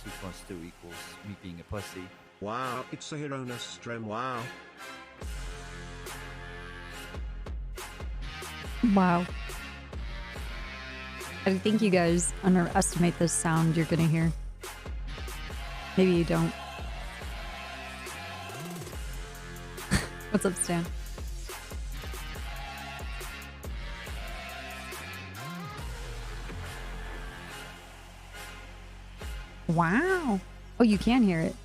2 plus 2 equals me being a pussy. Wow, it's a Hirona stream. Wow. Wow. I think you guys underestimate the sound you're gonna hear. Maybe you don't. What's up, Stan? Wow. Oh, you can hear it.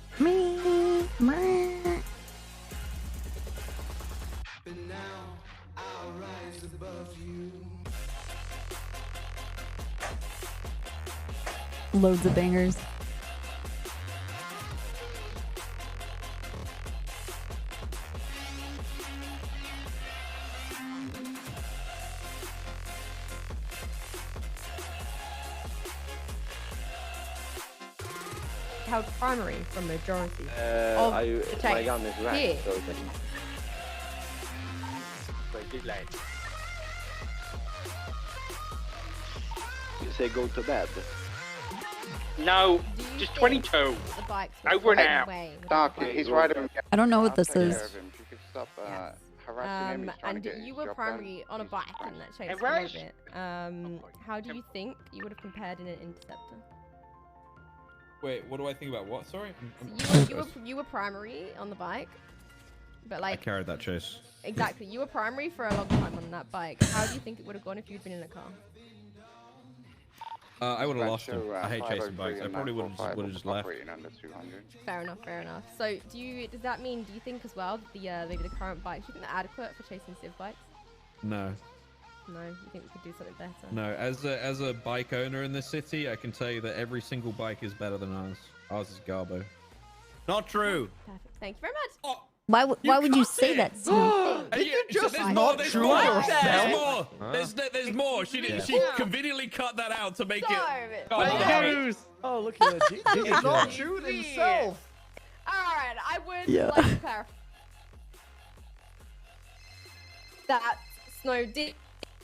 Loads of bangers. Held primary from majority of the my gun is ranked, here. so it's like you say go to bed. No, Do you just think 22. the bikes will Over find a now. way with Doc, the bikes? he's right over here. I don't know what this I'll take is. care of him. You can stop Yes. harassing him. He's trying And to get you his were job primary done. on a Jesus bike Christ. in that chase Hey, for a little Rush. bit. How do you think you would have compared in an interceptor? Wait, what do I think about what? Sorry? You were primary on the bike, but like I carried that chase. exactly, you were primary for a long time on that bike. How do you think it would have gone if you'd been in a car? I would have Back lost him. to, I hate chasing 503 bikes. I and probably would 945 have just left. operating under 200. Fair enough, fair enough. So does that mean, do you think as well that the maybe the current bikes, do you think they're adequate for chasing civ bikes? No. No, you think we could do something better? No, as a bike owner in this city, I can tell you that every single bike is better than ours. Ours is garbo. Not true. Perfect. Thank you very much. Oh, Why would you cut say it. that, Snoop? There's not there's true more. yourself? There's more. She conveniently cut that out to make it. Stop it. God damn it. Oh, look at that. He's not true himself. Alright, I would Yeah. like to clarify that Snow did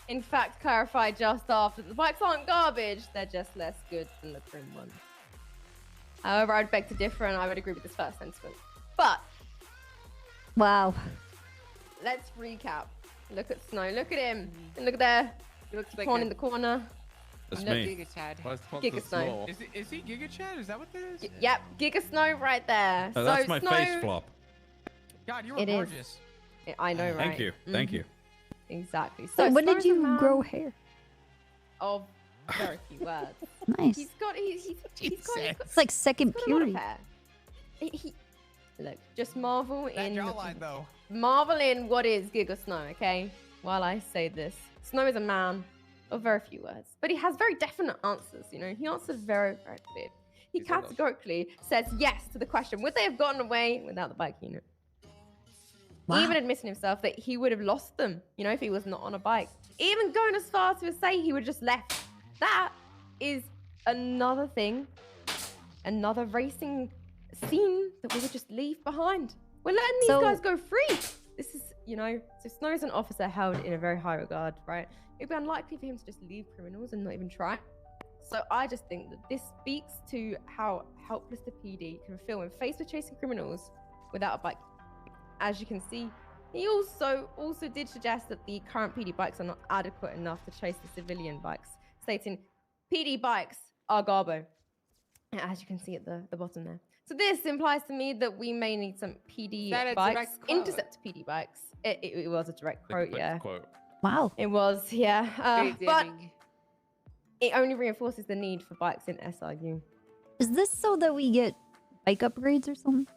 in fact clarify just after the bikes aren't garbage, they're just less good than the trim ones. However, I'd beg to differ and I would agree with this first sentiment. But Wow. let's recap. Look at Snow, look at him. And look there. He looks like in the corner. That's Look, me. Giga Snow. Is he Giga Chad? Is that what that is? Yep, Giga Snow right there. Oh, that's so my Snow, face flop. God, you were It is. gorgeous. I know, right? Thank you. Thank Mhm. you. Exactly. So when Snow did is a you man grow hair? of very few words. Nice. He's got It's like second he's got a lot of puberty. hair. Look, just marvel That in jawline, though. marvel in what is Giga Snow, okay? While I say this, Snow is a man of very few words, but he has very definite answers. You know, he answered very, very clear. He categorically says yes to the question: would they have gotten away without the bike unit? Wow. Even admitting himself that he would have lost them, you know, if he was not on a bike. Even going as far to say he would just left. That is another thing, another racing scene that we would just leave behind. We're letting these guys go free. This is, you know, so Snow is an officer held in a very high regard, right? It'd be unlikely for him to just leave criminals and not even try. So I just think that this speaks to how helpless the PD can feel when faced with chasing criminals without a bike. As you can see, he also did suggest that the current PD bikes are not adequate enough to chase the civilian bikes, stating PD bikes are garbo, as you can see at the bottom there. So this implies to me that we may need some PD bikes, intercept PD bikes. It was a direct quote, yeah. Wow. It was, yeah. But it only reinforces the need for bikes in SRU. Is this so that we get bike upgrades or something?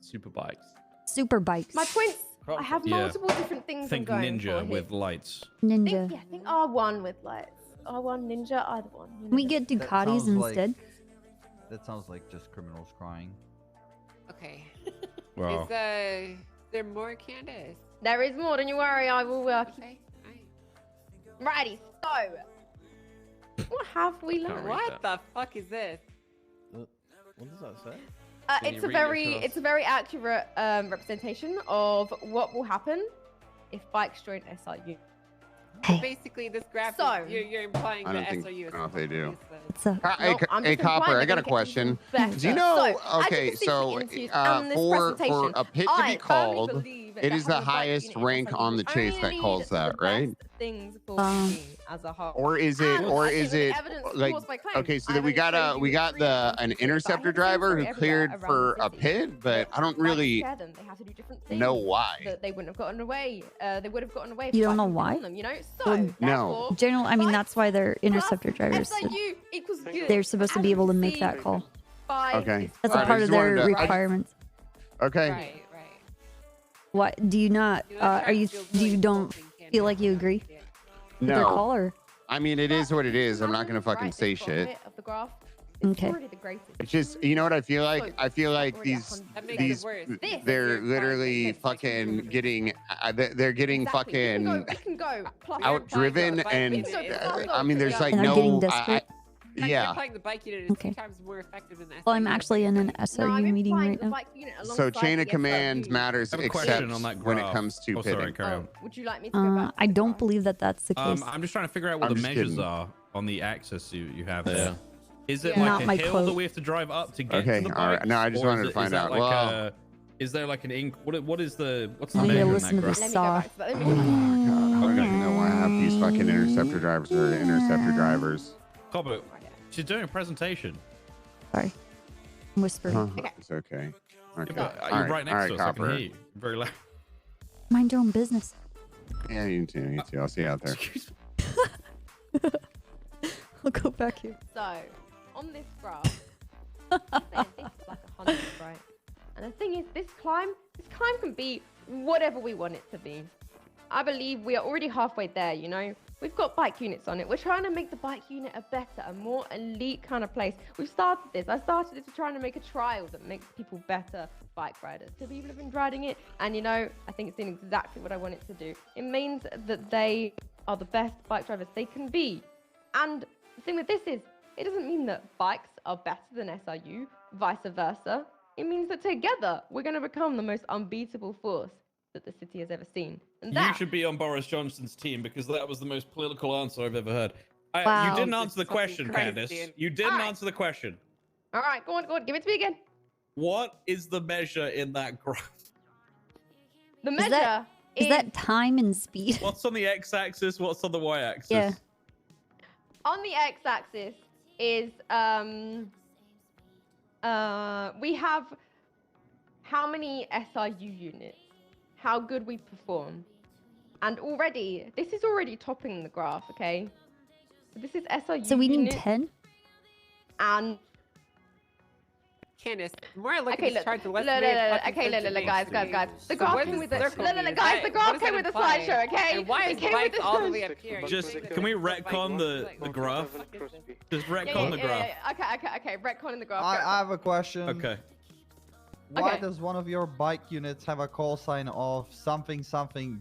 Super bikes. Super bikes. My points, I have Yeah. multiple different things Think I'm going ninja for with here. lights. Ninja. I think R1 with lights. R1 ninja, either one. You Can we know. get That Ducatis sounds like- instead? That sounds like just criminals crying. Okay. Wow. Is there more, Candace? There is more, don't you worry, I will work. Okay. Righty, so what have we learned? What the fuck is this? What does that say? It's a very accurate representation of what will happen if bikes join SRU. Hey, Basically, this graph, So- you're implying I the don't think- SRU is I don't know if they do. what's up? Hey, Well, I'm hey, just Copper, implying I got they're a gonna get question. even Do you better. know? So, as you Okay, can see so from the interviews and this for presentation, a pit to be I firmly called, believe it that is the having a bike highest unit in rank SRU on the will chase only that lead calls to that, the right? best things for Um, the team as a whole. Or is it? And Or I think is that the it evidence like? supports my claim. Okay, so I that we haven't got showed we you got three the instances, an but I interceptor have driver seen who so cleared everywhere for around a the city pit, but that I don't bikes really share them. They have to do different things. know why. That they wouldn't have gotten away. They would have gotten away. If You don't bikes know had been why? on them, you know. So Well, no. therefore, General, I mean, bikes that's why they're interceptor plus drivers. SIU equals good. They're supposed to As be able to you make see that call. by Okay. this That's a Alright, I part of just their wanted to- requirements. Okay. Right. What do you not? You know, that Are you? feels Do really you don't insulting, Candace. feel like you agree with their No. call, or? I mean, it is what it is. I'm not Imagine, gonna fucking right, say this front shit. bit of the graph, it's Okay. already the greatest. It's just, you know what I feel like? So, I feel like already these 100%. That makes these it worse. This they're is literally fine, but fucking getting they're getting Exactly. fucking We can go plus outdriven, and I mean, there's like And they're getting no, desperate. yeah. Applying the bike unit is Okay. 2 times more effective than the Well, I'm SRU. actually in an No, SRU I'm meeting implying right the now. bike unit So alongside chain the of command SRU. matters I have a except question on that when it graph. comes to Oh, sorry, pitting. carry on. Would you like me to go back? I to the don't graph? believe that that's the case. I'm just trying to figure out what I'm the just measures kidding. are on the axis you have there. Yeah. Is it Yeah. like Not a my hill quote. that we have to drive up to get Okay, to the all right. bikes? No, I just Or wanted is to it- find is that out. like Well- is there like an ink? What is the what's the I need measure to in listen that to graph? this. Let me go Saw. back to that. Let me Oh go back. my God, I don't even know why half these fucking interceptor drivers are interceptor drivers. Cobbo, she's doing a presentation. Sorry, I'm whispering. Okay. It's okay. Okay. You're All right next to us. I can Copper. hear you. Very loud. Mind your own business. Yeah, you too. You too. I'll see you out there. Excuse me. I'll go back here. So, on this graph, I'm saying this is like 100, right? And the thing is, this climb can be whatever we want it to be. I believe we are already halfway there, you know? We've got bike units on it. We're trying to make the bike unit a better, a more elite kind of place. We've started this. I started it to try to make a trial that makes people better bike riders. So people have been riding it, and you know, I think it's doing exactly what I want it to do. It means that they are the best bike drivers they can be. And the thing with this is, it doesn't mean that bikes are better than SRU, vice versa. It means that together, we're going to become the most unbeatable force that the city has ever seen. And You that should be on Boris Johnson's team because that was the most political answer I've ever heard. Wow. You didn't answer the Fucking question, Christ, Candace. dude. You didn't Alright. answer the question. All right, go on, give it to me again. What is the measure in that graph? The Is measure that- Is that time and speed? What's on the x-axis? What's on the y-axis? Yeah. on the x-axis is we have how many SRU units, how good we perform, and already this is already topping the graph. Okay, so this is SRU. So we need units, 10? And Candace, the more I look okay, at this look, chart, the less look, weird look, fucking okay, sense it look, makes guys. to The me. So graph what came does with the circle mean? guys. The graph What does came that with a imply? slideshow. Okay, And why it is came with bike the all the way up here? Just You think can we it's like retcon bike? the graph? Just retcon the graph. Okay. Retconning the graph. I have a question. Okay. Why Okay. does one of your bike units have a call sign of something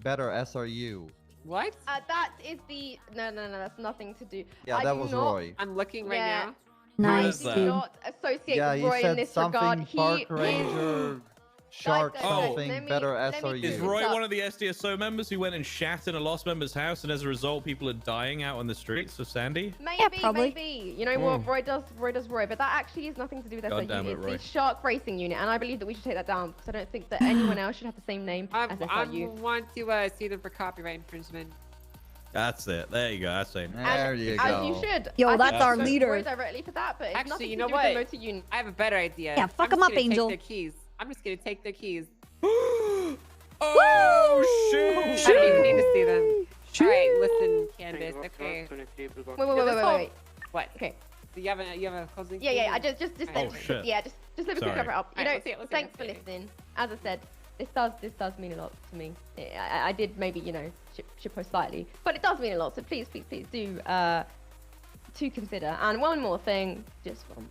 better SRU? What? That is the no. That's nothing to do. Yeah, I that do was not- Roy. I'm looking right Yeah. now. Nice, is I that? do dude. not associate Yeah, with he Roy in said this something regard. Park He Ranger, Shark, Guys, something let me- better let me SRU. do Is this. Roy up. one of the SDSO members who went and shat in a lost member's house, and as a result, people are dying out on the streets of Sandy? Maybe, probably. maybe. You know what? Roy does Roy, but that actually has nothing to do with God SRU. damn it, It's Roy. the Shark Racing Unit, and I believe that we should take that down because I don't think that anyone else should have the same name I as SRU. want to sue them for copyright infringement. That's it. There you go. That's it. There you go. As you should. Yo, I that's think our you should leader. Roy directly for that, but it's Actually, nothing you to know do with the what? motor unit. I have a better idea. Yeah, fuck I'm 'em just up, gonna Angel. Take their keys. I'm just gonna take their keys. Oh shit! I don't even need to see them. All right, listen, Candace. Okay. Wait. What? Okay. So you have a closing? Yeah. I just Oh, shit. yeah, just let me Sorry. cover it up. You Alright, know, let's see it, thanks for let's see it. listening. As I said, this does mean a lot to me. I did maybe shippo slightly, but it does mean a lot. So please do to consider. And one more thing, just one.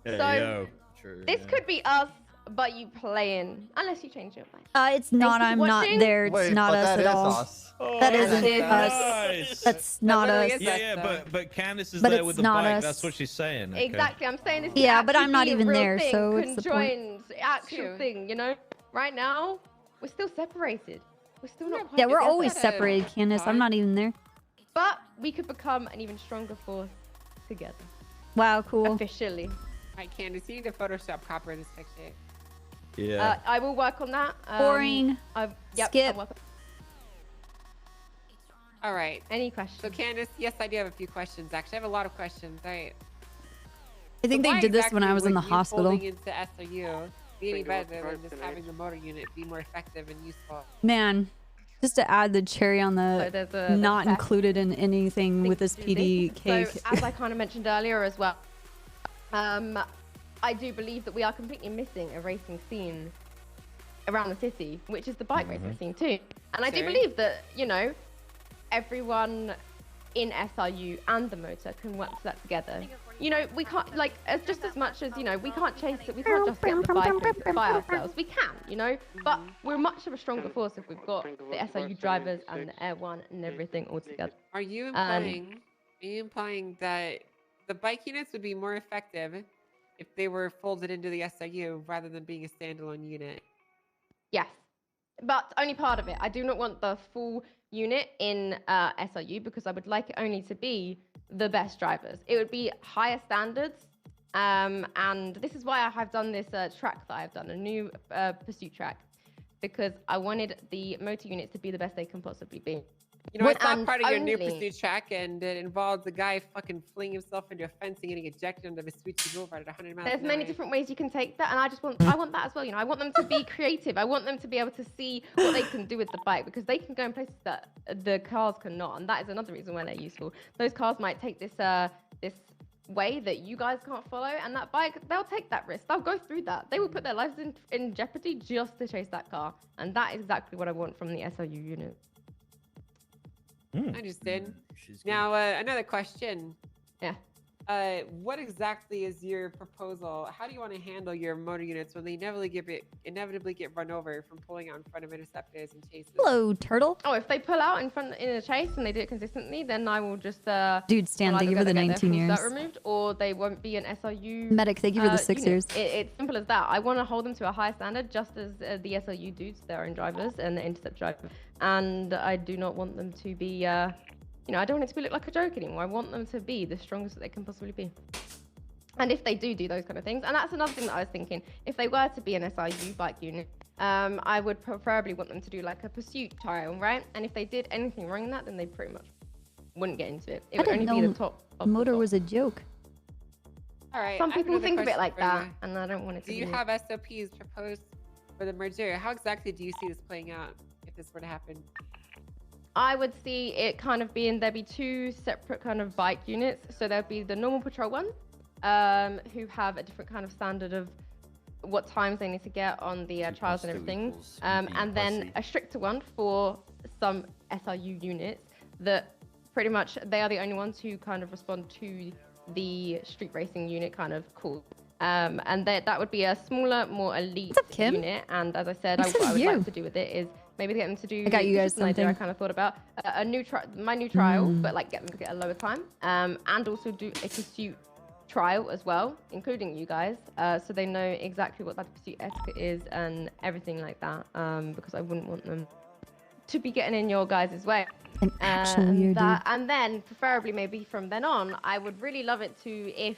Hey, So- yo. True, This yeah. could be us but you playing unless you change your mind. It's not. you for I'm not watching. there. It's Wait, not but us that at is all. us. That Oh, isn't us. nice. That's not literally us. is Yeah, us, but Candace is But there it's with the not bike. us. That's what she's saying. Okay. Exactly, I'm saying this. Yeah, could but I'm actually not be a even real there, thing, so what's the point? conjoined, actual True. thing. You know, right now we're still separated. We're still not. Yeah, we're together. always separated, Candace. I'm not even there. But we could become an even stronger force together. Wow, cool. Officially. Alright, Candace, you need to Photoshop proper this picture. Yeah. I will work on that. Boring. Yep, Skip. I'll work on- Alright. Any questions? So Candace, yes, I do have a few questions. Actually, I have a lot of questions. Alright. I think So they why did this when I exactly was in the would you hospital. folding into SRU be any Think about better than just person, having the motor unit be more effective and useful? Man, just to add the cherry on So the there's a not test included in anything thing with this to do PD cake. So as I kind of mentioned earlier as well, I do believe that we are completely missing a racing scene around the city, which is the bike racing scene too. And I do Sure. believe that, you know, everyone in SRU and the motor can work that together. You know, we can't, like, just as much as, you know, we can't chase it, we can't just get the bike races by ourselves. We can, you know, but we're much of a stronger force if we've got the SRU drivers and the Air One and everything all together. Are you implying that the bike units would be more effective if they were folded into the SRU rather than being a standalone unit? Yes, but only part of it. I do not want the full unit in SRU because I would like it only to be the best drivers. It would be higher standards, and this is why I have done this track that I've done, a new pursuit track, because I wanted the motor units to be the best they can possibly be. You know, I saw And part of your new only- pursuit track, and it involved the guy fucking flinging himself into a fence and getting ejected onto Vespucci Boulevard at 100 miles There's an many hour. different ways you can take that, and I want that as well. You know, I want them to be creative. I want them to be able to see what they can do with the bike because they can go in places that the cars cannot, and that is another reason why they're useful. Those cars might take this this way that you guys can't follow, and that bike, they'll take that risk. They'll go through that. They will put their lives in jeopardy just to chase that car, and that is exactly what I want from the SRU unit. Understood. Now, another question. Yeah. What exactly is your proposal? How do you want to handle your motor units when they inevitably get run over from pulling out in front of interceptors and chases? Hello, turtle. Oh, if they pull out in a chase and they do it consistently, then I will just Dude, Stan, I'll thank you either for the get their 19 full years. start removed, or they won't be an SRU. Medic, thank you for the 6 unit. years. It's simple as that. I want to hold them to a high standard, just as the SRU dudes, their own drivers, and the intercept drivers. And I do not want them to be, you know, I don't want it to look like a joke anymore. I want them to be the strongest that they can possibly be. And if they do those kind of things, and that's another thing that I was thinking, if they were to be an SRU bike unit, I would preferably want them to do like a pursuit trial, right? And if they did anything wrong in that, then they pretty much wouldn't get into it. It I would didn't only be know the top. Of the motor top. was a joke. All right. Some I have people another think of it question like for that, you. and I don't want it to Do be. you have SOPs proposed for the merger? How exactly do you see this playing out if this were to happen? I would see it kind of being, there'd be two separate kind of bike units. So there'd be the normal patrol one, who have a different kind of standard of what times they need to get on the trials and everything. And then a stricter one for some SRU units that pretty much, they are the only ones who kind of respond to the street racing unit kind of call. And that would be a smaller, more elite What's up, Kim? unit. And as I said, What's what I up, would you? like to do with it is maybe get them to do. I got you this guys is an idea I something. kind of thought about my new trial, but like get them to get a lower time, and also do a pursuit trial as well, including you guys, so they know exactly what that pursuit etiquette is and everything like that. Because I wouldn't want them to be getting in your guys' way. An actual year, dude. And then preferably maybe from then on, I would really love it to if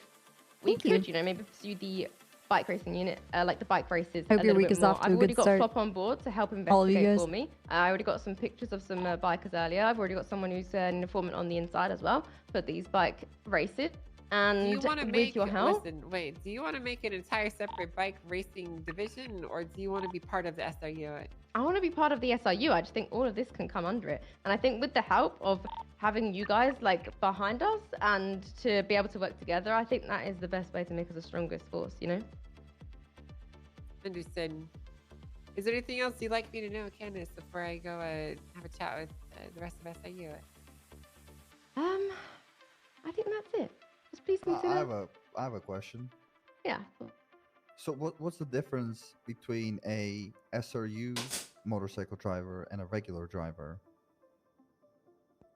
we Thank could, you. you know, maybe pursue the bike racing unit, like the bike races. Hope a your little week bit is more. off to a I've already good got start. Flop on board to help All of you investigate guys. for me. I already got some pictures of some bikers earlier. I've already got someone who's an informant on the inside as well for these bike races. And Do you want to with make? your help, Listen, wait. Do you want to make an entire separate bike racing division, or do you want to be part of the SRU? I want to be part of the SRU. I just think all of this can come under it. And I think with the help of having you guys like behind us and to be able to work together, I think that is the best way to make us the strongest force, you know? Understood. Is there anything else you'd like me to know, Candace, before I go have a chat with the rest of SIU? I think that's it. Just please consider. I have a question. Yeah. So what's the difference between a SRU motorcycle driver and a regular driver?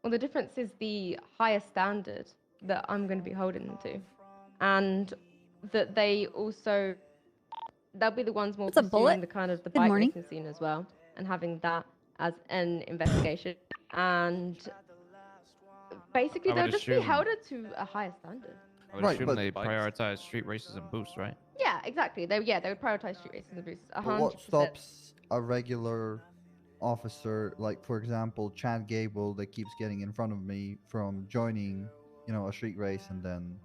Well, the difference is the higher standard that I'm going to be holding them to, and that they also they'll be the ones more It's a bullet. pursuing the kind of the Good bike morning. racing scene as well, and having that as an investigation. And basically, I they'll would just be assume- held to a higher standard. I would Right, assume but- they prioritize street races and boosts, right? Yeah, exactly. They would prioritize street racing and boosts. But what stops a regular officer, like for example, Chad Gable, that keeps getting in front of me from joining, you know, a street race and then?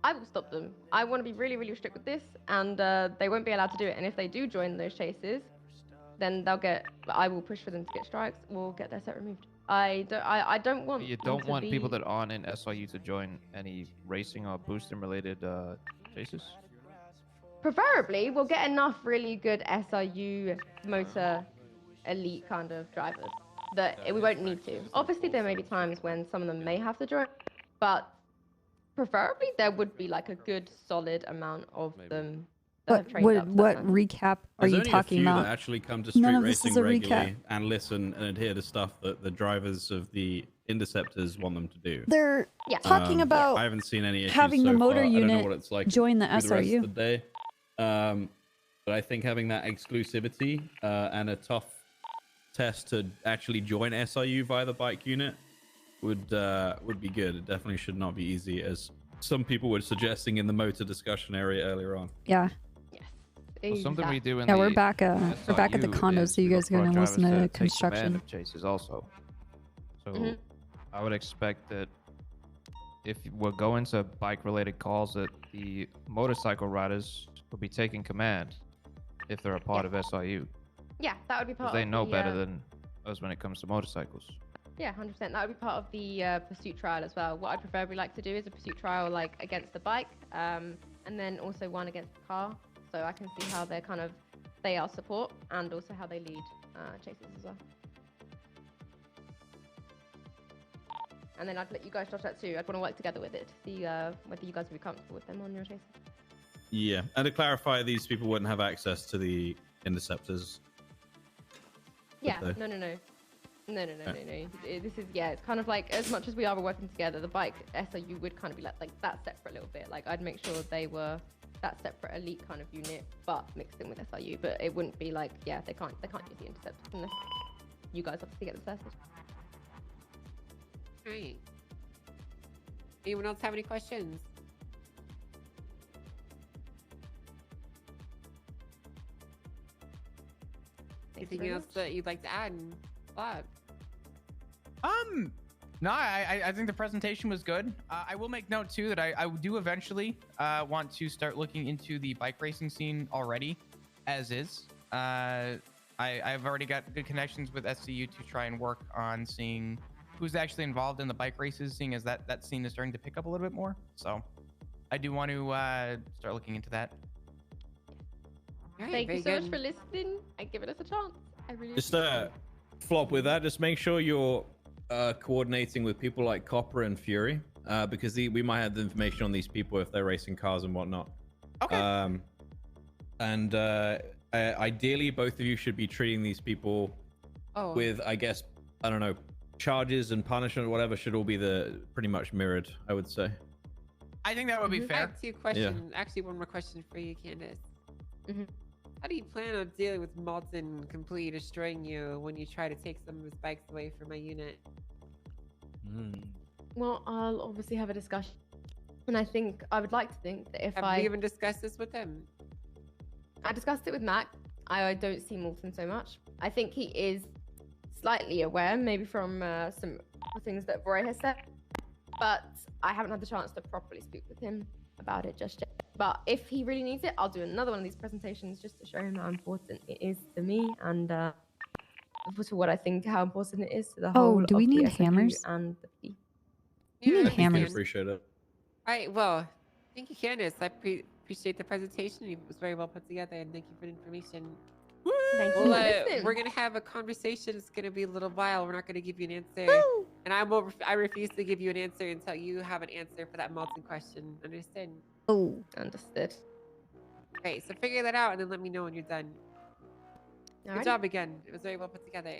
I will stop them. I want to be really, really strict with this, and they won't be allowed to do it. And if they do join those chases, then they'll get. I will push for them to get strikes or get their set removed. I don't want. But you them don't to want people be- that aren't in SIU to join any racing or boosting related chases? Preferably, we'll get enough really good SRU motor elite kind of drivers that we won't need to. Obviously, there may be times when some of them may have to join, but preferably there would be like a good solid amount of them that have trained up. to that What standard. recap are There's you only talking a few about? that actually come to None street of this racing is a regularly recap. and listen and adhere to stuff that the drivers of the interceptors want them to do. They're Yeah. talking about I haven't seen any issues having so the motor far. I don't know unit what it's like join the through the rest SRU. of the day. But I think having that exclusivity and a tough test to actually join SRU via the bike unit would be good. It definitely should not be easy, as some people were suggesting in the motor discussion area earlier on. Yeah. Well, something we do in Yeah, the we're back at the SIU condos, is so you we guys are require gonna listen drivers to take command construction. of chases also. So Mhm. I would expect that if we're going to bike related calls, that the motorcycle riders will be taking command if they're a part of SIU. Yeah, that would be part Because they of know the, better than us when it comes to motorcycles. Yeah, 100%. That would be part of the pursuit trial as well. What I'd preferably like to do is a pursuit trial like against the bike, and then also one against the car, so I can see how they are support and also how they lead chases as well. And then I'd let you guys judge that too. I'd want to work together with it to see whether you guys would be comfortable with them on your chases. Yeah, and to clarify, these people wouldn't have access to the interceptors. Yeah, they? no. This is, it's kind of like, as much as we are working together, the bike SOU would kind of be like that separate a little bit. Like, I'd make sure they were that separate elite kind of unit, but mixed in with SIU. But it wouldn't be like, they can't use the interceptors unless you guys obviously get the first. Right. Anyone else have any questions? Anything else that you'd like to add, Bob? No, I think the presentation was good. I will make note too that I do eventually want to start looking into the bike racing scene already, as is. I've already got good connections with SCU to try and work on seeing who's actually involved in the bike races, seeing as that scene is starting to pick up a little bit more. So I do want to start looking into that. Right, Thank you so very much good. for listening and giving us a chance. I really Just appreciate it. flop with that. Just make sure you're coordinating with people like Copper and Fury, because we might have the information on these people if they're racing cars and whatnot. Okay. Ideally, both of you should be treating these people with, I guess, I don't know, charges and punishment or whatever should all be pretty much mirrored, I would say. I think that would be I fair. have two questions. Actually, one more question for you, Candace. How do you plan on dealing with Malton completely destroying you when you try to take some of his bikes away from my unit? Well, I'll obviously have a discussion. And I would like to think that if Have you even discussed this with him? I discussed it with Mac. I don't see Malton so much. I think he is slightly aware, maybe from some things that Roy has said, but I haven't had the chance to properly speak with him about it just yet. But if he really needs it, I'll do another one of these presentations just to show him how important it is to me and to what I think how important it is to the whole. Do we of the need SOU hammers? And the P. We need I hammers. appreciate it. All right. Well, thank you, Candace. I appreciate the presentation. It was very well put together, and thank you for the information. Thank you. Well, for listening. we're gonna have a conversation. It's gonna be a little while. We're not gonna give you an answer, and I refuse to give you an answer until you have an answer for that Malton question. Understand? Oh, Understood. Okay, so figure that out and then let me know when you're done. Good Alrighty. job again. It was very well put together.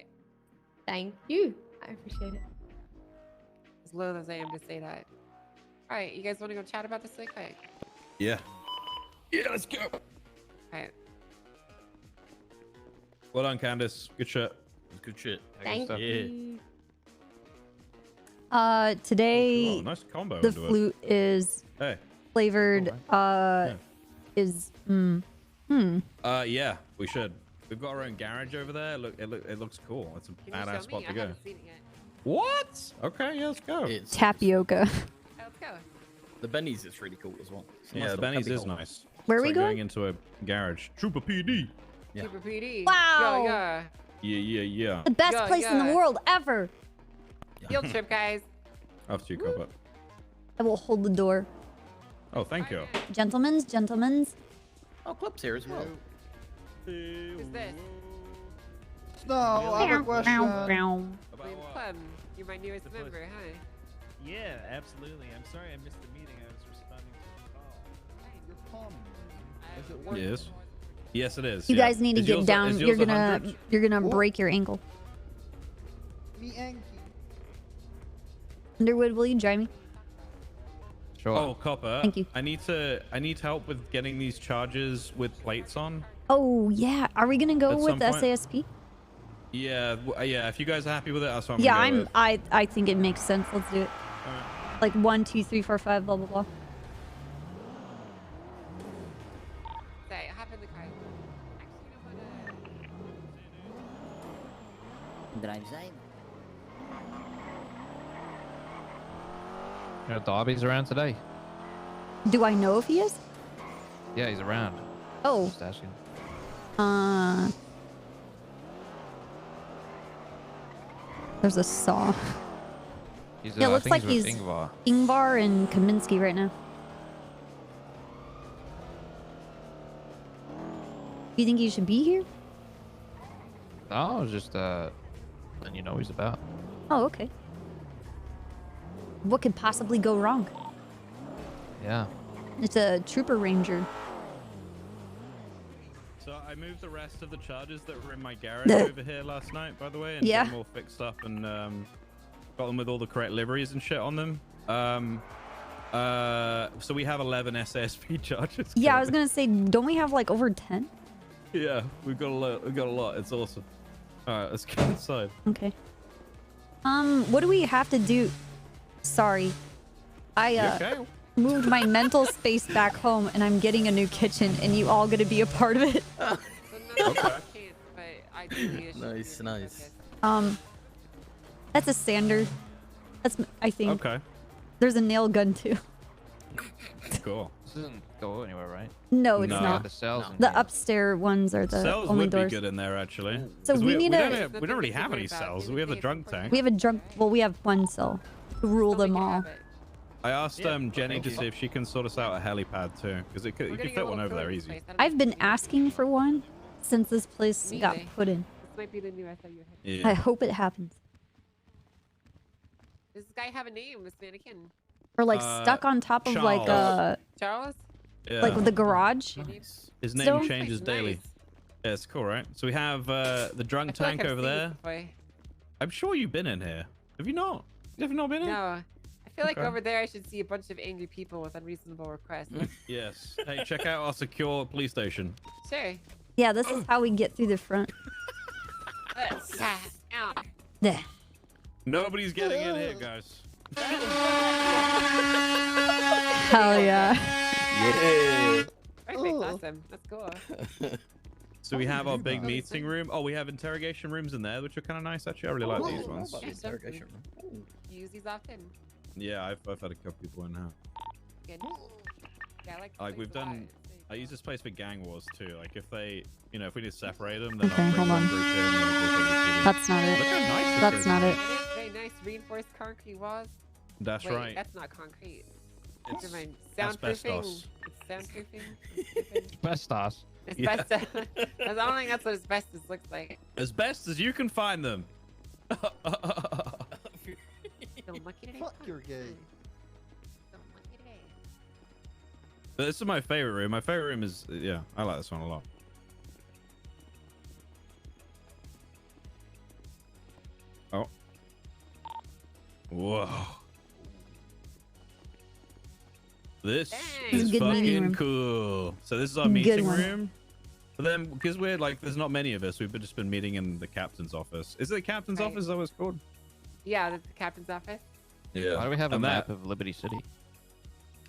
Thank you. I appreciate it. As loath as I am to say that. All right, you guys want to go chat about this really quick? Yeah. Yeah, let's go. All right. Well done, Candace. Good shit. Good shit. Thank Yeah. you. Today Oh, nice combo. the into it. flute is Hey. flavored. Is Yeah, we should. We've got our own garage over there. It looks cool. It's a Can you badass show spot me? to I go. haven't seen it yet. What? Okay, yeah, let's go. tapioca. All right, let's go. The Benny's is really cool as well. It's a Yeah, nice the little Benny's is cubbyhole. nice. Where are It's we like going? going into a garage. Trooper PD. Yeah. Super PD. Wow. Yeah. Yeah. The best Yeah, place in yeah. the world ever. Field trip, guys. After you, Copper. I will hold the door. Oh, thank you. Gentlemen's. Oh, Clip's here as well. Who's this? No, I have a question. William Clem. You're my newest member, huh? Yeah, absolutely. I'm sorry I missed the meeting. I was responding to the call. Is it working? Yes. Yes, it is. You yeah. guys need to Is get yours- down. is You're yours gonna 100? break your ankle. Me Anki. Underwood, will you drive me? Sure. Oh, Copper. Thank you. I need help with getting these charges with plates on. Oh yeah. Are we gonna go At with some point. SASP? Yeah, yeah. If you guys are happy with it, that's what I'm Yeah, gonna go with. I think it makes sense. Let's do it. Alright. Like 1, 2, 3, 4, 5, blah blah blah. Say, hop in the car. Actually, you know what? Drive side. You know, Darby's around today. Do I know if he is? Yeah, he's around. Oh. Just asking. There's a saw. He's, Yeah, I looks think like with he's Ingvar. Ingvar and Kaminsky right now. You think he should be here? No, I was just letting you know what he's about. Oh, okay. What could possibly go wrong? Yeah. It's a trooper ranger. So I moved the rest of the charges that were in my garage No. over here last night, by the way, and Yeah. got them all fixed up and got them with all the correct liveries and shit on them. So we have 11 SASP charges. Yeah, I was gonna say, don't we have like over 10? Yeah, we've got a lot. We've got a lot. It's awesome. All right, let's go inside. Okay. What do we have to do? Sorry, I You okay? moved my mental space back home, and I'm getting a new kitchen, and you all gonna be a part of it. So no, Okay. I can't, but ideally it should Nice, be nice. focused. That's a sander. That's I think. Okay. There's a nail gun too. Cool. This doesn't go anywhere, right? No, it's No. not. The cells. No. in The here. upstairs ones are the Cells only would doors. be good in there, actually. So 'Cause we need we a- don't, There's we don't nothing really to have worry any about. cells. Even We have the if drunk it's tank. We have a drunk. Well, we have one cell to rule So we them can all. have it. I asked Yeah, Jenny thank to you. see if she can sort us out a helipad too, because you We're could getting a fit one little over there silly easy. place. I don't I've know been if you- asking for one since this place Me got either. put in. This might be the new SIU head. Yeah. I hope it happens. Does this guy have a name, this mannequin? Or like Uh, stuck on top of like Charles. Charles? Yeah. like the garage. Nice. His name Still? changes Nice. daily. Yeah, it's cool, right? So we have the drunk I feel like tank I've over seen there. this before. I'm sure you've been in here. Have you not? Have you not been in? No. I feel like Okay. over there I should see a bunch of angry people with unreasonable requests. Yes. Hey, check out our secure police station. Sure. Yeah, this is how we get through the front. Ow. There. Nobody's getting in here, guys. Hell yeah. Yeah. Perfect, awesome. That's cool. So we have our big meeting room. Oh, we have interrogation rooms in there, which are kind of nice, actually. I really like these ones. Yeah, Interrogation room. You use these often? Yeah, I've had a couple people in now. Good. Yeah, I like, this Like, place we've a lot. done- It's very I use this place for gang wars too. Like if they, if we need to separate them, then Okay, I'll bring hold one on. group in and the other group over to the- That's not Look it. how nice this That's is. not it. It is very nice reinforced concrete walls. That's Wait, right. that's not concrete. It's Never mind. Soundproofing. asbestos. It's soundproofing. Asbestos. Yeah. Asbestos. I don't think that's what asbestos looks like. As best as you can find them. Don't look at it. Fuck, you're gay. Don't look at it. But this is my favorite room. My favorite room is, yeah, I like this one a lot. Oh. Whoa. This This is is a good meeting fucking room. cool. So this is our Good meeting one. room. But then, because we're like, there's not many of us, we've just been meeting in the captain's office. Is it the captain's Right. office? Is that what it's called? Yeah, that's the captain's office. Yeah. Why do we have a And map that- of Liberty City?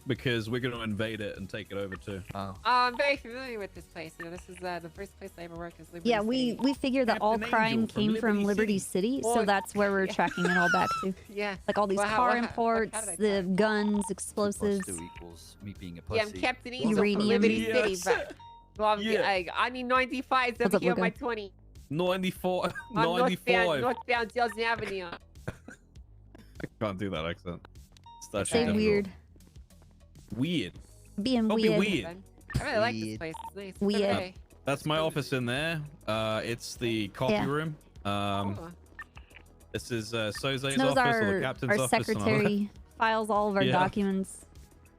Because we're going to invade it and take it over too. Oh. I'm very familiar with this place. You know, this is the first place I ever worked as Liberty Yeah, City. we figured that all Captain crime Angel from came from Liberty Liberty City, so Well, that's where we're yeah. tracking it all back to. Yeah. Like all these Well, how- car how- how imports, did I the talk? guns, explosives. 2 equals me being a Yeah, I'm pussy. Captain Angel from Uranium. Liberty Yes. City, but well, I need 95 What's over up, here on my Luca? 20. 94. On 95. northbound Delson Avenue. I can't do that accent. It's actually Say difficult. weird. Weird. Being Don't be weird. weird. I really like this Weird. place. It's nice. It's Weird. okay. That's my office in there. It's the coffee Yeah. room. Oh. This is Soze's Snows office or the our captain's office. and all that. secretary files all of our Yeah. documents.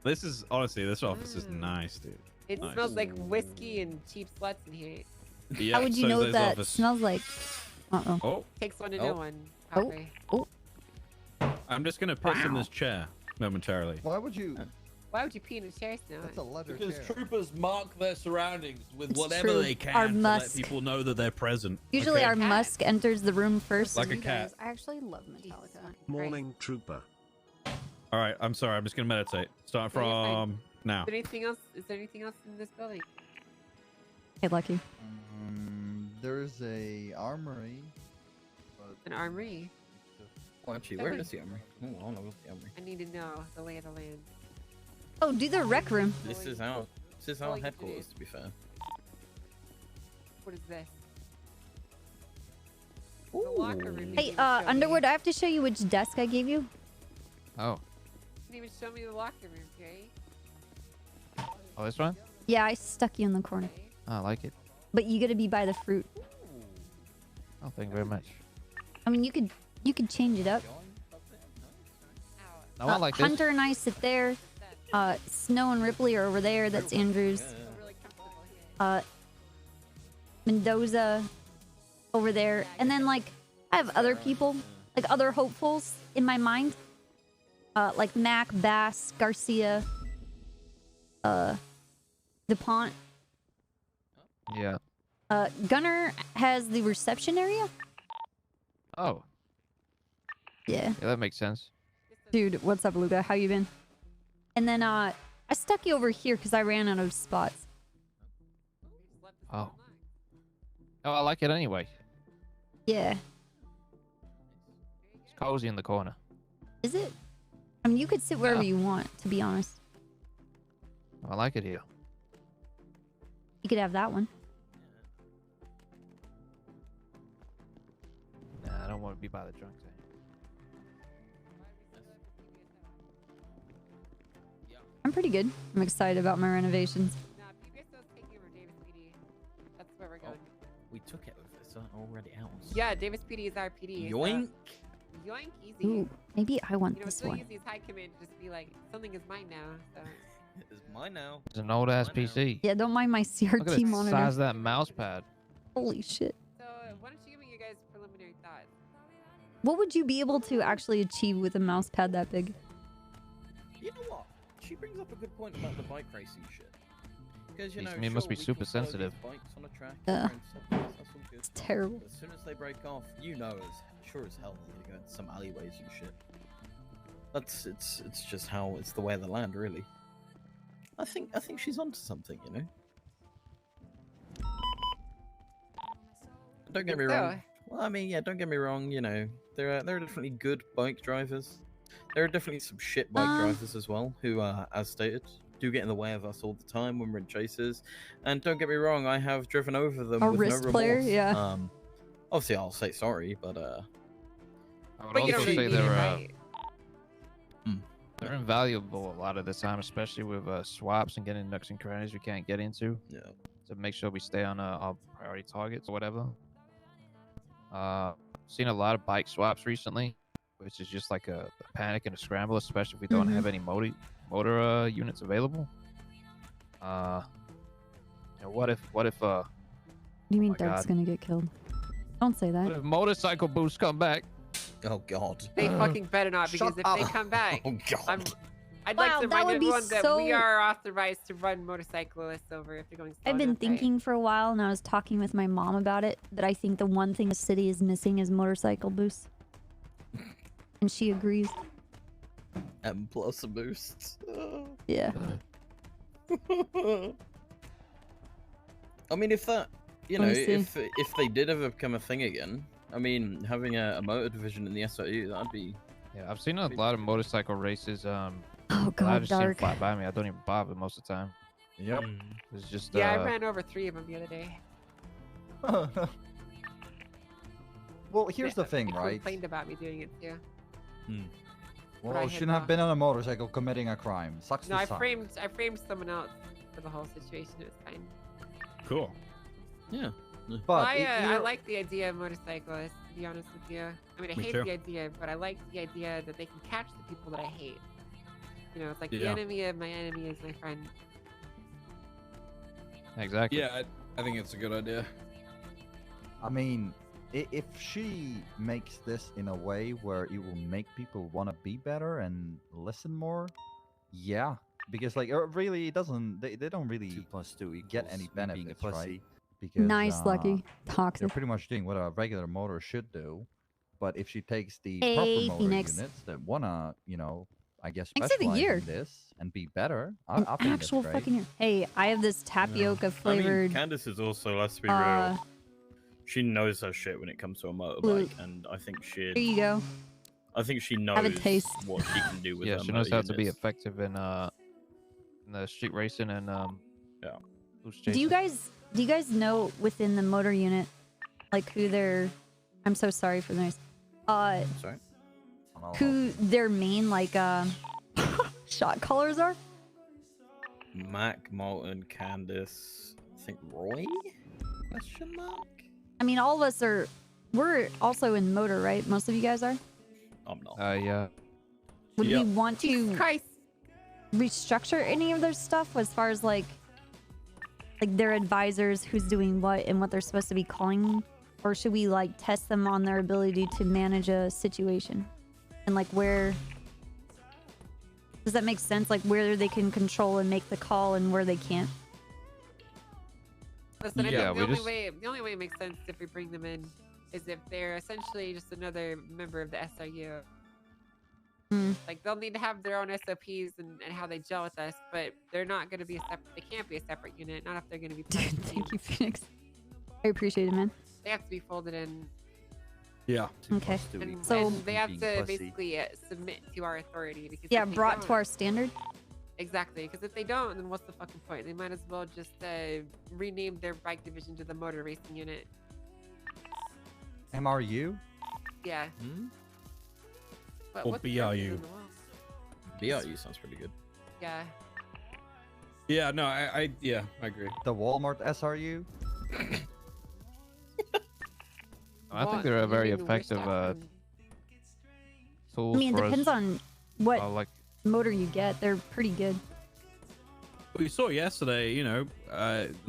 This is honestly, this office is Mm. nice, dude. It Nice. smells like whiskey and cheap sluts in here. Yeah, How would you know what Soze's that office. smells like? Uh-oh. Oh, Takes one to Oh. know one. Oh. Halfway. I'm just gonna piss in this chair momentarily. Why would you? Why would you pee in a chair now? That's a leather Because chair. troopers mark their surroundings with It's whatever true. they can Our to musk. let people know that they're present. Usually okay? our Cat. musk enters the room first. Like a You cat. guys, I actually love Metallica. Morning, trooper. All right, I'm sorry. I'm just gonna meditate. Start No, you're fine. from now. Is there anything else? Is there anything else in this building? Hey, Lucky. There's a armory. But An armory. Oh, actually, where is the armory? Oh, I don't know what's the armory. I need to know the lay of the land. Oh, do the rec room. This is our headquarters, to be fair. What is this? The locker room. Hey, Underwood, I have to show you which desk I gave you. Oh. You didn't even show me the locker room, Gary. Oh, this one? Yeah, I stuck you in the corner. Oh, I like it. But you gotta be by the fruit. Oh, thank you very much. I mean, you could change it up. No, I like this. Hunter and I sit there. Snow and Ripley are over there. That's Andrews. Mendoza over there. And then, like, I have other people, like other hopefuls in my mind. Like Mac, Bass, Garcia, DuPont. Yeah. Gunner has the reception area. Oh. Yeah. Yeah, that makes sense. Dude, what's up, Luca? How you been? And then, I stuck you over here because I ran out of spots. Oh. Oh, I like it anyway. Yeah. It's cozy in the corner. Is it? I mean, you could sit wherever Yeah. you want, to be honest. I like it here. You could have that one. Nah, I don't want to be by the drunk tank. I'm pretty good. I'm excited about my renovations. Nah, PBSO's taking over Davis PD. That's where we're going. We took it over. It's already ours. Yeah, Davis PD is our PD. Yoink. Yoink, easy. Ooh, maybe I want You know, this it's really one. easy as high command to just be like, something is mine now. So. It's mine now. It's an old ass PC. Yeah, don't mind my Look at CRT the monitor. size of that mouse pad. Holy shit. So, why don't you give me your guys' preliminary thoughts? What would you be able to actually achieve with a mouse pad that big? You know what? She brings up a good point about the bike racing shit. Because you know, It must be we super can follow these sensitive. Bikes on a track. Yeah. and stuff like that, that's all good. It's terrible. As soon as they break off, you know, as sure as hell they're going to some alleyways and shit. That's it's just how it's the way of the land, really. I think she's onto something, you know. Don't get me wrong. Well, I mean, yeah, don't get me wrong. You know, there are definitely good bike drivers. There are definitely some shit bike drivers as well, who, as stated, do get in the way of us all the time when we're in chases. And don't get me wrong, I have driven over them A with wrist no player, remorse. yeah. Obviously, I'll say sorry, but I would But you also don't say really mean it, they're right? they're invaluable a lot of the time, especially with swaps and getting nooks and crannies we can't get into. Yeah. To make sure we stay on our priority targets or whatever. Seen a lot of bike swaps recently, which is just like a panic and a scramble, especially if we don't have any motor units available. What if What do you mean my Dark's God. gonna get killed? Don't say what that. if motorcycle boosts come back? Oh God. They fucking better not, because Shut if they up. come back, Oh God. I'd Wow, like to that remind would be everyone that we so- are authorized to run motorcyclists over if they're going slow I've been enough, right? thinking for a while, and I was talking with my mom about it, that I think the one thing the city is missing is motorcycle boosts. And she agrees. M plus a boost. Yeah. I mean, if that, you Let know, me see. if they did ever become a thing again, I mean, having a motor division in the SIU, that'd be. Yeah, I've seen a lot of motorcycle races. Oh I God, just seem Dark. fly by me. I don't even bother most of the time. Yep. It's just Yeah, I ran over 3 of them the other day. Well, here's the thing, They right? complained about me doing it too. Well, I I hit shouldn't have off. been on a motorcycle committing a crime. Sucks No, to I suck. framed someone else for the whole situation. It was fine. Cool. Yeah. But I like the idea of motorcyclists, to be honest with you. I mean, I Me hate too. the idea, but I like the idea that they can catch the people that I hate. You know, it's like the Yeah. enemy of my enemy is my friend. exactly. Yeah, I think it's a good idea. I mean, if she makes this in a way where it will make people want to be better and listen more, yeah. Because like really, it doesn't. They don't really 2 + 2 get equals any me being a benefits, pussy. right? Because Nice, Lucky. they're Toxic. pretty much doing what a regular motor should do. But if she takes the Hey, proper motor Phoenix. units that wanna, I guess Thanks for the specialize year. in this and be better, An I think actual that's great. fucking year. Hey, I have this tapioca flavored. Candace is also, let's be uh, real. She knows her shit when it comes to a motorbike, and I think Here you go. I think she knows Have a taste. what she can do with Yeah, her she knows motor how to be units. effective in the street racing and loose Do you chasing. guys know within the motor unit, like who their? I'm so sorry for the noise. Sorry. Who their main like shot callers are? Mac, Molten, Candace, I think Roy? Question mark? I mean, all of us are. We're also in motor, right? Most of you guys are. I'm not. Yeah. Would Yeah. we want to Christ. restructure any of their stuff as far as like their advisors, who's doing what and what they're supposed to be calling, or should we like test them on their ability to manage a situation and like where? Does that make sense? Like where they can control and make the call and where they can't? Listen, I Yeah, think we the only just- way it makes sense if we bring them in is if they're essentially just another member of the SRU. Hmm. Like they'll need to have their own SOPs and how they gel with us, but they're not going to be a separate. They can't be a separate unit. Not if they're going to be part of the team. Thank you, Phoenix. I appreciate it, man. They have to be folded in, Yeah. 2 Okay. + 2 and, equals So- and they have being to pussy. basically submit to our authority. Because Yeah, if they brought to don't- our standard. Exactly, because if they don't, then what's the fucking point? They might as well just rename their bike division to the motor racing unit. MRU? Yeah. Hmm? But Or what's the difference BRU. in the world? BRU sounds pretty good. Yeah. Yeah, no, I agree. The Walmart SRU? I Well, think they're a very using the wish effective document. tool. I mean, it for depends us. on what Like motor you get. They're pretty good. We saw yesterday, in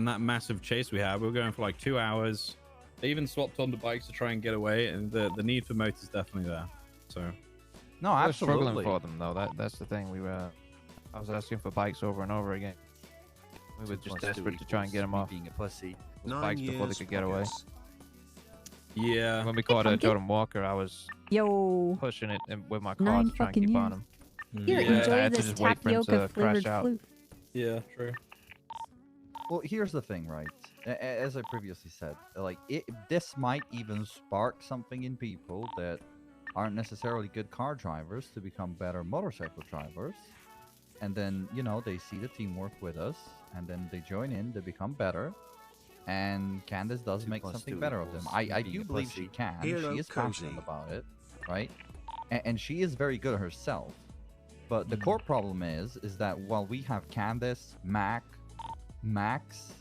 that massive chase we had, we were going for like 2 hours. They even swapped onto bikes to try and get away, and the need for motors is definitely there. So, No, we're absolutely. struggling for them though. That's the thing. I was asking for bikes over and over again. We were 2 just + 2 desperate to try and get them equals off me being a pussy. with 9 bikes before they years could get away. progress. yeah. When we caught Pumpkin. Jordan Walker, I was Yo. pushing it with my car 9 to try and fucking keep on years. him. Here, Yeah, I enjoy had to this just wait for him to tapioca flavored crash out. flute. Yeah, true. Well, here's the thing, right? As I previously said, this might even spark something in people that aren't necessarily good car drivers to become better motorcycle drivers. And then, they see the teamwork with us, and then they join in, they become better. And Candace does 2 make + something 2 better of them. equals I being do a believe she pussy. can. Hero She is passionate cozy. about it, right? And she is very good herself. But the core problem is that while we have Candace, Mac, Max,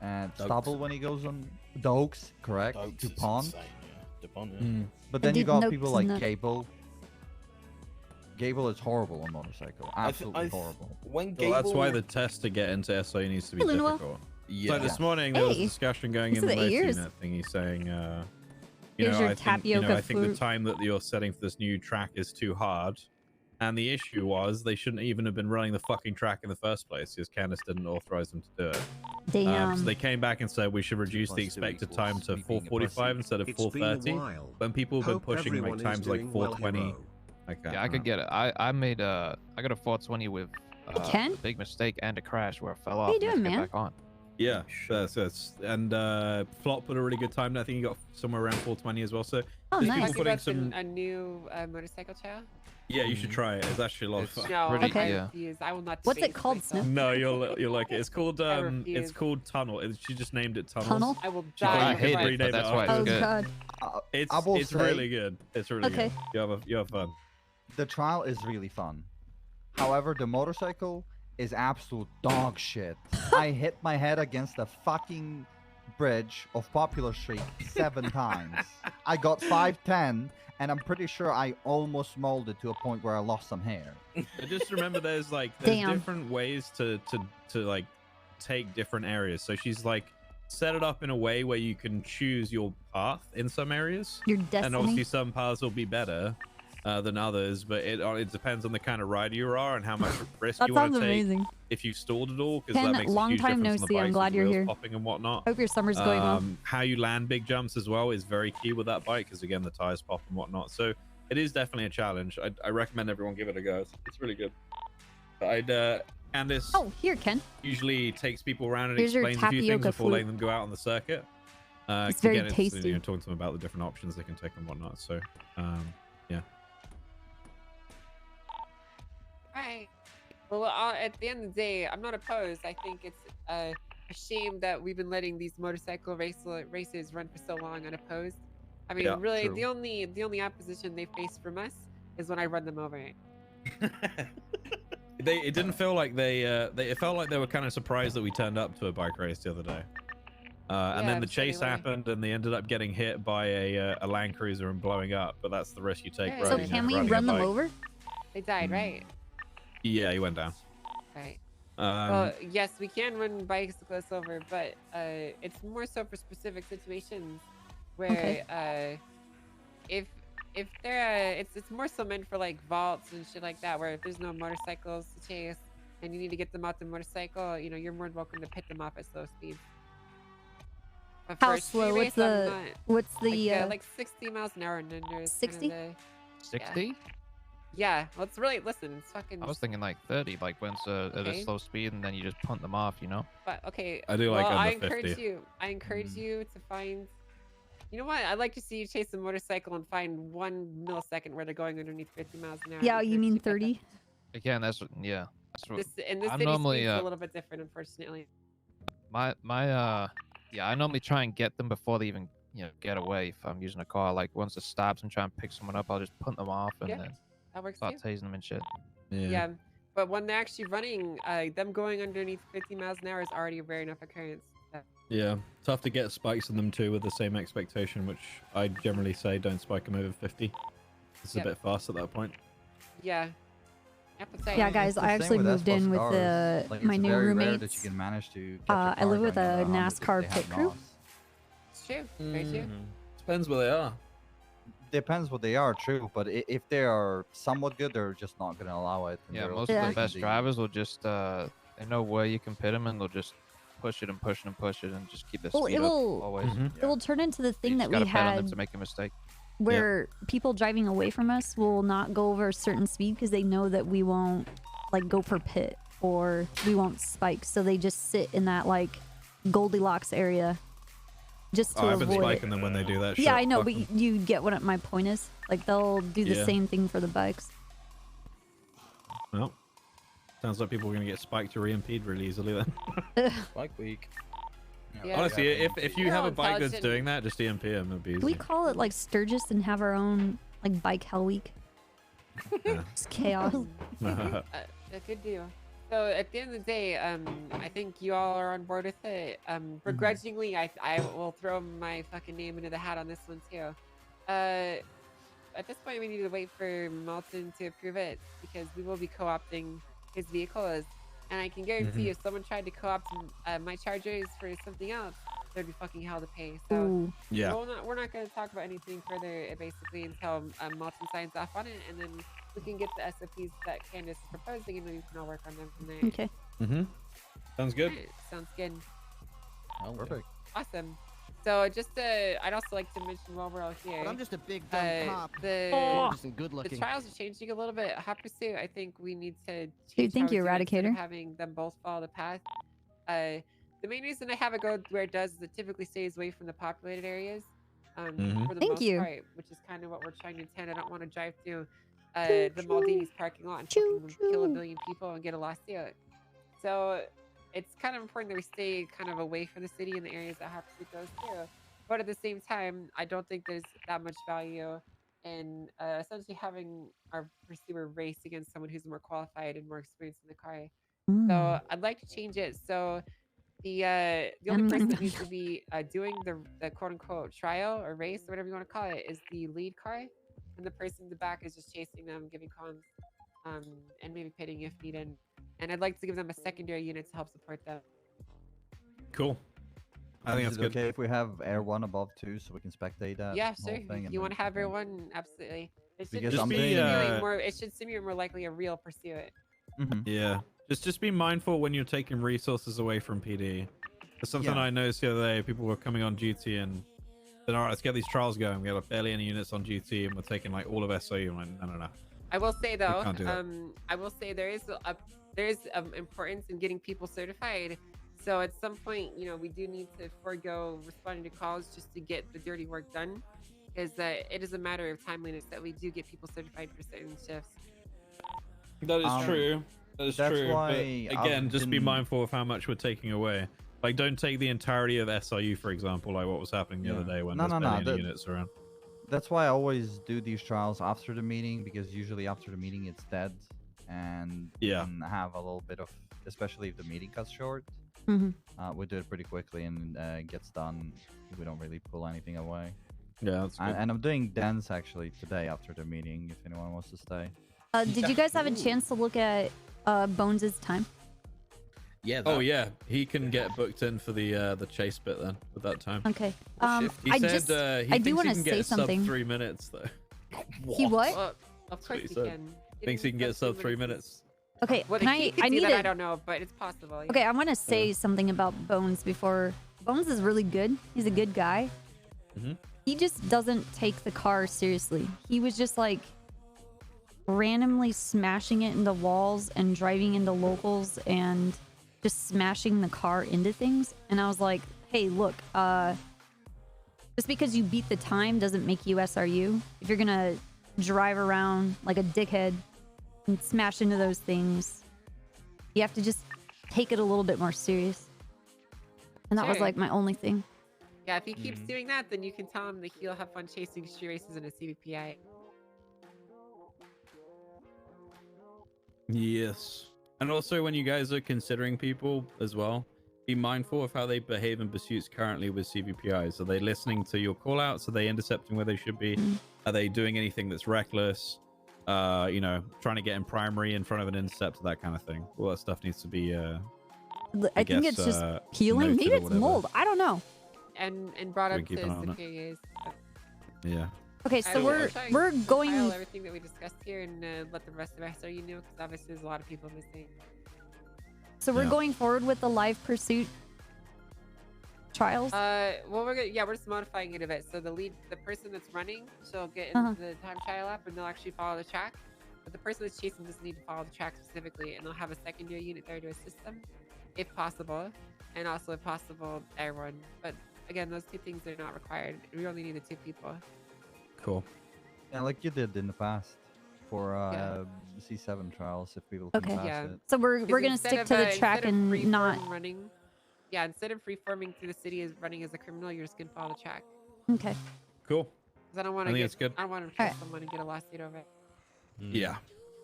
and Dokes. Stubble when he goes on Dokes, correct? Dokes is DuPont. insane, yeah. DuPont, yeah. But then you did got Nokes people in like the- Gable. Gable is horrible on motorcycle. Absolutely horrible. When Well, that's why the test to get into SIU needs to be Hey, Linwell. difficult. Yeah. So this morning there was a Hey, discussion going this in is the 8 motor years. unit thingy saying, Here's your I think, I tapioca think the fruit. time that you're setting for this new track is too hard. And the issue was they shouldn't even have been running the fucking track in the first place because Candace didn't authorize them to do it. Damn. So they came back and said we should reduce the expected time to 4:45 instead of 4:30. When people have been pushing like times like 4:20. Okay. Yeah, I could get it. I made I got a 420 with Ken? a big mistake and a crash where I fell How off. you and I had doing, to get man? Back on. Yeah, that's and Flop put a really good time. I think he got somewhere around 4:20 as well. So Oh, there's nice. people Talking putting about some. a new motorcycle trail. Yeah, you should try it. It's actually a lot of It's fun. No, pretty- I yeah. refuse. I will not. What's it debase called, myself. Snoop? No, you'll like it. It's called it's refuse. called Tunnel. She just named it Tunnels. Tunnel? I will She die. thought I you hate could it, rename but that's why after. it's Oh good. god. It's I will it's say- really good. It's really Okay. good. You have fun. The trial is really fun. However, the motorcycle is absolute dog shit. I hit my head against the fucking bridge of Popular Street 7 times. I got 510, and I'm pretty sure I almost molded to a point where I lost some hair. But just remember, there's Damn. different ways to like take different areas. So she's like set it up in a way where you can choose your path in some areas, Your and destiny. obviously some paths will be better than others. But it depends on the kind of rider you are and how much risk That you want sounds to take. amazing. If you've stalled at all, because Ken, that makes a long huge time difference no on the see. I'm bikes glad with you're wheels here. popping and whatnot. Hope your summer's going well. How you land big jumps as well is very key with that bike, because again the tires pop and whatnot. So it is definitely a challenge. I recommend everyone give it a go. It's really good. But Candice Oh, here, Ken. usually takes people around and Here's your explains a few things tapioca before fruit. letting them go out on the circuit. It's 'Cause very again, tasty. You know, talking to them about the different options they can take and whatnot. So yeah. Right. Well, at the end of the day, I'm not opposed. I think it's a shame that we've been letting these motorcycle races run for so long unopposed. I mean, Yeah, really, true. the only opposition they face from us is when I run them over. It didn't feel like it felt like they were kind of surprised that we turned up to a bike race the other day. And then the I'm sure they chase were. happened, and they ended up getting hit by a Land Cruiser and blowing up. But that's the risk you take. Yeah, So riding- can we riding a run them bike. over? They died, right? Yeah, he went down. Right. Um, Well, yes, we can run bicyclists over, but it's more so for specific situations where if they're it's more so meant for like vaults and shit like that, where if there's no motorcycles to chase and you need to get them off the motorcycle, you know, you're more than welcome to pit them off at slow speed. But for How a street slow? race, What's the like 60 miles an hour and under. 60? 60? Yeah, well, it's really it's fucking. I was thinking like 30, like when it's at Okay. a slow speed and then you just punt them off, you know? But okay, I do like well, I under encourage 50. you. I encourage you to find. You know what? I'd like to see you chase a motorcycle and find 1 millisecond where they're going underneath 50 miles an hour. Yeah, and you mean shoot back up. 30? Again, that's what This in this I city normally, speeds are a little bit different, unfortunately. yeah, I normally try and get them before they even get away. If I'm using a car, like once it stops and try and pick someone up, I'll just punt them off and Yeah, then that works start too. tasing them and shit. Yeah. But when they're actually running, them going underneath 50 miles an hour is already a rare enough occurrence. Yeah, tough to get spikes in them too with the same expectation, which I generally say don't spike them over 50. It's Yep. a bit fast at that point. Yeah. Yeah, guys, I actually moved in with my new roommates. That you can manage to I live with a NASCAR pit crew. It's true. Very true. Depends where they are. Depends what they are, true. But if they are somewhat good, they're just not going to allow it. and Yeah, they're most also of the taking best drivers will just they know where you can pit them and they'll just push it and push it and push it and just keep the Well, speed it up will. always. It will turn into the thing You that just we gotta bet on it had, to make a mistake. where people driving away from us will not go over a certain speed because they know that we won't like go for pit or we won't spike, so they just sit in that like Goldilocks area just to I've been avoid spiking them when they do that shit. Yeah, I know, Fuck but 'em. you get what my point is. Like they'll do the Yeah. same thing for the bikes. Well, sounds like people are going to get spiked to re-impede really easily then. Spike week. Yeah. Honestly, if you They're have all a bike that's intelligent. doing that, just EMP them. It'd be Can we easy. call it like Sturgis and have our own like bike hell week? Yeah. It's chaos. A good deal. So at the end of the day, I think you all are on board with it. Begrudgingly, I will throw my fucking name into the hat on this one too. at this point we need to wait for Malton to approve it because we will be co-opting his vehicles, and I can guarantee if someone tried to co-opt my chargers for something else, there'd be fucking hell to pay. So Ooh. Yeah. we're not going to talk about anything further basically until Malton signs off on it, and then we can get the SOPs that Candace is proposing, and then we can all work on them from there. Okay. Sounds good. Alright, sounds good. Perfect. Awesome. So just I'd also like to mention while we're all here. But I'm just a big dumb cop. The Good the looking. trials are changing a little bit. Hot Pursuit, I think we need to Dude, thank how you, we're doing it instead of Eradicator. having them both follow the path. The main reason I have it go where it does is it typically stays away from the populated areas. For the Thank most you. part, which is kind of what we're trying to intend. I don't want to drive through the Maldini's parking lot and fucking kill a million people and get a lawsuit. So it's kind of important that we stay kind of away from the city and the areas that Hot Pursuit goes through. But at the same time, I don't think there's that much value in essentially having our pursuer race against someone who's more qualified and more experienced in the car. So I'd like to change it so the only person that needs to be doing the quote unquote trial or race or whatever you want to call it is the lead car, and the person in the back is just chasing them, giving comms, and maybe pitting if needed. And I'd like to give them a secondary unit to help support them. Cool. I think Is that's it good. okay if we have Air 1 above too so we can spectate that? Yeah, whole sure. thing If and you want to then- have everyone, absolutely. It should Because just I'm simulate doing, more. It should simulate more likely a real pursuit. Yeah. Just be mindful when you're taking resources away from PD. There's something Yeah. I noticed the other day. People were coming on duty and then, all right, let's get these trials going. We have barely any units on duty and we're taking like all of SOU. I'm like, no. I will say though, can't do that. I will say there is importance in getting people certified. So at some point, we do need to forego responding to calls just to get the dirty work done, because it is a matter of timeliness that we do get people certified for certain shifts. That is true. That is that's true. why But again, I've just be been- mindful of how much we're taking away. Like, don't take the entirety of SRU, for example, like what was happening the other day when No, there's no, barely no, any units around. That's why I always do these trials after the meeting, because usually after the meeting it's dead, and Yeah. you can have a little bit of, especially if the meeting cuts short. We do it pretty quickly and it gets done. We don't really pull anything away. Yeah, that's good. And I'm doing dance actually today after the meeting. If anyone wants to stay. Did you guys have a chance to look at Bones' time? Yeah. Oh yeah, he can get booked in for the chase bit then with that time. Okay. He I said just he I thinks do want he to can say get something. sub 3 minutes though. He what? Well, of what course he he said. can. Thinks he can get sub 3 minutes. Okay, Whether can he I? can I do need that, to. I don't know, but it's possible. Yeah. Okay, I want to say something about Bones before. Bones is really good. He's a good guy. He just doesn't take the car seriously. He was just like randomly smashing it into walls and driving into locals and just smashing the car into things. And I was like, hey, look, just because you beat the time doesn't make you SRU. If you're gonna drive around like a dickhead and smash into those things, you have to just take it a little bit more serious. And that was Sure. like my only thing. Yeah, if he keeps doing that, then you can tell him that he'll have fun chasing street races in a CVPI. Yes. And also when you guys are considering people as well, be mindful of how they behave in pursuits currently with CVPIs. Are they listening to your call outs? Are they intercepting where they should be? Are they doing anything that's reckless? Trying to get in primary in front of an interceptor, that kind of thing. All that stuff needs to be I think guess, it's just noted peeling. Maybe or it's whatever. mold. I don't know. And brought We up can to keep an eye on it. superiors. Yeah. Okay, I so will we're try we're and going. compile everything that we discussed here and let the rest of us know, because obviously there's a lot of people missing. So we're Yeah. going forward with the live pursuit trials. Well, we're just modifying it a bit. So the person that's running, she'll get into Uh-huh. the time trial app and they'll actually follow the track. But the person that's chasing doesn't need to follow the track specifically, and they'll have a secondary unit there to assist them, if possible, and also if possible, everyone. But again, those two things are not required. We only need the 2 people. Cool. Yeah, like you did in the past for Yeah. C7 trials, if people can Okay. pass Yeah. it. So we're Because gonna instead stick of, to the instead track of and freeform not. running. Yeah, instead of free-forming through the city as running as a criminal, you're just gonna follow the track. Okay. Cool. 'Cause I don't want I to think get. it's good. I don't want to trust someone and get a lawsuit over it. Yeah.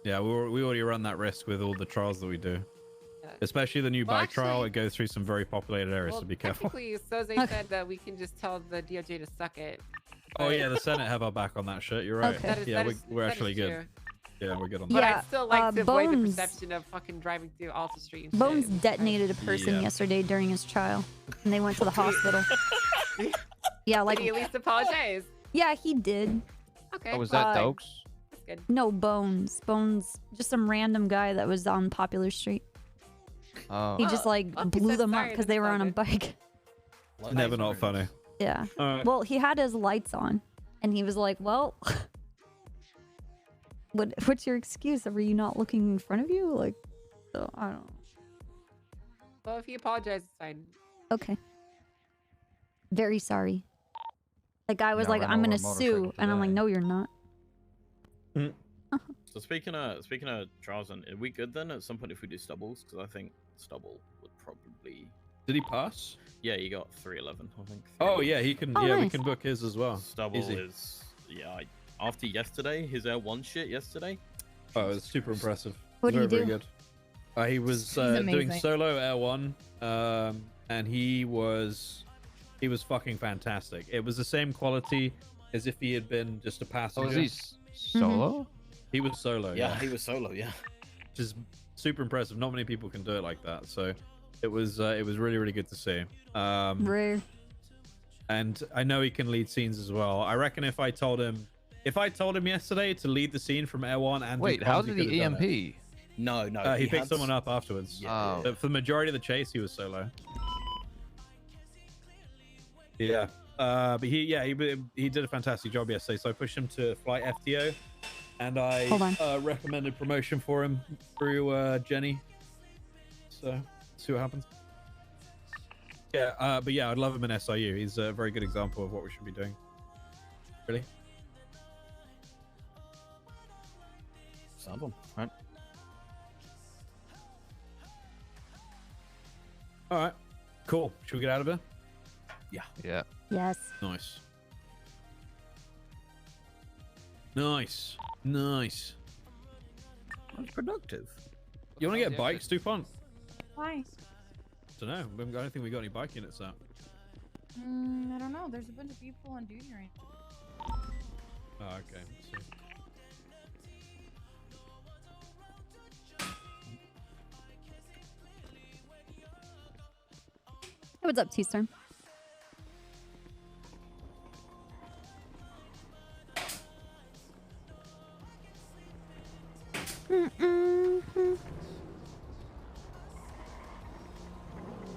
Yeah, we already run that risk with all the trials that we do. Yeah. Especially the new Well, bike trial, actually- it goes through some very populated areas, Well, so be careful. technically, Soze said that we can just tell the DOJ to suck it. Oh yeah, the Senate have our back on that shit. You're right. Okay. Yeah, we're actually good. True. Yeah, we're good on But that. Yeah, I'd still like to avoid the Bones- perception of fucking driving through Alta Street and Bones shit. detonated a person Yeah. yesterday during his trial, and they went to the hospital. Yeah, like Did he at least apologize? yeah, he did. Okay. Oh, was that Uh, Dokes? That's good. No, Bones. Bones, just some random guy that was on Popular Street. Oh. He just like well, he blew said them up sorry, because that's they were all on a good. bike. Never not funny. Yeah. All right. Well, he had his lights on, and he was like, "Well, what's your excuse? Were you not looking in front of you?" Like, so I don't know. Well, if he apologizes, it's fine. Okay. Very sorry. The guy was Yeah, like, ran "I'm over gonna a motorcycle sue," and I'm like, today. "No, you're not." So speaking of trials, and are we good then at some point if we do stubbles? Because I think stubble would probably. Did he pass? Yeah, you got 311, I think. Oh yeah, he can. Oh, yeah, we nice. can book his as well. Stubble Easy. is after yesterday, his L1 shit yesterday. Oh, it's super impressive. What did he Very do? good. He was doing amazing. solo L1, and he was fucking fantastic. It was the same quality as if he had been just a passenger. Oh, is he solo? He was solo. Yeah, he was solo. Yeah. Which is super impressive. Not many people can do it like that. So it was really really good to see. Rare. And I know he can lead scenes as well. I reckon if I told him yesterday to lead the scene from L1 and do Wait, how comms, did could've he done it. EMP? No. He picked had someone up afterwards. Yeah. Oh. But for the majority of the chase, he was solo. Yeah. But he did a fantastic job yesterday. So I pushed him to flight FTO, and Hold on. I recommended promotion for him through Jenny. So see what happens. Yeah. But yeah, I'd love him in SIU. He's a very good example of what we should be doing. Really. Stubble, right? All right. Cool. Should we get out of here? Yeah. Yes. Nice. Nice. That's productive. You want to get bikes, Dupont? Why? Don't know. I don't think we got any bike units out. I don't know. There's a bunch of people on duty right now. Oh, okay. Let's see. Hey, what's up, T-Storm?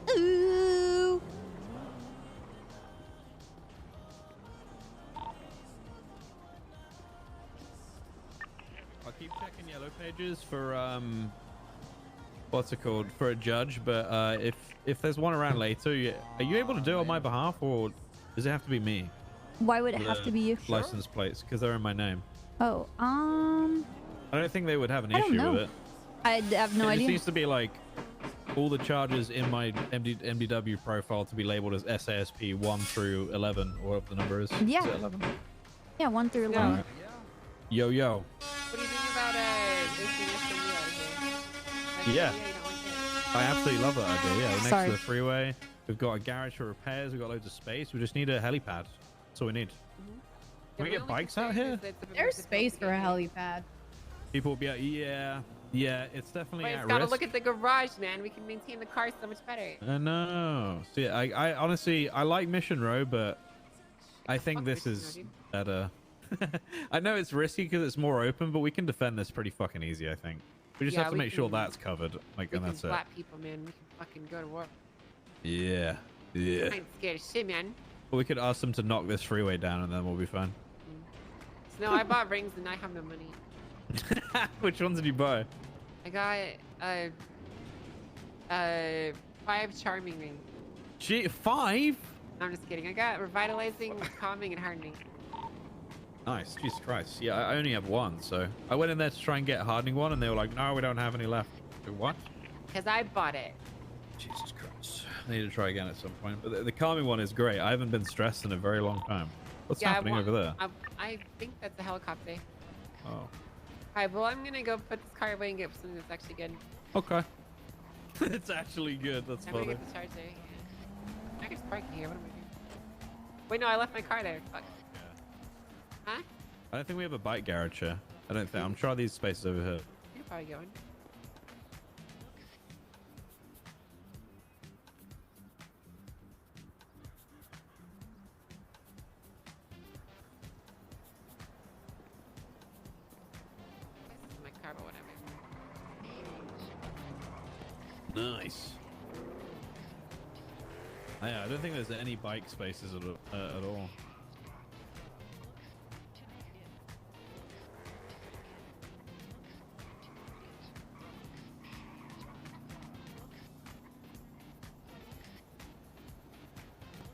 Ooh. I'll keep checking yellow pages for what's it called, for a judge. But if there's one around later, are you able to do it on my behalf, or does it have to be me? Why would it have to be you? License plates, because they're in my name. Oh, I don't think they would have an I don't issue know. with it. I have no It idea. seems to be like all the charges in my MDW profile to be labeled as SASP 1 through 11, or whatever the number is. Yeah. Is it 11? Yeah, 1 through 11. Yo. What do you think about making this thing out here? Yeah. You don't like it? I absolutely love that idea. Yeah, we're next Sorry. to the freeway. We've got a garage for repairs. We've got loads of space. We just need a helipad. That's all we need. Can we The get only bikes out concern here? is that it's a bit There's difficult space to for get a in. helipad. People will be like, yeah, it's definitely But at it's gotta risk. look at the garage, man. We can maintain the car so much better. I know. See, I honestly, I like Mission Row, but I think Fuck this Mission is Row, better. I know it's risky because it's more open, but we can defend this pretty fucking easy, I think. We just Yeah, have to we make sure can- that's covered, like, We and can that's it. slap people, man. We can fucking go to war. Yeah. I ain't scared of shit, man. But we could ask them to knock this freeway down, and then we'll be fine. So no, I bought rings and I have no money. Which ones did you buy? I got 5 charming rings. Gee, 5? No, I'm just kidding. I got revitalizing, calming, and hardening. Nice, Jesus Christ. Yeah, I only have 1, so I went in there to try and get a hardening one, and they were like, "No, we don't have any left." What? Cause I bought it. Jesus Christ. I need to try again at some point. But the calming one is great. I haven't been stressed in a very long time. What's happening over there? I think that's a helicopter. Oh. Alright, well, I'm gonna go put this car away and get something that's actually good. Okay. It's actually good. That's I'm gonna funny. get the charger. Yeah. I can just park it here. What am I doing? Wait, no, I left my car there. Fuck. Huh? I don't think we have a bike garage here. I don't think. I'm sure these spaces over here. You're probably going. This is my car, but whatever. Nice. Yeah, I don't think there's any bike spaces at all.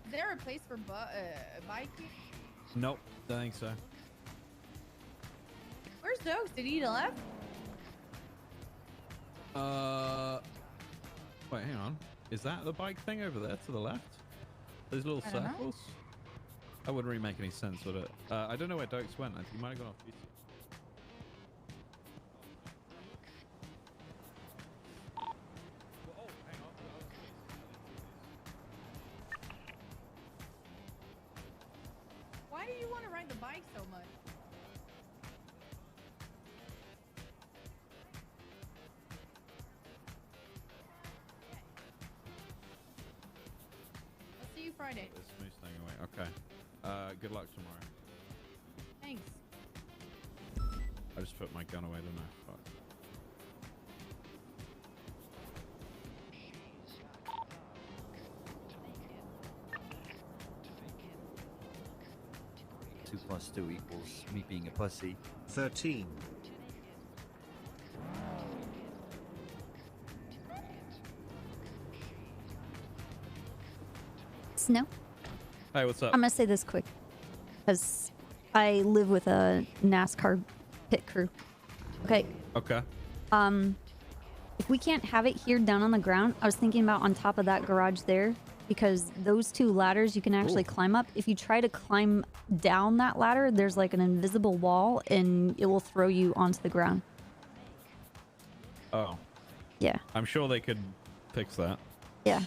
Is there a place for biking? Nope, don't think so. Where's Dogs? Did he left? Wait, hang on. Is that the bike thing over there to the left? Those little I don't know. circles? That wouldn't really make any sense, would it? I don't know where Dokes went. He might have gone off duty. Why do you want to ride the bike so much? I'll see you Friday. It's me staying away. Okay. Good luck tomorrow. Thanks. I just put my gun away, didn't I? Fuck. Two plus two equals me being a pussy. 13. Snow? Hey, what's up? I'm gonna say this quick, because I live with a NASCAR pit crew. Okay. Okay. If we can't have it here down on the ground, I was thinking about on top of that garage there, because those two ladders you can actually climb up. If you try to climb down that ladder, there's like an invisible wall, and it will throw you onto the ground. Oh. Yeah. I'm sure they could fix that. Yeah.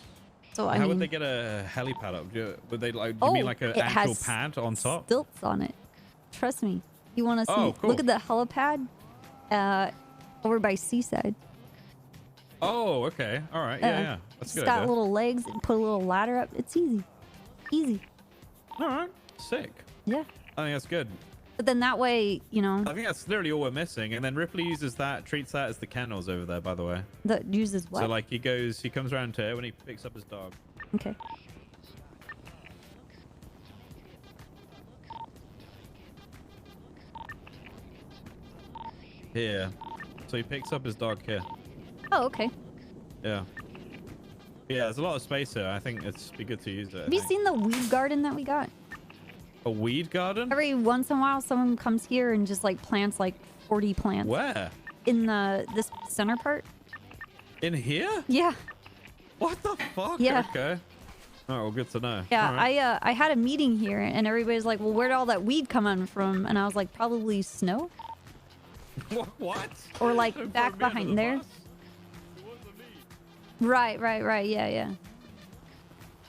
So I How mean, would they get a helipad up? Would they like? Do you mean like an it actual has pad on top? stilts on it. Trust me. You want to see? Oh, cool. Look at the helipad over by Seaside. Oh, okay. All right. Yeah, yeah. That's a It's good got idea. little legs and put a little ladder up. It's easy. Easy. All right. Sick. Yeah. I think that's good. But then that way, you know, I think that's literally all we're missing. And then Ripley uses that, treats that as the kennels over there, by the way. that uses what? So like he comes around here when he picks up his dog. Okay. Here. So he picks up his dog here. Oh, okay. Yeah. Yeah, there's a lot of space here. I think it's be good to use it. Have you seen the weed garden that we got? A weed garden? Every once in a while, someone comes here and just like plants like 40 plants. Where? In this center part. In here? Yeah. What the fuck? Yeah. Okay. All right, well, good to know. Yeah, All right. I had a meeting here and everybody's like, well, where'd all that weed come on from? And I was like, probably snow. What? Or like back behind there. Right. Yeah.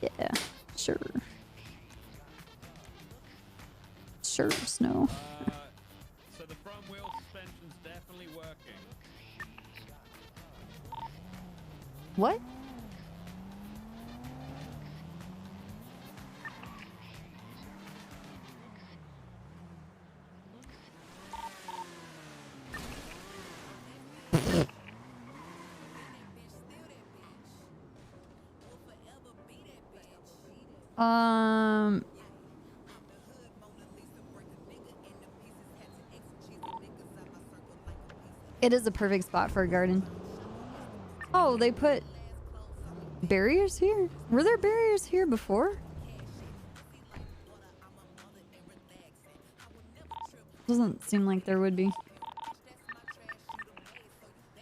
Yeah. Sure. Sure, snow. So the front wheel suspension's definitely working. What? It is a perfect spot for a garden. Oh, they put barriers here? Were there barriers here before? Doesn't seem like there would be.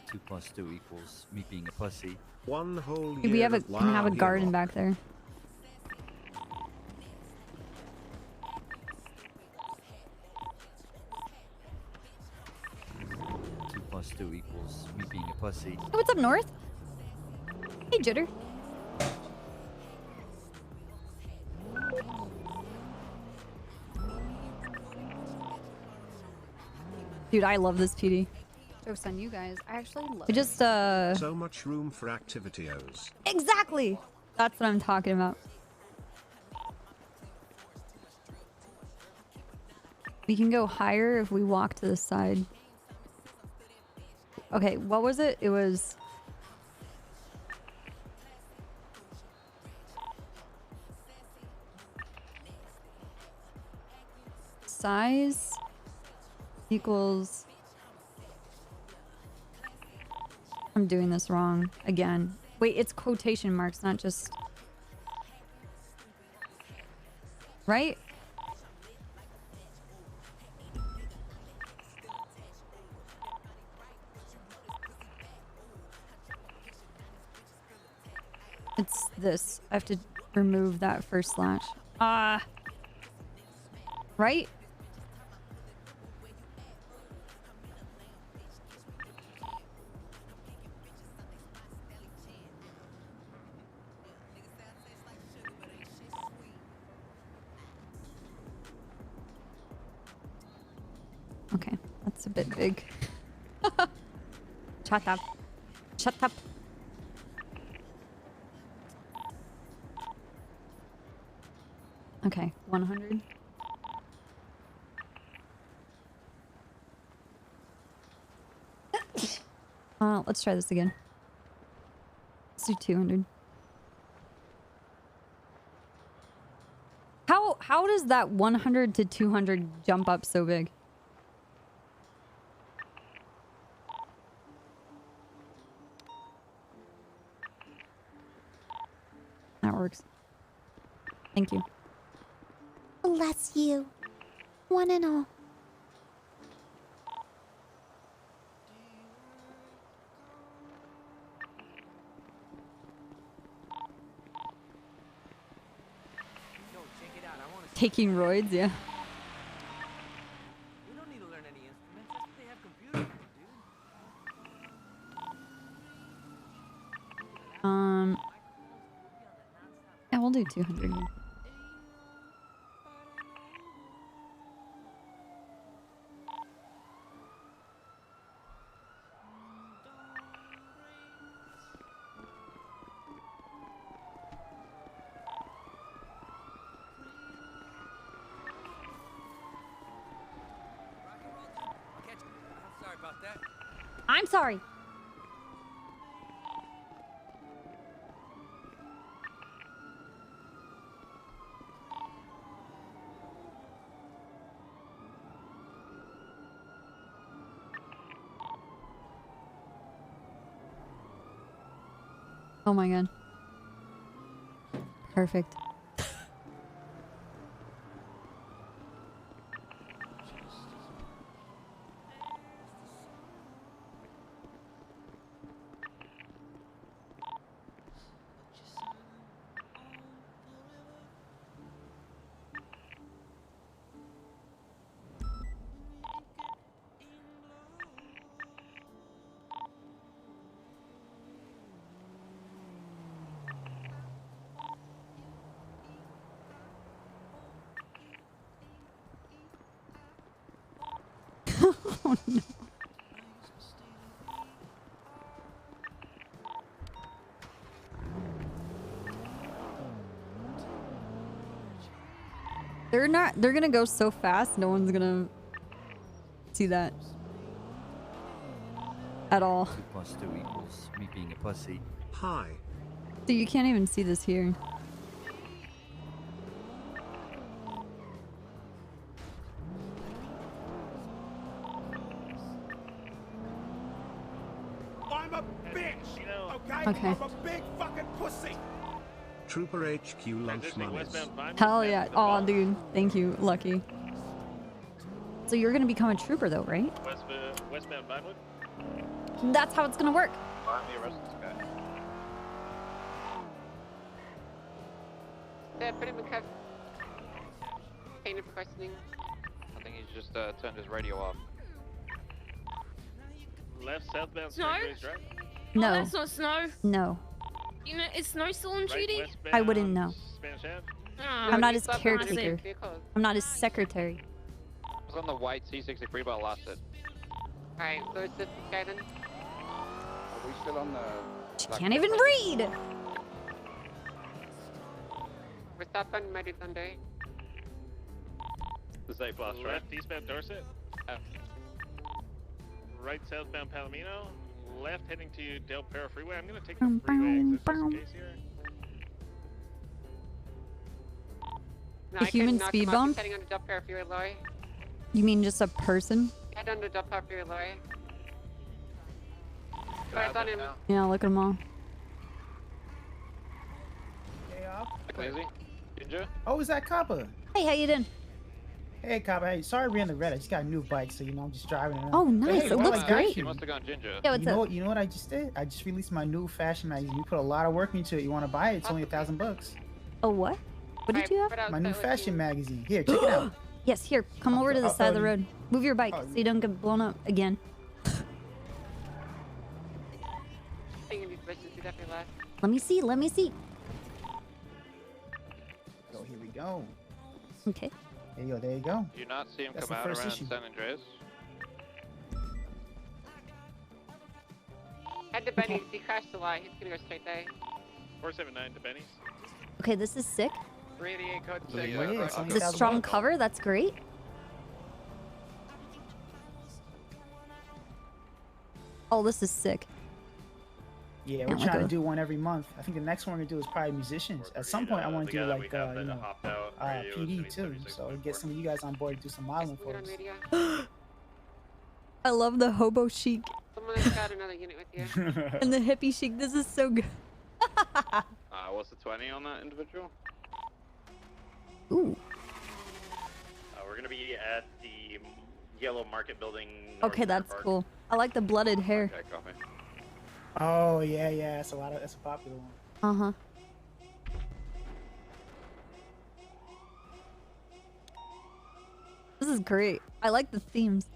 2 plus 2 equals me being a pussy. One whole Maybe we year can have a garden back there. Two plus 2 equals me being a pussy. Hey, what's up, North? Hey, Jitter. Dude, I love this PD. Jokes on you guys. I actually love We just So much room for activities. exactly. That's what I'm talking about. We can go higher if we walk to the side. Okay, what was it? It was size equals. I'm doing this wrong again. Wait, it's quotation marks, not just. Right? It's this. I have to remove that first slash. Right? Okay, that's a bit big. Shut up. Shut up. Okay, 100. Let's try this again. Let's do 200. How does that 100 to 200 jump up so big? That works. Thank you. Bless you. One and all. Taking roids, yeah. We don't need to learn any instruments. That's what they have computers for, dude. Yeah, we'll do 200. I'm sorry about that. I'm sorry. Oh my god. Perfect. Oh no. They're gonna go so fast, no one's gonna see that at all. 2 plus 2 equals me being a pussy. Hi. So you can't even see this here. I'm a bitch, okay? Okay. I'm a big fucking pussy. Trooper HQ lunch monies. Hell yeah. Oh, dude. Thank you. Lucky. So you're gonna become a trooper though, right? Westbound Vinewood. That's how it's gonna work. Find the arrest this guy. Yeah, put him in cuffs. Painted for questioning. I think he's just turned his radio off. Left southbound Snow? St. Drive. No. Oh, that's not Snow. No. You know, is Snow still on duty? I wouldn't know. Spanish Ave. Oh, I'm not you his slept on caretaker. it. I'm not his secretary. I was on the white C63 by last hit. Alright, so it's just this guy then? Are we still on the... She can't even read. We're stopped on Mighty Thunder. This A plus, right? Left eastbound Dorset. Right southbound Palomino. Left heading to Del Perro Freeway. I'm gonna take the freeway exit just in case here. No, A human knock speed him off. bump? He's heading on the Del Perro Freeway, Lori. You mean just a person? Head on the Del Perro Freeway, Lori. Right on him. Yeah, look at them all. Hey, up. Lazy. Ginger. Oh, is that Copper? Hey, how you doing? Hey, Copper. Hey, sorry I ran the red. I just got a new bike, so I'm just driving it around. Oh, nice. Hey, It while looks I got great. you, Must have gone ginger. Yeah, what's you know up? what? You know what I just did? I just released my new fashion magazine. You put a lot of work into it. You want to buy it? It's only $1,000. Oh, what? What did you have? My new fashion magazine. Here, check it out. Yes, here. Come over to the I'll side of the throw road. Move your bike so you don't get blown up again. Thinking these bitches, he definitely left. Let me see. Let me see. So here we go. Okay. There you go. There you go. Do you not see him That's come the out first around issue. San Andreas? Head to Benny's. He crashed a lot. He's gonna go straight there. 479 to Benny's. Okay, this is sick. 388 code Yeah, yeah, it's only The $1,000. strong cover. That's great. Oh, this is sick. Yeah, Yeah, we're like trying a- to do one every month. I think the next one we're gonna do is probably musicians. At some point, I want to do like PD too. So get some of you guys on board to do some modeling for us. I love the hobo chic Someone has got another unit with you. and the hippie chic. This is so good. What's the 20 on that individual? Ooh. We're gonna be at the Yellow Market Building. Okay, that's cool. I like the blooded hair. Okay, copy. Oh yeah, yeah. That's a popular one. Uh-huh. This is great. I like the themes.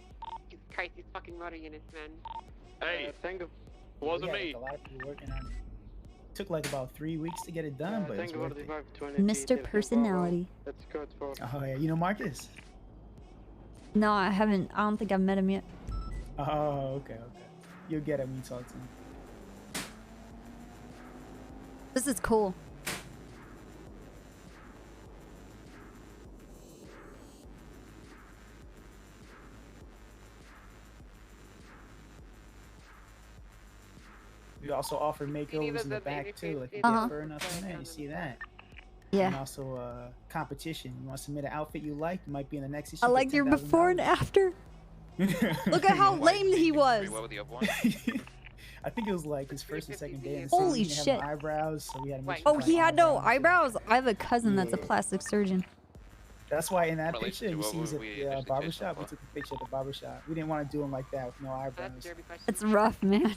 Jesus Christ, these fucking motor units, man. Hey, think of We wasn't had, me. like, a lot of people working on it. Took like about 3 weeks to get it done, but it's worth it. Mr. Personality. Oh yeah, you know Marcus? No, I haven't. I don't think I've met him yet. Oh, okay, okay. You'll get it when you talk to him. This is cool. We also offer Any of makeovers those in the that back baby too. Like face you Uh-huh. get fur and nothing there. You see that? Yeah. And also competition. You want to submit an outfit you like? You might be in the next issue. I get like your before and $10,000. after. Look at how lame he was. I think it was like his first or second day in the Holy city. He didn't have shit. no eyebrows, so we had to make Oh, sure he like, had no eyebrows. eyebrows. I have a cousin that's a Yeah. plastic surgeon. That's why in that Relation picture to you what see he's at we the initially chased barbershop. him We for. took a picture at the barbershop. We didn't want to do him like that with no That's a eyebrows. derby question. It's rough, man.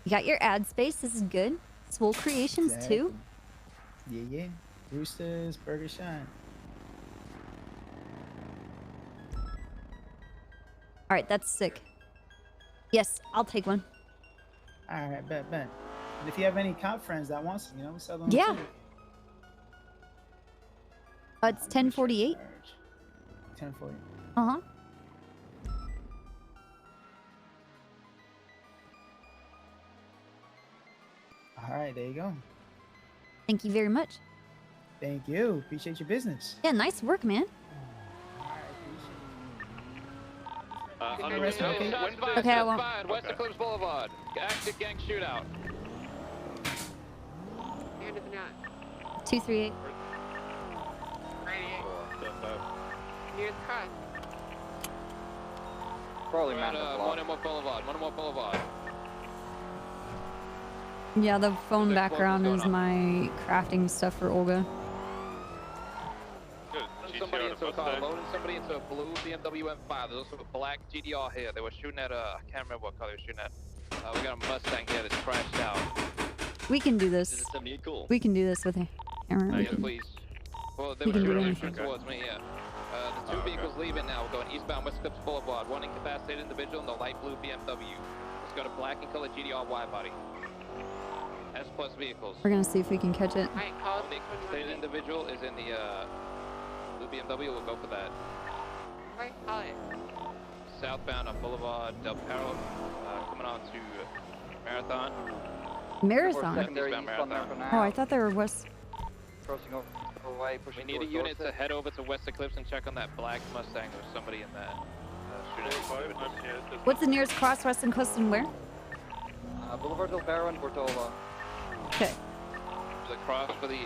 You got your ad space. This is good. Swole Creations too. Yeah, yeah. Roosters, Burger Shine. All right, that's sick. Yes, I'll take one. All right, bet. And if you have any cop friends that wants them, we sell them. Yeah. too. It's 10:48. 1040. Uh-huh. All right, there you go. Thank you very much. Thank you. Appreciate your business. Yeah, nice work, man. Okay, okay. Okay, I won't. West Eclipse Boulevard. Active gang shootout. Hand is not. 238. 98. Nearest cross. Probably We're at Monomoy Boulevard. Monomoy Boulevard. Yeah, the phone Six, background what's is going my crafting stuff for Olga. Good. Somebody into a car, loading somebody into a blue BMW M5. There's also a black GDR here. They were shooting at I can't remember what car they were shooting at. We got a Mustang here that's crashed out. We can do this. Cool. We can do this with her. Yeah, please. Well, they We were can do shooting anything. towards me, yeah. The two vehicles leaving now. We're going eastbound West Eclipse Boulevard. One incapacitated individual in the light blue BMW. Let's go to black and color GDR wide body. S plus vehicles. We're gonna see if we can catch it. Alright, call The incapacitated individual is in the blue BMW. We'll go for that. Right, Holly. Southbound on Boulevard Del Perro, coming on to Marathon. Marathon? Eastbound Marathon. Oh, I thought they were west. Crossing over away, We pushing need a towards unit to Dorset. head over to West Eclipse and check on that black Mustang. There's somebody in that. What's the nearest cross, West and Coast, and where? Boulevard Del Perro and Portola. Okay. The cross for the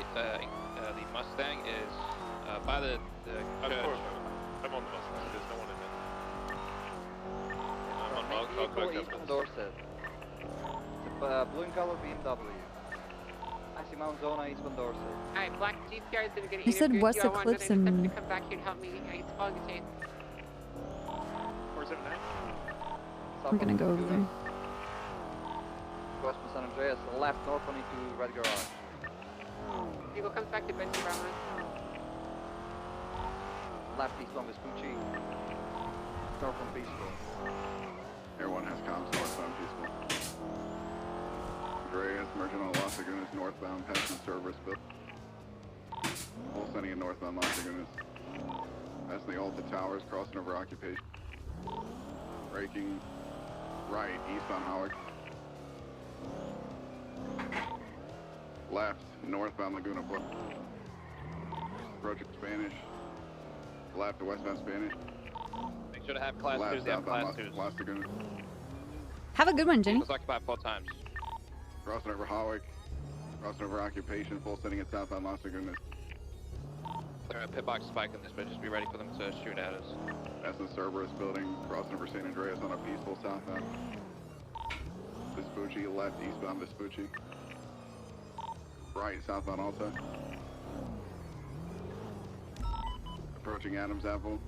Mustang is by the church. I'm on the Mustang. There's no one in it. I'm on Mount Vehicle Eastbound Dorset. Blue and color BMW. I see Mount Zona Eastbound Dorset. Alright, black GTR is gonna get You said West Eclipse and... to come back here and help me. I need to follow the chain. 479. I'm gonna go over there. West from San Andreas, left north on into Red Garage. Eagle comes back to Benji Brahma. Left eastbound Vespucci. North from Peaceful. Everyone has comms northbound peaceful. Andreas, merging on Las Lagunas, northbound, passing service bill. Full sending in northbound Las Lagunas. Passing the Alta Towers, crossing over occupation. Braking right, eastbound Howard. Left, northbound Laguna Point. Approaching Spanish. Left to westbound Spanish. Make sure to have class Left, 2s. They have southbound class 2s. Las Lagunas. Have a good one, Jenny. Vehicles occupied 4 times. Crossing over Hawick. Crossing over occupation, full sending at southbound Las Lagunas. They're a pit box spike in this, but just be ready for them to shoot at us. That's the Cerberus building, crossing over San Andreas on a peaceful southbound. Vespucci, left, eastbound Vespucci. Right, southbound Alta. Approaching Adams Apple.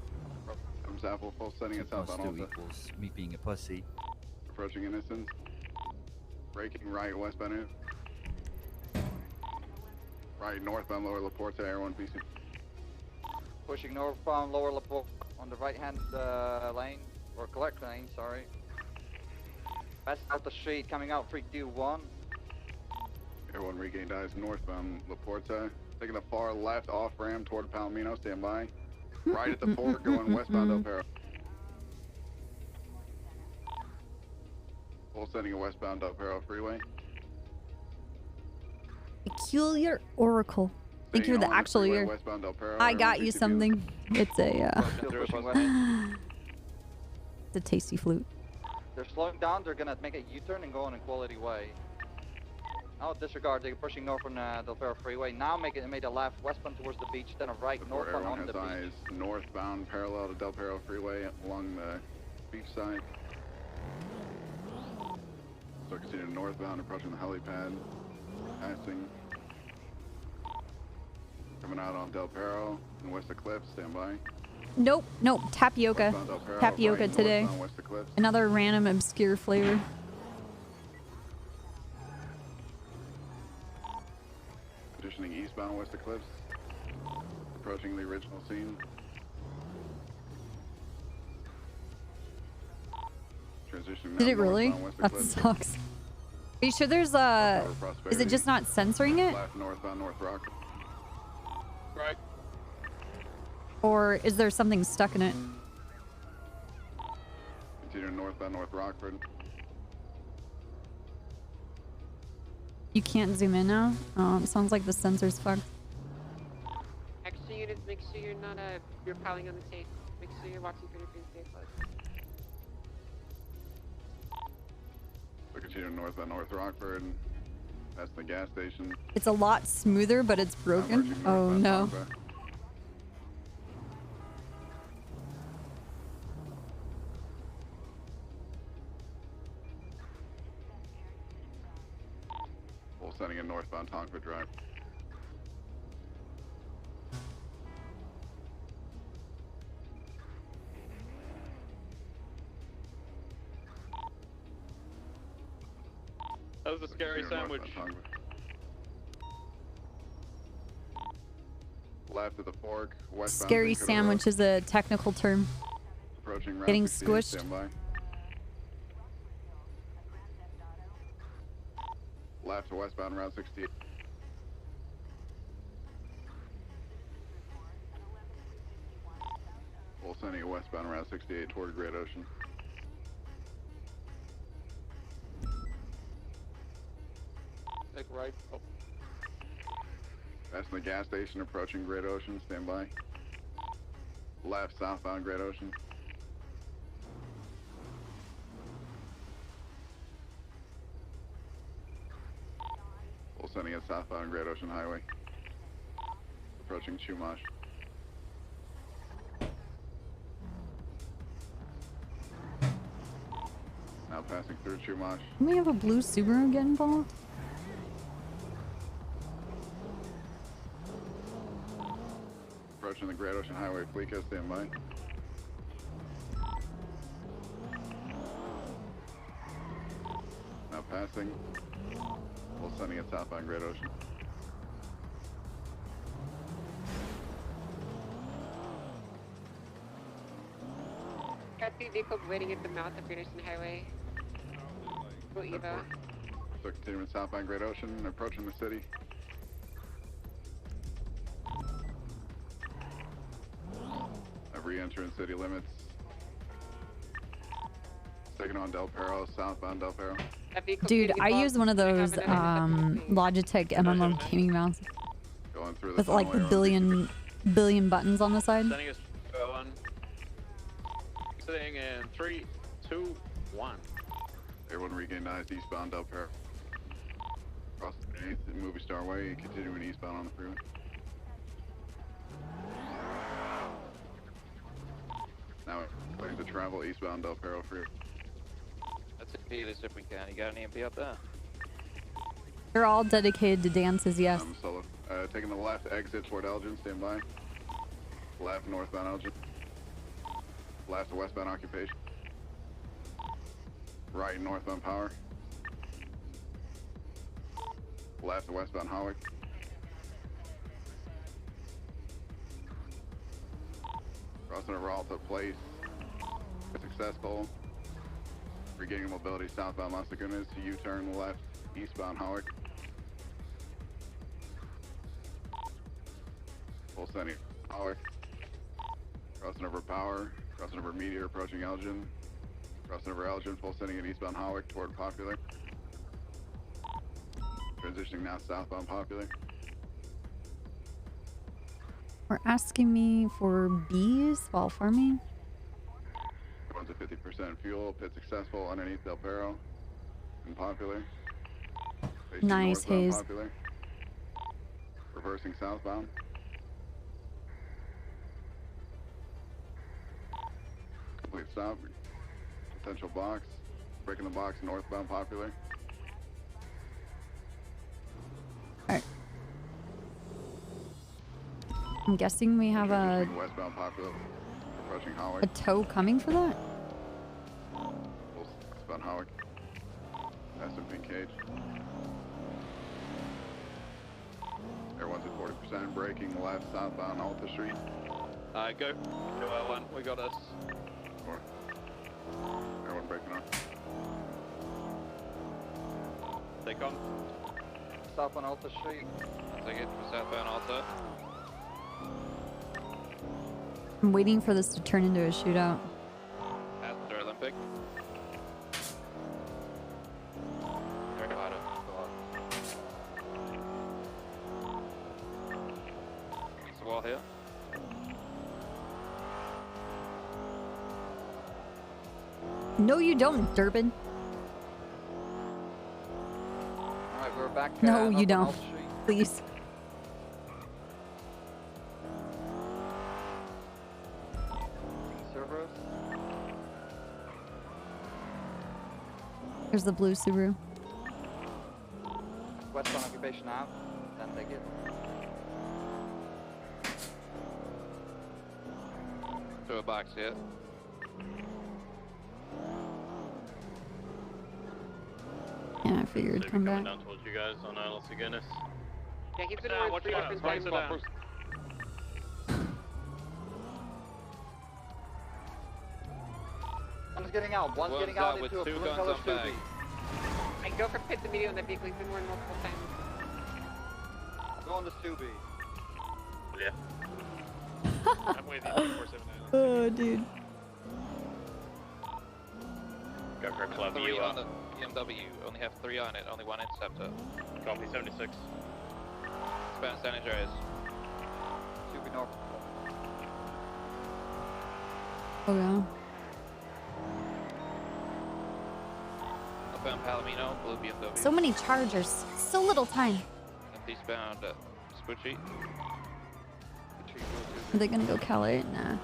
Adams Apple, full sending at southbound +2 Alta. equals me being a pussy. Approaching Innocence. Braking right, westbound in. Right, northbound Lower Laporte, Air 1 PC. Pushing northbound Lower Laporte on the right hand lane, or collect lane, sorry. Passing out the street, coming out 321. Air 1 regained eyes northbound Laporte. Taking a far left off ramp toward Palomino, stand by. Right at the port, going westbound Del Perro. Full sending a westbound Del Perro freeway. Peculiar Oracle. I think you're the actual year. Westbound Del Perro, I got you something. It's a, it's a tasty flute. They're slowing down, they're gonna make a U-turn and go on Equality Way. Now disregard, they're pushing north on Del Perro Freeway. Now made a left westbound towards the beach, then a right northbound Everyone on has the eyes beach. northbound parallel to Del Perro freeway along the beach side. So continuing northbound, approaching the helipad, passing. Coming out on Del Perro and West Eclipse, stand by. Nope, nope. Tapioca. Westbound Del Perro, Tapioca right, today. northbound West Eclipse. Another random obscure flavor. Positioning eastbound West Eclipse. Approaching the original scene. Transitioning Did now it really? northbound West That Eclipse. sucks. Are you sure there's is it just not censoring it? Left northbound North Rock. Right. Or is there something stuck in it? Continuing northbound North Rockford. You can't zoom in now? Sounds like the sensor's fucked. Extra units, make sure you're not you're piling on the tape. Make sure you're watching fingerprints stay close. So continuing northbound North Rockford. That's the gas station. It's a lot smoother, but it's broken. Oh no. Pogba. Full sending in northbound Tonka Drive. That was a scary sandwich. Left of the fork, westbound. Scary Cinco de sandwich Oro. is a technical term. Approaching Route Getting 68, squished. stand by. Left to westbound Route 68. Full sending a westbound Route 68 toward Great Ocean. Take right. Oh. Passing the gas station, approaching Great Ocean. Stand by. Left, southbound Great Ocean. Full sending it southbound Great Ocean Highway. Approaching Chumash. Now passing through Chumash. Can we have a blue Subaru get involved? Approaching the Great Ocean Highway, Fleeca, stand by. Now passing. Full sending it southbound Great Ocean. Got 2 vehicles waiting at the mouth of Great Ocean Highway. Go Evo. So continuing southbound Great Ocean, approaching the city. Re-entering city limits. Taking on Del Perro, southbound Del Perro. Dude, I use one of those Logitech MMO gaming mouse Going through the with like the billion buttons on the side. Sending us on. Sitting in 3, 2, 1. Everyone regained eyes eastbound Del Perro. Cross the 8th Movie Star Way, continuing eastbound on the freeway. Now planning to travel eastbound Del Perro Freeway. Let's see this if we can. You got an EMP up there? They're all dedicated to dances, yes. Solo. Taking the left exit toward Elgin, stand by. Left northbound Elgin. Left westbound Occupation. Right northbound Power. Left westbound Howick. Crossing over Alta Place. Successful. Regaining mobility southbound Las Lagunas. U-turn left eastbound Howick. Full sending Howick. Crossing over Power. Crossing over Meteor, approaching Elgin. Crossing over Elgin, full sending in eastbound Howick toward Popular. Transitioning now southbound Popular. We're asking me for bees while farming. Runs at 50% fuel, pit successful underneath Del Perro and Popular. Facing Nice, northbound Hayes. Popular. Reversing southbound. Complete stop. Potential box. Breaking the box northbound Popular. Alright. I'm guessing we have a Westbound Popular. Approaching Howick. a tow coming for that. Westbound Howick. That's a pink cage. Everyone's at 40%. Braking left southbound Alta Street. Go. Go L1. We got us. Everyone breaking up. Take on. Southbound Alta Street. Take it for southbound Alta. I'm waiting for this to turn into a shootout. After Olympic. Very hard. It's the wall here. No, you don't, Durbin. Alright, we're back. No, you northbound don't. Alta Street. Please. Cerberus. There's the blue Subaru. Westbound Occupation out. Then take it. To a box here. Yeah, I figured it'd come back. Down towards you guys on Los Guinness. Yeah, keep it Down, on watch three out, different right times. side. One's getting out. One's One's getting out out with into a two blue guns color on bag. Subi. I go for pits immediately on that vehicle. He's been warned multiple times. Go on the Subi. Yeah. I'm with you. 479. Oh, dude. Go for a club. Three on the BMW. Only have 3 on it. Only 1 interceptor. Copy 76. Spanish San Andreas. 2 north. Oh, yeah. Northbound Palomino. Blue BMW. So many chargers. So little time. Eastbound Spucci. Are they gonna go Cali? Nah.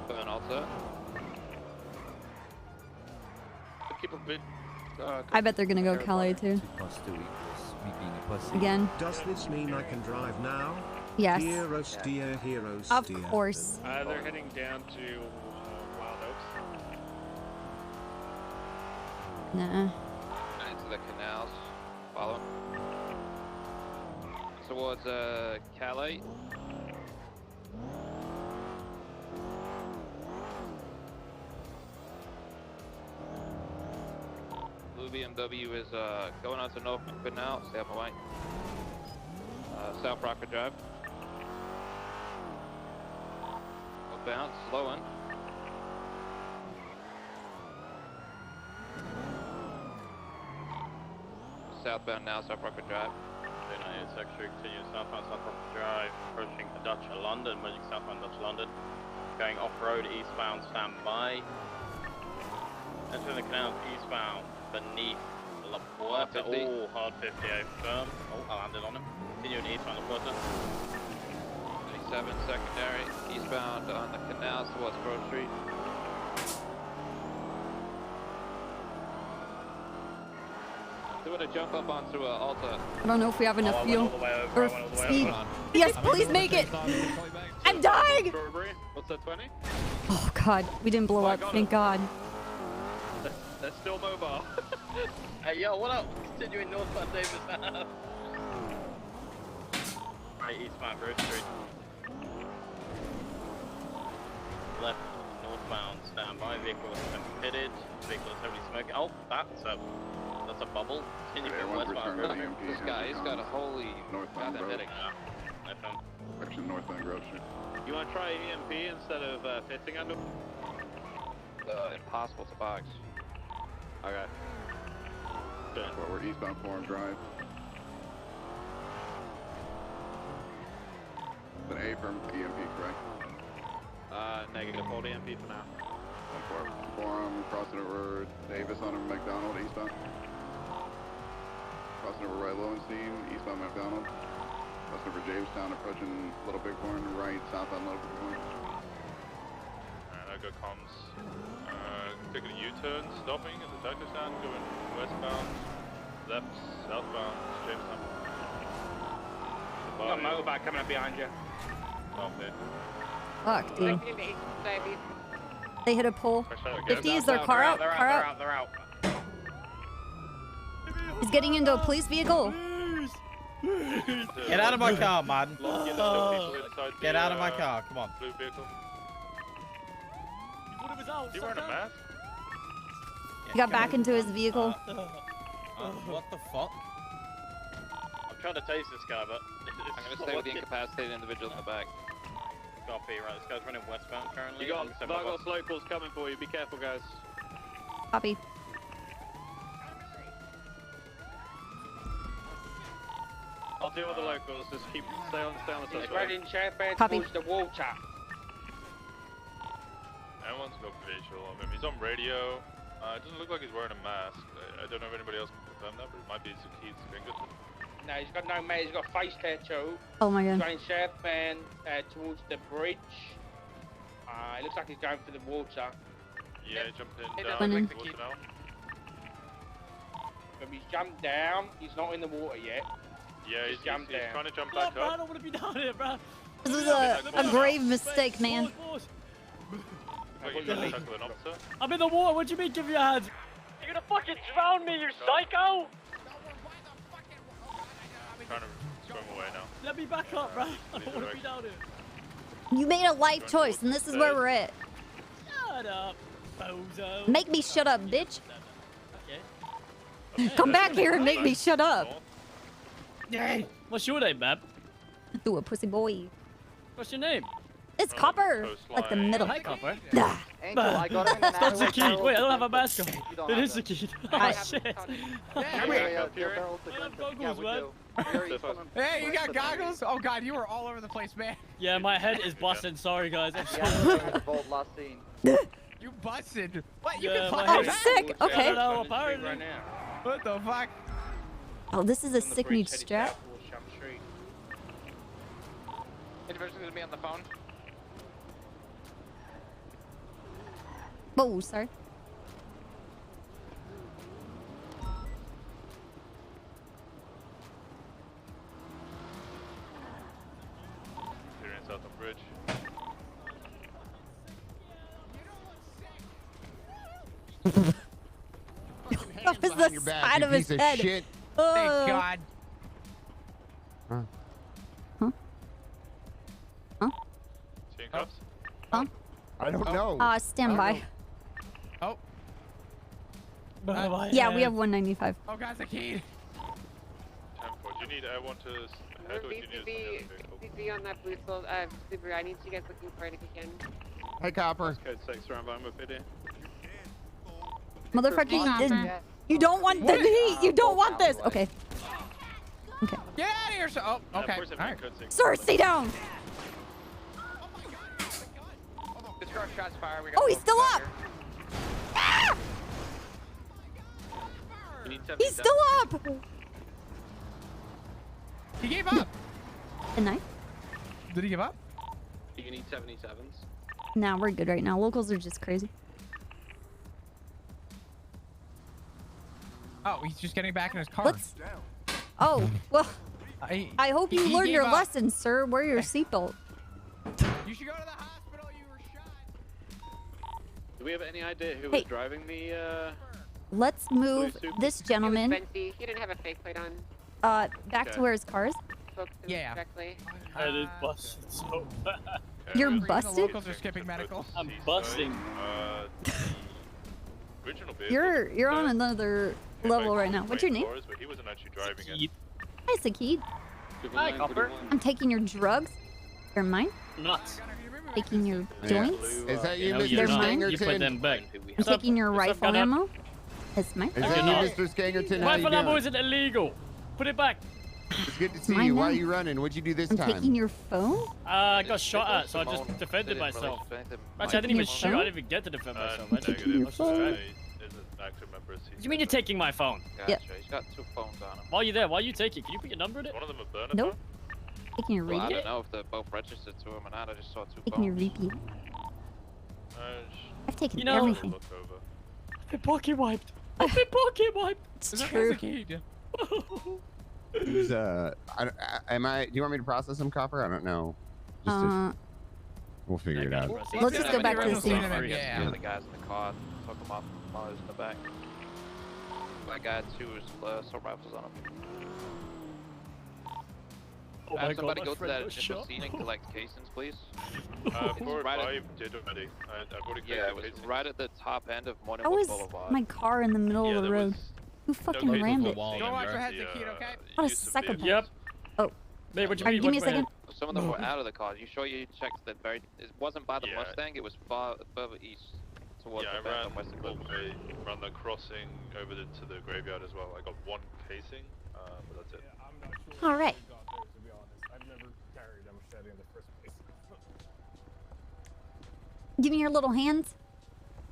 Burn Alta. Keep a bit. I bet they're gonna go Cali too. 2 + 2 = me being a pussy. Again. Does this mean I can drive now? Yes. Heroes, dear, heroes, Of dear. course. They're heading down to Wild Oaks. Nah. Into the canals. Follow. Towards Calais. Blue BMW is going on to North Canal. Stay out my way. South Rocker Drive. Bounce, slowing. Southbound now, South Rocker Drive. 298 sector, continue southbound South Rocker Drive, approaching Dutch London, merging southbound Dutch London. Going off-road, eastbound, stand by. Entering the canal eastbound, beneath La Puerta. Oh, hard 58 firm. Oh, I landed on him. Continuing eastbound La Puerta. 37 secondary, eastbound on the canals towards Grove Street. Doing a jump up onto Alta. I don't know if we have enough fuel over, or speed. Yes, please make it. I'm dying. What's that, 20? Oh God, we didn't blow up. Thank God. They're still mobile. Hey, yo, what up? Continuing northbound Davis Ave. Right, eastbound Grove Street. Left northbound standby. Vehicle has been pitted. Vehicle is heavily smoking. Oh, that's a bubble. Continuing westbound Grove Street. This guy, he's got a holy Northbound Grove. headache. Direction northbound Grove Street. You want to try EMP instead of fitting under? Impossible to box. Okay. Well, we're eastbound Forum Drive. It's an A from EMP, correct? Negative. Hold EMP for now. Forum, crossing over Davis on McDonald, eastbound. Crossing over right Lowenstein, eastbound McDonald. Crossing over Jamestown, approaching Little Bighorn, right, southbound Little Bighorn. Alright, I got comms. Taking a U-turn, stopping at the Douglas stand, going westbound, left, southbound, Jamestown. Got a motorbike coming up behind you. Copy. Fuck, dude. They hit a pole. 50, is their car out? Car out? They're out. He's getting into a police vehicle. Get out of my car, man. Get out of my car, come on. Blue vehicle. You wearing a mask? He got back into his vehicle. What the fuck? I'm trying to tase this guy, but I'm going to stay with the incapacitated individual in the back. Copy, right, this guy's running westbound currently. You got locals coming for you. Be careful, guys. Copy. I'll deal with the locals, just stay on the He's suspect. riding southbound Copy. towards the water. Everyone's got visual of him. He's on radio. It doesn't look like he's wearing a mask. I don't know if anybody else can confirm that, but it might be Keith's finger. No, he's got no mask. He's got a face tattoo. Oh my He's God. running southbound towards the bridge. It looks like he's going for the water. Yeah, he jumped in Hit down the towards kid. the canal. But he's jumped down. He's not in the water yet. Yeah, he's jumped down. trying to jump back I up. don't want to be down here, bro. This was a grave mistake, man. Like you're trying to tackle an officer. I'm in the water. What do you mean, give me a hand? You're gonna fucking drown me, you psycho! Trying to swim away now. Let me back up, bro. I don't want to be down here. You made a life choice, and this is where we're at. Shut up, bozo. Make me shut up, bitch. Okay. Come back here and make me shut up. Yay. What's your name, man? Do a pussy boy. What's your name? It's Copper. Like the middle. Hi, Copper. Angel, I got him in an That's the alley. key. Wait, I don't have a mask on. You don't It have is the them. key. I- Oh, shit. Hey, you got goggles? Oh god, you were all over the place, man. Yeah, my head is busting. Sorry, guys. I'm Yeah, sorry. the bolt last scene. You busted. What? You Yeah, can my fly head- that? Sick. Okay. No, apparently. What the fuck? Oh, this is a sick new strap. Individual's gonna be on the phone. Whoa, sorry. Clearance out the bridge. That was the side of his head. Thank Oh. God. Handcuffs? Huh? I don't know. Stand by. Oh. Yeah, we have 195. Oh, guys, the key. 10-4. Do you need everyone to head or do you need BCB, BCB on that blue soul, Subaru. I need you guys looking for it if you can. Hey, Copper. Code 6 around by Mobility. Motherfucker, you don't want the heat. You don't want this. Okay. Okay. Get out of here. So, oh, okay. All right. Sir, stay down. Disregard shots fired. We got Oh, he's still up. Ah! He's still up. He gave up. And I? Did he give up? You need 77s. Nah, we're good right now. Locals are just crazy. Oh, he's just getting back in his car. Let's- Oh, well. I hope you he learned gave your up. lesson, sir. Wear your seatbelt. You should go to the hospital. You were shot. Do we have any idea who Hey. was driving the, Let's move this gentleman Benzie, he didn't have a fake plate on. back Okay. to where his car is. Spoke to him Yeah. directly. I did busted so bad. You're The busted? locals are skipping medical. I'm busting. Original vehicle. You're on another level right now. What's your name? But he wasn't actually driving it. Hi, Sakid. Hi, Copper. I'm taking your drugs. They're mine. Nuts. Taking your joints. Is that you, No, Mr. you're not. You put Skangerton? them back. I'm taking your rifle ammo. That's mine. Is that you, Mr. Skangerton? How you Rifle ammo doing? isn't illegal. Put it back. It's good to see Mine you. Why now. are you running? What'd you do this I'm time? taking your phone. I got shot at, so I just defended myself. Actually, I didn't even shoot. I didn't even get to defend myself. I just Negative. I was just driving. Is an active member of What do you mean you're taking my phone? Gotcha. Yep. He's got 2 phones on him. While you're there, why you take it? Can you put your number in it? one of them a burner Nope. Taking your Well, I repeat. don't know if they're both registered to him or not. I just saw 2 Taking your phones. repeat. I've taken You know- everything. Look over. I've been pocket wiped. I've been pocket wiped. It's true. Who's am I? Do you want me to process him, Copper? I don't know. Just we'll figure it out. Let's just go back to the scene. Yeah. The guys in the car took him off while he was in the back. That guy had 2 assault rifles on him. Oh my Have God, somebody my go to friend that was initial shot. scene and collect casings, please. 4 or right 5 did already. I've already Yeah, it was right at the top end of Morning How Wood is Boulevard. my car in the middle of the road? Who fucking rammed it? Don't watch your head, the key, okay? What a psychopath. Yep. Oh. Hey, what you Alright, mean? give me a second. Some of them were out of the car. You sure you checked that very... It wasn't by the Yeah. Mustang, it was further east towards Yeah, I the ran Phantom West all the way from the crossing over to the graveyard as well. I got 1 casing, but that's it. All right. Give me your little hands.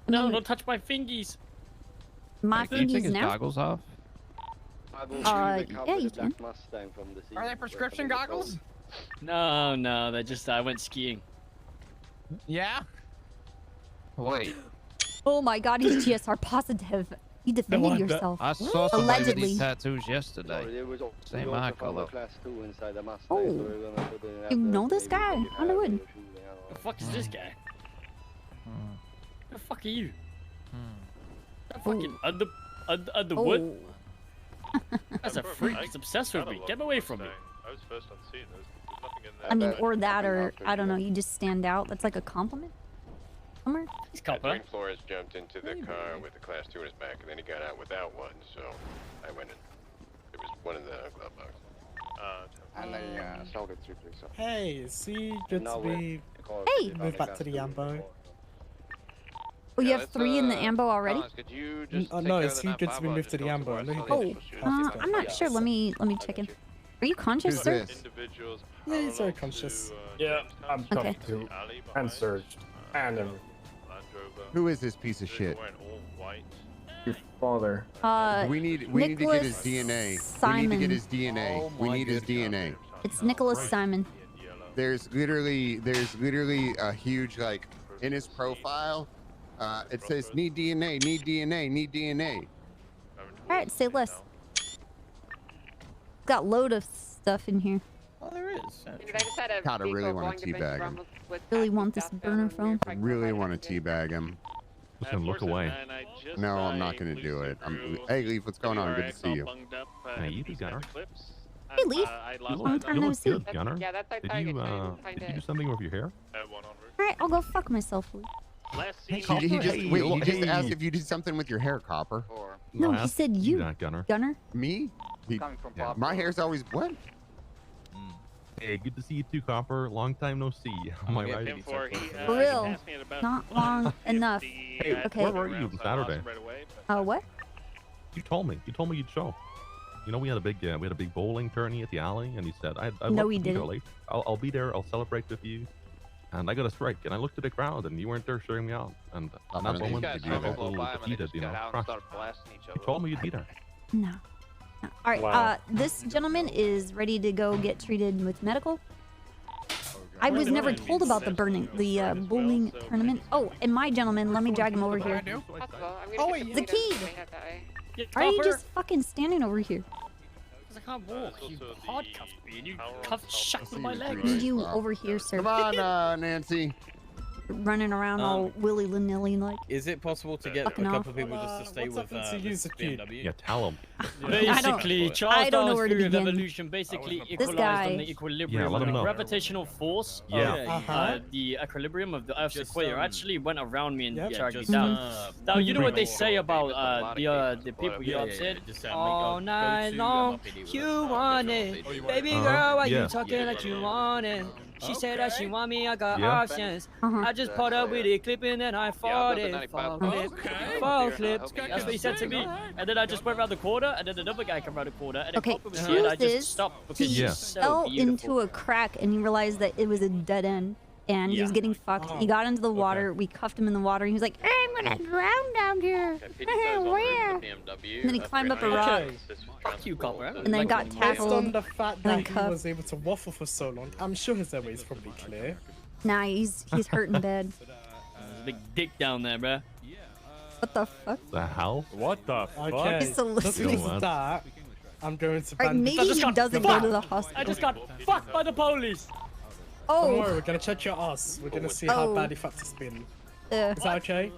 No, don't touch my fingies. My Can you take fingies his now. goggles off? Yeah, you can. Are they prescription goggles? No, they just I went skiing. Yeah. Wait. Oh my God, he's GSR positive. You defended I'm not. yourself. I saw somebody with Allegedly. these tattoos yesterday. Same eye color. Oh, you know this guy? I know it. The fuck is this guy? The fuck are you? That fucking Underwood? That's a freak. He's obsessed with me. Get away from me. I was first on scene. There's nothing in there. I mean, or that, or I don't know. You just stand out. That's like a compliment. Somewhere. He's copper. Flores jumped into the car with the class 2 in his back, and then he got out without one, so I went in. There was one in the glove box. And a solid 337. Hey, see, good to be. Hey! Move back to the Ambo. Oh, you have 3 in the Ambo already? No, it's you good to be moved to the Ambo. I know you did. I'm not sure. Let me check in. Are you conscious, sir? Yeah, he's very conscious. Yeah, I'm Okay. tough too. And searched. And everything. Who is this piece of shit? Your father. We need to get his DNA. We need to get his DNA. We need his DNA. It's Nicholas Simon. There's literally a huge, like, in his profile, it says need DNA, need DNA, need DNA. Alright, say less. Got load of stuff in here. Oh, there is. God, I really want to teabag him. Really want this burner phone. I really want to teabag him. Just gonna look away. No, I'm not gonna do it. Hey, Leaf, what's going on? Good to see you. Hey, you Gunner. Hey, Leaf. Long time no see. Good, Gunner. Did you do something with your hair? Alright, I'll go fuck myself, Leaf. He just asked if you did something with your hair, Copper. No, he said you. Gunner. Gunner? Me? My hair's always what? Hey, good to see you too, Copper. Long time no see. Am I right? For real. Not long enough. Hey, Okay. where were you on Saturday? What? You told me. You told me you'd show. You know, we had a big bowling tourney at the alley, and you said, I'd No, love we to be there didn't. late. I'll be there. I'll celebrate with you. And I got a strike, and I looked at the crowd, and you weren't there showing me out. And at that moment, I felt a little defeated, you know, crushed. You told me you'd be there. No. All right. Wow. This gentleman is ready to go get treated with medical. I was never told about the bowling tournament. Oh, and my gentleman, let me drag him over here. Oh, wait, The key. Why are you just fucking standing over here? I can't walk. You hard cuffed me and you cuffed shackled my I legs. need you over here, sir. Come on, Nancy. Running around all willy-nilly like. Is it possible to get a Fucking couple off. of people just to stay with this BMW? Yeah, tell him. Basically, Charles I don't know Darwin's where to theory of begin. evolution basically This equalized guy. on the equilibrium let of him the know. gravitational force Yeah. of the equilibrium of the Earth's Just, equator actually went around me and dragged me just, down. Now, you know what they bring say it about the people you upset? All night long, you want it. Baby girl, why you talking like you want it? She said that she want me, I got options. I just put up with it, clipping, and I fought it. Fall clip. That's what he said to me. And then I just went around the corner, and then another guy came around the corner, and then Okay, Copper was here, and I truth just is, stopped because he she's so fell beautiful. into a crack and he realized that it was a dead end. And he was getting fucked. He got into the water. We cuffed him in the water. And he was like, I'm gonna drown down here. Where? And then he climbed up a rock. Fuck you, Copper. And then got Based tackled. on the fact and then that he cuffed. was able to waffle for so long, I'm sure his airway is probably clear. Nah, he's hurting bad. There's a big dick down there, bruh. What the fuck? The hell? What the fuck? Okay, He's so just listening. because of that, I'm going to Alright, ban. maybe he doesn't go to the hospital. I just got fucked by the police. Don't worry, Oh. we're gonna check your ass. We're gonna see Oh. how bad he fucked his spin. Is that okay?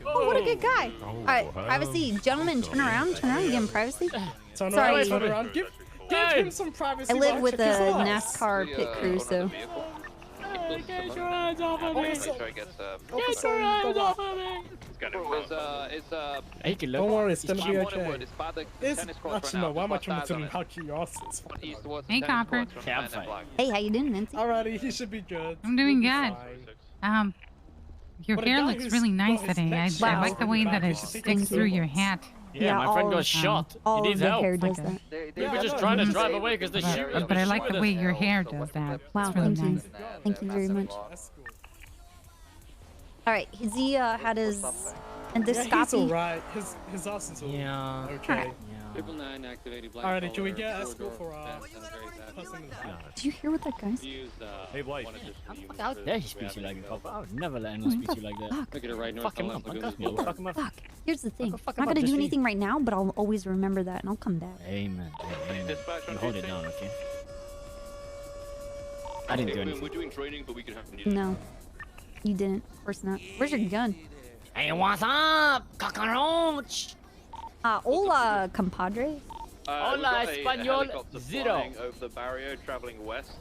Oh, what a good guy. Alright, privacy. Gentlemen, turn around. Turn around. Give him privacy. Turn Sorry. around, turn around. Give him some privacy. I live while with a check his ass. NASCAR pit crew, so. Get your hands off of me. Make sure he gets Get your hands off of me. Don't worry, it's gonna be I'm okay. It's by the It's tennis courts actually right no. now. Why am I Just trying watch to tell eyes him on how cute your ass is? east towards the Hey, tennis Copper. courts from Men in Black. Hey, how you doing, Nancy? Alrighty, he should be good. I'm doing He'll be good. fine. Your But a hair guy looks who's really nice got his today. neck I shot like the way back, that you it should think sticks it's through your rumors. hat. Yeah, my friend got shot. All He of needs the help. hair does that. We were just trying to drive away because the shoot. But I like the way your hair does that. Wow, It's really thank you. nice. Thank you very much. Alright, has he had his Yeah, he's endoscopy? alright. His ass is all okay. Alrighty, can we get escort for our person in the back? Did you hear what that guy said? Hey, Blake. How dare he speak to you like a copper? I would never let anyone speak to you like that. Fuck. Look at it right north. Fuck him up. Fuck him up. Fuck. Here's the thing. fuck I'm not him up gonna just do for you. anything right now, but I'll always remember that and I'll come back. Amen. Amen. You hold it down, okay? I didn't do anything. We're doing training, but we can have No. You didn't. Of course not. Where's your gun? Hey, what's up, cockroach? Hola, compadre. Hola, Espanol, zero. Over the barrier, traveling west.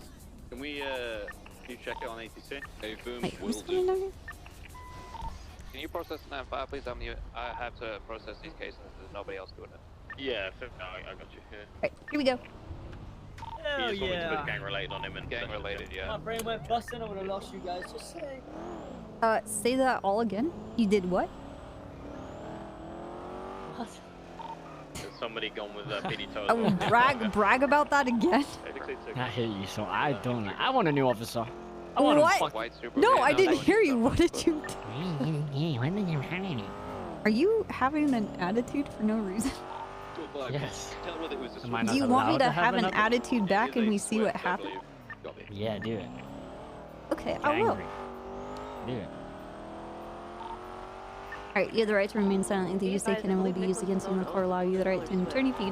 Can we, can you check it on ATC? Okay, boom, Wait, will who's do. coming down here? Can you process 9-5, please? I have to process these cases. There's nobody else doing it. Yeah, I got you here. Alright, here we go. Hell He just wanted to yeah. put gang related on him and Gang related, yeah. My brain went busting. I would have lost you guys. Just say. Say that all again. You did what? What? There's somebody gone with PD toes. Oh, brag about that again. I hear you, so I don't. I want a new officer. I want What? No, I didn't hear you. What did you do? Are you having an attitude for no reason? Yes. Do you want me to have an attitude back and we see what happens? Yeah, do it. Okay, I will. Do it. Alright, you have the right to remain silent. Anything you say can and will be used against you in the court of law. You have the right to an attorney fee.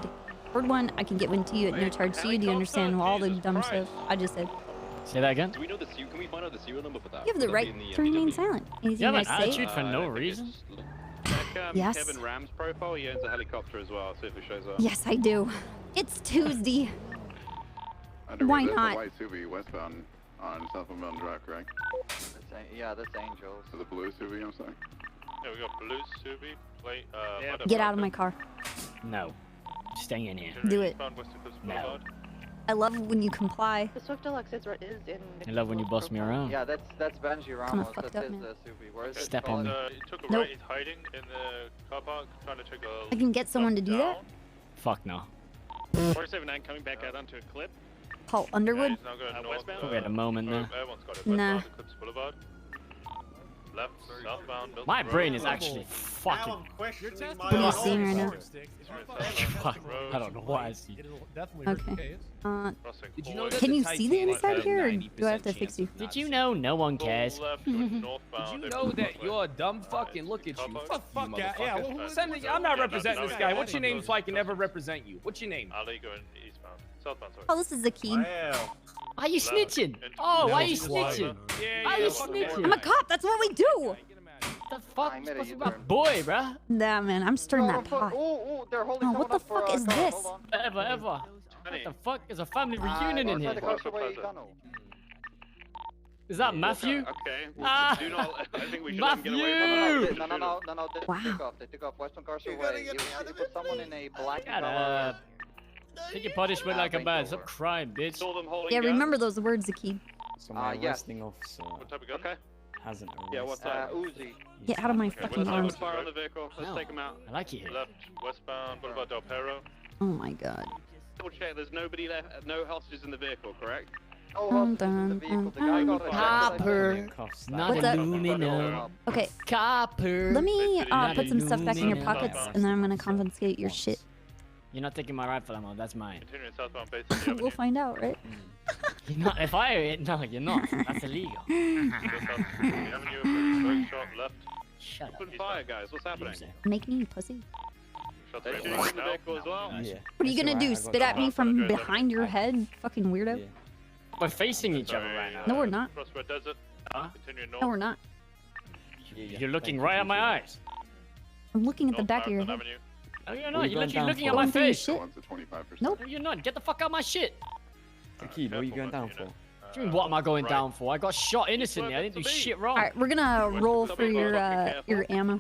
Word 1, I can get one to you at no charge to you. Do you understand all the dumb stuff I just said? Say that again. Do we know the can we find out the serial number for that? You have the right to remain silent. Anything You have I an say? attitude for no reason? Yes. Kevin Ram's profile, he owns a helicopter as well, see if it shows up. Yes, I do. It's Tuesday. Underwood, Why that's not? the white SUV westbound on Southbound Mountain Drive, correct? Yeah, that's Angels. So the blue SUV, I'm saying. Yeah, we got blue Subi plate. Get out of my car. No. Stay in here. Do it. No. I love when you comply. The Swift Deluxe is in. I love when you boss me around. Yeah, that's Benji Kinda Ramos. fucked That's up, his man. SUV. Where is it? Step on me. He took a Nope. right, he's hiding in the car park, trying to take a... I can get someone to do that? Fuck no. 479 coming back out onto a clip. Paul Underwood? He's now going north. Probably at a moment there. Everyone's got it. Nah. Westbound, Eclipse Boulevard. Left, southbound, Milton My Road. brain is actually fucking. What are you seeing right now? Fuck. I don't know why I see. Okay. Did you know that Can you the see the Titanic inside had a here, or 90% do I have to chance fix you? of Did you know no one cares? Did you know that you're a dumb fucking look at you? Fuck you, motherfucker. Send me, I'm not representing this guy. What's your name so I can never represent you? What's your name? Ali going eastbound. Southbound, sorry. Oh, this is the key. Are you snitching? Oh, why are you snitching? Why are you snitching? I'm a cop. That's what we do. The fuck? You're supposed to be my boy, bruh. Nah, man. I'm stirring that pot. Oh, they're holding Oh, what the fuck is this? Ever. What the fuck? There's a family reunion in here. Is that Matthew? Okay. Ah, Do not, I think we should Matthew! let him get away from No. They took off. Western Carson Way. It was someone in a black Shut color. up. Take your punishment like a man. Stop crying, bitch. Yeah, remember those words, Aki. So my yes. arresting officer What type of gun? Okay. hasn't arrested. Yeah, what type? Uzi. Get out of my fucking arms. Fire on the vehicle. Let's take him out. I like you here. Left, westbound, Boulevard Del Perro. Oh my god. Double check, there's nobody left, no hostages in the vehicle, correct? Oh, Dun, hostages in the dun, vehicle. The guy dun, got dun. a Copper, not What's up? aluminum. Okay, Copper. let me Not put some stuff back in your aluminum. pockets, and then I'm gonna confiscate your shit. You're not taking my rifle ammo. That's mine. Continuing southbound Bay City Avenue. We'll find out, right? You're not. If I no, you're not. That's illegal. Avenue, shot left. Shut up. Open fire, guys. What's happening? Make me pussy. Shots right in the vehicle as well. Yeah. What are you gonna do? Spit at me from behind your head? Fucking weirdo. We're facing each other right now. No, we're not. Crossroad Desert. Huh? Continuing north. No, we're not. You're looking right at my eyes. I'm looking at the North back of your Marathon head. Avenue. No, you're We're not. You're going literally down looking for- at my Going through your face. shit. One's at 25%. Nope. No, you're not. Get the fuck out of my shit. Akid, what are you going down for? What do you mean, what am I going down for? I got shot innocently. I didn't do shit wrong. All right, we're gonna roll for your ammo.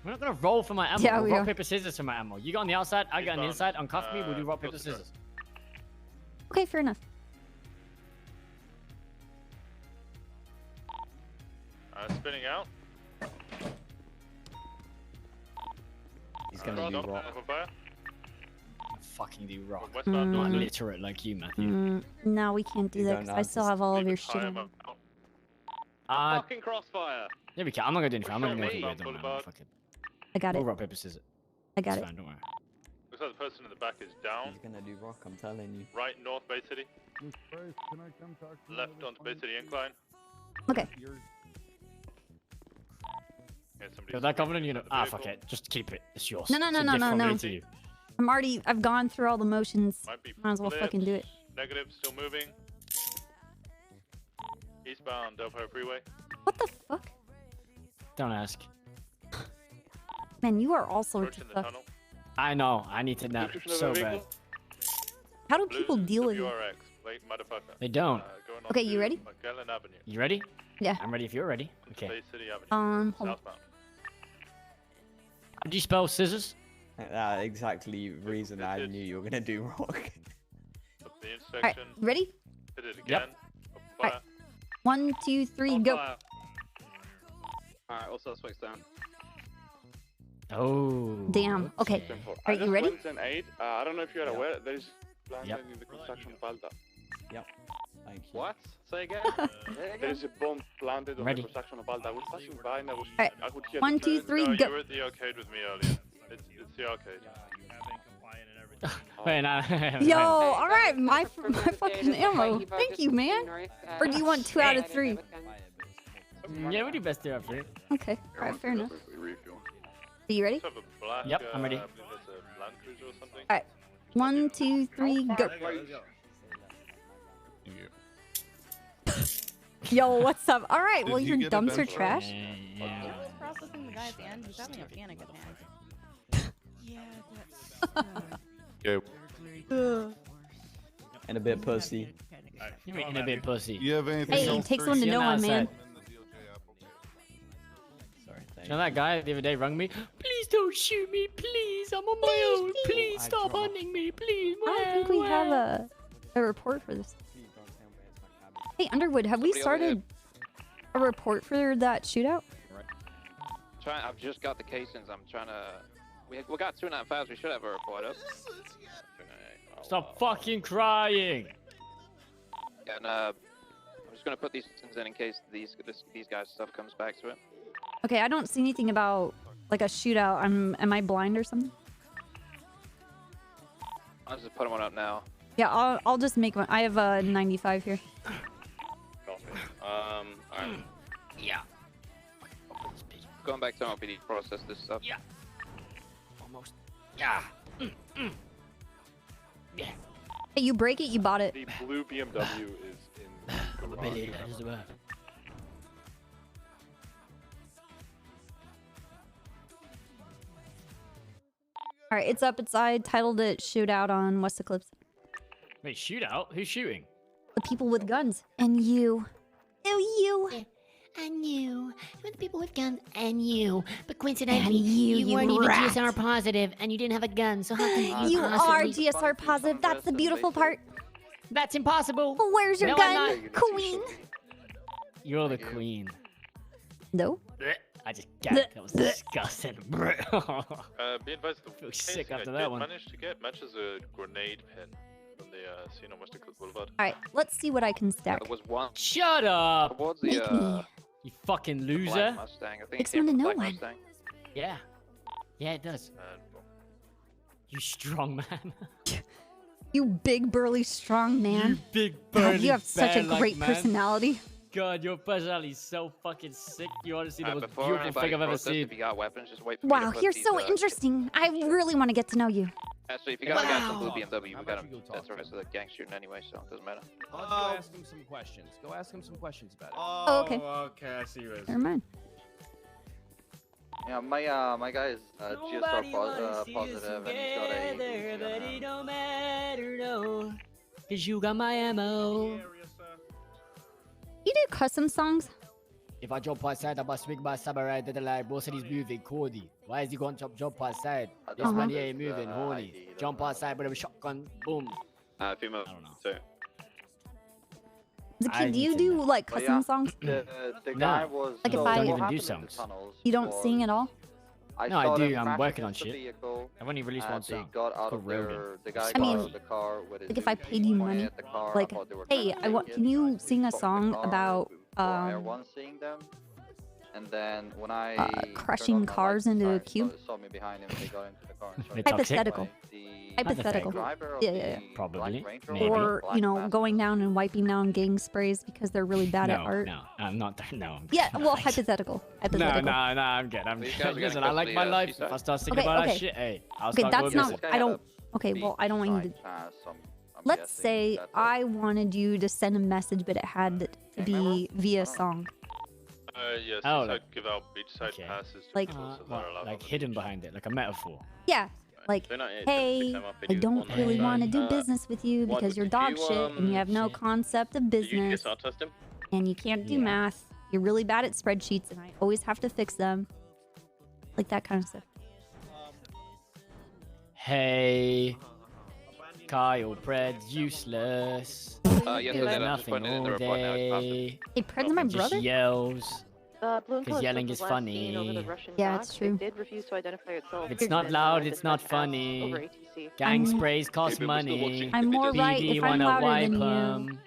We're not gonna roll for my ammo. Yeah, We'll we rock, are. paper, scissors for my ammo. You got on the outside, I got on the inside. Uncuff me, we'll do rock, paper, scissors. Okay, fair enough. Spinning out. He's gonna do rock. Open fire. Fucking do rock. Westbound I'm north. literate like you, Matthew. No, we can't do You that don't because I know, still just have all of your I shit am on. out. Fucking crossfire. Yeah, we can. I'm not gonna do anything. I'm not gonna do Westbound anything. Don't worry. Boulevard. Fuck it. I got We'll it. rock, paper, scissors. I got It's it. fine, don't worry. Looks like the person in the back is down. He's gonna do rock, I'm telling you. Right, North Bay City. Left onto Bay City Incline. Okay. Yeah, somebody Got that covenant, you know. Ah, fuck it. Just keep it. It's yours. No, no, It's no, a no, gift no, from me no. to you. I've gone through all the motions. Might be Might as well flipped. fucking do it. Negative, still moving. Eastbound Del Perro Freeway. What the fuck? Don't ask. Man, you are all sorts Approaching of the fuck. tunnel. I know. I need to nap Description of so the bad. vehicle. How do people deal with it? WRX, late motherfucker. They don't. Going on Okay, you to ready? Magellan Avenue. You ready? Yeah. I'm ready if you're ready. Okay. Bay City Avenue. Hold on. Southbound. How do you spell scissors? That exactly reason I knew you were gonna do rock. The All right, intersection. ready? Hit it again. All right. 1, 2, 3, go. Alright, all suspects down. Oh. Damn. Okay. Are you ready? I don't know if you're aware, there's planted in the construction Balda. Yep. Thank you. What? Say again? There's a bomb planted on the construction of Balda. I was passing by and I was. All right. I could hear 1, the 2, 3, No, go. you were at the arcade with me earlier. It's the arcade. Wait, nah. Yo, all right, my fucking ammo. Thank you, man. Or do you want 2 out of 3? Yeah, we do best 2 out of 3. Okay. All right, fair enough. Are you ready? Yep, I'm ready. I believe it's a Land Cruiser or something. All right. 1, 2, 3, go. Yo, what's up? All right, well, your dumpster trash. Yeah. Processing the guy at the end. He's having a panic attack. Go. And a bit pussy. You're eating a bit pussy. You have anything Hey, it else takes for one to See you know one, man. outside. You know that guy the other day rung me? Please don't shoot me, please. I'm on my own. Please stop hunting me, please. I don't think we have a report for this. Hey, Underwood, have we started a report for that shootout? I've just got the casings. I'm trying to. We got 295. We should have a report up. Stop fucking crying. And I'm just gonna put these things in case these guys' stuff comes back to it. Okay, I don't see anything about like a shootout. Am I blind or something? I'll just put one up now. Yeah, I'll just make one. I have a 95 here. Alright. Yeah. Going back to OPD to process this stuff. Yeah. Almost. Yeah. Yeah. Hey, you break it, you bought it. The blue BMW is in the garage. All right, it's up. I titled it "Shootout on West Eclipse." Wait, shootout? Who's shooting? The people with guns and you. Oh, you. And you. The people with guns and you. But coincidentally, And you weren't even rat. GSR positive and you didn't have a gun, so how can You are possibly... GSR positive. That's the beautiful part. That's impossible. Where's your No, gun, I'm not. Queen? You're the queen. No. I just gagged. That was disgusting. Be advised, the Feel casing sick after I that did one. manage to get matches a grenade pin from the scene on West Eclipse Boulevard. All right, let's see what I can stack. There was one Shut up! towards Make the me. You fucking the loser. Black Mustang. I think Makes it came one to from know Black one. Mustang. Yeah. Yeah, it does. You strong man. You big burly strong man. You big God, burly you have such a bear-like great man. personality. God, your personality is so fucking sick. You honestly the most Before beautiful anybody thing I've ever protests, seen. if you got weapons, just wait for me to Wow, put you're these, so interesting. I really want to get to know you. Actually, if you got a guy some blue BMW, we got him. That's the rest of the gang shooting anyway, so it doesn't matter. Why don't you ask him some questions? Go ask him some questions about it. Oh, okay. Okay, I see you. Never mind. Yeah, my guy is GSR positive, and he's got a. But it don't matter, no. Cause you got my ammo. You do custom songs? If I jump outside, I must swing my samurai to the line. Both of these moving, Cody. Why is he going to jump outside? This man here ain't moving, horny. Jump outside with a shotgun, boom. Female. I don't know. So. Zaki, do you do like custom songs? The guy No. was. Like if so I- what don't even do happened in the songs. tunnels You don't was sing at all? No, I saw do. them I'm crash working on against the shit. vehicle, I've only released and one they song. got out called of Rogan. the guy I got mean, out of the car with his Like if I Uzi paid you pointing money, at the car. like, I thought they were hey, trying to can you sing a stop the song car about before everyone seeing them? And then when I turned crushing on the cars lights, into a they cube? saw me behind him. They got into the car and started Hypothetical. the Hypothetical. driver of Yeah, the yeah, yeah. Probably. Black Range Rover, Maybe. Or, Black you know, Master. going down and wiping down gang sprays because they're really bad at No, art. no, I'm not. No. I'm Yeah, well, nice. hypothetical. No, Hypothetical. no, I'm good. I'm These good. guys are getting Listen, I like close my to the, life. If seaside. I start thinking Okay, about okay. that shit, hey, I'll Okay, start that's going not. missing. I don't. Okay, well, I don't want you to. I'm Let's guessing say that's it. I wanted you to send a message, but it had to be via song. Yes, Oh, so like- give out beachside okay. passes to Like- people so What, they're allowed like on the hidden beach. behind it, like a metaphor. Yeah, like, They're not here, hey, I'm up I in don't one really night. want to do business with you what- because you're did dog you, shit and you have no shit. concept of Did you business GSR test him? and you can't do Yeah. math. You're really bad at spreadsheets and I always have to fix them. Like that kind of stuff. Hey, Kyle Pred's useless. Yes, Doing I just nothing put it in the all report now. It's passed. day. Hey, Pred's my Just brother? yells. Blue and Because Color yelling was is last seen over the funny. Russian Yeah, dock. it's true. It did refuse to identify itself. If it's not loud, it's not funny. Gang sprays cost money. I'm more right BD if I'm wanna louder wipe than you. 'em.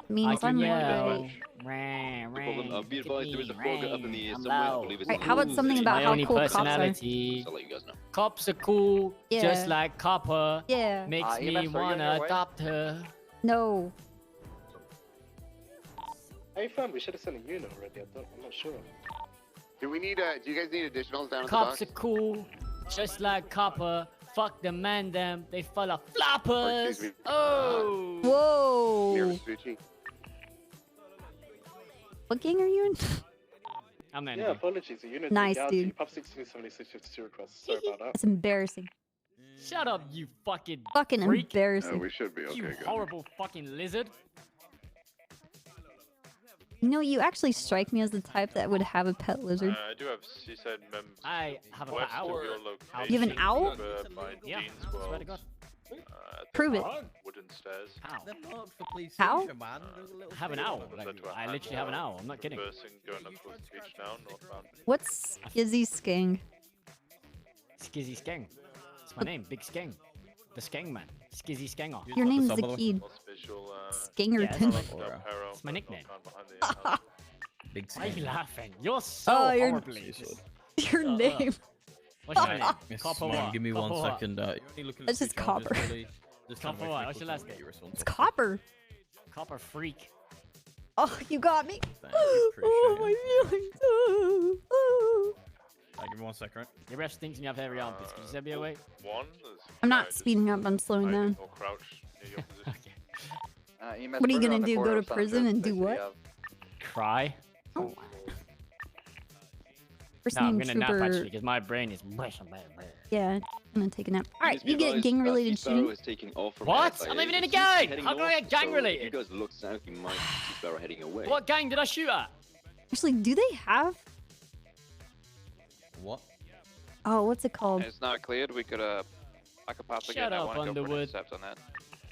I Means can I'm more yell. right. Be advised, there is a frog up in the air somewhere. I believe it's Alright, how about something about my how only cool cops are? personality. I'll let you guys know. Cops are cool, Yeah. just like Copper. Yeah. Makes me EMS, are you on wanna your way? adopt her. No. Hey fam, we should have sent a unit already. I'm not sure. Do we need do you guys need additionals down at the Cops box? are cool, just like Copper. Fuck them, man, them. They full of floppers. Excuse me. Oh. Whoa. Suchi. What gang are you in? I'm in. Yeah, apologies. The unit Nice, dude. Pub 167652 request. Sorry about that. It's embarrassing. Shut up, you fucking Fucking freak. embarrassing. we should be okay, You guys. horrible fucking lizard. You know, you actually strike me as the type that would have a pet lizard. I do have seaside members. I have a West owl. of your location. You have an owl? By Yeah, Dean's swear to Wells, God. Prove it. Wooden stairs. How? How? I have an owl. Like, I literally have an owl. I'm not kidding. Person going up towards the beach now, northbound. What's Skizzy Skang? Skizzy Skeng. It's my name, Big Skeng. The Skeng man. Skizzy Skenger. Your name's Zakid. Skingerton. It's my nickname. Big Why are you Skeng. laughing? You're so Oh, your- horribly. Your name. What's your name? Yes, Copper man, what? give me 1 Copper what? second. You're looking at That's two just charges, copper. really. Just Copper trying to what? make What's your people last get name? you responsible. It's copper. Copper freak. Oh, you got me. Thank you, Oh, appreciate my feelings. Oh, oh. Give me 1 second. Your ref stinks and you have hairy armpits. Can you send me away? One. I'm not speeding up. I'm slowing down. Or crouch near your position. EMS What are you further gonna on the do? corridor Go of to San prison Jose, and do basically, what? Cry. Oh. First No, I'm name gonna nap Trooper. actually because my brain is. Yeah, I'm gonna take a nap. All right, you get gang-related shooting. What? I'm even in a gang. How can I get gang related? guys look like you might be better heading away. What gang did I shoot at? Actually, do they have? What? Oh, what's it called? It's not cleared. We could I could possibly Shut get that up, one and go for an Underwood. intercept on that.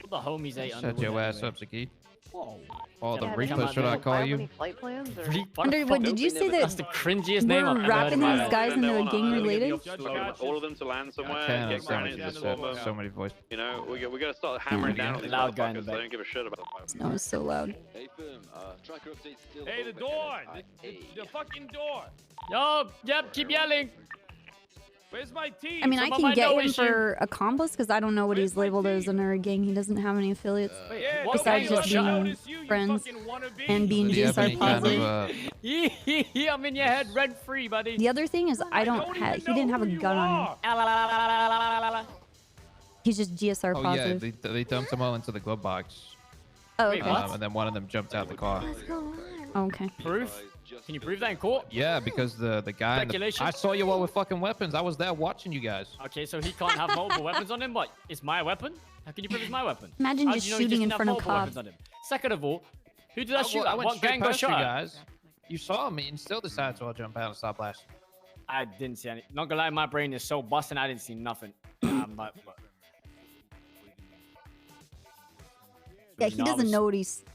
What the homies ate Shut Underwood your ass anyway. up, Zaki. Whoa. Or the Yeah, Reaper, come should I on, call you? Any flight plans? Or? Underwood, did you say That's that the cringiest name I've we're ever heard wrapping in my these life. guys and they're gang-related? All of them to land somewhere. Damn, Get so ground many, into the so, bomber. so many voices. You know, we gotta start hammering down on these Loud guy in the motherfuckers. They back. don't give a shit about the No, it's so loud. Hey, firm, tracker update still. Hey, the door! The fucking door! Yo, yep, keep yelling. Where's my team? I mean, I Some of can my get no him issue. for accomplice because I don't know what he's labeled as under a gang. He doesn't have any affiliates Yeah, besides don't just get being notice you friends fucking wannabe. and being Do you have GSR any kind positive. of, I'm in your head rent free, buddy. The other thing is I don't have. He didn't have a gun on him. He's just GSR oh yeah, positive. they dumped them all into the glove box. Oh, okay. And then one of them jumped out the car. Okay. Proof? Can you prove that in court? Yeah, because the guy. In the, Speculation? I saw you all with fucking weapons. I was there watching you guys. Okay, so he can't have multiple weapons on him, but it's my weapon? How can you prove it's my weapon? Imagine How just do you know he shooting in didn't front have of multiple cops. weapons on him? Second of all, who did I shoot I at? went What straight gang got past you shot at? guys. You saw me and still decided to all jump out and stop blasting. I didn't see any. Not gonna lie, my brain is so busting, I didn't see nothing. But Yeah, he doesn't know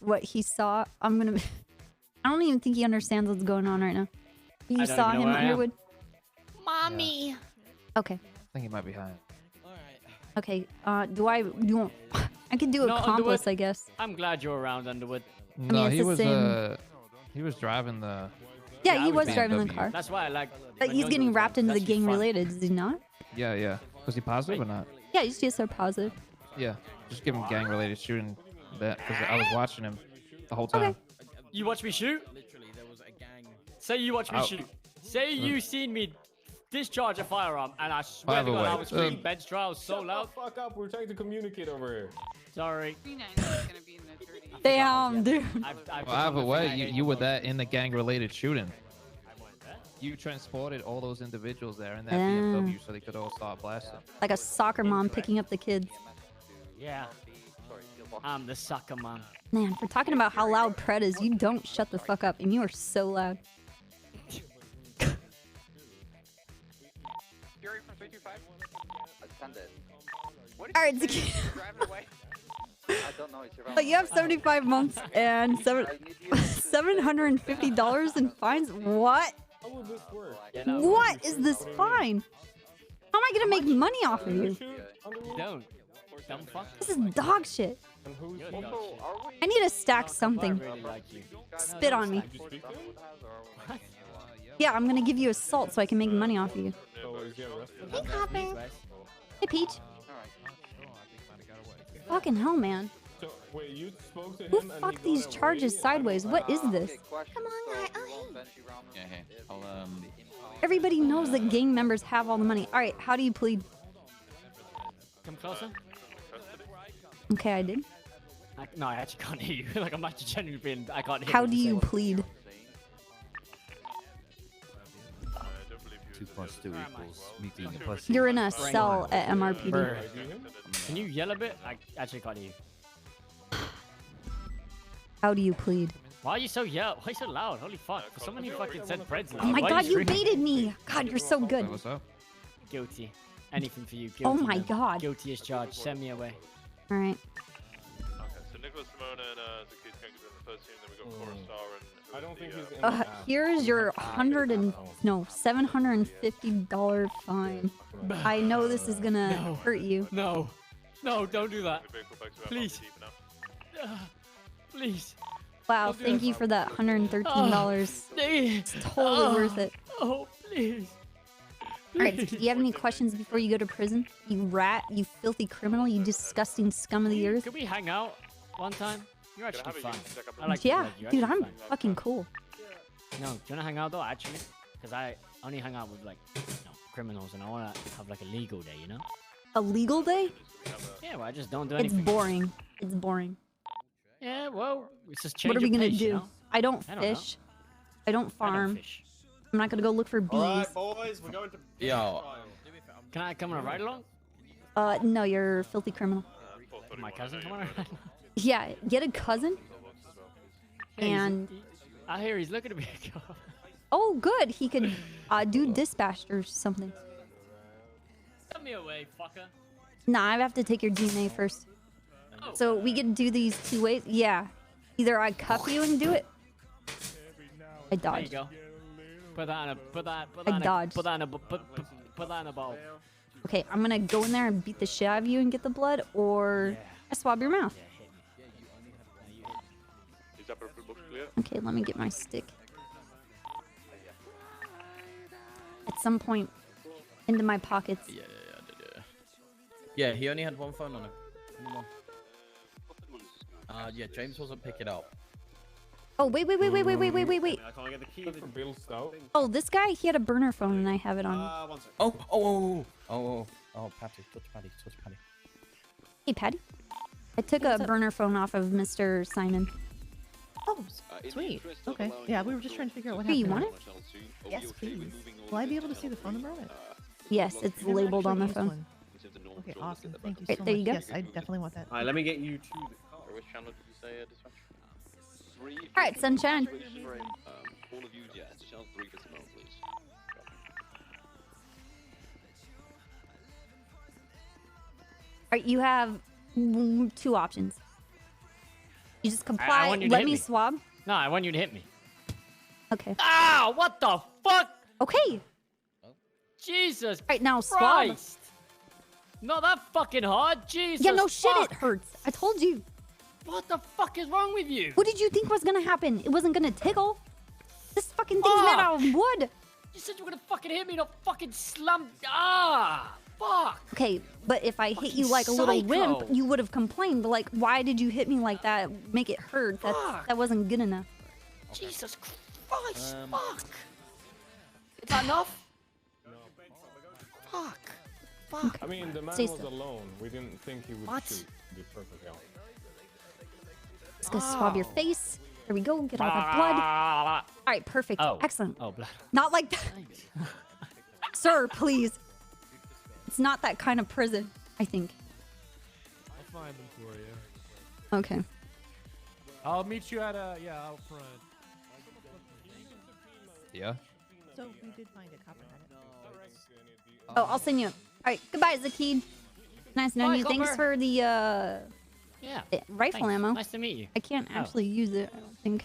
what he saw. I'm gonna. I don't even think he understands what's going on right now. You don't saw even know him, where I am. Underwood. Mommy. Okay. I think he might be high. Okay. Do I? You want? I could do No, accomplice, Underwood. I guess. I'm glad you're around, Underwood. No, it's he the was same- he was driving the. Yeah, Yeah, he I was was driving the BMW. car. That's why I like. But when he's you're getting doing wrapped that. into the That's just gang fun. related, is he not? Yeah, yeah. Was he positive or not? Yeah, he's GSR positive. Yeah. Just give him gang related shooting. That because I was watching him the whole time. You watch me shoot? Literally, there was a gang. Say you watch me Oh. shoot. Say you seen me discharge a firearm, and I swear By to the God, I way, was screaming bench trial so loud. Fuck up, we're trying to communicate over here. Sorry. Damn, dude. I've Well, either become a way, fanatic. you were that in the gang related shooting. You transported all those individuals there in that BMW so they could all start blasting. Like a soccer mom picking up the kids. Yeah. I'm the sucker mom. Man, we're talking about how loud Pred is. You don't shut the fuck up, and you are so loud. 325? Send it. What All right, driving away? I don't know. It's around. but you have 75 months and $750 in fines. What? How will this work? What is this fine? How am I gonna make money off of you? Don't. Dumb fuck. This is dog shit. And who's I need to stack something. I really like you. Spit on me. Did you speak to him? Yeah, I'm gonna give you a salt so I can make money off of you. So is he arrested? Hey, Copper. Hey, Peach. Fucking hell, man. So, wait, you spoke to him Who and fucked he these got charges sideways? What is this? Come on, guy. Yeah, hey, I'll Everybody knows that gang members have all the money. All right, how do you plead? Come closer. Okay, I did. No, I actually can't hear you. Like, I'm actually genuinely being. I can't hear How what do you're you saying. plead? 2 + 2 = meeting the pussy. You're in a cell at MRPD. Brr. Can you yell a bit? I actually can't hear you. How do you plead? Why are you so yell? Why are you so loud? Holy fuck! For someone who fucking said bread's loud. Oh my why are god, you screaming? baited me! God, you're so good. What's up? Guilty. Anything for you. Guilty, Oh my man. god. Guilty as charged. Send me away. All right. Okay, so Nicholas Simona and Zaki's going to be in the first team, then we got Corustar and... I don't think he's in Here's your $750 fine. I know this is gonna hurt you. No. No, don't do that. Please. Please. Wow, Don't do thank that. you for that $113. It's totally worth it. Oh, please. All right, do you have any questions before you go to prison? You rat, you filthy criminal, you disgusting scum of the earth. Could we hang out one time? You're actually fun. I like Yeah, you. dude, Actually I'm fun. fucking cool. No, do you wanna hang out though? Actually, because I only hang out with like criminals, and I wanna have like a legal day. You know? A legal day? Yeah, well, I just don't do It's anything. boring. It's boring. Yeah, well, it's just change What are we your gonna pace, do? you know? I don't I don't know. fish. I don't farm. I'm not gonna go look for bees. Alright, boys, we're going to... Yo. Can I come on a ride along? No, you're a filthy criminal. My cousin, come on a ride. Yeah, get a cousin. And I hear he's looking at me. oh, good, he could do dispatch or something. Send me away, fucker. Nah, I have to take your DNA first. So we can do these 2 ways. Yeah, either I cuff you and do it. I There you dodged. go. Put that in a. Put that. Put I that in a. dodged. Put that in a. Put that in a bowl. Okay, I'm gonna go in there and beat the shit out of you and get the blood, or I swab your mouth. Is that box clear? Okay, let me get my stick. At some point, into my pockets. Yeah, he only had one phone on him. Only one. Yeah, James wasn't picking up. Oh, wait. I can't get the key for Bill Stout. Oh, this guy, he had a burner phone and I have it on. Oh, Patty, touch Patty. Hey, Patty. I took a burner phone off of Mr. Simon. Oh, sweet. Okay. Yeah, we were just trying to figure out what Here, happened. you want it? Yes, please. Will I be able to see the phone number on it? Yes, it's I've never labeled on the actually used phone. one. Okay, awesome. Thank you Right, so there much. you go. Yes, I definitely want that. Alright, let me get you to the car. Which channel did you say, dispatch? All right, sunshine. All of you, yeah, it's channel 3 for Simone, please. All right, you have 2 options. You just I comply. want you to Let hit me me. swab. No, I want you to hit me. Okay. Ah! What the fuck? Okay. Jesus. All right, now swab. Christ. Not that fucking hard. Jesus. Yeah, no shit, fuck. it hurts. I told you. What the fuck is wrong with you? What did you think was gonna happen? It wasn't gonna tickle. This fucking thing's made out of wood. You said you were gonna fucking hit me, not fucking slam. Ah! Fuck. Okay, but if I hit you like a little wimp, you would have complained. But like, why did you hit me like that? Make it hurt. That wasn't good enough. Jesus Christ. Fuck. Is that enough? Fuck. Fuck. I mean, the man Stay was still. alone. We didn't think he would What? shoot, to be perfectly honest. Let's go swab your face. There we go. Get all that blood. All right, perfect. Oh. Excellent. Oh, blood. Not like that. Sir, please. It's not that kind of prison, I think. I'll find them for you. Okay. I'll meet you at out front. Yeah. So we did find a copperhead. Oh, I'll send you. All right, goodbye, Zakid. Nice knowing Bye, you. Thanks Copper. for the Yeah. rifle thanks. ammo. Nice to meet you. I can't Oh. actually use it. I don't think.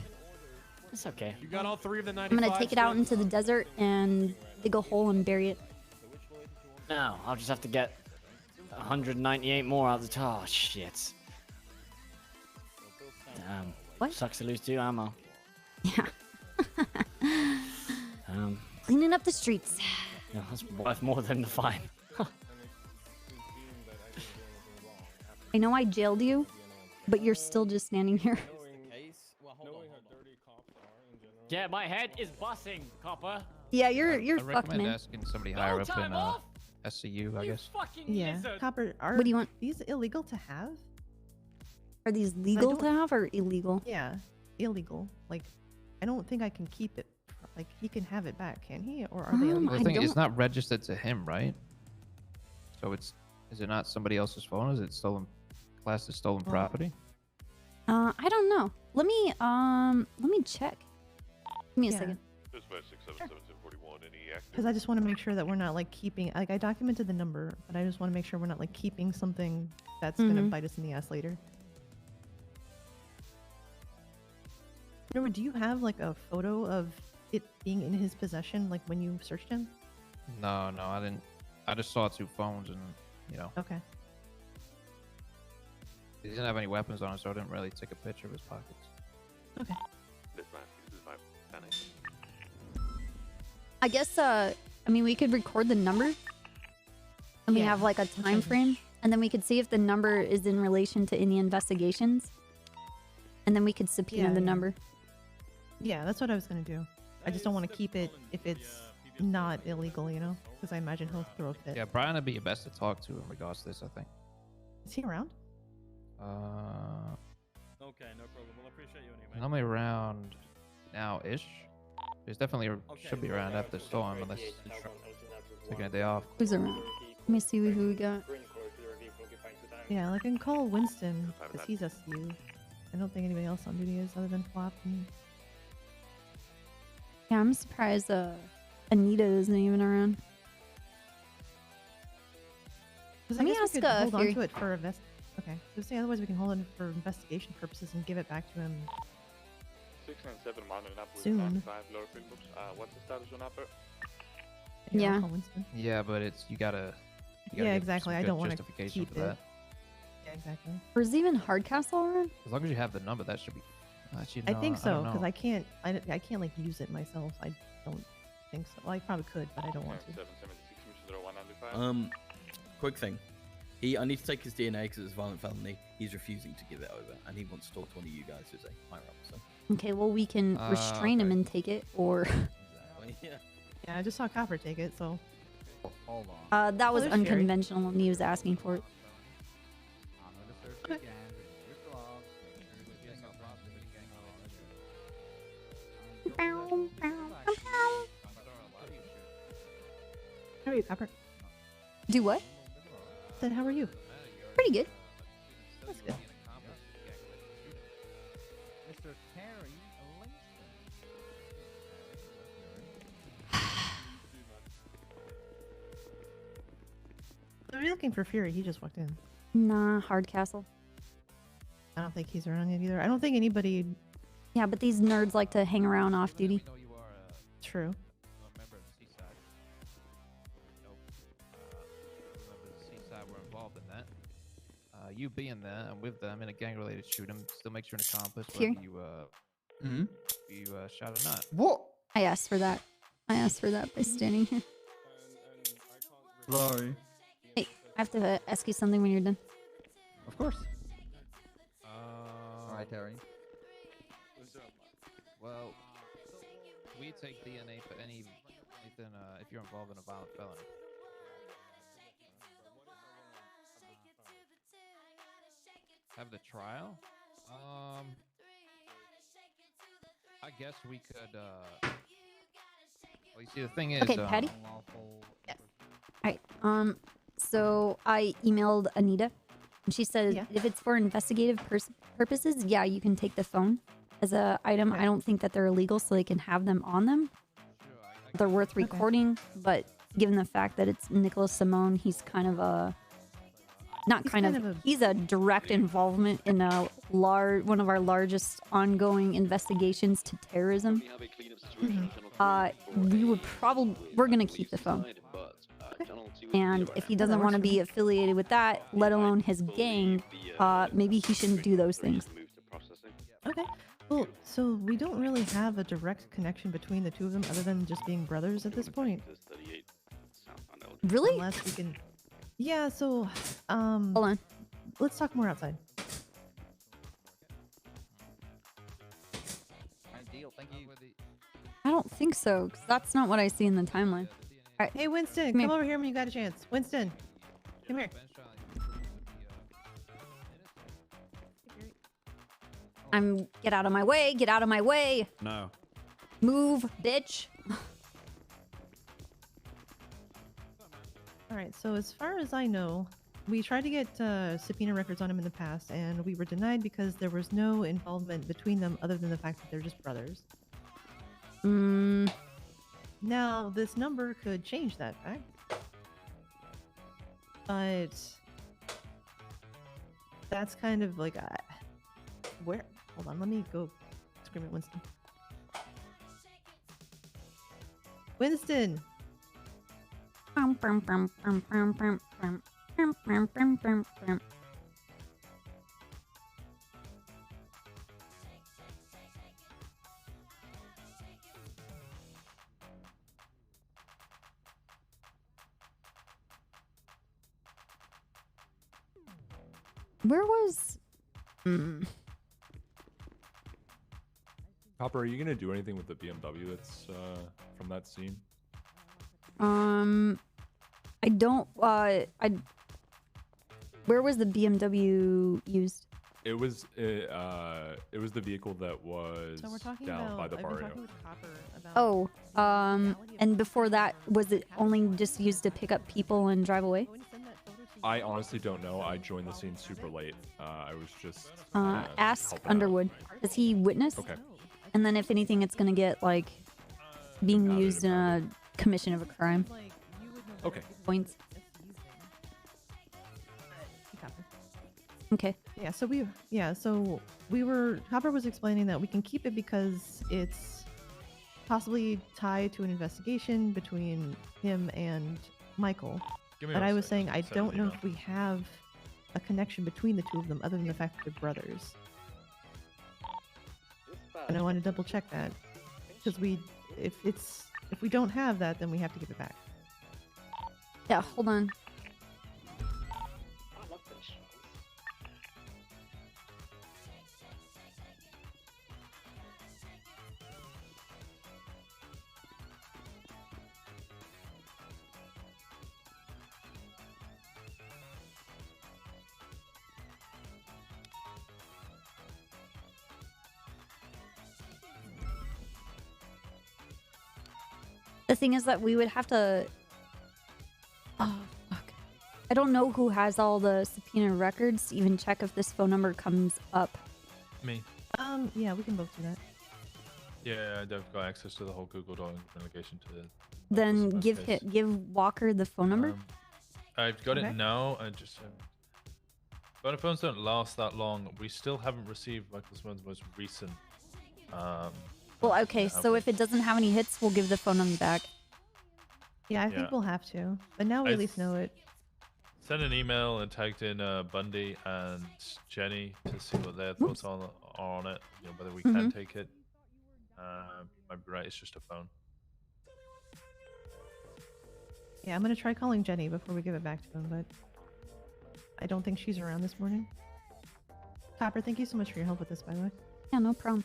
It's okay. You got all 3 of the I'm 95. gonna take it out into the desert and dig a hole and bury it. No, I'll just have to get 198 more out of the tar. Oh, shit. Damn. What? Sucks to lose 2 ammo. Yeah. Um, Cleaning up the streets. yeah, that's worth more than the fine. I know I jailed you, but you're still just standing here. Yeah, my head is bussing, Copper. Yeah, you're I fucked, recommend man. asking somebody higher up in SCU, I guess. Yeah. Copper, are What do you want? these illegal to have? Are these legal to don't- have or illegal? Yeah, illegal. Like, I don't think I can keep it. Like, he can have it back, can he? Or are they illegal? Well, the thing is, it's not registered to him, right? So is it not somebody else's phone? Is it stolen, classed as stolen property? I don't know. Let me check. Give me a second. Because I just want to make sure that we're not like keeping. Like, I documented the number, but I just want to make sure we're not like keeping something that's gonna bite us in the ass later. Remember, do you have like a photo of it being in his possession, like when you searched him? No, I didn't. I just saw 2 phones and, you know. Okay. He didn't have any weapons on him, so I didn't really take a picture of his pockets. Okay. I guess I mean we could record the number and we have like a time frame and then we could see if the number is in relation to any investigations. And then we could subpoena the number. Yeah, that's what I was gonna do. I just don't want to keep it if it's not illegal, you know? Because I imagine he'll throw a fit. Yeah, Brian would be your best to talk to in regards to this, I think. Is he around? Okay, no problem. Well, I appreciate you anyway. Normally around now-ish. He's definitely should be around after the storm, unless he's taking a day off. Who's around? Let me see who we got. Yeah, like I can call Winston because he's SU. I don't think anybody else on duty is other than Flop. And... Yeah, I'm surprised Anita isn't even around. Because Let me I guess ask we could hold on Fury. to it for Okay, so say otherwise we can hold it for investigation purposes and give it back to him 697 Mountain Apple soon. 95 lower Pringles. What's the status on Upper? Yeah, I'll call Winston. Yeah, but you gotta Yeah, give exactly. some I good don't want to justification keep for it. that. Yeah, exactly. Or is even Hardcastle around? As long as you have the number, that should be. Actually, I no, think so don't because know. I can't like use it myself. I don't think so. Well, I probably could, but I don't want to. 776 Quick thing. I need to take his DNA because it's a violent felony. He's refusing to give it over, and he wants to talk to one of you guys who's a higher officer. Okay, well we can restrain him and take it, or Yeah. Yeah, I just saw Copper take it, so. Hold on. that was there's Fury. unconventional and he was asking for it. Okay. How are you, Copper? Do what? Said, how are you? Pretty good. That's good. Mr. Terry Are you looking for Fury? He just walked in. Nah, Hardcastle. I don't think he's around yet either. I don't think anybody. Yeah, but these nerds like to hang around off duty. True. Member of the Seaside. Member of the Seaside were involved in that. You being there and with them in a gang-related shooting still makes you an accomplice, Here. whether you shot or not. What? I asked for that. I asked for that by standing here. Sorry. Hey, I have to ask you something when you're done. Of course. Alright, Terry. Well, we take DNA for anything if you're involved in a violent felony. Have the trial? I guess we could. Well, you see, the thing is. Okay, Patty? Yes. Alright, so I emailed Anita, and she said if it's for investigative purposes, yeah, you can take the phone as a item. I don't think that they're illegal, so they can have them on them. They're worth recording, but given the fact that it's Nicholas Simone, he's kind of a he's a direct involvement in one of our largest ongoing investigations to terrorism. We're gonna keep the phone. And if he doesn't want to be affiliated with that, let alone his gang, maybe he shouldn't do those things. Okay. Well, so we don't really have a direct connection between the two of them other than just being brothers at this point. Really? Unless we can... Yeah, so... Hold on. Let's talk more outside. Ideal, thank you. I don't think so, because that's not what I see in the timeline. All right. Hey, Winston, come over here when you got a chance. Winston, come here. Get out of my way, get out of my way. No. Move, bitch. All right, so as far as I know, we tried to get subpoena records on him in the past, and we were denied because there was no involvement between them other than the fact that they're just brothers. Now, this number could change that fact. But that's kind of like where? Hold on, let me go scream at Winston. Winston! Where was... Copper, are you gonna do anything with the BMW that's from that scene? I don't. Where was the BMW used? It was the vehicle that was down by the barrio. Oh, and before that, was it only just used to pick up people and drive away? I honestly don't know. I joined the scene super late. I was just ask helping out. Underwood. Does he witness? Okay. And then if anything, it's gonna get like being used in a commission of a crime. Okay. Points. Okay. Yeah, so we were Hopper was explaining that we can keep it because it's possibly tied to an investigation between him and Michael. But I was saying I don't know if we have a connection between the two of them other than the fact that they're brothers. And I want to double check that because if we don't have that, then we have to give it back. Yeah, hold on. The thing is that we would have to... Oh, fuck. I don't know who has all the subpoena records to even check if this phone number comes up. Me. Yeah, we can both do that. Yeah, I've got access to the whole Google Doc in relation to the... Then give Walker the phone number. I've got it now. I just... Phone phones don't last that long. We still haven't received Michael Simone's most recent... Well, okay, so if it doesn't have any hits, we'll give the phone number back. Yeah, I think we'll have to. But now we at least know it. Send an email and tagged in Bundy and Jenny to see what their thoughts are on it. You know, whether we can take it. Might be right, it's just a phone. Yeah, I'm going to try calling Jenny before we give it back to him, but I don't think she's around this morning. Copper, thank you so much for your help with this, by the way. Yeah, no problem.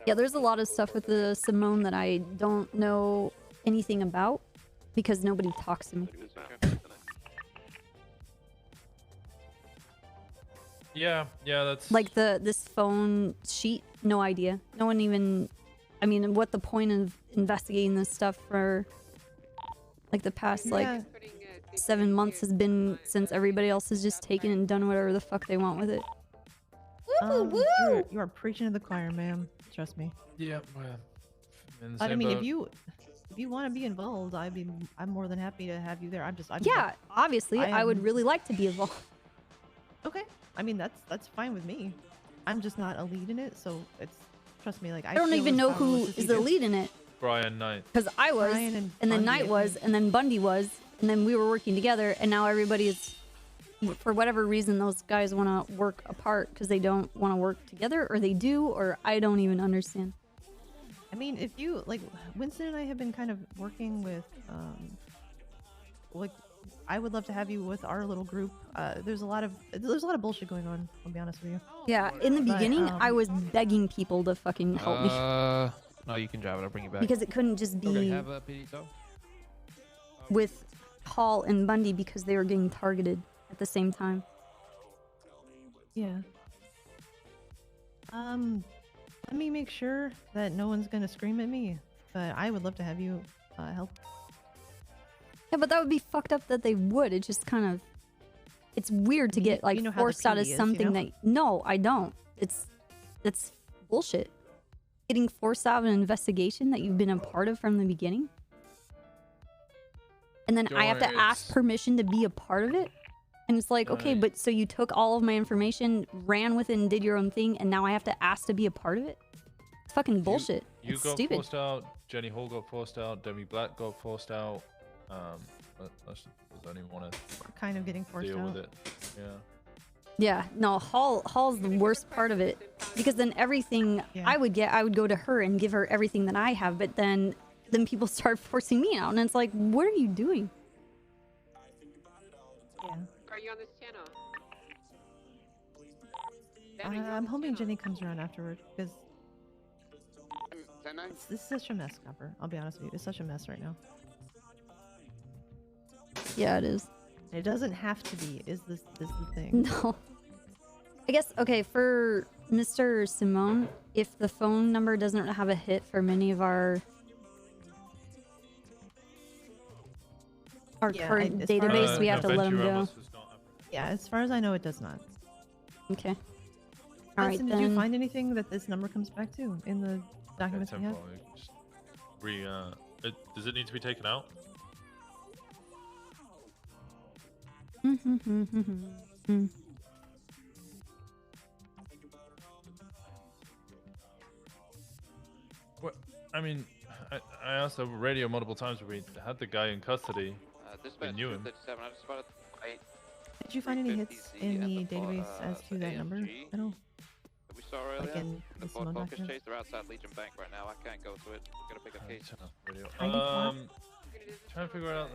Yeah, there's a lot of stuff with the Simone that I don't know anything about because nobody talks to me. Yeah, that's... Like this phone sheet, no idea. No one even... I mean, what the point of investigating this stuff for like the past like 7 months has been since everybody else has just taken and done whatever the fuck they want with it. You are preaching to the choir, ma'am. Trust me. Yeah, well, In the But I same mean, boat. if you want to be involved, I'm more than happy to have you there. I'm Yeah, obviously, I would really like to be involved. Okay. I mean, that's fine with me. I'm just not a lead in it, so it's trust me. Like I don't feel even as know who powerless as is you the do. lead in it. Brian Knight. Because I was, Brian and and then Bundy, Knight I was, think. and then Bundy was, and then we were working together, and now everybody is, for whatever reason, those guys want to work apart because they don't want to work together, or they do, or I don't even understand. I mean, if you like, Winston and I have been kind of working with, like, I would love to have you with our little group. There's a lot of bullshit going on. I'll be honest with you. Yeah, in the But, beginning, I was begging people to fucking help me No, you can drive it. I'll bring you back. because it couldn't just Okay, be have a PD tow? with Hall and Bundy because they were getting targeted at the same time. Yeah. Let me make sure that no one's gonna scream at me. But I would love to have you help. Yeah, but that would be fucked up that they would. It just kind of, it's weird to get like you know how the forced out of PD is, you something know? that, no, I don't. That's bullshit. Getting forced out of an investigation that you've been a part of from the beginning. And then I have to ask permission to be a part of it. And it's like, okay, but so you took all of my information, ran with it and did your own thing, and now I have to ask to be a part of it? It's fucking bullshit. You It's got stupid. forced out. Jenny Hall got forced out. Demi Black got forced out. I don't even want to Kind of getting forced deal out. with it. Yeah. Yeah, no, Hall's the worst part of it because then everything I would go to her and give her everything that I have, but then people start forcing me out, and it's like, what are you doing? Yeah. Are you on this channel? I'm hoping Jenny comes around afterward because this is such a mess, Copper. I'll be honest with you, it's such a mess right now. Yeah, it is. It doesn't have to be. Is the thing? No. I guess, okay, for Mr. Simone, if the phone number doesn't have a hit for many of our Yeah, current as far database, as- we have to let them go. Yeah, as far as I know, it does not. Okay. All right, Hudson, did then. you find anything that this number comes back to in the documents we have? Does it need to be taken out? What? I mean, I asked over radio multiple times. We had the guy in custody. We knew him. I just spotted Did you find any hits in the database as to that number at all? that we saw earlier. Like in the the Ford Simone Focus documents? chase. They're outside Legion Bank right now. I can't go to it. We're gonna pick up case. Trying to figure out.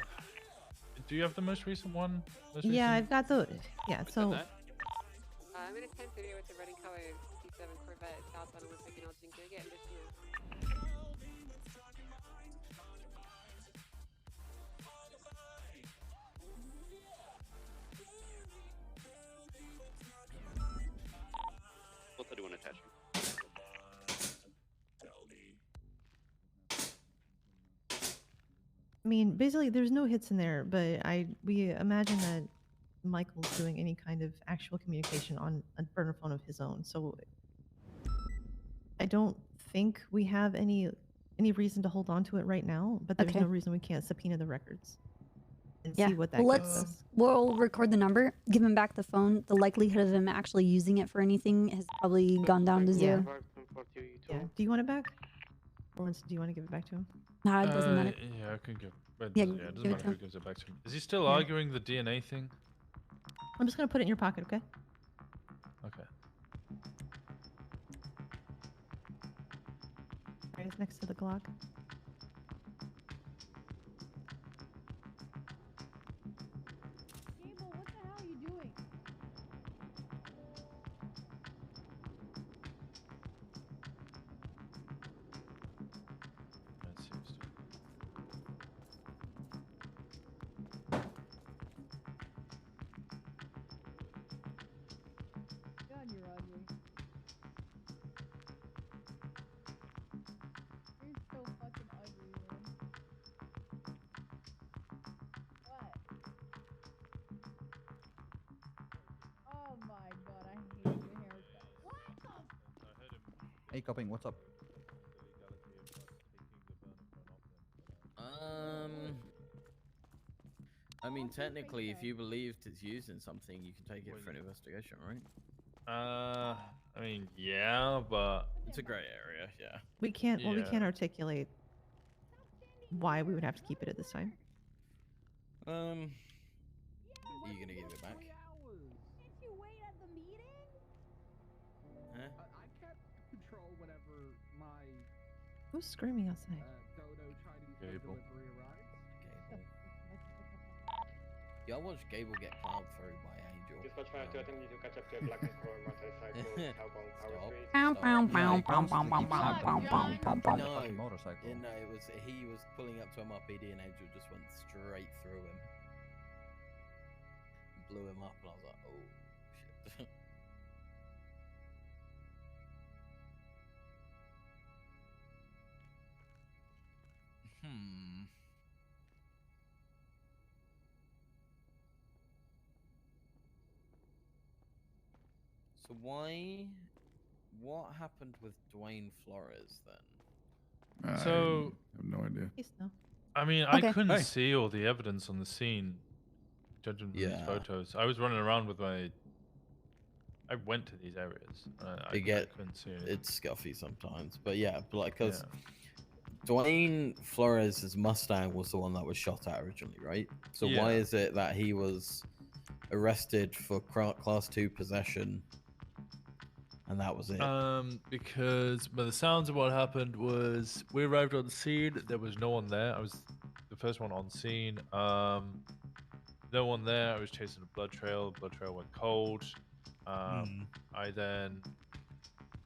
Do you have the most recent one? Yeah, I've got the. Yeah, so. I'm in a 1030 with the red and colored 57 Corvette southbound Olympic and Elgin. Can I get additional? What's I do an attachment? I mean, basically, there's no hits in there, but we imagine that Michael's doing any kind of actual communication on a burner phone of his own. So I don't think we have any reason to hold on to it right now. But there's Okay. no reason we can't subpoena the records and Yeah, see what that well, gets us. we'll record the number, give him back the phone. The likelihood of him actually using it for anything has probably gone down to zero. Yeah. Do you want it back? Or do you want to give it back to him? Nah, it doesn't matter. Yeah, I can give. It Yeah, doesn't, it doesn't give it matter to who him. gives it back to me. Is he still Yeah. arguing the DNA thing? I'm just gonna put it in your pocket, okay? Okay. Right, it's next to the Glock. What the hell are you doing? That seems to. God, you're ugly. You're so fucking ugly, man. What? Oh my god, I hate your haircut. What the? Hey, Copping, what's up? technically, if you believed it's used in something, you can take it for an investigation, right? I mean, yeah, but it's a gray area. Yeah. We can't. Well, we Yeah. can't articulate why we would have to keep it at this time. Are you gonna give it back? Huh? I kept control whenever my Who's screaming outside? Dodo Chinese food Gable. delivery arrives. Gable. Yeah, I watched Gable get plowed through by Angel. Dispatch 5 need to catch up to a black and core motorcycle southbound Power Street. No, it was he was pulling up to him RPD and Angel just went straight through him. Blew him up and I was like, oh shit. So what happened with Dwayne Flores then? So I have no idea. I mean, Okay. I couldn't Hey. see all the evidence on the scene, judging from these Yeah. photos. I was running around with my. I went to these areas. I couldn't see anything. It's scuffy sometimes, but yeah, but like because Dwayne Flores' Mustang was the one that was shot at originally, right? So why Yeah. is it that he was arrested for class 2 possession, and that was it? Because by the sounds of what happened was we arrived on the scene. There was no one there. I was the first one on scene. No one there. I was chasing a blood trail. Blood trail went cold. I then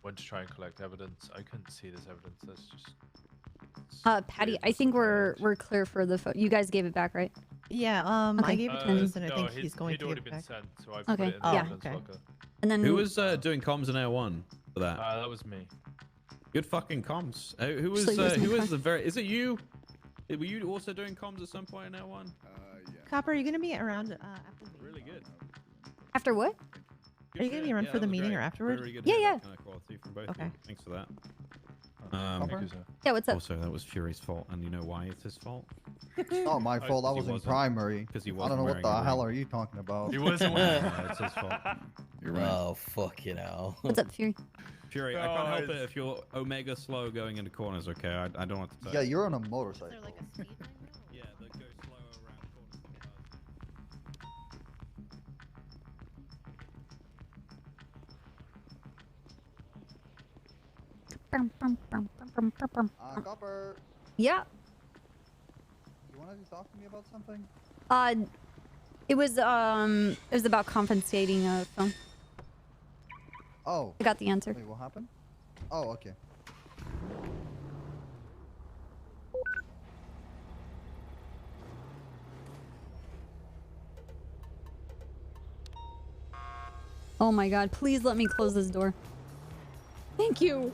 went to try and collect evidence. I couldn't see this evidence. That's just. Patty, I think we're clear for the photo. You guys gave it back, right? Yeah. I gave it to Vincent. I think he's going he'd to give already it been back. sent, so I put Okay, it in the yeah. evidence locker. And then Who was doing comms in Air 1 for that? That was me. Good fucking comms. Who was Actually, it wasn't who me. was the very? Is it you? Were you also doing comms at some point in Air 1? Copper, are you going to be around after the Really good. after what? Are you going to be around for the meeting or afterward? Very good. Yeah, yeah. Kind of quality from both. Okay. Of you. Thanks for that. Copper? Yeah, what's up? Also, that was Fury's fault, and you know why it's his fault? It's not my fault. I was in primary. Because he I wasn't don't know what wearing a the hell ring. are you talking about. He wasn't wearing. It's his fault. You're right. Oh fuck you know. What's up, Fury? Fury, I can't help it if you're Omega slow going into corners. Okay, I don't want to. Tell Yeah, you. you're on a motorcycle. Yeah, that goes slow around corners. Copper, Yeah. you wanted to talk to me about something? It was about confiscating a phone. Oh. I got the answer. Wait, what happened? Oh, okay. Oh my god, please let me close this door. Thank you.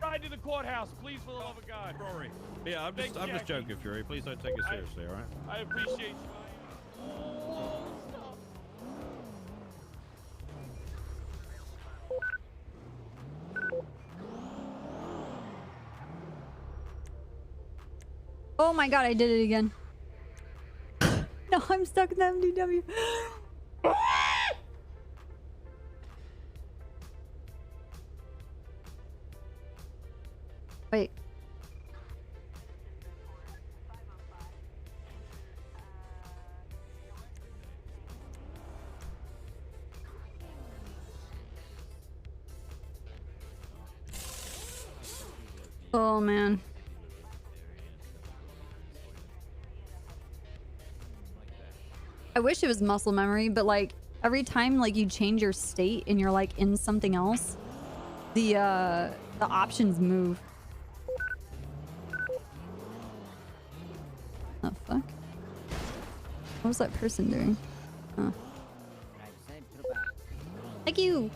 Ride to the courthouse, please, for the love of God. Rory. Yeah, I'm just Thank you. joking, Fury. Please don't take it seriously, all right? I appreciate you. Oh my god, I did it again. No, I'm stuck in the MDW. Wait. Oh man. I wish it was muscle memory, but like every time like you change your state and you're like in something else, the options move. Oh fuck. What was that person doing? Huh. Thank you.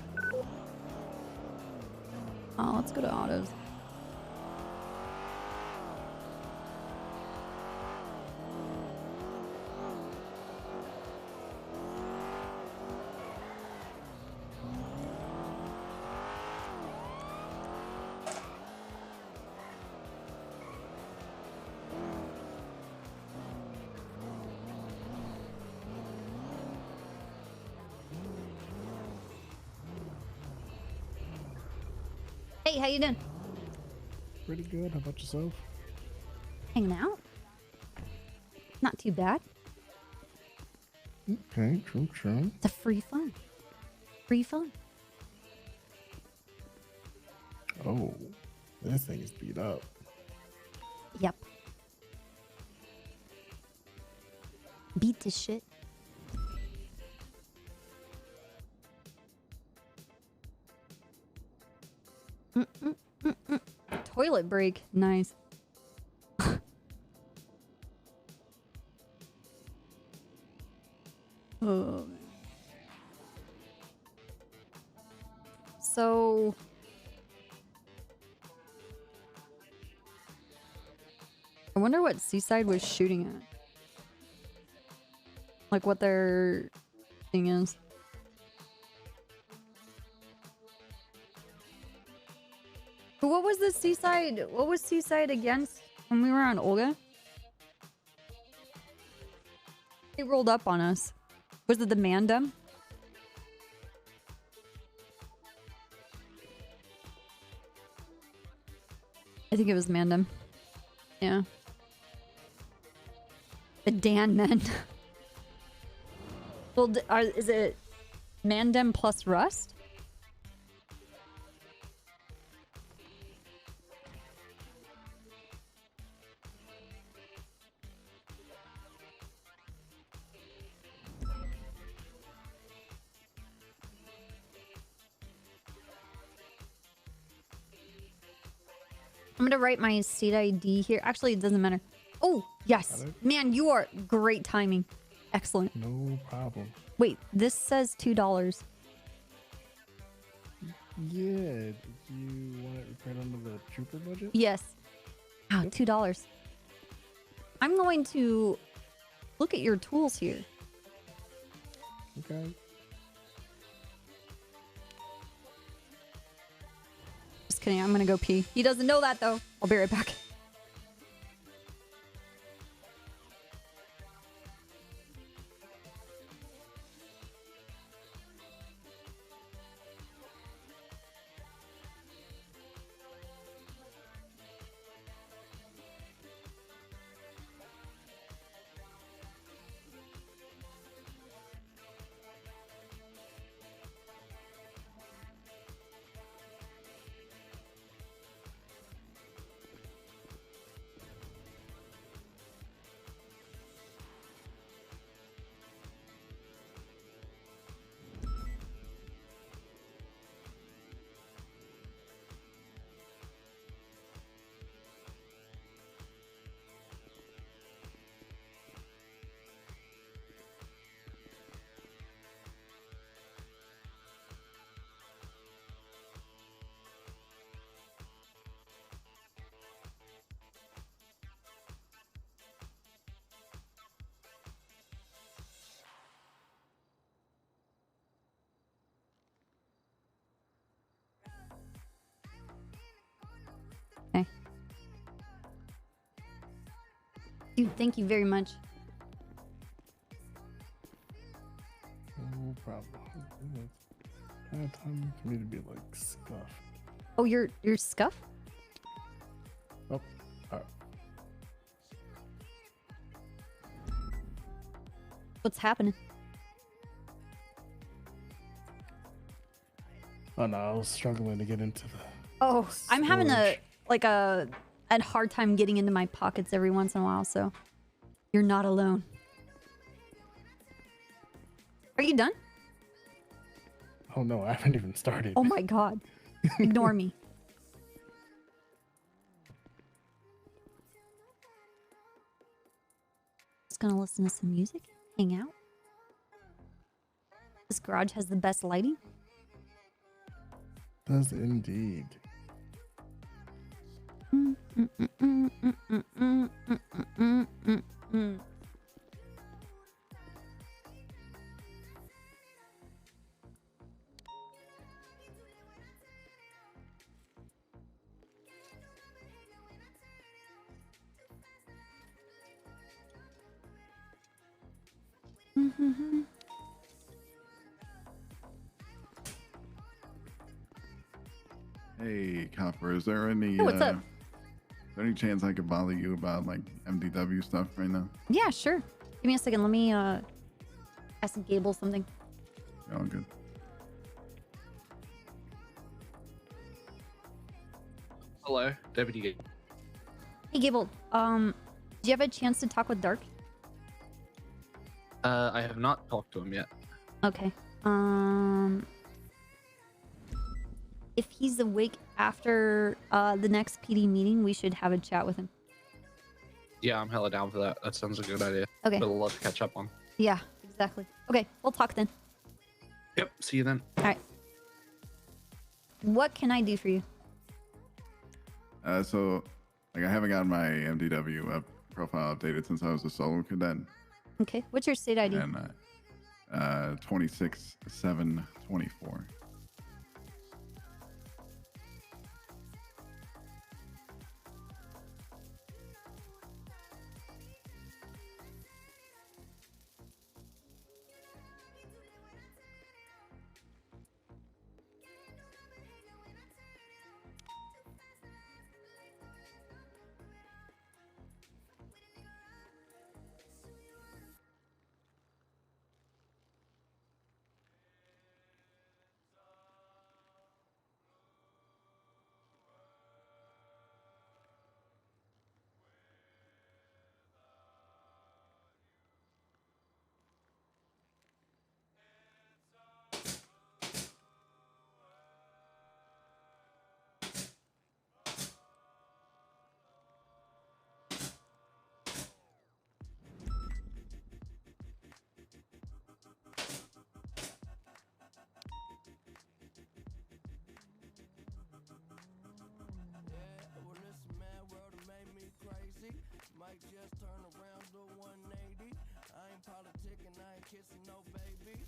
Oh, let's go to autos. Hey, how you doing? Pretty good. How about yourself? Hanging out? Not too bad. Okay, true. It's a free fun. Free fun. Oh, this thing is beat up. Yep. Beat this shit. Toilet break. Nice. Oh, man. So I wonder what Seaside was shooting at. Like what their thing is. But what was the Seaside? What was Seaside against when we were on Olga? They rolled up on us. Was it the Mandem? I think it was Mandem. Yeah. The Dan men. Well, is it Mandem plus Rust? I'm gonna write my seat ID here. Actually, it doesn't matter. Oh, yes. Man, you are great timing. Excellent. No problem. Wait, this says $2. Yeah, did you want it repaired under the trooper budget? Yes. Wow, $2. I'm going to look at your tools here. Okay. Just kidding, I'm gonna go pee. He doesn't know that though. I'll be right back. Okay. Dude, thank you very much. No problem. Kind of time for me to be like scuffed. Oh, you're scuff? Oh, alright. What's happening? Oh no, I was struggling to get into the. Oh, I'm having a storage. hard time getting into my pockets every once in a while, so you're not alone. Are you done? Oh no, I haven't even started. Oh my god. Ignore me. Just gonna listen to some music, hang out. This garage has the best lighting. Does indeed. Hey, Copper, is there any Hey, what's up? is there any chance I could bother you about like MDW stuff right now? Yeah, sure. Give me a second. Let me ask Gable something. Yeah, all good. Hello, Deputy Gate. Hey, Gable. Do you have a chance to talk with Dark? I have not talked to him yet. Okay. If he's awake after the next PD meeting, we should have a chat with him. Yeah, I'm hella down for that. That sounds a good idea. Okay. Got a lot to catch up on. Yeah, exactly. Okay, we'll talk then. Yep, see you then. All right. What can I do for you? So, like, I haven't gotten my MDW profile updated since I was a solo cadet. Okay, what's your state ID? And 26/7/24.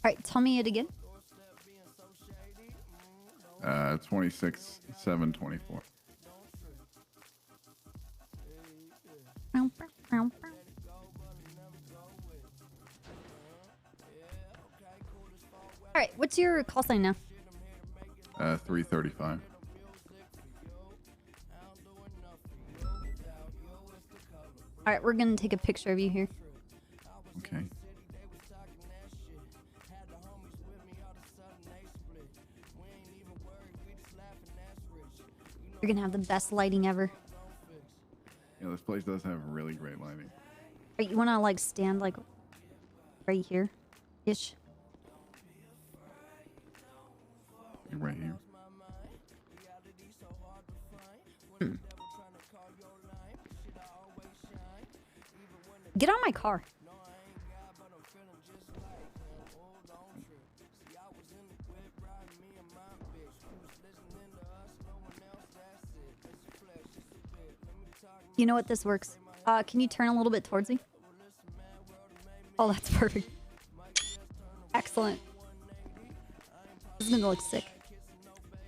All right, tell me it again. 26/7/24. All right, what's your call sign now? 335. All right, we're gonna take a picture of you here. Okay. You're gonna have the best lighting ever. Yeah, this place does have really great lighting. All right, you wanna like stand like right here, ish. You're right here. Get on my car. You know what? This works. Can you turn a little bit towards me? Oh, that's perfect. Excellent. This is gonna look sick.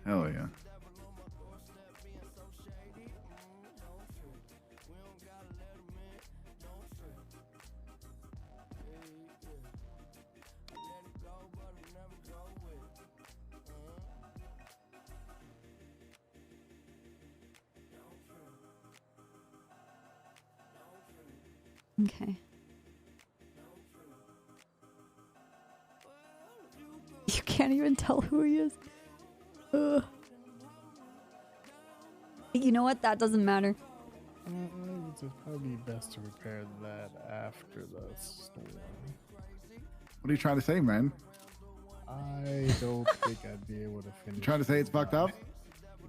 Hell yeah. Okay. You can't even tell who he is. Ugh. You know what? That doesn't matter. It's probably best to repair that after the storm. What are you trying to say, man? I don't think I'd be able to finish. You trying to say it's fucked up?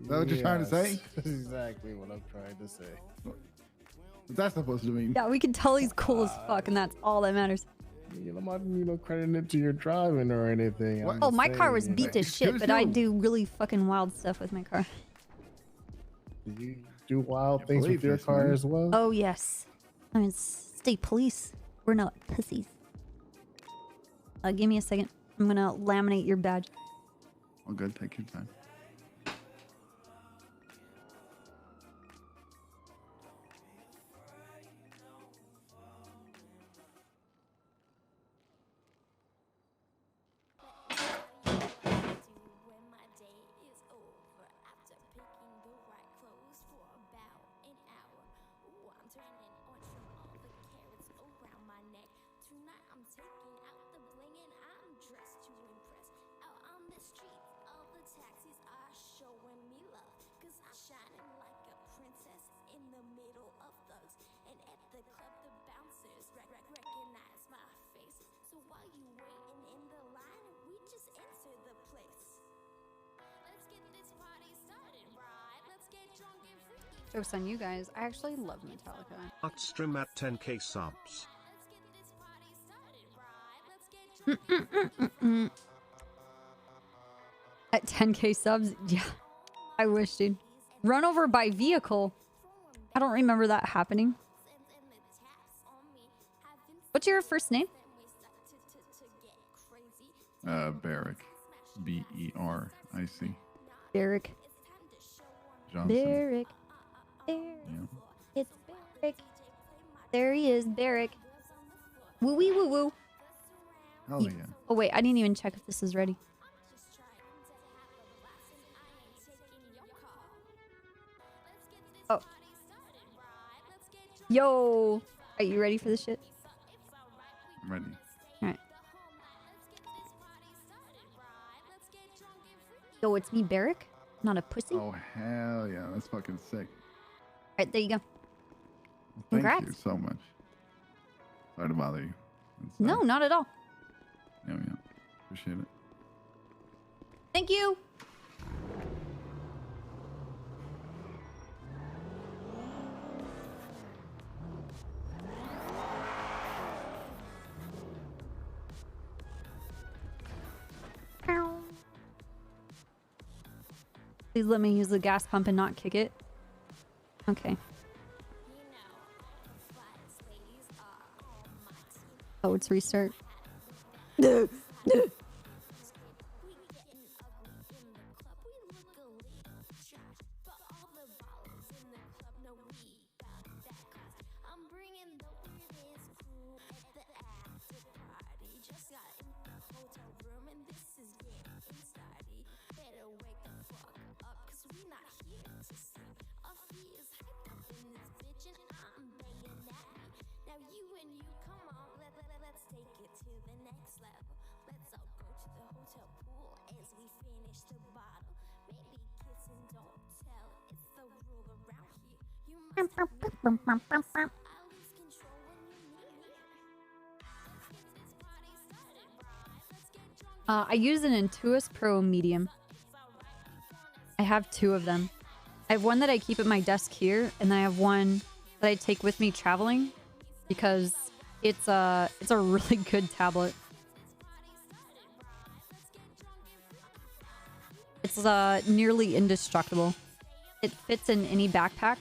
Is that what you're trying to say? That's exactly what I'm trying to say. What's that supposed to mean? Yeah, we can tell he's cool as fuck, and that's all that matters. I'm not crediting it to your driving or anything. What? Oh, my car was beat to shit, but I do really fucking wild stuff with my car. Do you do wild things with your car as well? Oh, yes. I mean, state police. We're not pussies. Give me a second. I'm gonna laminate your badge. All good. Take your time. Joke's on you guys. I actually love Metallica. Stream at 10k subs. At 10k subs? Yeah. I wish, dude. Run over by vehicle? I don't remember that happening. What's your first name? Barrick. B-E-R-I-C. Barrick. Johnson. Barrick. Barrick. It's Barrick. There he is, Barrick. Woo wee woo woo. Hell yeah. Oh wait, I didn't even check if this is ready. Oh. Yo. Are you ready for this shit? I'm ready. Alright. Yo, it's me, Barrick. Not a pussy. Oh, hell yeah. That's fucking sick. Alright, there you go. Thank Congrats. you so much. Sorry to bother you. No, not at all. Yeah. Appreciate it. Thank you. Please let me use the gas pump and not kick it. Okay. Oh, it's restart. I use an Intuos Pro Medium. I have two of them. I have one that I keep at my desk here, and then I have one that I take with me traveling because it's a really good tablet. It's nearly indestructible. It fits in any backpack.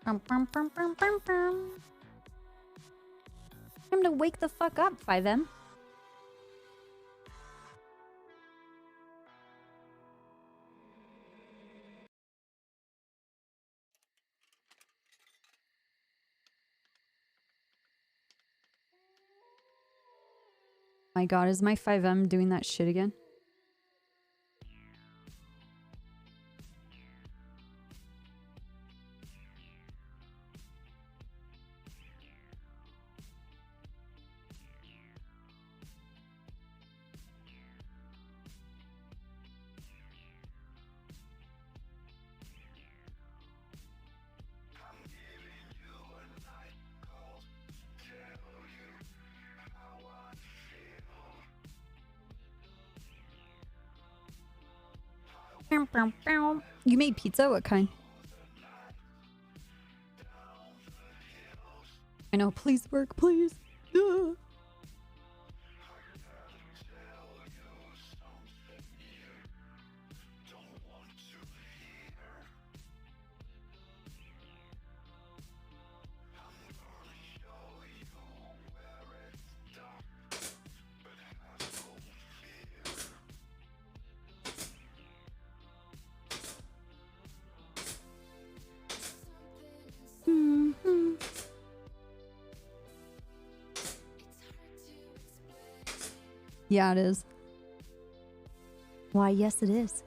Time to wake the fuck up, 5M. My god, is my 5M doing that shit again? You made pizza? What kind? I know. Please work, please. Ugh. Yeah, it is. Why, yes, it is.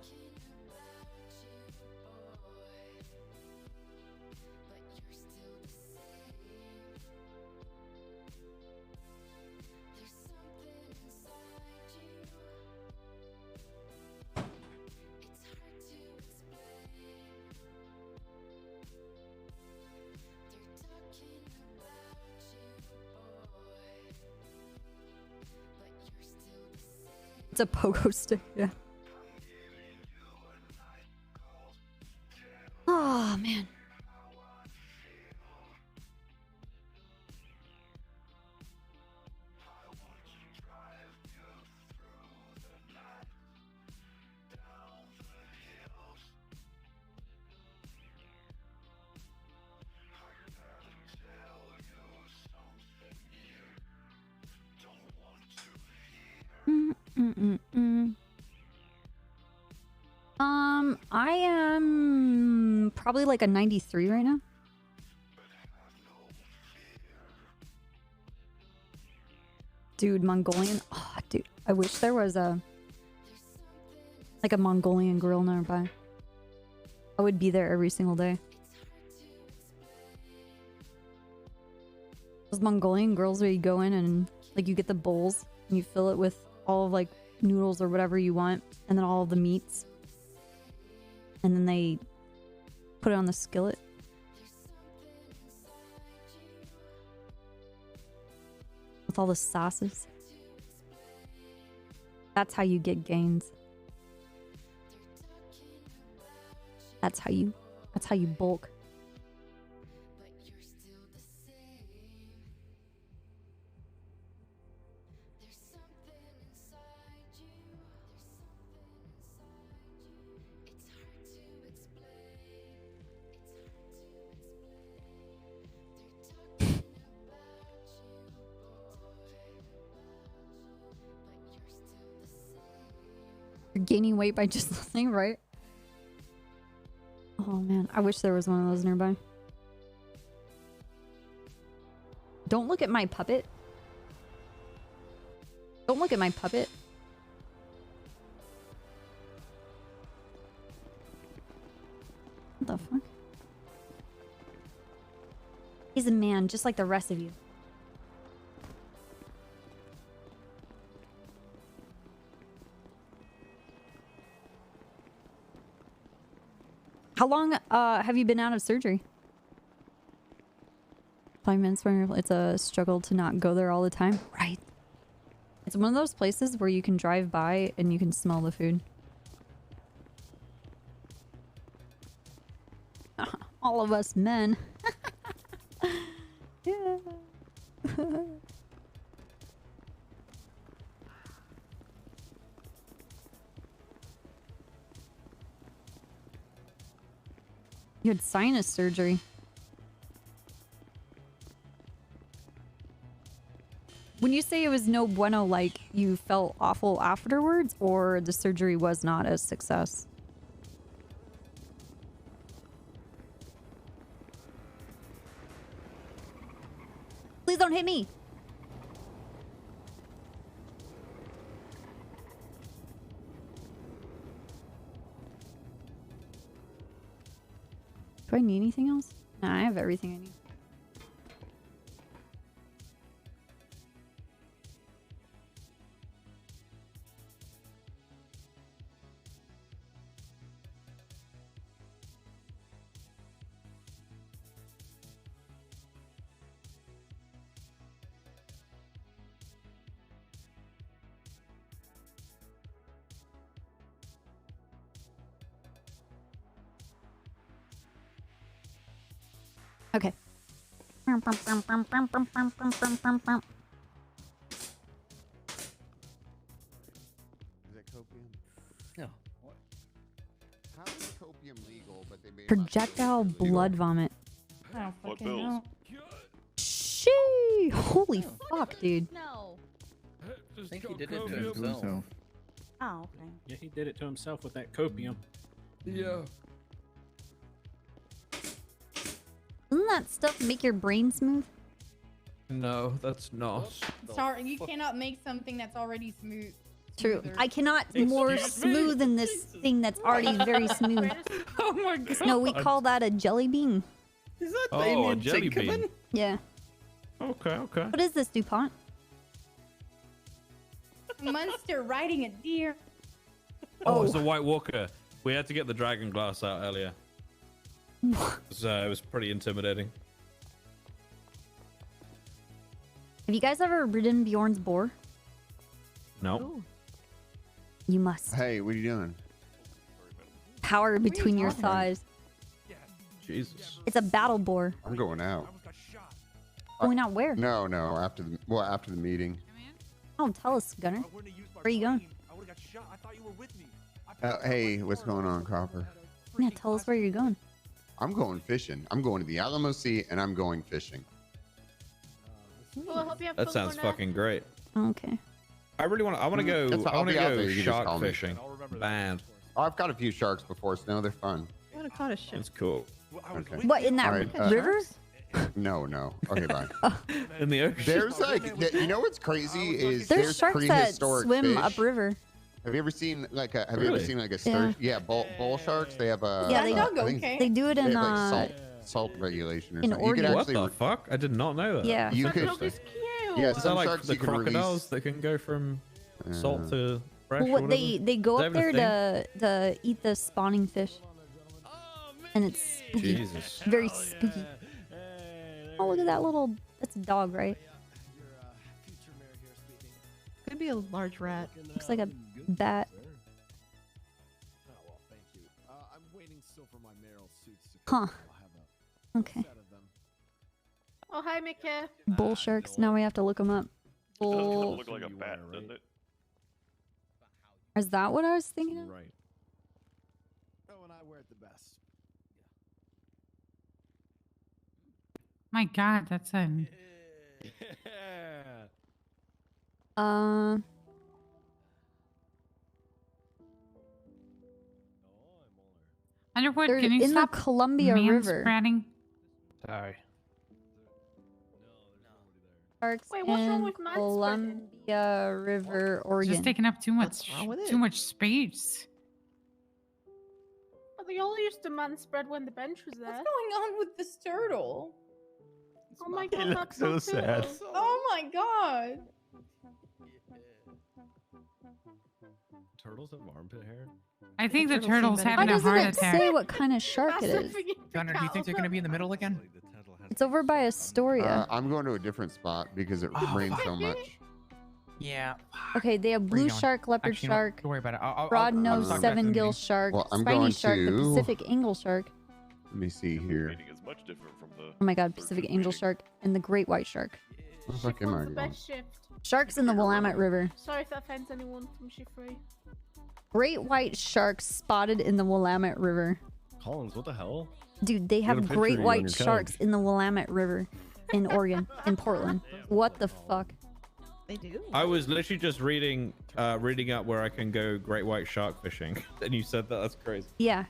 It's a pogo stick, yeah. Oh, man. I am probably like a 93 right now. Dude, Mongolian. Oh, dude, I wish there was a like a Mongolian grill nearby. I would be there every single day. Those Mongolian grills where you go in and like you get the bowls and you fill it with all of like noodles or whatever you want, and then all of the meats, and then they put it on the skillet. With all the sauces. That's how you get gains. That's how you bulk. You're gaining weight by just listening, right? Oh man, I wish there was one of those nearby. Don't look at my puppet. Don't look at my puppet. What the fuck? He's a man, just like the rest of you. How long have you been out of surgery? 5 minutes when it's a struggle to not go there all the time. Right. It's one of those places where you can drive by and you can smell the food. All of us men. Yeah. You had sinus surgery. When you say it was no bueno, like you felt awful afterwards, or the surgery was not a success? Please don't hit me! Do I need anything else? Nah, I have everything I need. Okay. Is that copium? No. What? How is copium legal, but they made Projectile blood vomit. I don't What fucking bills? know. Shee! Holy fuck, dude. No. I think he did it to himself. Oh, okay. Yeah, he did it to himself with that copium. Yeah. Doesn't that stuff make your brain smooth? No, that's not. Sorry, you cannot make something that's already smooth. True. smoother. I cannot more smooth than this thing that's already very smooth. Oh my god. No, we call that a jelly bean. Is that Oh, Damien a jelly Tinkerman? bean. Yeah. Okay, okay. What is this, DuPont? Monster riding a deer. Oh, it's a White Walker. We had to get the dragon glass out earlier. It was pretty intimidating. Have you guys ever ridden Bjorn's boar? No. You must. Hey, what are you doing? Power between your talking? thighs. Jesus. It's a battle boar. I'm going out. Going out where? No, after the meeting. Oh, tell us, Gunner. Where are you going? Hey, what's going on, Copper? Yeah, tell us where you're going. I'm going fishing. I'm going to the Alamo Sea, and I'm going fishing. Well, I hope you have That fun sounds going fucking great. Okay. I really want to. I want to go. That's- I I'll want to be out go there, you can just call shark me. fishing. Bad. Oh, I've caught a few sharks before, Snow. They're fun. I would have caught a ship. It's cool. Okay. What, in that All right, river? No. Okay, bye. In the ocean. There's you know what's crazy is There's sharks that prehistoric swim fish. upriver. Have you ever seen like a? Have you Really? ever seen like a Yeah. stur? Yeah, bull sharks. They have a. Yeah, I think they do it they in have, like, salt regulation or in something. You could Oregon. What actually. the fuck? I did not know that. Yeah. You could. Yeah, Is that some like sharks the you can crocodiles release. that can go from salt to fresh? Well, or what whatever? they go Is up that even there a thing? to eat the spawning fish, and it's spooky. Jesus. Very spooky. Oh, look at that little. That's a dog, right? Could be a large rat. Looks like a bat. I'm waiting still for my mayoral suits to Huh. Okay. Oh, hi, Mickey. Bull sharks. Now we have to look them up. Bull. Look like a bat, doesn't it? Is that what I was thinking of? Right. Oh, and I wear it the best. My God, that's a. Underwood, They're can you in the stop Columbia River. manspreading? Sorry. Sharks Wait, what's wrong in with manspreading? Columbia River, It's Oregon. just taking up too much, wrong with too it? much space. But they all used to man spread when the bench was there. What's going on with this turtle? Oh my god, looks that's so sad. turtle. Oh my god. Turtles have armpit hair. I think the turtles seem turtle's better. having Why a doesn't heart it attack. say what kind of shark it is? Gunner, do you think they're going to be in the middle again? It's over by Astoria. I'm going to a different spot because it Oh, rains so much. Yeah. Okay, they have Where you blue going? shark, leopard Actually, you know what? shark, Don't worry about it. I'll broad talk nose, about it after the seven gill meeting. shark, Well, I'm spiny going shark, the to- Pacific angel shark. Let me see here. Meaning is much different from the. Oh my god, Pacific angel shark and the great white shark. Where the fuck am I the going? best shift. Sharks in the Willamette River. Sorry if that offends anyone from shift 3. Great white sharks spotted in the Willamette River. Collins, what the hell? Dude, they You got a have picture great of you on white your sharks couch. in the Willamette River in Oregon, in Portland. What the fuck? They do. I was literally just reading up where I can go great white shark fishing, and you said that. That's crazy. Yeah,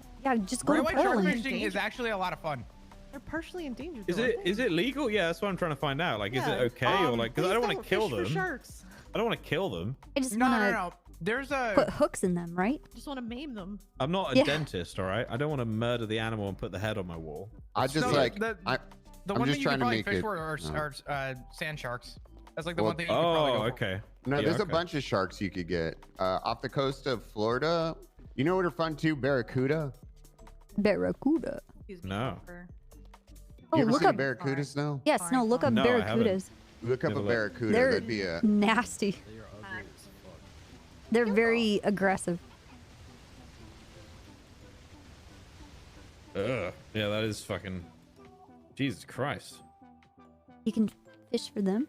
just go Great to white shark Portland. fishing is actually a lot of fun. They're partially endangered. Is though, it aren't they? is it legal? Yeah, that's what I'm trying to find out. Like, is Yeah. it okay or like? Because I don't want to kill fish for them. sharks. I don't want to kill them. I just No, want no, to no. There's a. put hooks in them, right? Just want to maim them. I'm not a Yeah. dentist, all right? I don't want to murder the animal and put the head on my wall. I just No, like the I. the I'm one just that you trying could to probably make fish it. for are, no. sand sharks. That's like the Well, one thing you could probably Oh, go for. okay. No, Yeah, there's a okay. bunch of sharks you could get off the coast of Florida. You know what are fun too? Barracuda. Barracuda. No. Oh, You ever look seen up. a barracudas? No. Yes, no, look up No, I haven't. barracudas. Look up Never a looked. barracuda. They're That'd be a. nasty. They're very aggressive. Ugh. Yeah, that is fucking. Jesus Christ. You can fish for them.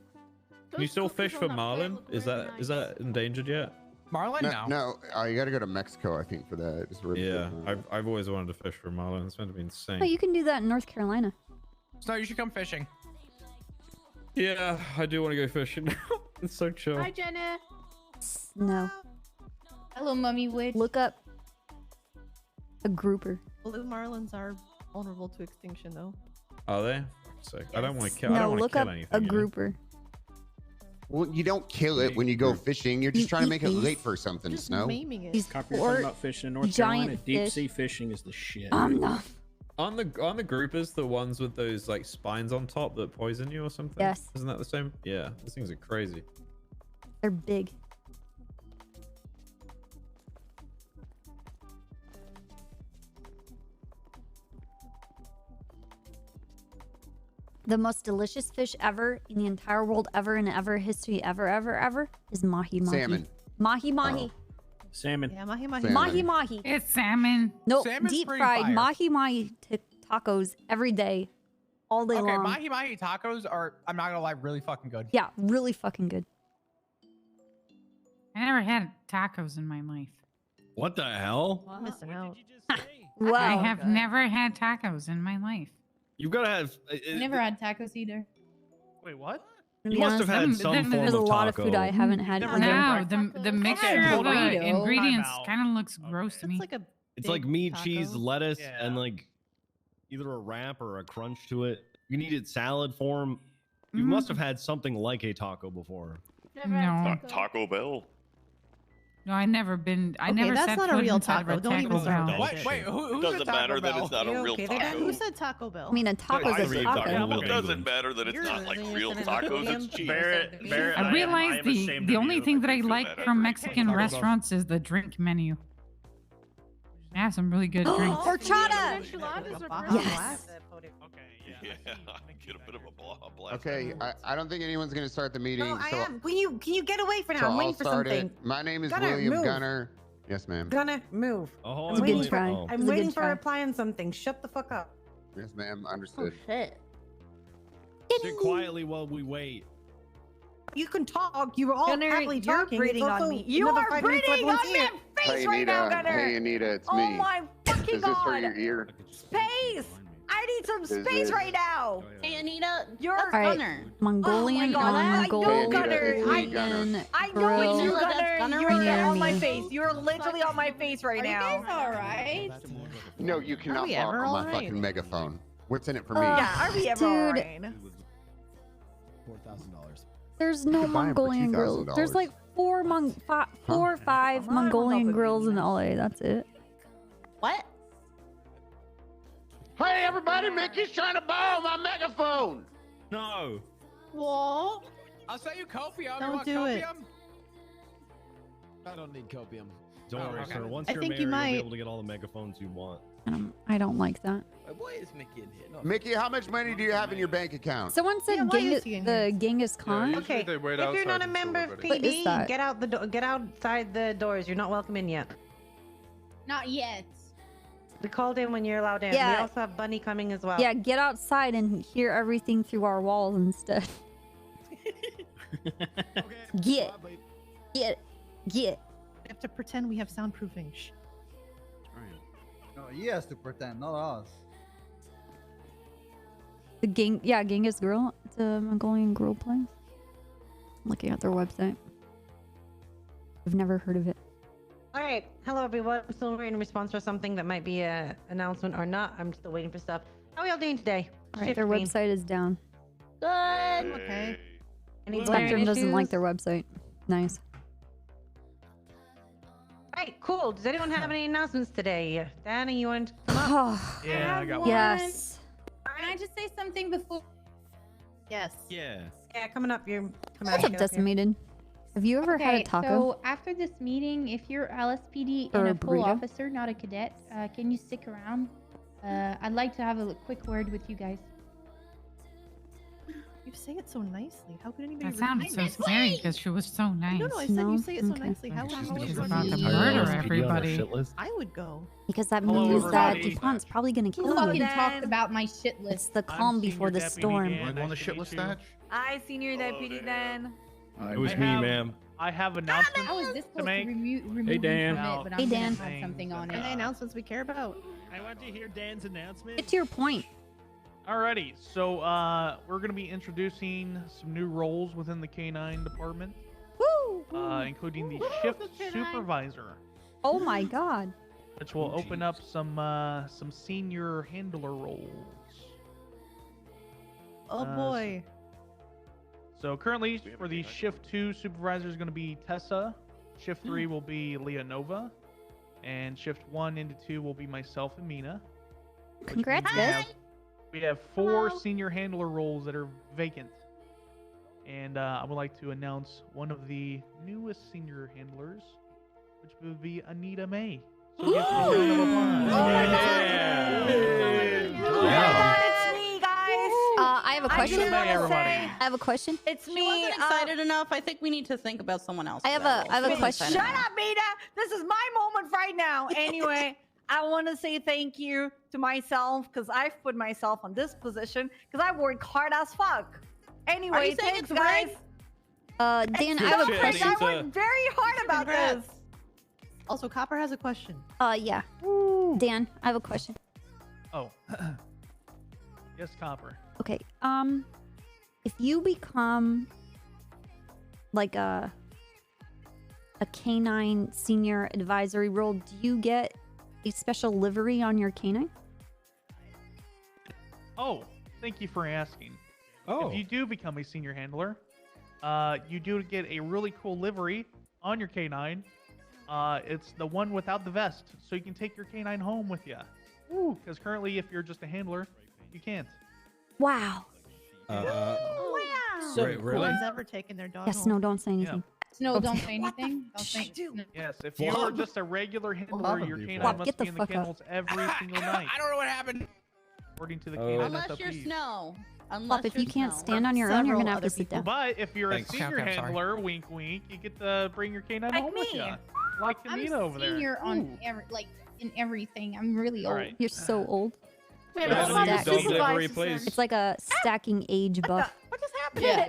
Can you still fish for marlin? Is that endangered yet? Marlin? No, you got to go to Mexico, I think, for that. It's where Yeah, the- I've always wanted to fish for marlin. It's meant to be insane. Oh, you can do that in North Carolina. So you should come fishing. Yeah, I do want to go fishing now. It's so chill. Hi, Jenna. No. Hello, Mummy Witch. Look up a grouper. Blue marlins are vulnerable to extinction, though. Are they? fuck's sake. I don't want to kill. I No, don't want look to up kill anything. a you know? grouper. Well, you don't kill it when you go fishing. You're just trying to make it eat late for something, Just Snow. maiming it. These Copper, you're poor talking about fishing in North giant Carolina. Deep fish. sea fishing is the shit. No. On the groupers, the ones with those like spines on top that poison you or something. Yes. Isn't that the same? Yeah, those things are crazy. They're big. The most delicious fish ever in the entire world ever in ever history ever is mahi mahi. Salmon. Mahi mahi. Salmon. Yeah, mahi mahi. Salmon. Mahi mahi. It's salmon. Nope. Salmon's Deep pretty fried fire. mahi mahi tacos every day, all day Okay, long. mahi mahi tacos are, I'm not gonna lie, really fucking good. Yeah, really fucking good. I never had tacos in my life. What the hell? Missing out. Wow. I have never had tacos in my life. You've got to have. Never had tacos either. Wait, what? To You be must have honest, had some form There's a of lot of food I taco. haven't had. Never either. had No, the mixture of the burrito. ingredients Time out. kind of looks gross to me. It's like a It's like big meat, taco. cheese, lettuce, Yeah. and like either a wrap or a crunch to it. You can eat it salad form. You must have had something like a taco before. No. Taco Bell. No, I never been. I Okay, never that's set not a foot real inside of taco. a Don't even Taco start Bell. with Wait, wait, who Doesn't said Taco matter that Bell? it's not a real Okay, taco. who said Taco Bell? I mean, a taco I is a agree, taco. Taco Bell. England. It doesn't matter that it's not like real tacos. It's cheese. Barrett, I realized the only thing that I like from Mexican restaurants is the drink menu. They have some really good drinks. Horchata! Yes. Yeah, get a bit of a blast. Okay, I don't think anyone's gonna start the meeting. No, I so, am. Can you get away for now? so I'm I'll waiting for start something. it. My name is Gunner, William move. Gunner. Yes, ma'am. Gonna move. Oh, It's a good try. I'm It's a waiting good for try. a reply on something. Shut the fuck up. Yes, ma'am. Understood. Shit. Sit quietly while we wait. You can talk. You were all Gunner, happily you're talking. breathing It's on also me. You another are 5 minutes left breathing once on here. my face right now, Gunner. Hey, Anita, it's Oh me. my fucking Is this for god. your ear? Space! I need some Is space this- right now. Hey, Anita, You're All right, Mongolian Oh my God, I Mongolian know Gunner. grill I know you, Gunner. You're near on my me. face. You're literally on my face right now. all right? No, you cannot we talk ever on my alright? fucking megaphone. What's in it for me? Yeah, are we ever all Dude. right? $4,000. There's no could buy 'em for Mongolian grills. There's $2,000. like four or five Mongolian grills in LA. That's it. what? Hey, everybody, Mickey's trying to borrow my megaphone. No. What? I'll sell you copium. Don't you want do it. copium? I don't need copium. Don't worry, okay. sir. Once I you're think mayor, you you'll might. be able to get all the megaphones you want. I don't like that. Why is Mickey in here? No. Mickey, how much money do you have in your bank account? Someone said Yeah, why is he in the Genghis Khan. usually Okay. they wait If you're not outside a member of until What is PD, that? get out the get outside the doors. You're not welcome in yet. Not yet. We called in when you're allowed in. Yeah. We also have Bunny coming as well. Yeah, get outside and hear everything through our walls instead. Get. Get. We have to pretend we have soundproofing. Shh. No, he has to pretend, not us. The Genghis Grill. It's a Mongolian grill place. I'm looking at their website. I've never heard of it. All right. Hello, everyone. I'm still waiting a response for something that might be a announcement or not. I'm still waiting for stuff. How are y'all doing today? All right, Shift their queen. website is down. Good. Okay. Any glaring Spectrum doesn't like issues? their website. Nice. Right, cool. Does anyone have any announcements today? Danny, you want to come up? Yeah, I got one. Yes. Can I just say something before? Yes. Yeah. Yeah, coming up. You're coming What's up, Decimated? Have you ever had a taco? So after this meeting, if you're LSPD Or and a a full burrito? officer, not a cadet, can you stick around? I'd like to have a quick word with you guys. You say it so nicely. How could anybody? That sounded so scary because she was so nice. No, I said you say it so Okay. nicely. How would She's you? about to murder everybody. I would go. Because that Hello, means that everybody. DuPont's probably gonna Who kill fucking you. talked about my shit It's list? the calm before the storm. On the shit list stat? Hi, Senior Deputy Dan. It was me, ma'am. I have announcements How is this to supposed to make. remove Hey, Dan. from it, but Hey, I'm Dan. gonna have something on And the it. announcements we care about. I want to hear Dan's announcement. Get to your point. Alrighty, so we're gonna be introducing some new roles within the K9 department, Woo! including the shift supervisor, Oh my god. which will open up some senior handler roles. Oh boy. So currently, for the shift 2 supervisor is going to be Tessa. Shift 3 will be Leonova. And shift 1 into 2 will be myself and Mina. Congrats, guys. We have 4 senior handler roles that are vacant. And I would like to announce one of the newest senior handlers, which would be Anita May. So give her a round of applause. It's me, guys. I have a question. I have a question. It's me. She wasn't excited enough. I think we need to think about someone else. I have a question. Shut up, Mina. This is my moment right now. Anyway, I want to say thank you to myself because I've put myself on this position because I worked hard as fuck. Anyway, Are you saying thanks, it's guys. Dan, I have a question. I worked very hard about this. Also, Copper has a question. Yeah. Dan, I have a question. Oh. Yes, Copper. Okay. If you become like a canine senior advisory role, do you get a special livery on your canine? Oh, thank you for asking. Oh. If you do become a senior handler, you do get a really cool livery on your canine. It's the one without the vest, so you can take your canine home with you. Because currently, if you're just a handler, you can't. Wow. So Wait, no really? one's ever taken their dog Yes, home. no, don't say anything. No, don't say anything. Don't say. Yes, if you are just a regular handler, your canine Bob, must get the be in the fuck up. kennels every single night. I don't know what happened. According to the canine Unless you're SOPs. Snow. Pop, Unless if you're you can't Snow. stand on your own, you're Several gonna have to other sit down. But if you're Thanks. a senior Okay, I'm sorry. handler, wink wink, you get to bring your canine home with me. you. Like I'm Anita over there. senior on in everything. I'm really old. Alright. You're so old. Wait, Yeah, that's let me not use the dog supervisor, livery, sir. please. It's like a stacking age buff. What just happened? Yeah.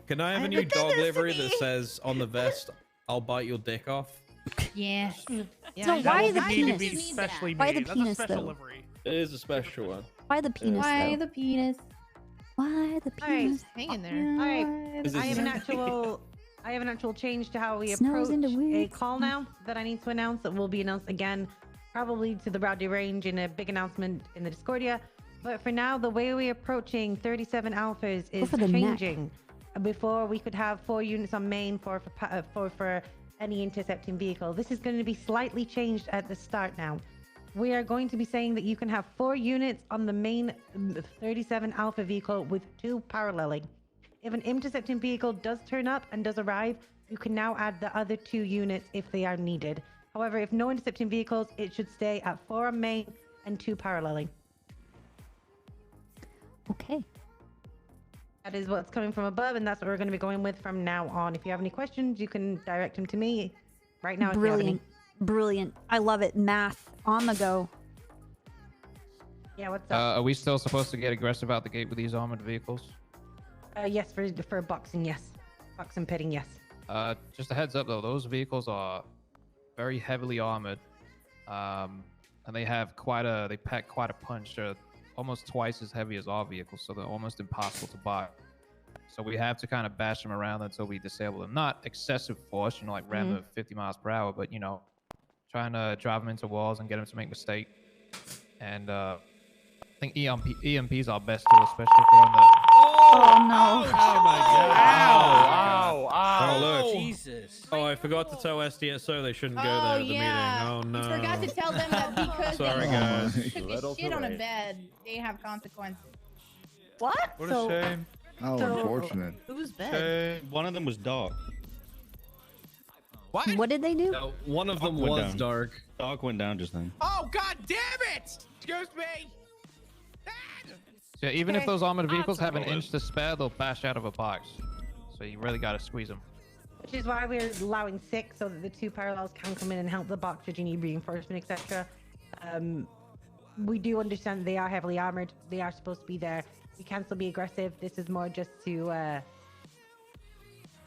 Can I have a Who new did dog this to livery that me? says on the vest, "I'll bite your dick off"? Yeah. Yeah, So I why know. the Need to be penis? specially Why made. the That's a penis, special though? livery. It is a special one. Why the penis? Why though? the penis? Why the All right, penis? hang in there. All right. Is I have an this- actual change to how we Snows approach into a weeds. call now that I need to announce. That will be announced again, probably to the Rowdy Range in a big announcement in the Discordia. But for now, the way we're approaching 37 alphas is for the neck. changing. Before we could have 4 units on main for any intercepting vehicle. This is going to be slightly changed at the start now. We are going to be saying that you can have 4 units on the main 37 alpha vehicle with 2 paralleling. If an intercepting vehicle does turn up and does arrive, you can now add the other 2 units if they are needed. However, if no intercepting vehicles, it should stay at 4 on main and 2 paralleling. Okay. That is what's coming from above, and that's what we're going to be going with from now on. If you have any questions, you can direct them to me right now. If you have any. Brilliant. Brilliant. I love it. Math on the go. Yeah, what's up? Are we still supposed to get aggressive out the gate with these armored vehicles? Yes, for boxing, yes. Boxing pitting, yes. Just a heads up though, those vehicles are very heavily armored, and they pack quite a punch. They're almost twice as heavy as our vehicles, so they're almost impossible to buy. So we have to kind of bash them around until we disable them. Not excessive force, like ram them at 50 miles per hour, but trying to drive them into walls and get them to make mistakes. And I think EMP is our best tool, especially for the. Oh no! Oh my god! Ow! Ow! Oh look! Jesus! Oh, I forgot to tell SDSO they shouldn't go Oh, there at the yeah. meeting. Oh no! You forgot to tell them that because Sorry, they guys. took a shit on a bed, they have consequences. What? What a shame. How unfortunate. Who's bed? Okay. One of them was dark. What? What did they do? No, one of them Went was down. dark. Dark went down just then. Oh god damn it! Excuse me. So even if those armored vehicles have an Solid. inch to spare, they'll bash out of a box. So you really got to squeeze them. Which is why we're allowing 6 so that the 2 parallels can come in and help the box should you need reinforcement, etc. We do understand that they are heavily armored. They are supposed to be there. We can still be aggressive. This is more just to.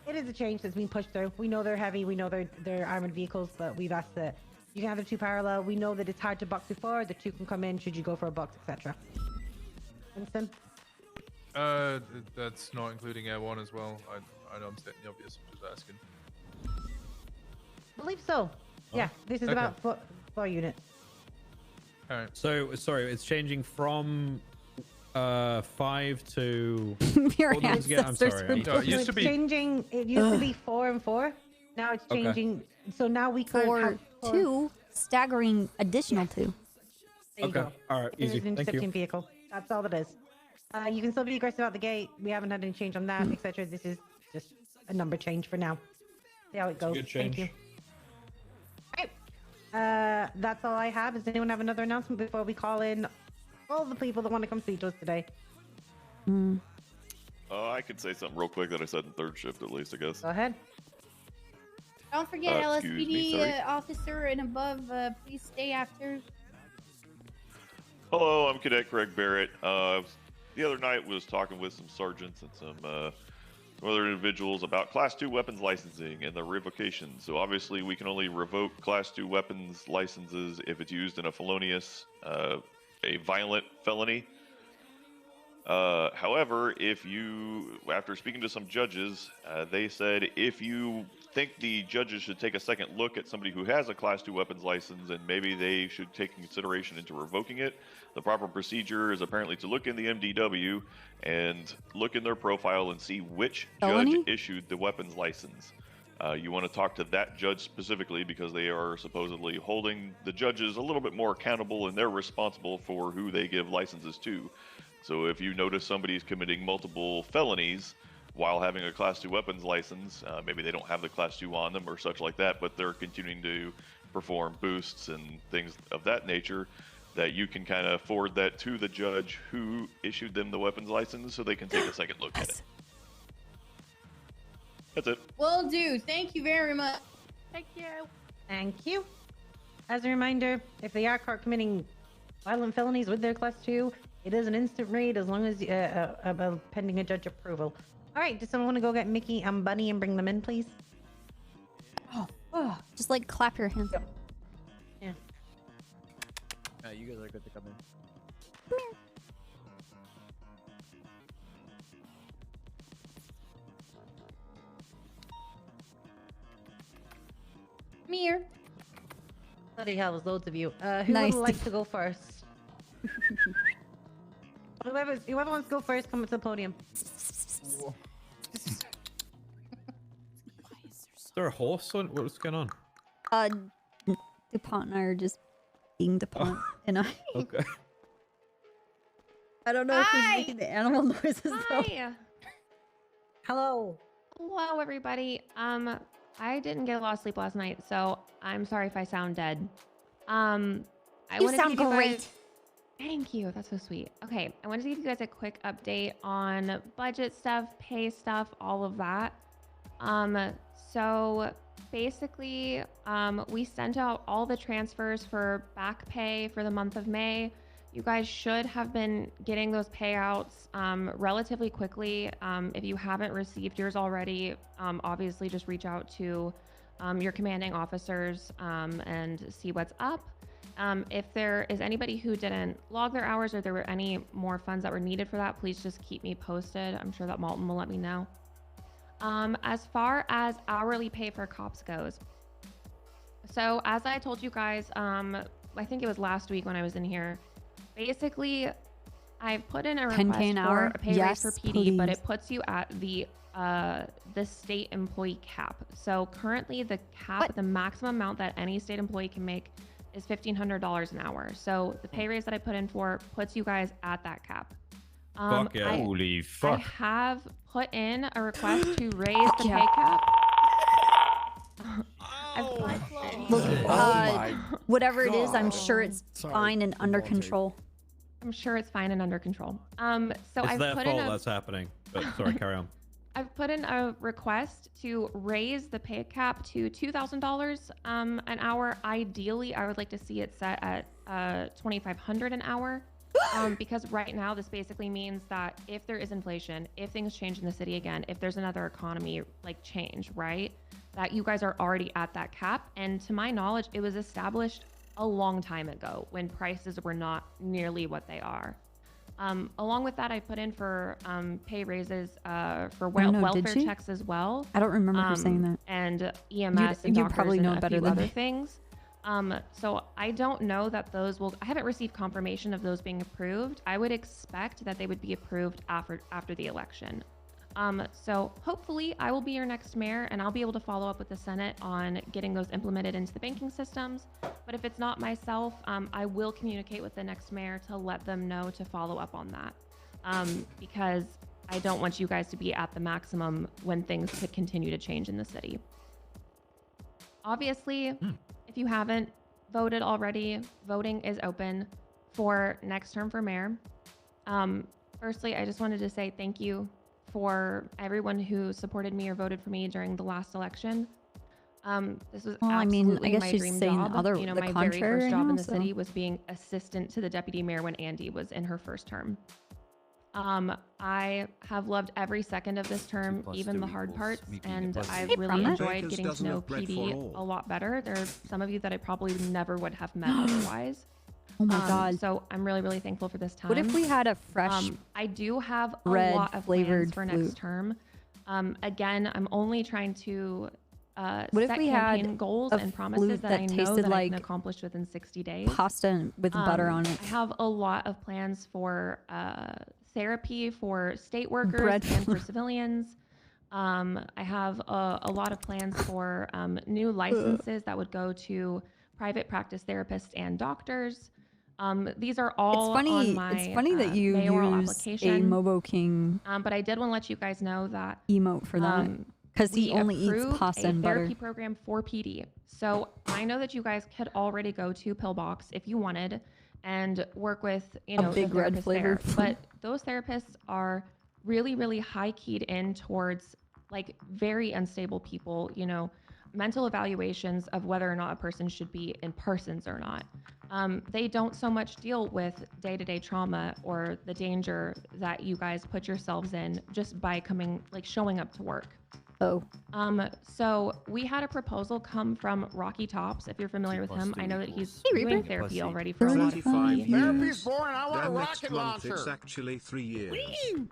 It is a change that's been pushed through. We know they're heavy. We know they're armored vehicles, but we've asked that you can have the 2 parallel. We know that it's hard to box before. The 2 can come in should you go for a box, etc. Winston? That's not including Air 1 as well. I know I'm stating the obvious, I'm just asking. I believe so. Yeah, this is okay. about 4 units. Alright. So sorry, it's changing from 5 to. Your Hold on, again, I'm ancestors sorry. were I'm- born. it used to be. Changing. It used to be 4 and 4. Now it's Okay. changing. So now we can't For have 2, staggering additional 2. There you Okay. go. All right. It is Easy. an Thank intercepting you. vehicle. That's all it is. You can still be aggressive out the gate. We haven't had any change on that, etc. This is just a number change for now. See how it goes. Good Thank change. you. Alright. That's all I have. Does anyone have another announcement before we call in all the people that want to come speak to us today? I could say something real quick that I said in third shift at least, I guess. Go ahead. Don't forget Excuse me, sorry. LSPD officer and above. Please stay after. Hello, I'm Cadet Craig Barrett. The other night was talking with some sergeants and some other individuals about Class 2 weapons licensing and the revocation. So obviously we can only revoke Class 2 weapons licenses if it's used in a felonious, a violent felony. However, if you, after speaking to some judges, they said if you think the judges should take a second look at somebody who has a Class 2 weapons license and maybe they should take consideration into revoking it, the proper procedure is apparently to look in the MDW and look in their profile and see which Felony? judge issued the weapons license. You want to talk to that judge specifically because they are supposedly holding the judges a little bit more accountable and they're responsible for who they give licenses to. So if you notice somebody's committing multiple felonies while having a Class 2 weapons license, maybe they don't have the Class 2 on them or such like that, but they're continuing to perform boosts and things of that nature, that you can kind of forward that to the judge who issued them the weapons license so they can take a second look at it. That's it. Will do. Thank you very much. Thank you. Thank you. As a reminder, if they are caught committing violent felonies with their Class 2, it is an instant raid as long as pending a judge approval. All right, does someone want to go get Mickey and Bunny and bring them in, please? Oh, just like clap your hands. Yeah. You guys are good to come in. Come here. Bloody hell, there's loads of you. Who Nice. would like to go first? Whoever wants to go first, come to the podium. Is there a horse? What's going on? DuPont and I are just being DuPont, and I. Okay. I don't know if he's making the animal noises though. Hi. Hello. Hello, everybody. I didn't get a lot of sleep last night, so I'm sorry if I sound dead. I You wanted to sound give great. guys- Thank you. That's so sweet. Okay, I wanted to give you guys a quick update on budget stuff, pay stuff, all of that. So basically, we sent out all the transfers for back pay for the month of May. You guys should have been getting those payouts relatively quickly. If you haven't received yours already, obviously just reach out to your commanding officers and see what's up. If there is anybody who didn't log their hours or there were any more funds that were needed for that, please just keep me posted. I'm sure that Malton will let me know. As far as hourly pay for cops goes, so as I told you guys, I think it was last week when I was in here, basically I've put in a 10K request an for hour? a pay Yes, raise for PD, but please. it puts you at the state employee cap. So currently the cap, the maximum amount that any state employee can make is $1,500 an hour. So the pay raise that I put in for puts you guys at that cap. Fuck yeah. Holy I fuck. have put in a request to raise the yeah. pay cap. Whatever it is, I'm sure it's Sorry. fine and under control. I'm sure it's fine and under control. So It's I've their put fault in a that's happening. But sorry, carry on. I've put in a request to raise the pay cap to $2,000 an hour. Ideally, I would like to see it set at $2,500 an hour. Because right now, this basically means that if there is inflation, if things change in the city again, if there's another economy like change, right, that you guys are already at that cap. And to my knowledge, it was established a long time ago when prices were not nearly what they are. Along with that, I put in for pay raises for I don't know, did welfare she? checks as well. I don't remember her saying that. And EMS and you doctors probably and know a better few than other me. things. So I don't know that those will. I haven't received confirmation of those being approved. I would expect that they would be approved after the election. So hopefully I will be your next mayor and I'll be able to follow up with the Senate on getting those implemented into the banking systems. But if it's not myself, I will communicate with the next mayor to let them know to follow up on that. Because I don't want you guys to be at the maximum when things could continue to change in the city. Obviously, if you haven't voted already, voting is open for next term for mayor. Firstly, I just wanted to say thank you for everyone who supported me or voted for me during the last election. This was absolutely my dream job. You know, my very first job in the city was being assistant to the deputy mayor when Andy was in her first term. I have loved every second of this term, even the hard parts, and I've really enjoyed getting to know PD a lot better. There are some of you that I probably never would have met otherwise. Oh my god. So I'm really, really thankful for this time. What if we had a fresh I do have a red lot of flavored plans for flute? next term. Again, I'm only trying to What if set we had campaign goals a and promises flute that that I know tasted that I like can accomplish within 60 days. pasta with butter on it? I have a lot of plans for therapy for state workers Bread and for civilians. I have a lot of plans for new licenses that would go to private practice therapists and doctors. These are all on my It's funny that you mayoral use application. a Mobo King But I did want to let you guys know that emote for that because he we only eats approved pasta a and butter. therapy program for PD. So I know that you guys could already go to Pillbox if you wanted and work with, you know, big the red therapists flavored there. But those therapists are really, really high keyed in towards like very unstable people, you know, mental evaluations of whether or not a person should be in Parsons or not. They don't so much deal with day-to-day trauma or the danger that you guys put yourselves in just by showing up to work. Oh. So we had a proposal come from Rocky Tops. If you're familiar with him, I know that he's doing therapy already for a lot of people. Therapy's boring. I want a rocket launcher. It's actually 3 years.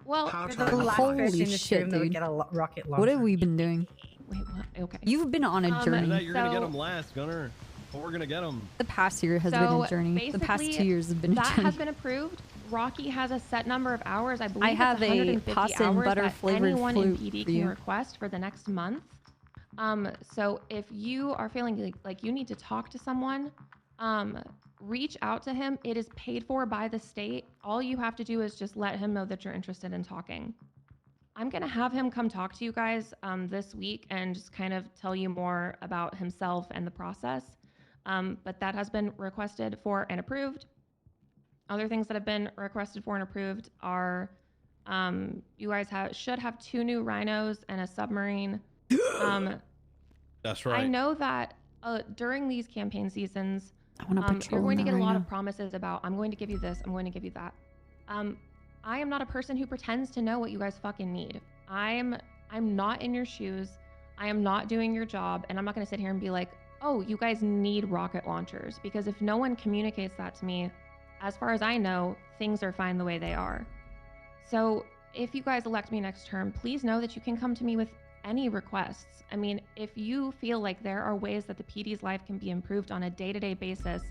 Well, Holy shit, dude. Get a rocket launcher. What have we been doing? Wait, what? Okay. You've been on a journey. You're gonna get them last, Gunner. But we're gonna get them. The past year has been a journey. The past 2 years have been a that journey. has been approved. Rocky has a set number of hours. I believe I have it's a 150 pasta and hours butter that flavored anyone in flute PD for can you. request for the next month. So if you are feeling like you need to talk to someone, reach out to him. It is paid for by the state. All you have to do is just let him know that you're interested in talking. I'm gonna have him come talk to you guys this week and just kind of tell you more about himself and the process. But that has been requested for and approved. Other things that have been requested for and approved are you guys should have 2 new rhinos and a submarine. That's right. I know that during these campaign seasons, I wanna patrol you're going to in get a a lot rhino. of promises about, I'm going to give you this, I'm going to give you that. I am not a person who pretends to know what you guys fucking need. I'm not in your shoes. I am not doing your job, and I'm not going to sit here and be like, oh, you guys need rocket launchers, because if no one communicates that to me, as far as I know, things are fine the way they are. So if you guys elect me next term, please know that you can come to me with any requests. I mean, if you feel like there are ways that the PD's life can be improved on a day-to-day basis,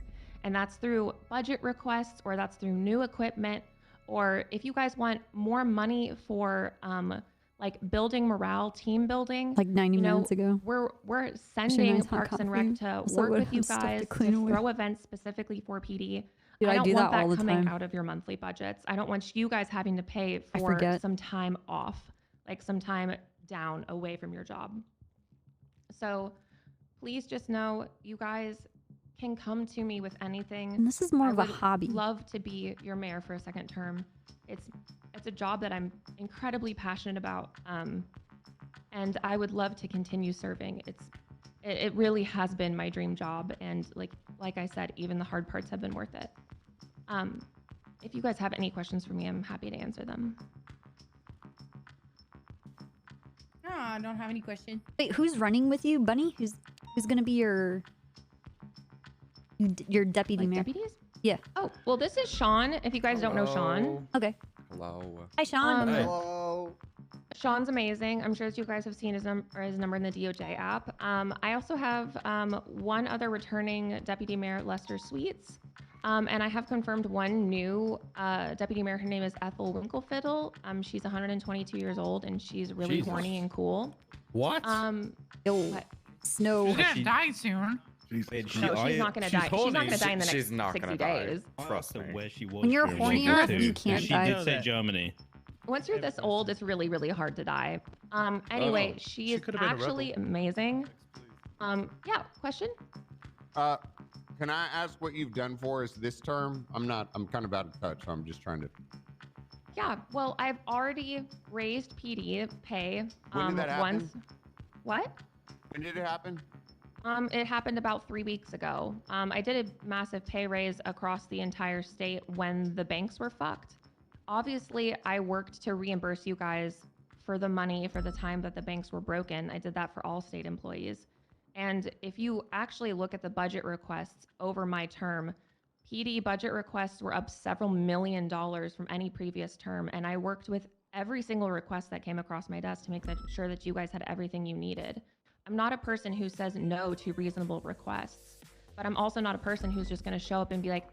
and that's through budget requests, or that's through new equipment, or if you guys want more money for like building morale, team building, Like 90 you know, minutes ago. we're Nice sending hot Parks and coffee. Rec to Also work would with you have stuff to guys to clean away. throw events specifically for PD. Dude, I I don't do want that all that the coming time. out of your monthly budgets. I don't want you guys having to pay I for forget. some time off, like some time down away from your job. So please just know you guys can come to me with anything. And this is more I of a would hobby. Love to be your mayor for a second term. It's a job that I'm incredibly passionate about, and I would love to continue serving. It really has been my dream job, and like I said, even the hard parts have been worth it. If you guys have any questions for me, I'm happy to answer them. No, I don't have any questions. Wait, who's running with you, Bunny? Who's gonna be your deputy mayor? Deputies? Yeah. Oh, well, this is Sean. If you guys don't know Sean. Okay. Hello. Hi, Sean. Hey. Hello. Sean's amazing. I'm sure as you guys have seen his number in the DOJ app. I also have one other returning Deputy Mayor, Lester Sweets. And I have confirmed one new Deputy Mayor. Her name is Ethel Winklefiddle. She's 122 years old, and she's really Jesus. horny and cool. What? What? Snow. She's gonna die soon. No, she's not gonna die. She's not gonna die in the next 60 days. Trust me. Where she was. When you're horny enough, you can't die. She did say Germany. Once you're this old, it's really, really hard to die. Anyway, she is could've been a actually rebel. amazing. Yeah, question? Can I ask what you've done for us this term? I'm kind of out of touch, so I'm just trying to. Yeah, well, I've already raised PD pay When did that happen? once. What? When did it happen? It happened about 3 weeks ago. I did a massive pay raise across the entire state when the banks were fucked. Obviously, I worked to reimburse you guys for the money for the time that the banks were broken. I did that for all state employees. And if you actually look at the budget requests over my term, PD budget requests were up several $1 million from any previous term. And I worked with every single request that came across my desk to make sure that you guys had everything you needed. I'm not a person who says no to reasonable requests, but I'm also not a person who's just going to show up and be like,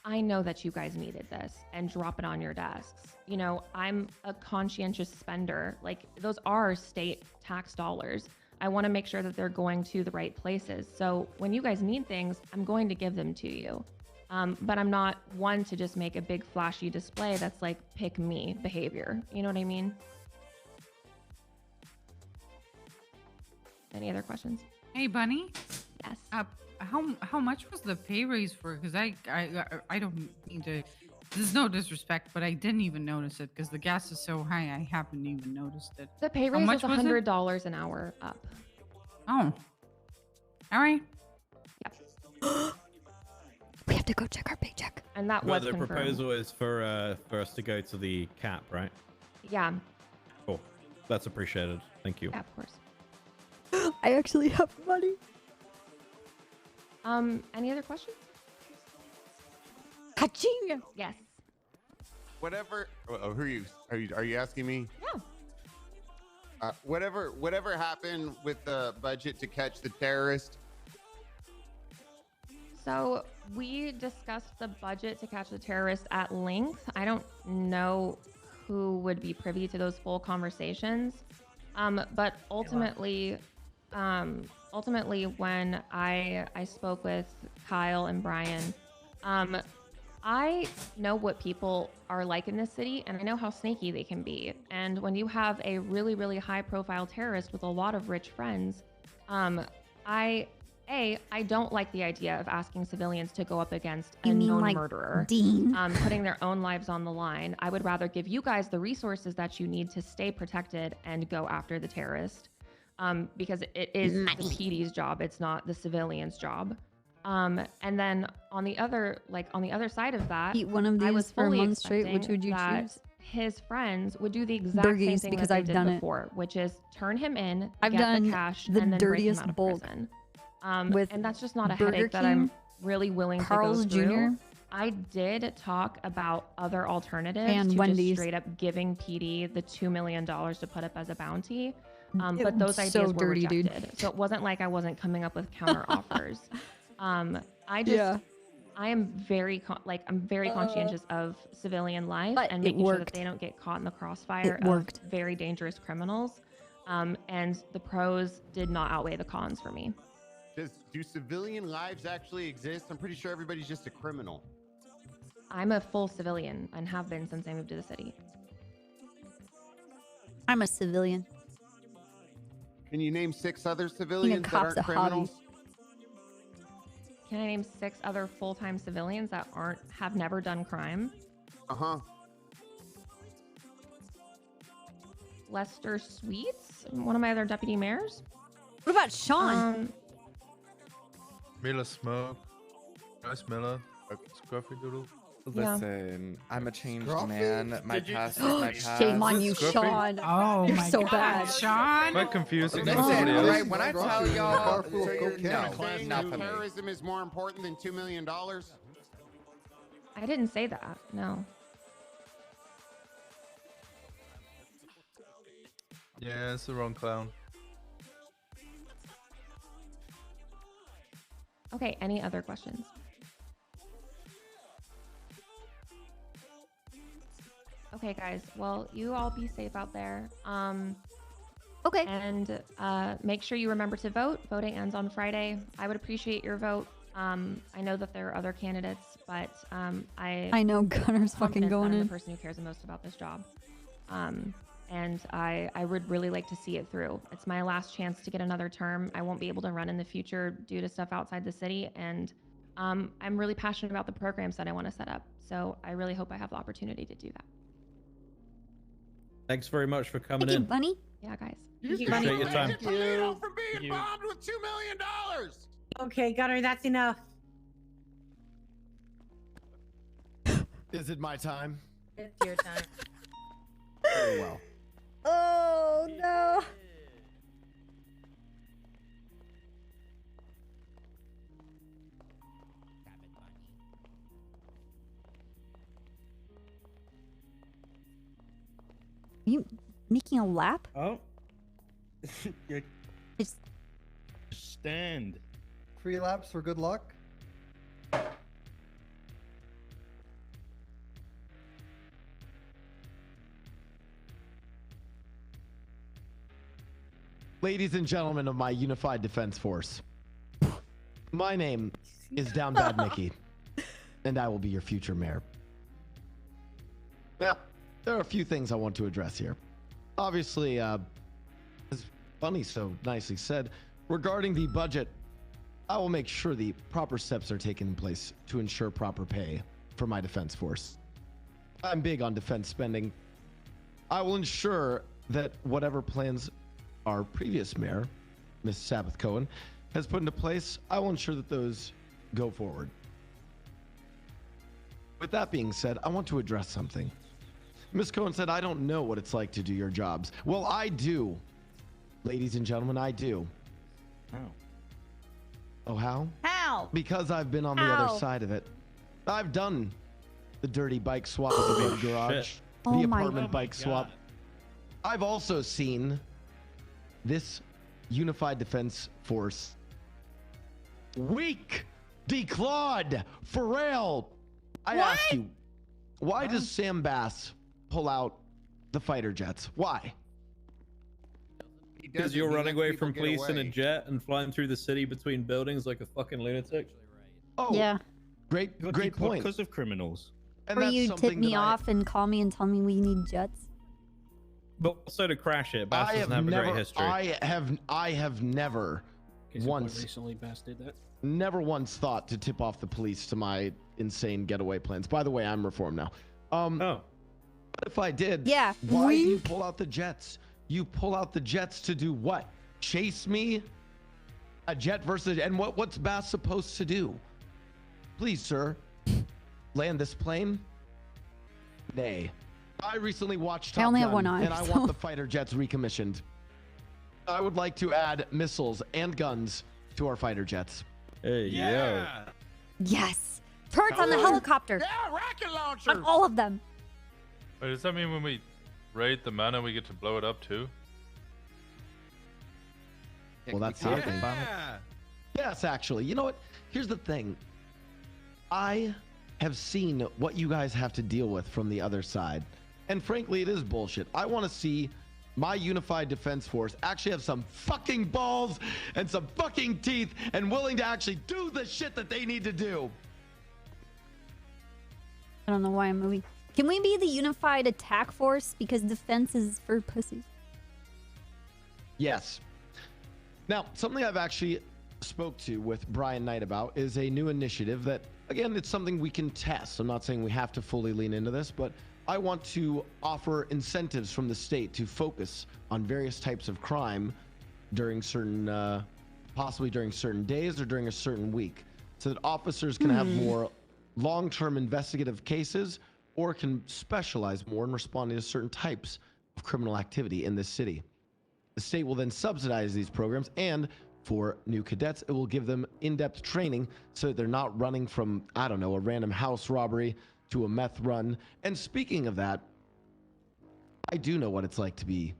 I know that you guys needed this and drop it on your desks. You know, I'm a conscientious spender. Like, those are state tax dollars. I want to make sure that they're going to the right places. So when you guys need things, I'm going to give them to you. But I'm not one to just make a big flashy display that's like pick me behavior. You know what I mean? Any other questions? Hey, Bunny. Yes. How much was the pay raise for? Because I don't mean to. There's no disrespect, but I didn't even notice it because the gas is so high. I haven't even noticed it. The pay raise was $100 an hour up. Oh. All right. Yep. We have to go check our paycheck. And that Well, was the confirmed. proposal is for us to go to the cap, right? Yeah. Cool. That's appreciated. Thank you. Yeah, of course. I actually have money. Any other questions? Ka-ching! Yes. Whatever. Oh, who are you asking me? Yeah. Whatever happened with the budget to catch the terrorist? So we discussed the budget to catch the terrorists at length. I don't know who would be privy to those full conversations. But ultimately, when I spoke with Kyle and Brian, I know what people are like in this city, and I know how snaky they can be. And when you have a really, really high-profile terrorist with a lot of rich friends, I don't like the idea of asking civilians to go up against a known murderer, Dean? putting their own lives on the line. I would rather give you guys the resources that you need to stay protected and go after the terrorist, because it is the PD's job. It's not the civilian's job. And then on the other side of that, Eat one of I was these for a fully month straight. Which expecting would you that choose? his friends would do the exact same Burgies, thing because that they I've did done it. before, which is turn him in, I've get done the cash, the and then break him dirtiest out of bulk prison. with And that's just not a Burger headache that King, I'm really willing Carl's to go through. Jr. I did talk about other alternatives And to Wendy's. just straight up giving PD the $2 million to put up as a bounty. It But those was ideas so were dirty, dude. rejected. So it wasn't like I wasn't coming up with counter offers. I am very conscientious of civilian life But and it making sure that worked. they don't get caught in the crossfire It of worked. very dangerous criminals. And the pros did not outweigh the cons for me. Do civilian lives actually exist? I'm pretty sure everybody's just a criminal. I'm a full civilian and have been since I moved to the city. I'm a civilian. Can you name 6 other civilians that cop's aren't a hobby. criminals? Can I name 6 other full-time civilians that have never done crime? Uh-huh. Lester Sweets, one of my other deputy mayors. What about Sean? Miller Smoke. Nice Miller. Scruffy Doodle. Listen, I'm a changed Scruffy? man. My past is my past. Shame on you, Scruffy? Sean. Oh You're my so God, bad. Sean. Quite confusing. Listen, Somebody else. right, when I tell y'all, So you're no, saying not for me. terrorism is more important than $2 million? I didn't say that. No. Yeah, it's the wrong clown. Okay, any other questions? Okay, guys. Well, you all be safe out there. Okay. And make sure you remember to vote. Voting ends on Friday. I would appreciate your vote. I know that there are other candidates, but I know Gunner's fucking confident that going I'm in. the person who cares the most about this job. And I would really like to see it through. It's my last chance to get another term. I won't be able to run in the future due to stuff outside the city, and I'm really passionate about the programs that I want to set up. So I really hope I have the opportunity to do that. Thanks very much for coming Thank you, in. Bunny. Yeah, guys. Appreciate your time. Toledo from being bombed with $2 million. Okay, Gunner, that's enough. Is it my time? It's your time. Very well. Oh no. You making a lap? Oh. You're It's stand. 3 laps for good luck. Ladies and gentlemen of my Unified Defense Force, my name is Down Bad Mickey, and I will be your future mayor. Now, there are a few things I want to address here. Obviously, as Bunny so nicely said, regarding the budget, I will make sure the proper steps are taken in place to ensure proper pay for my defense force. I'm big on defense spending. I will ensure that whatever plans our previous mayor, Ms. Sabbath Cohen, has put into place, I will ensure that those go forward. With that being said, I want to address something. Ms. Cohen said, I don't know what it's like to do your jobs. Well, I do. Ladies and gentlemen, I do. Oh. Oh, how? How? Because I've been on the How? other side of it. I've done the dirty bike swap at the main garage, Shit. the Oh my apartment God. bike swap. I've also seen this Unified Defense Force weak, declawed, frail. I ask you, why does Sam Bass pull out the fighter jets? Why? Because you're running away from police in a jet and flying through the city between buildings like a fucking lunatic. Oh, Yeah. Great point. Because of criminals. Or you tip me off and call me and tell me we need jets. But also to crash it. Bass doesn't have a great history. I have never once recently Bass did that. never once thought to tip off the police to my insane getaway plans. By the way, I'm reformed now. But if I did, Yeah. why do you pull out the jets? You pull out the jets to do what? Chase me? A jet versus and what's Bass supposed to do? Please, sir, land this plane? Nay. I recently watched Top I only have Gun, one eye, and I so- want the fighter jets recommissioned. I would like to add missiles and guns to our fighter jets. Hey, yeah. Yes. Turrets on the helicopter. Yeah, rocket launcher. On all of them. Wait, does that mean when we raid the mana, we get to blow it up too? Well, that's something. Yes, actually. You know what? Here's the thing. I have seen what you guys have to deal with from the other side. And frankly, it is bullshit. I want to see my Unified Defense Force actually have some fucking balls and some fucking teeth and willing to actually do the shit that they need to do. I don't know why I'm moving. Can we be the unified attack force? Because defense is for pussies. Yes. Now, something I've actually spoke to with Brian Knight about is a new initiative that, again, it's something we can test. I'm not saying we have to fully lean into this, but I want to offer incentives from the state to focus on various types of crime during certain, possibly during certain days or during a certain week, so that officers can have more long-term investigative cases or can specialize more in responding to certain types of criminal activity in this city. The state will then subsidize these programs, and for new cadets, it will give them in-depth training so that they're not running from, I don't know, a random house robbery to a meth run. And speaking of that, I do know what it's like to be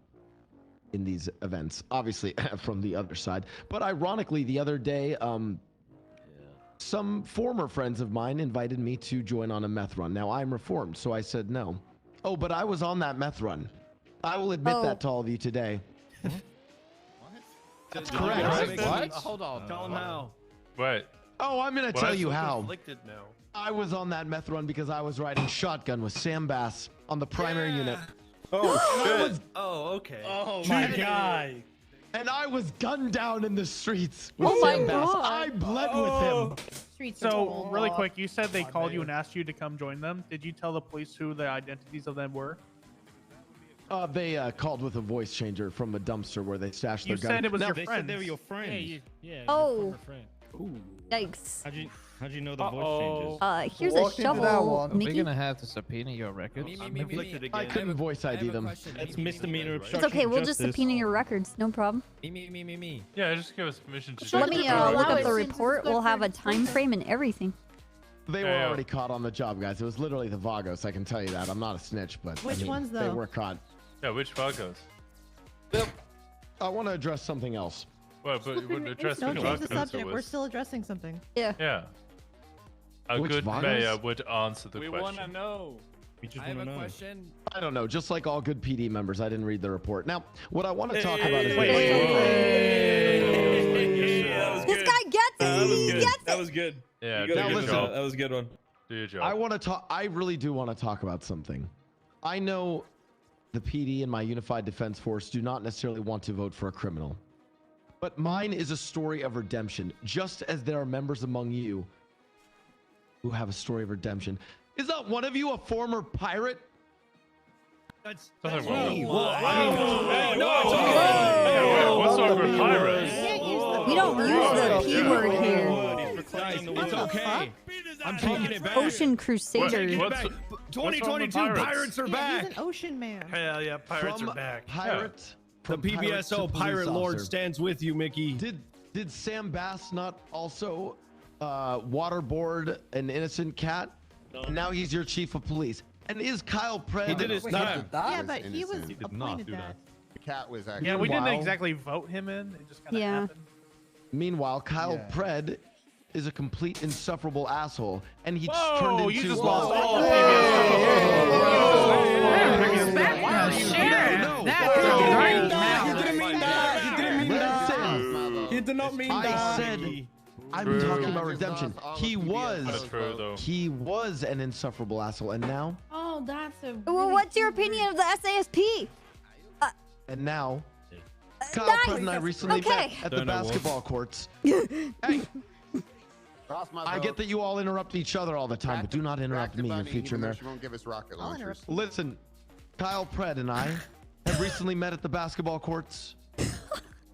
in these events, obviously from the other side. But ironically, the other day, some former friends of mine invited me to join on a meth run. Now, I'm reformed, so I said no. Oh, but I was on that meth run. I will admit that to all of you today. That's correct. What? Hold on. Tell him how. Wait. Oh, I'm going to tell you how. Now. I was on that meth run because I was riding shotgun with Sam Bass on the primary unit. Oh, shit. Oh, okay. Oh, my guy. And I was gunned down in the streets with Oh my Sam Bass. God. I bled with him. Streets are So, cold. really quick, you said they called you and asked you to come join them. Did you tell the police who the identities of them were? They called with a voice changer from a dumpster where they stashed You their gun. said it was your They friends. said they were your friends. Yeah. Oh. Friend. Ooh. Yikes. How'd you know the voice changes? Here's Walk a into that shovel, one. Are we Mickey. gonna have to subpoena your records? Inflicted again. I couldn't voice ID them. That's misdemeanor It's obstruction okay, of we'll just justice. subpoena your records, no problem. Me. Yeah, just give us permission to. Let me Allow look up it the since it's report. good We'll have for a time frame and everything. They were Yeah. already caught on the job, guys. It was literally the Vagos. I can tell you that. I'm not a snitch, but Which ones, They though? were caught. Yeah, which Vagos? I want to address something else. Well, but you wouldn't address Don't which change the Vagos it subject. We're was. still addressing something. Yeah. Yeah. A Which good Vagos? mayor would answer the We question. want to know. We just I have want a to know. question. I don't know. Just like all good PD members, I didn't read the report. Now, what I want to talk about is This guy gets it. He gets it. That was good. Yeah, You do got your it. job. That was a good one. Do your job. I want to talk. I really do want to talk about something. I know the PD and my Unified Defense Force do not necessarily want to vote for a criminal, but mine is a story of redemption. Just as there are members among you who have a story of redemption. Is not one of you a former pirate? That's Nothing me. wrong. Well, I mean, What's wrong with pirates? We don't use the P word here. Guys, it's okay. I'm taking it back. Ocean Crusaders. What's 2022 pirates? pirates are Yeah, back. he's an ocean man. Hell yeah, pirates From are back. Pirate. The from pirate to PBSO police Pirate Lord officer. stands with you, Mickey. Did Sam Bass not also waterboard an innocent cat? And now he's your chief of police. And is Kyle Pred? He did his time. Yeah, but he was appointed do that. The cat was actually. Yeah, we didn't Meanwhile- exactly vote him in. It just kind of Yeah. happened. Meanwhile, Kyle Yeah. Pred is a complete insufferable asshole, and he Whoa, turned you into just well, lost all the Respect the sheriff. no. That's Whoa. right He now. didn't mean that. He didn't mean that. Listen, He did not mean I that. said I'm True. talking about redemption. He That's was true, though. an insufferable asshole, and now Oh, that's a. Well, really what's your good opinion of the SASP? Kyle Nice. Pred and I recently Okay. met at the Don't know what. basketball courts. Hey, I get that you all interrupt each other all the time, but do not interrupt me, your future mayor. She won't give us rocket I'll launchers. Listen, Kyle Pred and I have recently met at the basketball courts.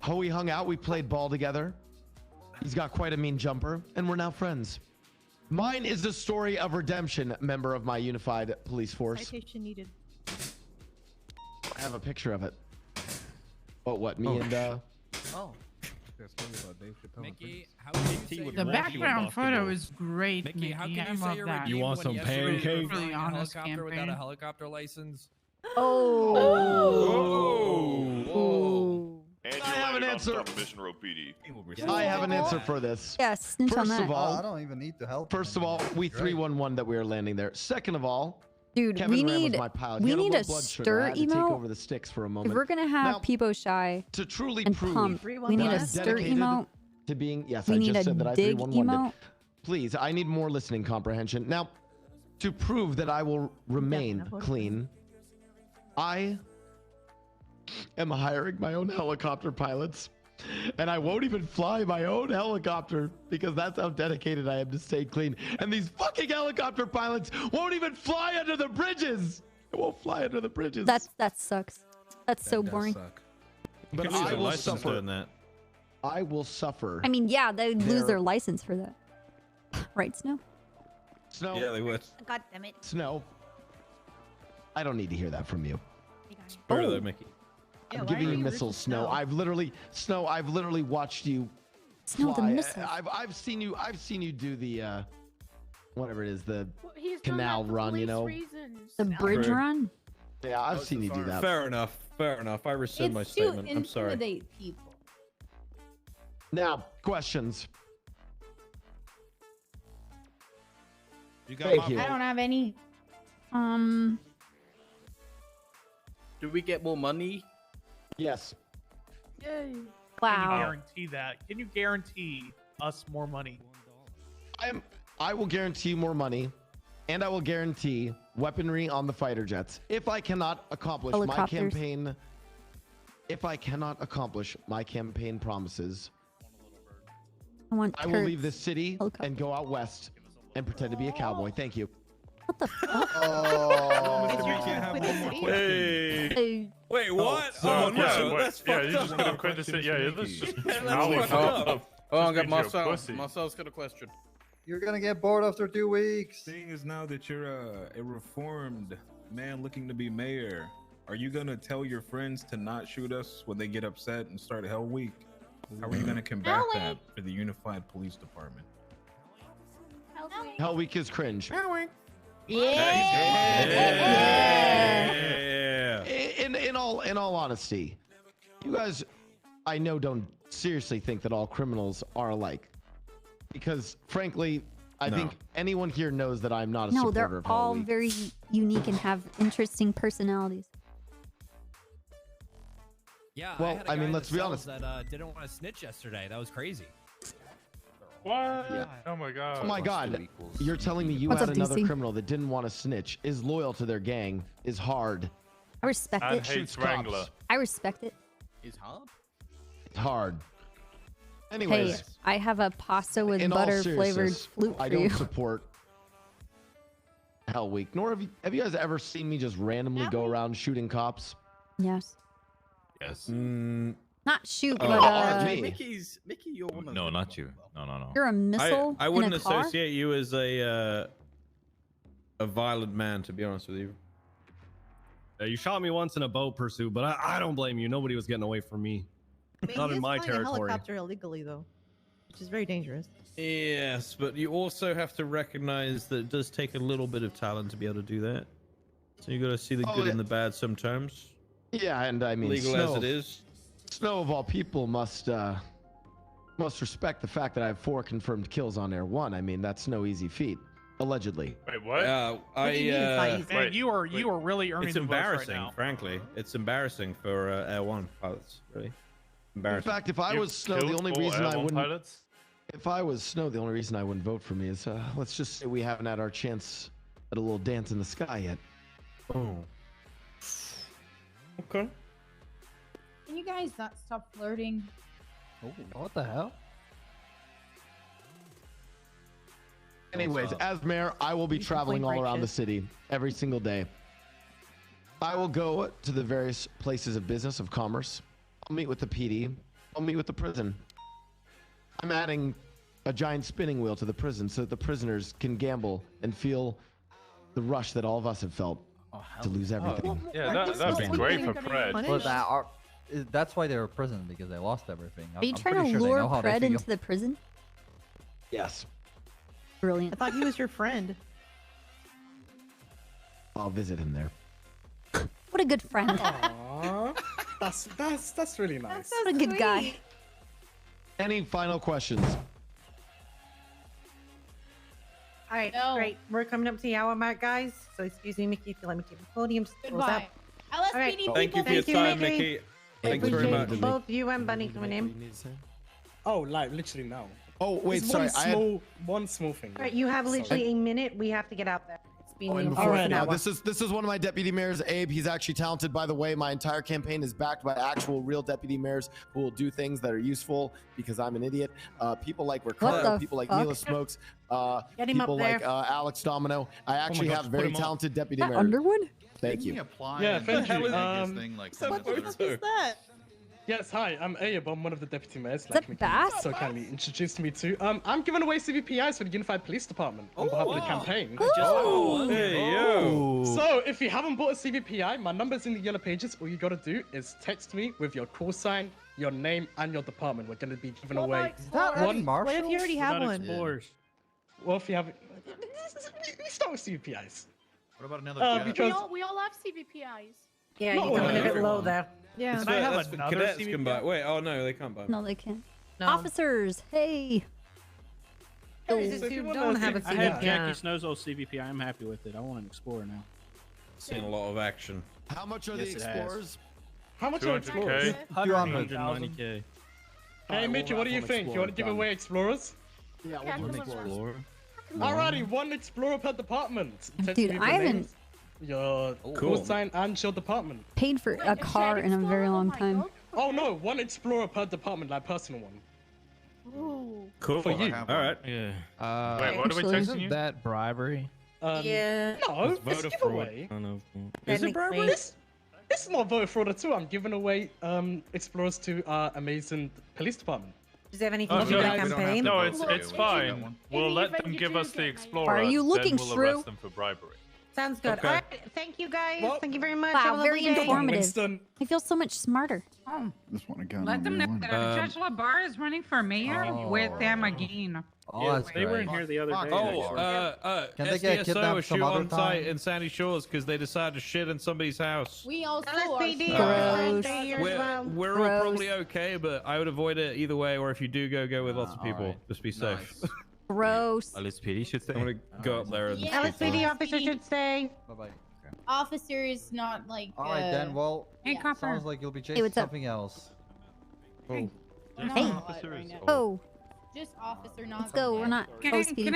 We hung out, we played ball together. He's got quite a mean jumper, and we're now friends. Mine is the story of redemption, member of my unified police force. Citation needed. I have a picture of it. Oh, what? Me and Oh. Mickey, how would you say The background photo is great, Mickey, how can I you say love you're that. You want some pancakes? Really flying a honest helicopter without a campaign. helicopter license? Oh. And I you're have an landing on answer. top Mission Row PD. I have an answer for this. Yes, snitch on First that. of all, I don't even need to help. First of all, we 311 that we are landing there. Second of all, Dude, Kevin we Ram was need my pilot. He we had need low a blood sugar. I stir had to take emote. over the sticks for a If moment. we're gonna have Now, Peepo Shy to truly and prove Pump, we need that a I'm stir dedicated emote. to being, yes, We I need just a said that I dig 311 emote. did. Please, I need more listening comprehension. Now, to prove that I will remain clean, I am hiring my own helicopter pilots. And I won't even fly my own helicopter because that's how dedicated I am to stay clean. And these fucking helicopter pilots won't even fly under the bridges. They won't fly under the bridges. That sucks. That's so boring. But I will suffer. I will suffer. I mean, yeah, they'd lose There- their license for that. Right, Snow? Snow. Yeah, they would. God damn it. Snow. I don't need to hear that from you. Better than Mickey. I'm why giving are you you missiles, rude to Snow. I've literally watched you Snow, the fly. missiles. I've seen you do the whatever it is, the He's done canal that for run, you police know. reasons. The bridge run? Yeah, I've seen you do that. Fair enough. Fair enough. I rescind my It's to statement. I'm sorry. intimidate people. Now, questions. You got Thank you. I don't have any. Do we get more money? Yes. Can Yay. you Wow. guarantee that? Can you guarantee us more money? I will guarantee more money, and I will guarantee weaponry on the fighter jets. If I cannot accomplish my Helicopters. campaign, promises, I want I will Kurt's leave this city and go out west and pretend to be a cowboy. Thank you. What the fuck? Oh, It's your have quit one the more city. question. Hey. Wait, what? So, no, that's yeah, fucked you're just up. gonna quit the city. Yeah, let's just That's alley fucked fuck. up. Oh, I Just got means you're a Marcel. pussy. Marcel's got a question. You're gonna get bored after 2 weeks. Seeing as now that you're a reformed man looking to be mayor, are you gonna tell your friends to not shoot us when they get upset and start Hell Week? How are you gonna combat Hell that Week. for the unified police department? Hell Week is cringe. Yeah. In all honesty, you guys, I know, don't seriously think that all criminals are alike, because frankly, I No. think anyone here knows that I'm not a No, supporter they're of Hell all Week. very unique and have interesting personalities. Yeah. Well, had a I guy mean, in let's the be cells honest. That didn't want to snitch yesterday. That was crazy. What? Yeah. Oh my god. Oh my God! You're telling me you What's had up, another DC? criminal that didn't want to snitch, is loyal to their gang, is hard. I respect And it. hates Shoots cops. Wrangler. I respect it. Is hard. It's hard. Hey, Anyways, I have a pasta with in all butter flavored seriousness, flute I for you. don't support Hell Week. Nor have you guys ever seen me just randomly go around shooting cops? Yes. Yes. Not shoot, Oh, but aren't me. Mickey, you're one of No, them. not you. No. you're a missile I wouldn't in a car? associate you as a violent man, to be honest with you. You shot me once in a boat pursuit, but I don't blame you. Nobody was getting away from me. Not in my A territory. helicopter illegally though, which is very dangerous. Yes, but you also have to recognize that it does take a little bit of talent to be able to do that. So you got to see the good and the bad sometimes. Yeah, and I mean, Legal Snow, as it is. Snow of all people must respect the fact that I have 4 confirmed kills on Air 1. I mean, that's no easy feat, allegedly. Wait, what? Man, you are really earning It's the votes right embarrassing, now. frankly. It's embarrassing for Air 1 pilots, really. In Embarrassing. fact, if I You've was Snow, the killed only all reason I Air 1 wouldn't. pilots? If I was Snow, the only reason I wouldn't vote for me is, let's just say we haven't had our chance at a little dance in the sky yet. Oh. Okay. Can you guys not stop flirting? What the hell? Anyways, as mayor, I will be traveling all around the righteous. city every single day. I will go to the various places of business, of commerce. I'll meet with the PD. I'll meet with the prison. I'm adding a giant spinning wheel to the prison so that the prisoners can gamble and feel the rush that all of us have felt to lose everything. Yeah, that'd be great for Pred. Well, that's why they were in prison, because they lost everything. Are you I'm trying pretty to sure they lure know how they Pred feel. into the prison? Yes. Brilliant. I thought he was your friend. I'll visit him there. What a good friend. Aww. That's really nice. What a good guy. Any final questions? All right, great. We're coming up to the hour mark, guys. So excuse me, Mickey, if you let me keep the podium. Goodbye. LSPD All right. people. Thank you for your time, Mickey. Thanks very much. Both you and Bunny coming in. Oh, like literally now. Oh, wait, It's sorry. one small thing. All right, you have literally a minute. We have to get out there. It's been Oh, and an before, hour. this is one of my deputy mayors, Abe. He's actually talented, by the way. My entire campaign is backed by actual real deputy mayors who will do things that are useful because I'm an idiot. People like Ricardo, people like Mila Smokes, Get him up people like there. Alex Domino. I actually gosh, have put very him up. talented deputy That mayors. Underwood? Thank you. Yeah, thank you. What the fuck is that? Yes, hi, I'm Abe. I'm one of the deputy mayors. that Mickey Bass? so kindly introduced me to. I'm giving away CVPIs for the Unified Police Department on behalf of the campaign. Hey, yo. So, if you haven't bought a CVPI, my number's in the yellow pages. All you gotta do is text me with your call sign, your name, and your department. We're gonna be giving away one. What if you already have one? Well, if you have, we start with CVPIs. What about another Uh, jet? because- We all have CVPIs. Yeah, No, you're coming a bit everyone. low there. Yeah. Can I have That's for another cadets CVP? can buy. Wait, oh no, they can't buy. No, they can't. No. Officers, hey. Those So if who you wanna don't have a think- I have CVP. Jackie Snow's old CVP. I'm happy with it. I want an Explorer now. Seen a lot of action. How much are the Yes, it has. explorers? How much are 200K. explorers? 190K. Hey, Mitchie, what do you think? You want to give away explorers? Yeah, Yeah, we'll come do on, explorers. Alrighty, one explorer per department. Text Dude, me I your haven't names, your Cool. call sign and your department. paid for a car in a very long time. Oh no, one explorer per department, like personal one. Ooh. Cool. For you. All right. Yeah. Wait, what are we Actually, texting Isn't you? that bribery? Yeah. No, It's it's voter a fraud. giveaway. I know. Is it bribery? It's not voter fraud at all. I'm giving away explorers to our amazing police department. Does it have anything Oh, to do with no, the we don't have campaign? No, Look, it's we can fine. do- We'll in the let event them you give do us the get explorer. Are you looking then we'll through? arrest them for bribery. Sounds good. Okay. All right. Thank you guys. Well- Thank you very much. Have Wow, a very lovely day. informative. Winston. I feel so much smarter. Oh, Just want to go. let them know that Judge Labar is running for mayor with them again. Oh, that's They were in great. here the other day. Oh, actually. Can they get SDSO kidnapped was some shot other on site time? in Sandy Shores because they decided to shit in somebody's house. We also LSPD are. Gross. here as We're, well. we're all Gross. probably okay, but I would avoid it either way. Or if you do go with lots of people. alright. Just be safe. Gross. LSPD should say. I'm gonna go up there and Yeah. LSPD officer should say. Bye-bye. Officers, not like. All right, then. Well, Hey, yeah. Copper. sounds like you'll be chasing what's up? something else. Hey. Hey. Officers. Oh, Just officer, not. let's go. We're not Can I, OSP. can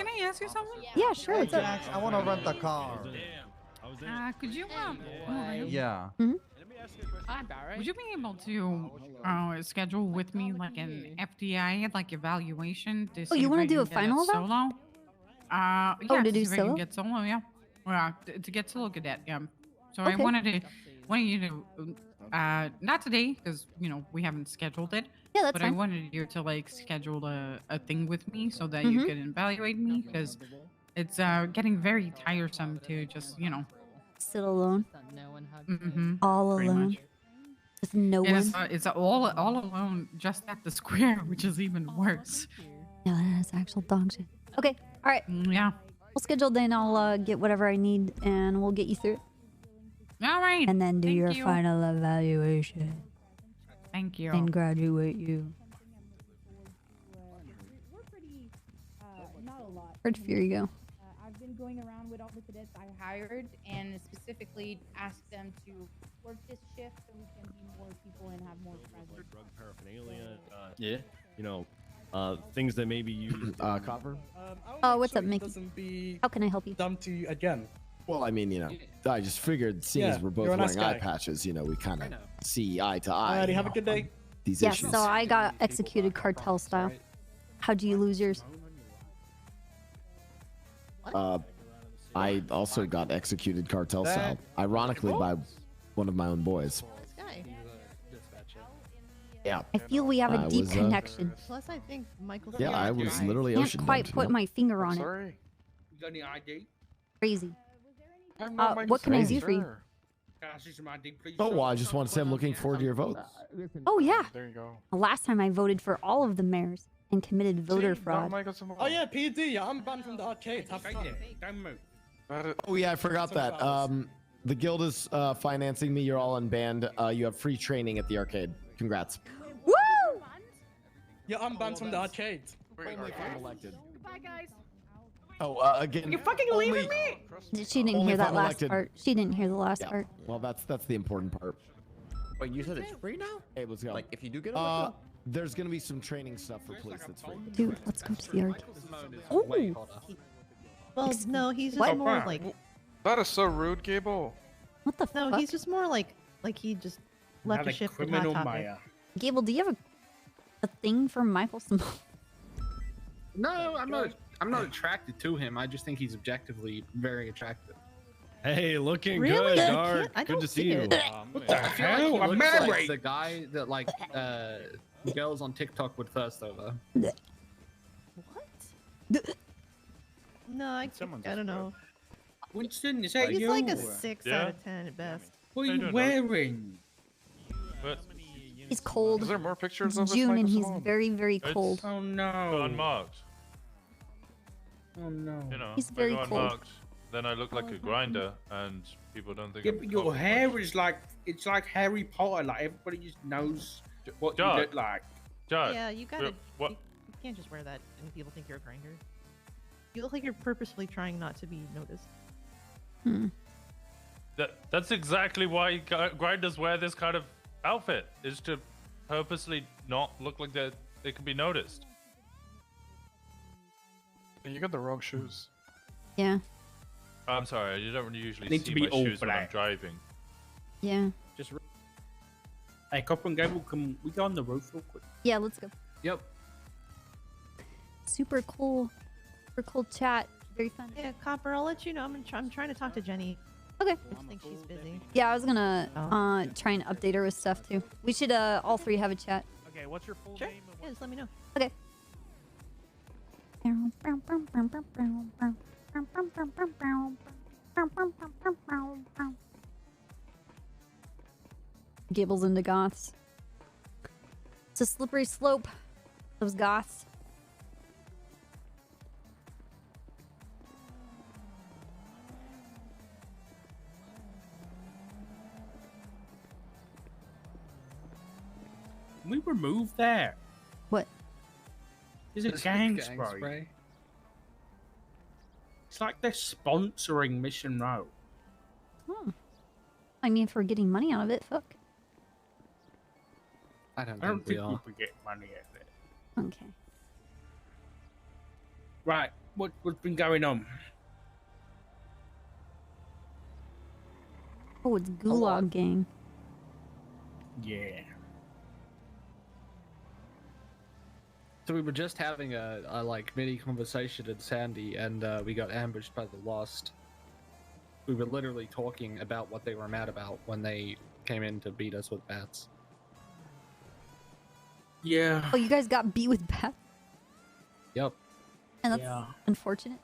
I ask you something? Yeah, sure. Hey, What's up? Jax, I want to rent a car. Could you Yeah. Hi, Barry. Would you be able to schedule with me like an FDI like evaluation to see you if wanna I do can a get final of that? solo? Yeah, to to do see if I can solo? get solo, yeah. Well, to get solo cadet, yeah. So I Okay. wanted you to not today because we haven't scheduled it. Yeah, that's but fine. I wanted you to like schedule a thing with me so that Mhm. you can evaluate me because it's getting very tiresome to just Sit alone. Mm-hmm. All Pretty alone. much. With no And one. it's all alone just at the square, which is even worse. No, that's actual dog shit. Okay. All right. Yeah. We'll schedule then. I'll get whatever I need and we'll get you through it. All right. And then do Thank your you. final evaluation Thank you. and graduate you. We're pretty, not a lot. Where'd Fury go? I've been going around with all the cadets I hired and specifically asked them to work this shift so we can be more people and have more presence. Drug paraphernalia. Yeah. You know, things that may be used. Copper? Oh, what's up, Mickey? Doesn't be How can I help you? dumb to you again. Well, I mean, I just figured, seeing Yeah, as we're both you're a wearing nice eye guy. patches, we kind of see eye to eye. Alrighty, have a good day. These Yes, issues. so I got executed cartel style. How'd you lose yours? I also got executed cartel style, ironically by one of my own boys. Yeah. I feel we have a I deep was, connection. Plus, I think Michael's. Yeah, I was literally Can't ocean quite dumped, put my finger on it. You got any ID? Crazy. I'm not What can I Crazy. do for you? Can I see some ID, please? Oh, well, I just want to say I'm looking forward to your votes. Oh yeah. There you go. Last time I voted for all of the mayors and committed voter fraud. Oh yeah, PD. Yeah, I'm banned from the arcade. Have fun. Don't move. Oh, yeah, I forgot that. The guild is financing me. You're all unbanned. You have free training at the arcade. Congrats. Woo! Yeah, I'm banned from the arcade. Only if I'm elected. Goodbye, guys. Oh, again. You fucking only- leaving me? She didn't Only hear if that I'm last elected. part. She didn't hear the last Yeah. part. Well, that's the important part. Wait, you said it's free now? Hey, let's go. Like, if you do get elected? There's gonna be some training stuff for police that's free. Dude, let's go to the arcade. Well, no, he's just What? more like. That is so rude, Gable. What the No, fuck? he's just more like he just left a shift with Hot Topic. Gable, do you have a thing for Michael Simone? No, I'm not. I'm not attracted to him. I just think he's objectively very attractive. Hey, looking Really? good, I Dark. can't- I Good don't to see see you. it. What the hell? I'm Like married. the guy that girls on TikTok would thirst over. No, I don't know. Winston, is that He's you? like a 6 out of 10 at best. What How are you you doing, wearing? But He's cold. Is there more pictures It's of this June and Michael he's Simone? very, very It's- cold. Oh no. unmarked. Oh no. You know, He's I very go cold. unmarked. then I look like a grinder, and people don't think. Yeah, I'm but your covered. hair is like it's like Harry Potter. Like everybody just knows what you Doug. look like. Doug, Yeah, you gotta. what? You can't just wear that and people think you're a grinder. You look like you're purposefully trying not to be noticed. That's exactly why grinders wear this kind of outfit, is to purposely not look like they can be noticed. You got the wrong shoes. Yeah. I'm sorry, you don't usually Need see to be my all shoes when I'm black. driving. Yeah. Just. Hey, Copper and Gable, can we go on the roof real quick? Yeah, let's go. Yep. Super cool. Super cool chat. Very fun. Yeah, Copper, I'll let you know. I'm trying to talk to Jenny. Okay. I just think she's busy. Yeah, I was gonna try and update her with stuff too. We should all three have a chat. Okay, what's your full name? And Yeah, just let me know. Okay. Gibbles into goths. It's a slippery slope. Those goths. Can we remove that? What? Is it gang spray? It's like they're sponsoring Mission Row. I mean, if we're getting money out of it, fuck. I don't I don't think we think are. we could get money out of it. Okay. Right, what's been going on? Oh, it's Gulag Gang. Yeah. So we were just having a like mini conversation in Sandy, and we got ambushed by the Lost. We were literally talking about what they were mad about when they came in to beat us with bats. Yeah. Oh, you guys got beat with bats? Yep. And that's Yeah. unfortunate.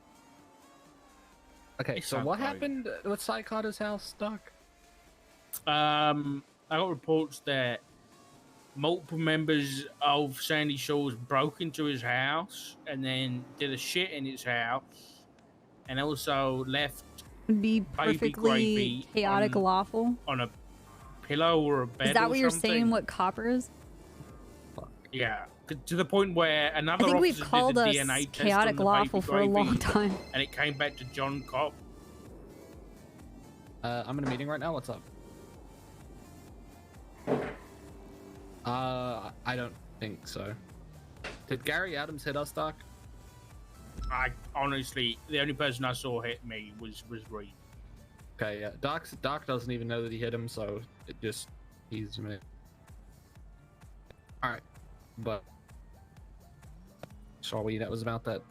Okay, It's so not what right. happened with Psychota's house, Doc? I got reports that multiple members of Sandy Shores broke into his house and then did a shit in his house, and also left Would be baby perfectly gravy chaotic on, lawful. on a pillow or a bed. Is that or what you're something. saying? What copper is? Yeah, to the point where another I think we've officer called did us a DNA test chaotic on the lawful baby for a long gravy, time. and it came back to John Cobb. I'm in a meeting right now. What's up? I don't think so. Did Gary Adams hit us, Doc? I honestly, the only person I saw hit me was Reed. Okay, yeah. Doc doesn't even know that he hit him, so it just he's a minute. All right, but sorry, that was about that.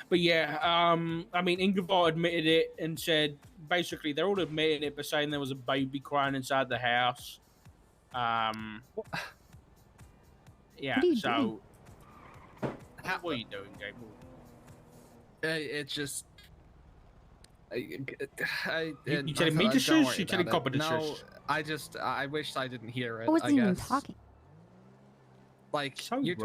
But yeah, I mean, Ingvar admitted it and said basically they're all admitting it, but saying there was a baby crying inside the house. Yeah. What are you So, doing? what are you doing, Gabriel? It's just. You telling me to shush? You telling Copper to No, shush? I wish I didn't hear it. I wasn't I even guess. talking. Like so rude.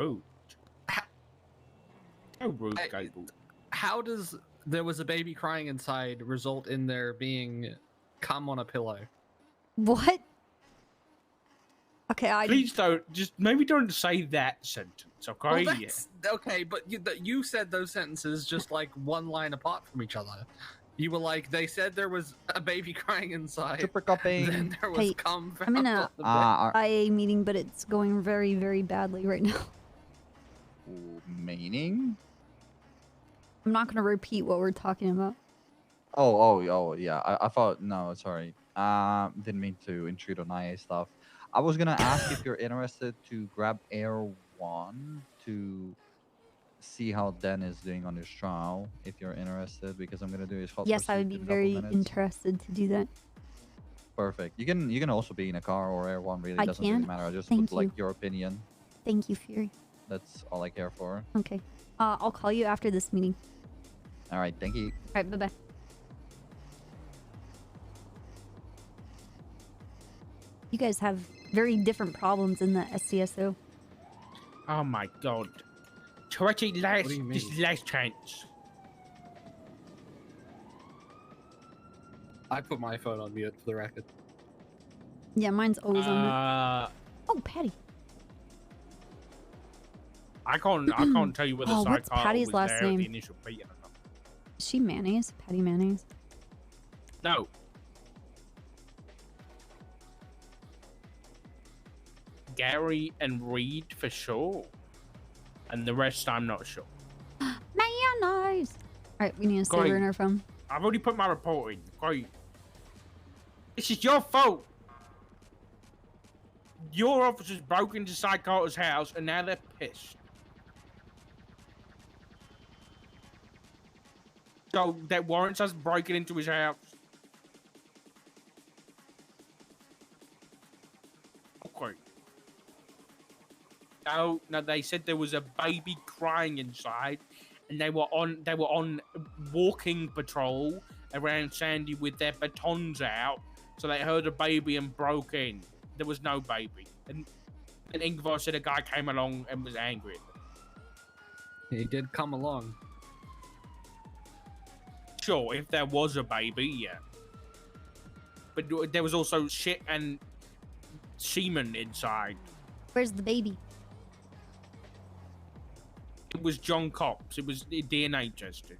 So rude, Gabriel. How does there was a baby crying inside result in there being cum on a pillow? What? Okay, Please maybe don't say that sentence, okay? Well, that's, okay, but you said those sentences just like one line apart from each other. You were like, they said there was a baby crying inside. Super copy. Then there was Hey, cum I'm in found a on the bed. IA meeting, but it's going very, very badly right now. Meaning? I'm not going to repeat what we're talking about. Oh, yeah. I thought, no, sorry. Didn't mean to intrude on IA stuff. I was gonna ask if you're interested to grab Air 1 to see how Dan is doing on his trial, if you're interested, because I'm gonna do his hot Yes, I would pursuit be in a couple very minutes. interested to do that. Perfect. You can also be in a car or Air 1, really I doesn't can? really matter. I just Thank would like you. your opinion. Thank you, Fury. That's all I care for. Okay. I'll call you after this meeting. All right, thank you. All right, bye-bye. You guys have very different problems in the SCSO. Oh my god. Toretti, do you this is last chance. I put my phone on mute for the record. Yeah, mine's always on that. Oh, Patty. I can't tell you whether Oh, what's Psycho Patty's was last there at the name? initial beating or not. Is she mayonnaise? Patty mayonnaise? No. Gary and Reed for sure. And the rest I'm not sure. Mayonnaise! Alright, we need to save her in our phone. I've already put my report in. Great. This is your fault. Your officers broke into Psycho's house and now they're pissed. So that warrants us breaking into his house. Okay. No, they said there was a baby crying inside, and they were on walking patrol around Sandy with their batons out, so they heard a baby and broke in. There was no baby, and Ingvar said a guy came along and was angry at them. He did come along. Sure, if there was a baby, yeah. But there was also shit and semen inside. Where's the baby? It was John Cox. It was DNA tested.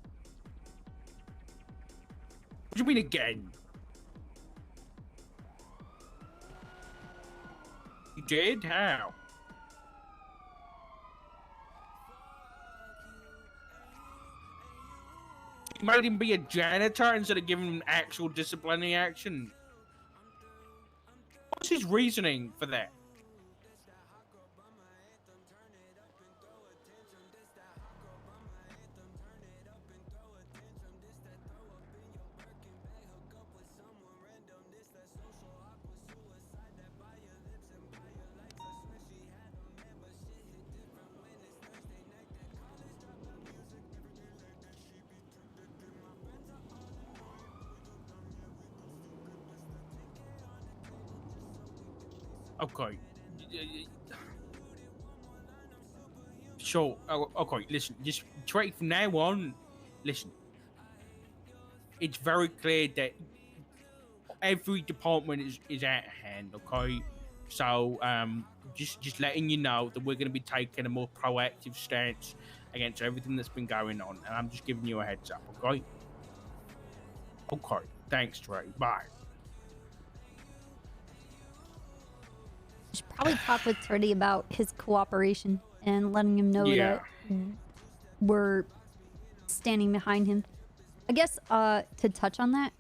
What do you mean again? You did? How? You made him be a janitor instead of giving him actual disciplinary action. What's his reasoning for that? Okay. Sure. Okay, listen. Just try from now on. Listen. It's very clear that every department is at hand. Okay. So just letting you know that we're going to be taking a more proactive stance against everything that's been going on, and I'm just giving you a heads up. Okay. Okay. Thanks, Trey. Bye. Should probably talk with Teddy about his cooperation and letting him know that we're standing behind him. I guess to touch on that,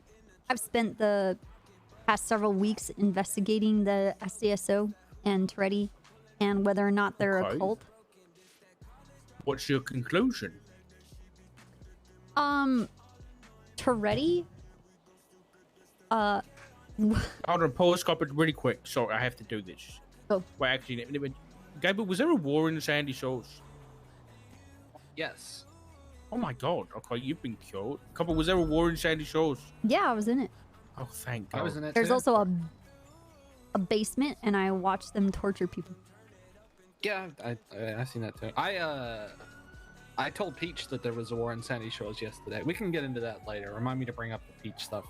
I've spent the past several weeks investigating the SDSO and Teddy and whether or not they're a cult. What's your conclusion? Teddy? Hold on, pause, stop it really quick. Sorry, I have to do this. Oh. Well, actually, Gabriel, was there a war in the Sandy Shores? Yes. Oh my God. Okay, you've been killed. Couple, was there a war in Sandy Shores? Yeah, I was in it. Oh, thank God. I was in it There's too. also a basement, and I watched them torture people. Yeah, I've seen that too. I told Peach that there was a war in Sandy Shores yesterday. We can get into that later. Remind me to bring up the Peach stuff.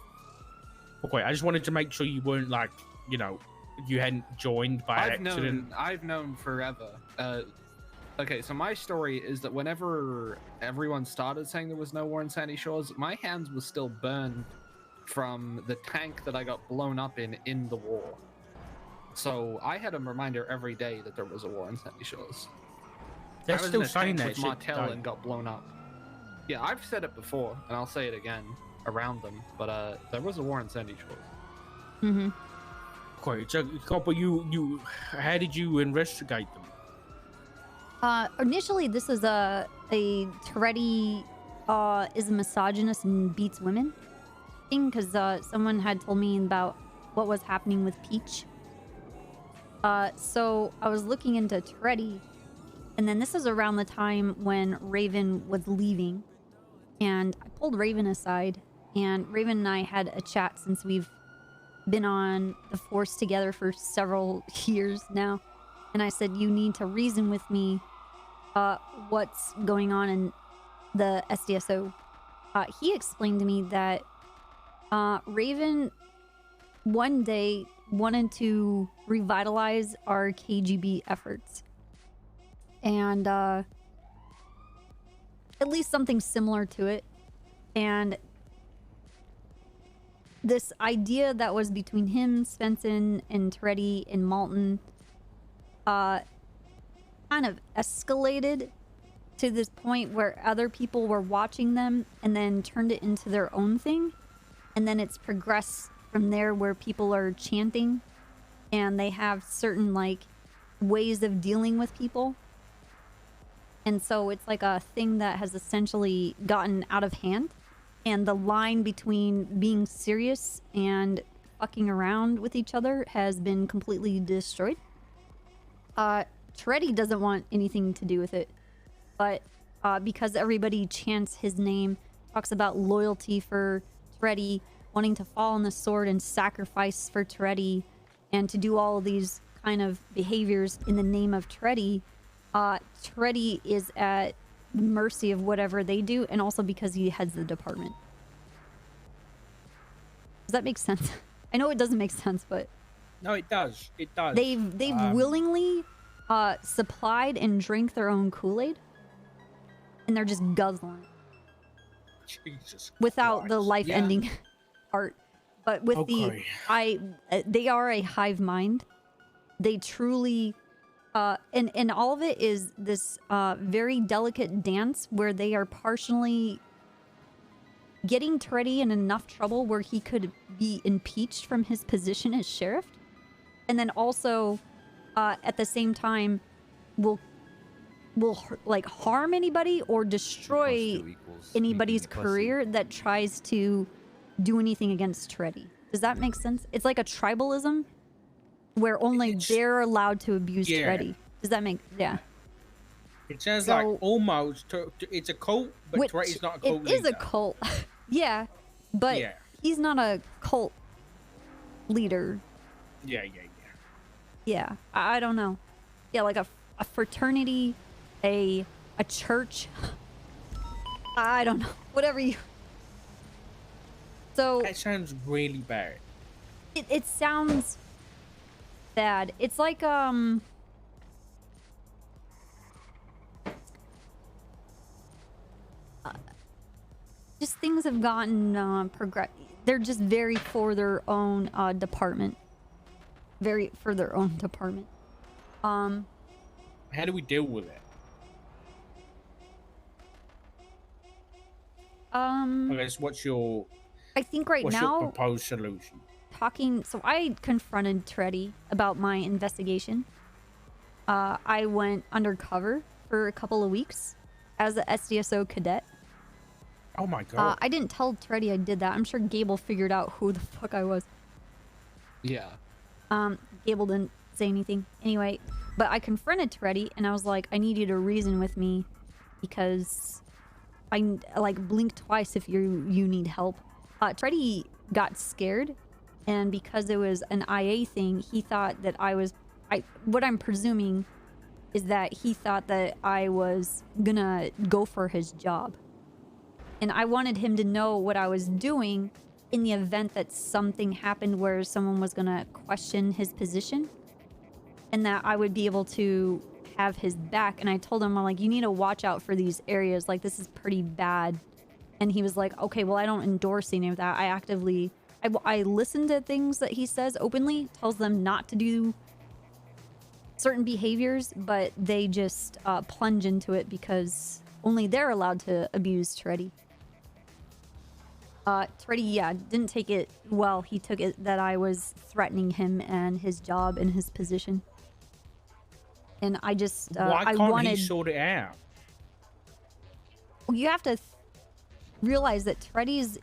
Okay, I just wanted to make sure you weren't like, you know, you hadn't joined by accident. I've known forever. Okay, so my story is that whenever everyone started saying there was no war in Sandy Shores, my hands were still burned from the tank that I got blown up in the war. So I had a reminder every day that there was a war in Sandy Shores. They're I was still in a saying tank that with shit, Martell though. and got blown up. Yeah, I've said it before, and I'll say it again around them. But there was a war in Sandy Shores. Mm-hmm. Okay, so Copper, you, how did you investigate them? Initially, this was a Teddy is a misogynist and beats women thing, because someone had told me about what was happening with Peach. So I was looking into Teddy, and then this is around the time when Raven was leaving, and I pulled Raven aside, and Raven and I had a chat since we've been on the force together for several years now, and I said, you need to reason with me what's going on in the SDSO. He explained to me that Raven one day wanted to revitalize our KGB efforts. And at least something similar to it. And this idea that was between him, Svensson, and Toretti and Malton kind of escalated to this point where other people were watching them and then turned it into their own thing. And then it's progressed from there where people are chanting and they have certain like ways of dealing with people. And so it's like a thing that has essentially gotten out of hand. And the line between being serious and fucking around with each other has been completely destroyed. Toretti doesn't want anything to do with it. But because everybody chants his name, talks about loyalty for Toretti, wanting to fall on the sword and sacrifice for Toretti, and to do all of these kind of behaviors in the name of Toretti, Toretti is at the mercy of whatever they do, and also because he heads the department. Does that make sense? I know it doesn't make sense, but No, it does. It does. they've willingly supplied and drank their own Kool-Aid, and they're just guzzling Jesus without the Christ. life-ending part. But with Okay. they are a hive mind. They truly, and all of it is this very delicate dance where they are partially getting Toretti in enough trouble where he could be impeached from his position as sheriff, and then also at the same time will like harm anybody or destroy anybody's career that tries to do anything against Toretti. Does that make sense? It's like a tribalism where only they're allowed to abuse Yeah. Toretti. Does that make It sounds So- like almost it's a cult, but Which Toretti's not a cult it is a leader. cult. Yeah, but Yeah. he's not a cult leader. Yeah. Yeah, I don't know. Yeah, like a fraternity, a church. I don't know. Whatever you. So That sounds really bad. it sounds bad. It's like just things have gotten progress. They're just very for their own department. Very for their own department. How do we deal with it? I guess what's your I think right what's now your proposed solution? talking. So I confronted Toretti about my investigation. I went undercover for a couple of weeks as a SDSO cadet. Oh my god. I didn't tell Toretti I did that. I'm sure Gable figured out who the fuck I was. Yeah. Gable didn't say anything. Anyway, but I confronted Toretti and I was like, I need you to reason with me because I like blink twice if you need help. Toretti got scared, and because it was an IA thing, he thought that what I'm presuming is that he thought that I was gonna go for his job. And I wanted him to know what I was doing in the event that something happened where someone was gonna question his position, and that I would be able to have his back. And I told him, I'm like, you need to watch out for these areas. Like, this is pretty bad. And he was like, okay, well, I don't endorse any of that. I listen to things that he says openly, tells them not to do certain behaviors, but they just plunge into it because only they're allowed to abuse Toretti. Toretti, yeah, didn't take it well. He took it that I was threatening him and his job and his position. And I just, Why I can't wanted... he sort it out? Well, you have to realize that Toretti's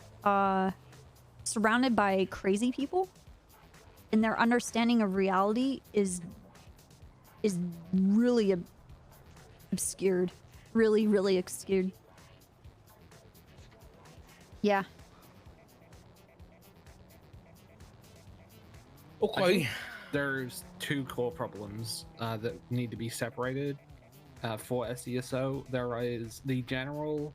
surrounded by crazy people, and their understanding of reality is really obscured. Really obscured. Yeah. Okay. There's two core problems that need to be separated for SDSO. There is the general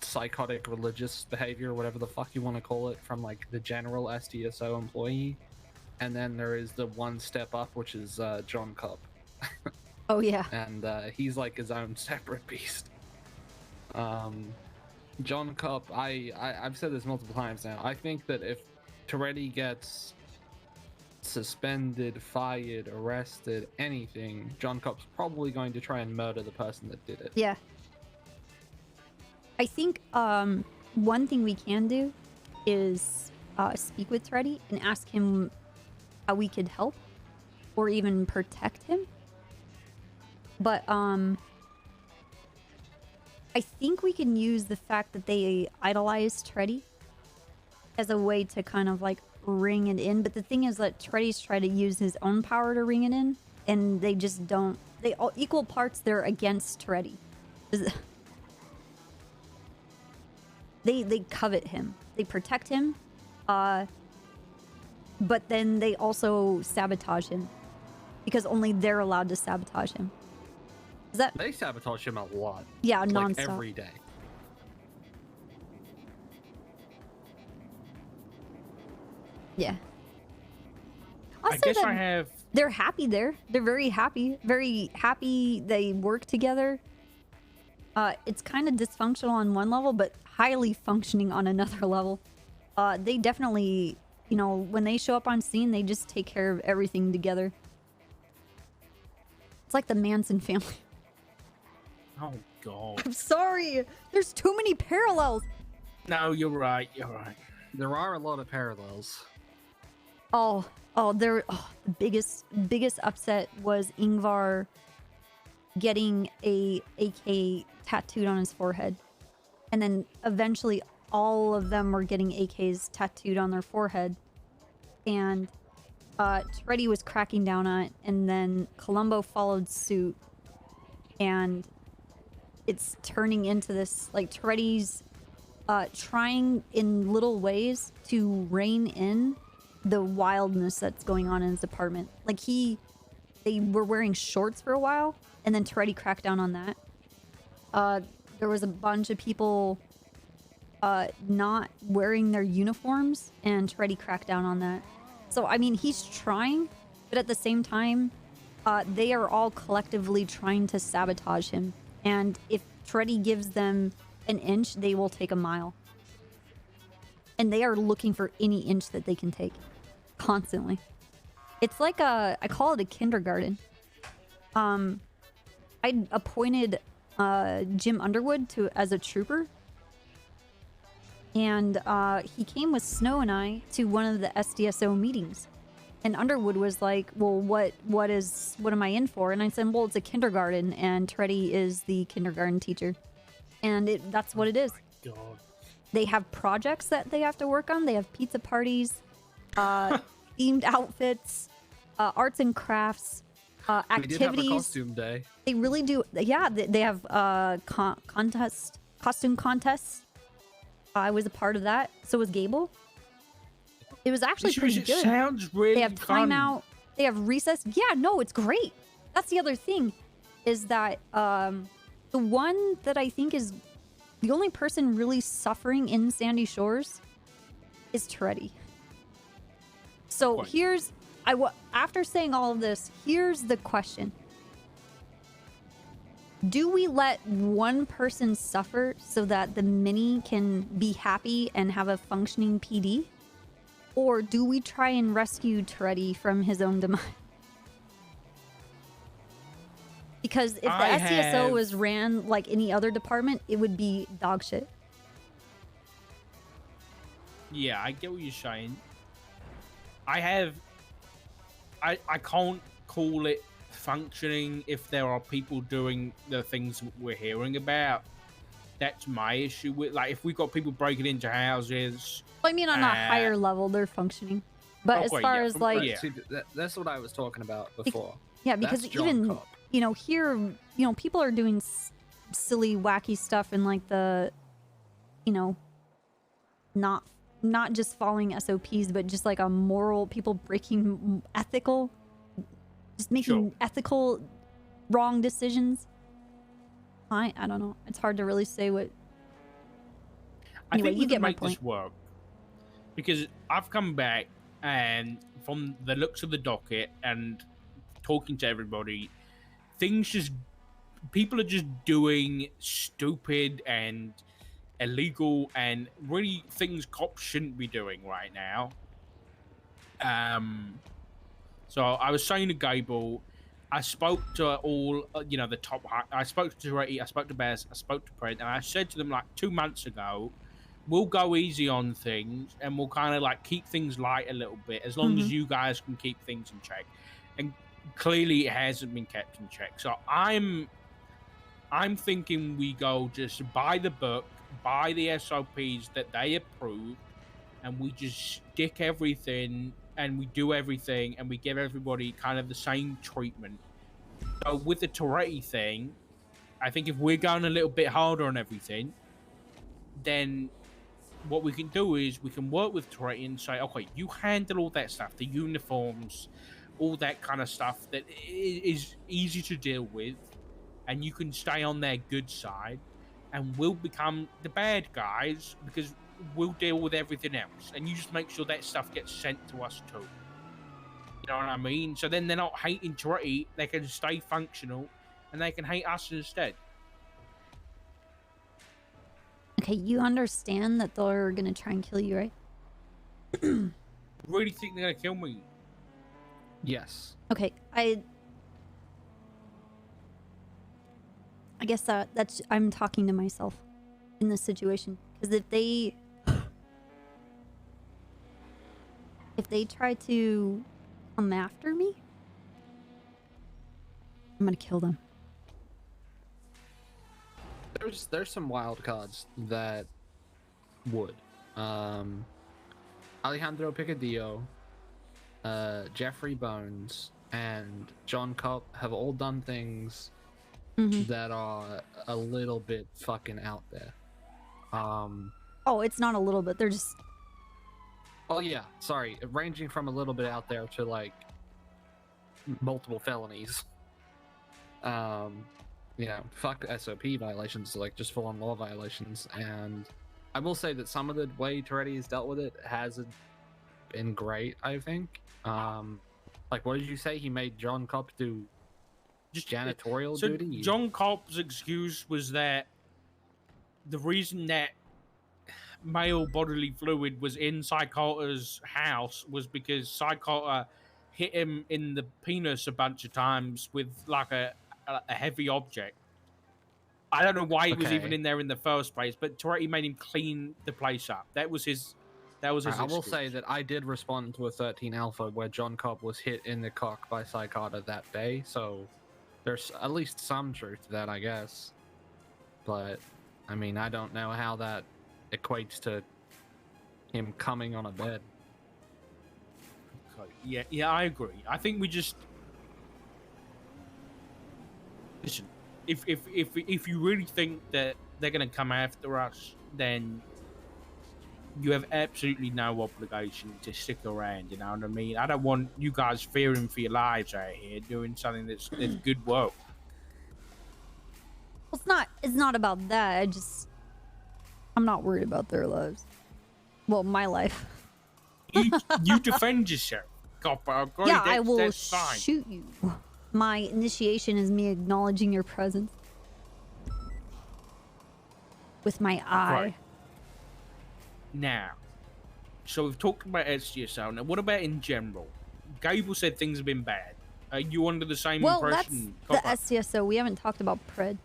psychotic religious behavior, whatever the fuck you want to call it, from like the general SDSO employee, and then there is the one step up, which is John Cup. Oh yeah. And he's like his own separate beast. John Cup, I've said this multiple times now. I think that if Toretti gets suspended, fired, arrested, anything, John Cupp's probably going to try and murder the person that did it. Yeah. I think one thing we can do is speak with Toretti and ask him how we could help or even protect him. But I think we can use the fact that they idolize Toretti as a way to kind of like ring it in. But the thing is that Toretti's try to use his own power to ring it in, and they just don't. They all equal parts. They're against Toretti. They covet him. They protect him, but then they also sabotage him because only they're allowed to sabotage him. Is that They sabotage him a lot. Yeah, like nonstop. every day. Yeah. I guess that I have. They're happy there. They're very happy. Very happy they work together. It's kind of dysfunctional on one level, but highly functioning on another level. They definitely, you know, when they show up on scene, they just take care of everything together. It's like the Manson family. Oh God. I'm sorry. There's too many parallels. No, you're right. You're right. There are a lot of parallels. The biggest upset was Ingvar getting a AK tattooed on his forehead, and then eventually all of them were getting AKs tattooed on their forehead, and Toretti was cracking down on it, and then Columbo followed suit, and it's turning into this like Toretti's trying in little ways to rein in the wildness that's going on in his apartment. Like they were wearing shorts for a while, and then Toretti cracked down on that. There was a bunch of people not wearing their uniforms, and Toretti cracked down on that. So I mean, he's trying, but at the same time, they are all collectively trying to sabotage him. And if Toretti gives them an inch, they will take a mile. And they are looking for any inch that they can take, constantly. It's like I call it a kindergarten. I appointed Jim Underwood as a trooper, and he came with Snow and I to one of the SDSO meetings. And Underwood was like, "Well, what am I in for?" And I said, "Well, it's a kindergarten, and Toretti is the kindergarten teacher, and that's what it is." God. They have projects that they have to work on. They have pizza parties, themed outfits, arts and crafts, activities. We did have a costume day. They really do. Yeah, they have costume contests. I was a part of that. So was Gable. It was actually pretty good. Sounds really They have fun. timeout. They have recess. Yeah, no, it's great. That's the other thing, is that the one that I think is the only person really suffering in Sandy Shores is Toretti. So after saying all of this, here's the question. Do we let one person suffer so that the mini can be happy and have a functioning PD? Or do we try and rescue Toretti from his own demise? Because if the SDSO was ran like any other department, it would be dog shit. Yeah, I get what you're saying. I can't call it functioning if there are people doing the things we're hearing about. That's my issue with, like, if we got people breaking into houses. I mean, on a higher level, they're functioning. But as far as like, See, that's what I was talking about before. yeah, because That's John even Cobb. here, people are doing silly, wacky stuff in like the, not just following SOPs, but just like a moral, people breaking ethical, just making ethical wrong decisions. I don't know. It's hard to really say what Anyway, think we you get can my make this point. work because I've come back and from the looks of the docket and talking to everybody, people are just doing stupid and illegal and really things cops shouldn't be doing right now. So I was saying to Gable, I spoke to all, the top. I spoke to Toretti, I spoke to Bez, I spoke to Brent, and I said to them like 2 months ago, we'll go easy on things and we'll kind of like keep things light a little bit as long as you guys can keep things in check. And clearly it hasn't been kept in check. So I'm thinking we go just by the book, by the SOPs that they approve, and we just stick everything and we do everything and we give everybody kind of the same treatment. So with the Toretti thing, I think if we're going a little bit harder on everything, then what we can do is we can work with Toretti and say, okay, you handle all that stuff, the uniforms, all that kind of stuff that is easy to deal with, and you can stay on their good side, and we'll become the bad guys because we'll deal with everything else, and you just make sure that stuff gets sent to us too. You know what I mean? So then they're not hating Toretti, they can stay functional, and they can hate us instead. Okay, you understand that they're gonna try and kill you, right? Really think they're gonna kill me? Yes. Okay, I guess that's I'm talking to myself in this situation because if they try to come after me, I'm gonna kill them. There's some wild cards that would. Alejandro Picadillo, Jeffrey Bones, and John Copp have all done things that are a little bit fucking out there. Oh, it's not a little bit. They're just. Oh yeah, sorry, ranging from a little bit out there to like multiple felonies. Fuck SOP violations, like just full-on law violations. And I will say that some of the way Toretti has dealt with it hasn't been great, I think. Like, what did you say? He made John Copp do just janitorial duty? John Copp's excuse was that the reason that male bodily fluid was in Psychota's house was because Psychota hit him in the penis a bunch of times with like a heavy object. I don't know why he was even in there in the first place, but Toretti made him clean the place up. That was his. I will say that I did respond to a 13 Alpha where John Cobb was hit in the cock by Psychota that day, so there's at least some truth to that, I guess. But I mean, I don't know how that equates to him coming on a bed. Yeah, I agree. I think we just listen. If you really think that they're gonna come after us, then you have absolutely no obligation to stick around. You know what I mean? I don't want you guys fearing for your lives out here doing something that's good work. Well, it's not about that. I'm not worried about their lives. Well, my life. You defend yourself, Copper. Okay? Yeah, I will that's fine. shoot you. My initiation is me acknowledging your presence with my eye. Right. Now, so we've talked about SGSO. Now, what about in general? Gable said things have been bad. Are you under the same impression? Well, that's the SCSO. We haven't talked about Pred.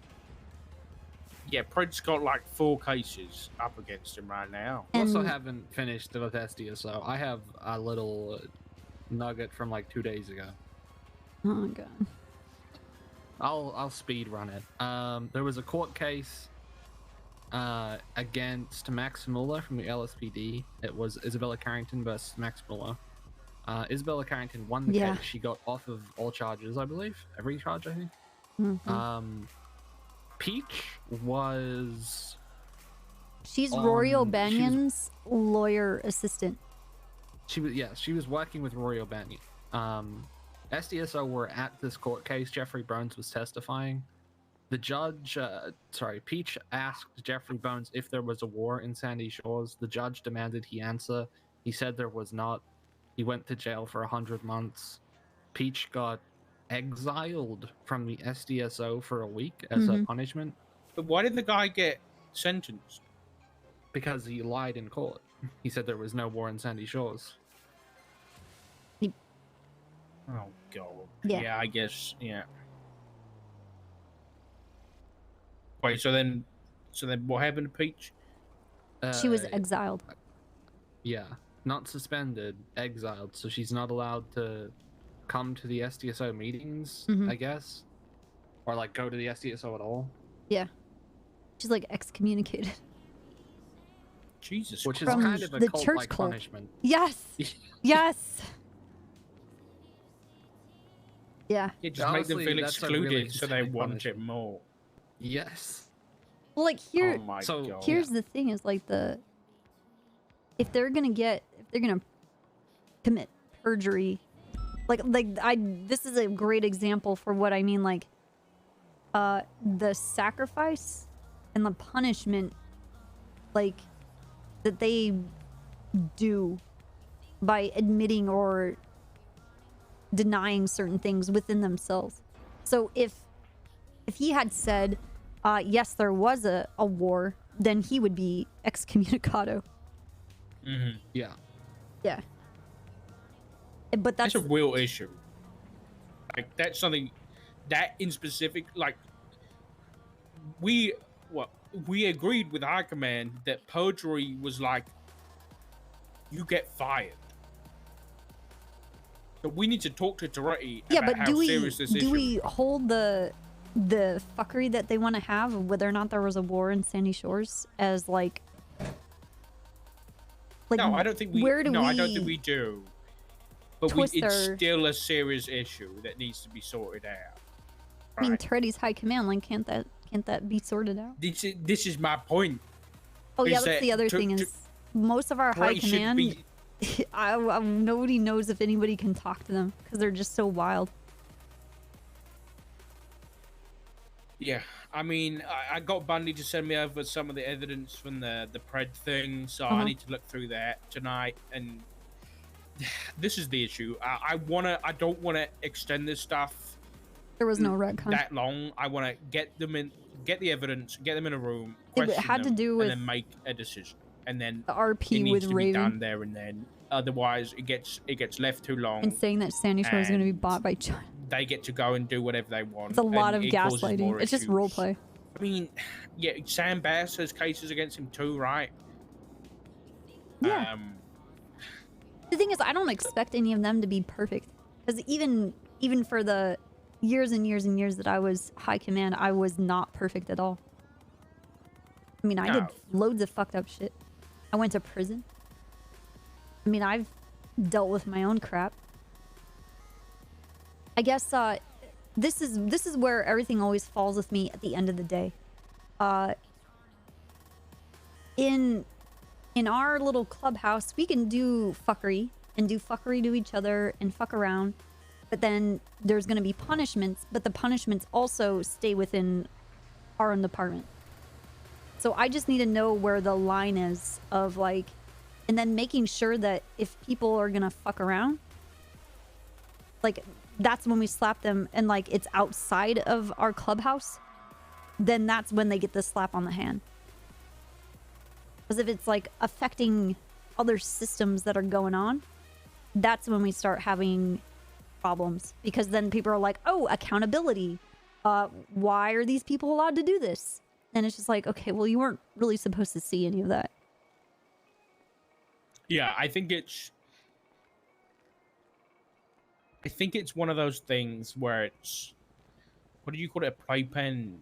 Yeah, Pred's got like 4 cases up against him right now. I also haven't finished with SDSO. I have a little nugget from like 2 days ago. Oh god. I'll speed run it. There was a court case against Max Muller from the LSPD. It was Isabella Carrington versus Max Muller. Isabella Carrington won the case. She got off of all charges, I believe. Every charge, I think. Mm-hmm. Peach was... She's Rory O'Banion's lawyer assistant. She was working with Rory O'Banion. SDSO were at this court case. Jeffrey Bones was testifying. The judge, Peach asked Jeffrey Bones if there was a war in Sandy Shores. The judge demanded he answer. He said there was not. He went to jail for 100 months. Peach got exiled from the SDSO for a week as a punishment. But why did the guy get sentenced? Because he lied in court. He said there was no war in Sandy Shores. Oh god. Yeah. I guess. Yeah. Wait. So then what happened to Peach? She was exiled. Yeah, not suspended, exiled. So she's not allowed to come to the SDSO meetings, I guess, or like go to the SDSO at all. Yeah. She's like excommunicated. Jesus. Which is From kind of a the cult-like church cult. punishment. Yes. Yes. Yeah. Yeah, just make them Honestly, feel that's a excluded really so they insane want punishment. it more. Yes. Well, like here, Oh my god. here's the thing: is like if they're gonna commit perjury, this is a great example for what I mean. Like, the sacrifice and the punishment, like that they do by admitting or denying certain things within themselves. So if he had said, yes, there was a war, then he would be excommunicado. Yeah. Yeah. But that's a real issue. Like that's something that in specific, like we agreed with High Command that perjury was like you get fired. So we need to talk to Toretti yeah, about but how do serious this issue we hold the fuckery that they want to have, whether or not there was a war in Sandy Shores, as like no, I don't think we. Where do I don't we think we do. But twist it's our- still a serious issue that needs to be sorted out. I mean, Toretti's High Command, like, can't that be sorted out? This is my point. Oh yeah, is that's that the other to- thing to- is most of our High Toretti should Command. be- Nobody knows if anybody can talk to them because they're just so wild. Yeah, I mean, I got Bundy to send me over some of the evidence from the Pred thing, so I need to look through that tonight. And this is the issue. I don't wanna extend this stuff. There was no retcon. That long. I want to get the evidence, get them in a room, Yeah, but it question had to them, do and with then make a decision. And then the RP it needs with to be Raven. done there and then. Otherwise, it gets left too long. And saying that Sandy Shore is going to be bought by China. They get to go and do whatever they want. It's a lot and of it causes gaslighting. more It's just issues. roleplay. I mean, yeah, Sam Bass has cases against him too, right? Yeah. The thing is, I don't expect any of them to be perfect. Because even for the years and years and years that I was High Command, I was not perfect at all. I mean, I did loads of fucked up shit. I went to prison. I mean, I've dealt with my own crap. I guess this is where everything always falls with me at the end of the day. In our little clubhouse, we can do fuckery and do fuckery to each other and fuck around, but then there's going to be punishments, but the punishments also stay within our own department. So I just need to know where the line is of like, and then making sure that if people are going to fuck around, like that's when we slap them and like it's outside of our clubhouse, then that's when they get the slap on the hand. Because if it's like affecting other systems that are going on, that's when we start having problems. Because then people are like, oh, accountability. Why are these people allowed to do this? And it's just like, okay, well, you weren't really supposed to see any of that. Yeah, I think it's one of those things where it's, what do you call it, a playpen?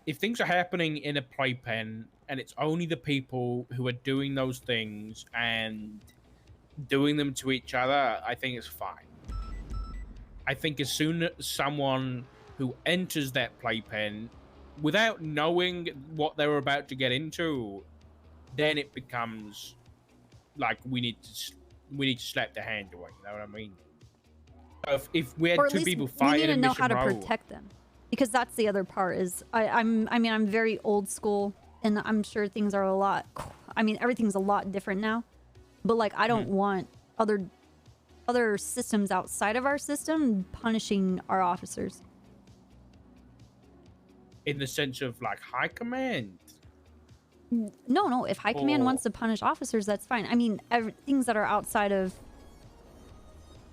If things are happening in a playpen and it's only the people who are doing those things and doing them to each other, I think it's fine. I think as soon as someone who enters that playpen without knowing what they were about to get into, then it becomes like we need to slap the hand away. You know what I mean? If we had Or at two least people we fighting need to in know Mission how to Row, protect them. because that's the other part is I mean I'm very old school, and I'm sure things are a lot. I mean everything's a lot different now, but like I don't want other systems outside of our system punishing our officers. In the sense of like high command. No, if high command wants to punish officers, that's fine. I mean things that are outside of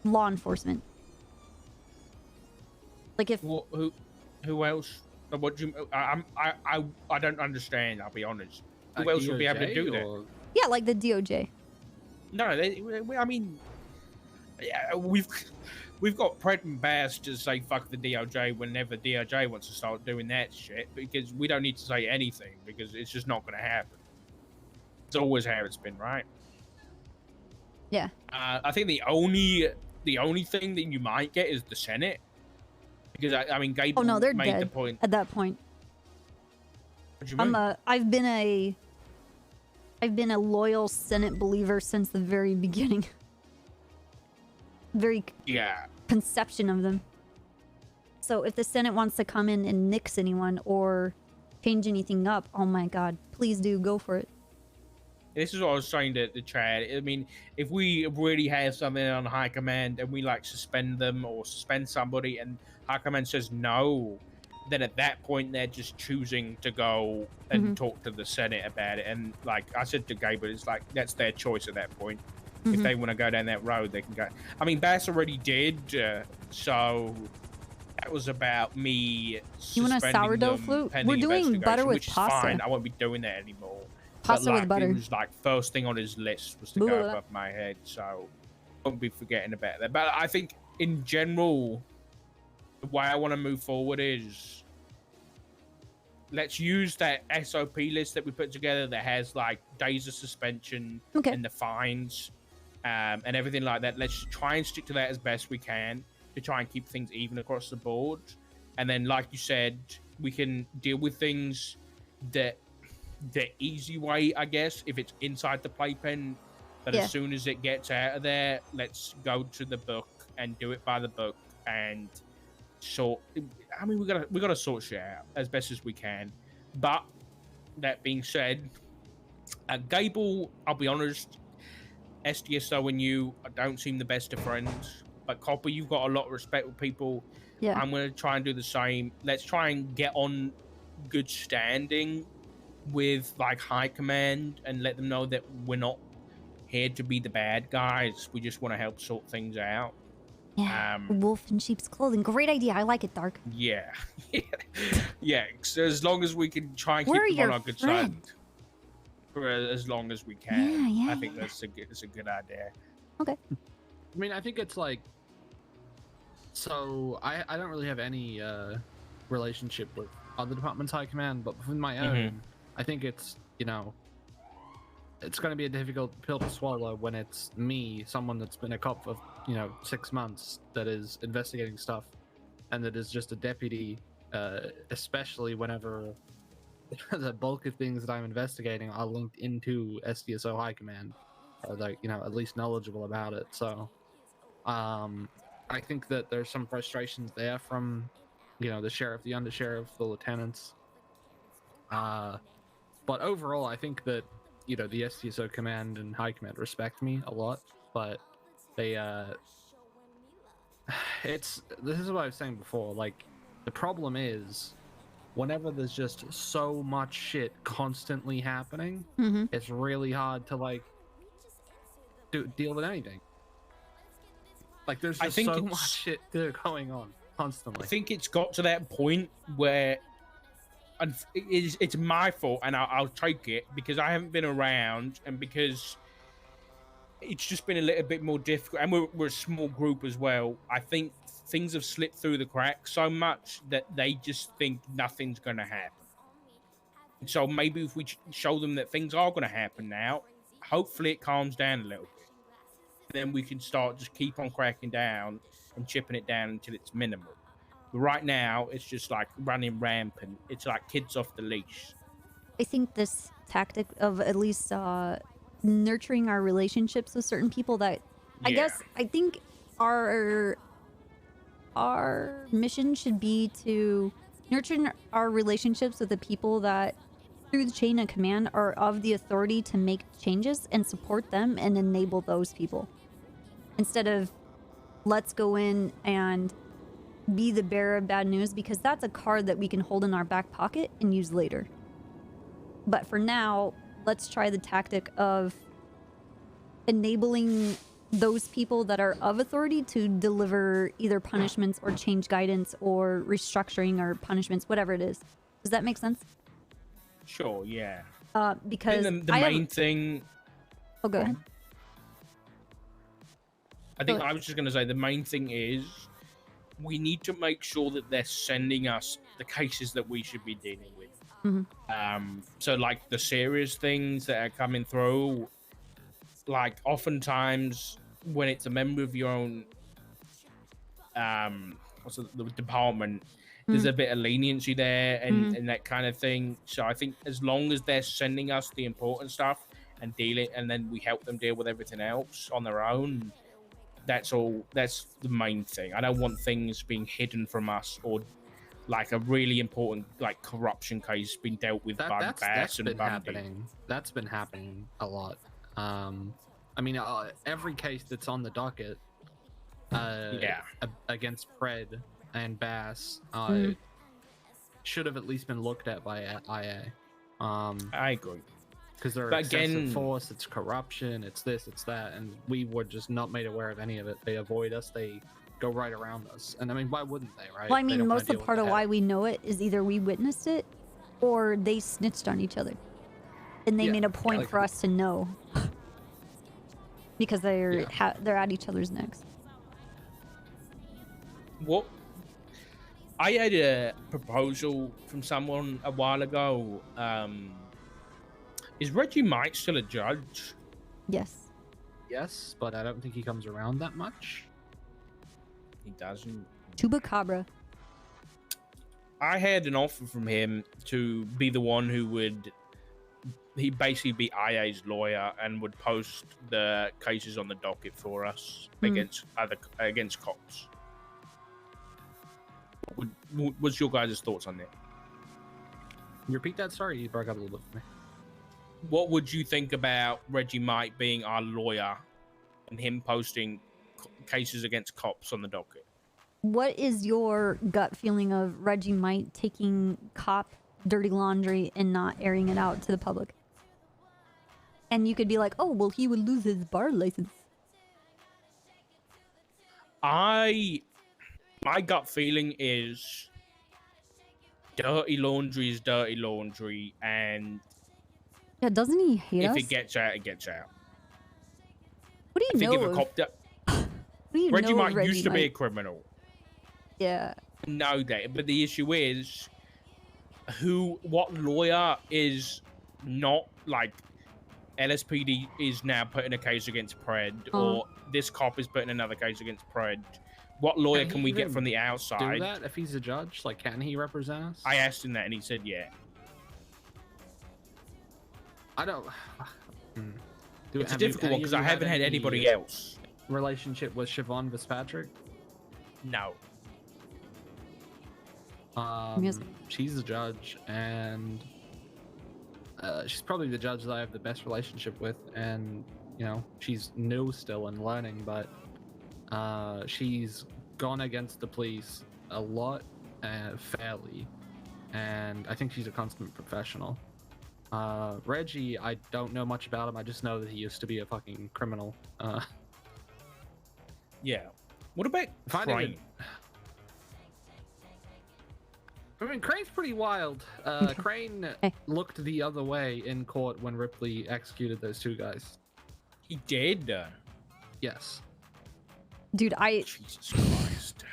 law enforcement. Like if who else? What do you? I don't understand. I'll be honest. Who else would be able to do that? Yeah, like the DOJ. No, I mean, yeah, we've got Pred and Bass to say fuck the DOJ whenever DOJ wants to start doing that shit, because we don't need to say anything because it's just not going to happen. It's always how it's been, right? Yeah. I think the only thing that you might get is the Senate, because I mean, Gabe they're made dead the point. at that point. What do you mean? I've been a loyal Senate believer since the very beginning. Very conception of them. So if the Senate wants to come in and nix anyone or change anything up, oh my god, please do go for it. This is what I was saying to Chad. I mean, if we really have something on high command and we like suspend them or suspend somebody and high command says no, then at that point they're just choosing to go and talk to the Senate about it. And like I said to Gabriel, it's like that's their choice at that point. If they want to go down that road, they can go. I mean, Bass already did, so that was about me. You want a sourdough flute? We're doing butter with which is pasta. fine. I won't be doing that anymore. Pasta with butter. It was like first thing on his list was to go above my head, so I won't be forgetting about that. But I think in general, the way I want to move forward is let's use that SOP list that we put together that has like days of suspension and the fines and everything like that. Let's try and stick to that as best we can to try and keep things even across the board. And then, like you said, we can deal with things the easy way, I guess, if it's inside the playpen. But as soon as it gets out of there, let's go to the book and do it by the book and sort. I mean, we gotta sort shit out as best as we can. But that being said, Gable, I'll be honest, SDSO and you don't seem the best of friends. But Copper, you've got a lot of respect with people. Yeah. I'm gonna try and do the same. Let's try and get on good standing with like high command and let them know that we're not here to be the bad guys. We just want to help sort things out. Yeah. Wolf in sheep's clothing. Great idea. I like it, Dark. Yeah. Yeah. So as long as we can try and keep them on our good side for as long as we can. I think that's a good idea. Okay. I mean, I think it's like, so I don't really have any relationship with other departments high command, but with my own, I think it's, you know, it's going to be a difficult pill to swallow when it's me, someone that's been a cop for, 6 months, that is investigating stuff, and that is just a deputy, especially whenever the bulk of things that I'm investigating are linked into SDSO high command, or like, at least knowledgeable about it. So I think that there's some frustrations there from, the sheriff, the undersheriff, the lieutenants. But overall, I think that, the SDSO command and high command respect me a lot, but they, this is what I was saying before, like, the problem is, whenever there's just so much shit constantly happening, it's really hard to, like, deal with anything. Like, there's just so much shit going on constantly. I think it's got to that point where it's my fault, and I'll take it because I haven't been around, and because it's just been a little bit more difficult, and we're a small group as well. I think things have slipped through the cracks so much that they just think nothing's going to happen. So maybe if we show them that things are going to happen now, hopefully it calms down a little bit. Then we can start just keep on cracking down and chipping it down until it's minimal. But right now, it's just like running rampant. It's like kids off the leash. I think this tactic of at least nurturing our relationships with certain people that I think our mission should be to Nurturing our relationships with the people that, through the chain of command, are of the authority to make changes and support them and enable those people. Instead of, let's go in and be the bearer of bad news, because that's a card that we can hold in our back pocket and use later. But for now, let's try the tactic of enabling those people that are of authority to deliver either punishments or change guidance or restructuring or punishments, whatever it is. Does that make sense? Sure, yeah. Because the main thing... Oh, go ahead. I think I was just going to say the main thing is we need to make sure that they're sending us the cases that we should be dealing with. So like the serious things that are coming through, like oftentimes when it's a member of your own the department, there's a bit of leniency there and that kind of thing. So I think as long as they're sending us the important stuff and then we help them deal with everything else on their own, that's the main thing. I don't want things being hidden from us, or like a really important like corruption case being dealt with by Bass and been Bundy. happening. That's been happening a lot. I mean, every case that's on the docket against Pred and Bass should have at least been looked at by IA. I agree. Because they're excessive force, it's corruption, it's this, it's that, and we were just not made aware of any of it. They avoid us, they go right around us. And I mean, why wouldn't they, right? Well, I mean, most of the part of why we know it is either we witnessed it or they snitched on each other. And they made a point for us to know. Because they're at each other's necks. What? I had a proposal from someone a while ago. Is Reggie Mike still a judge? Yes. Yes, but I don't think he comes around that much. He doesn't. Chupacabra. I had an offer from him to be the one who would... He'd basically be IA's lawyer and would post the cases on the docket for us against cops. What's your guys' thoughts on that? You repeat that? Sorry, you broke up a little bit for me. What would you think about Reggie Mike being our lawyer and him posting cases against cops on the docket? What is your gut feeling of Reggie Mike taking cop dirty laundry and not airing it out to the public? And you could be like, oh, well, he would lose his bar license. My gut feeling is dirty laundry is dirty laundry, and yeah, doesn't he hate us? if it gets out, it gets out. What do you know? If a cop What do you Reggie know Mike of Reggie used to be a Mike? criminal. Yeah. No, that. But the issue is, what lawyer is not like LSPD is now putting a case against Pred, or this cop is putting another case against Pred. What lawyer can we get from the outside? Do that if he's a judge? Like, can he represent us? I asked him that, and he said, "Yeah." I don't. It's a difficult one because I haven't had anybody else. Relationship with Siobhan Fitzpatrick? No. She's a judge, and she's probably the judge that I have the best relationship with, and you know, she's new still and learning, but she's gone against the police a lot, fairly, and I think she's a consummate professional. Reggie, I don't know much about him. I just know that he used to be a fucking criminal. Yeah. What about Crane? I mean, Crane's pretty wild. Crane looked the other way in court when Ripley executed those two guys. He did? Yes. Dude, Jesus Christ.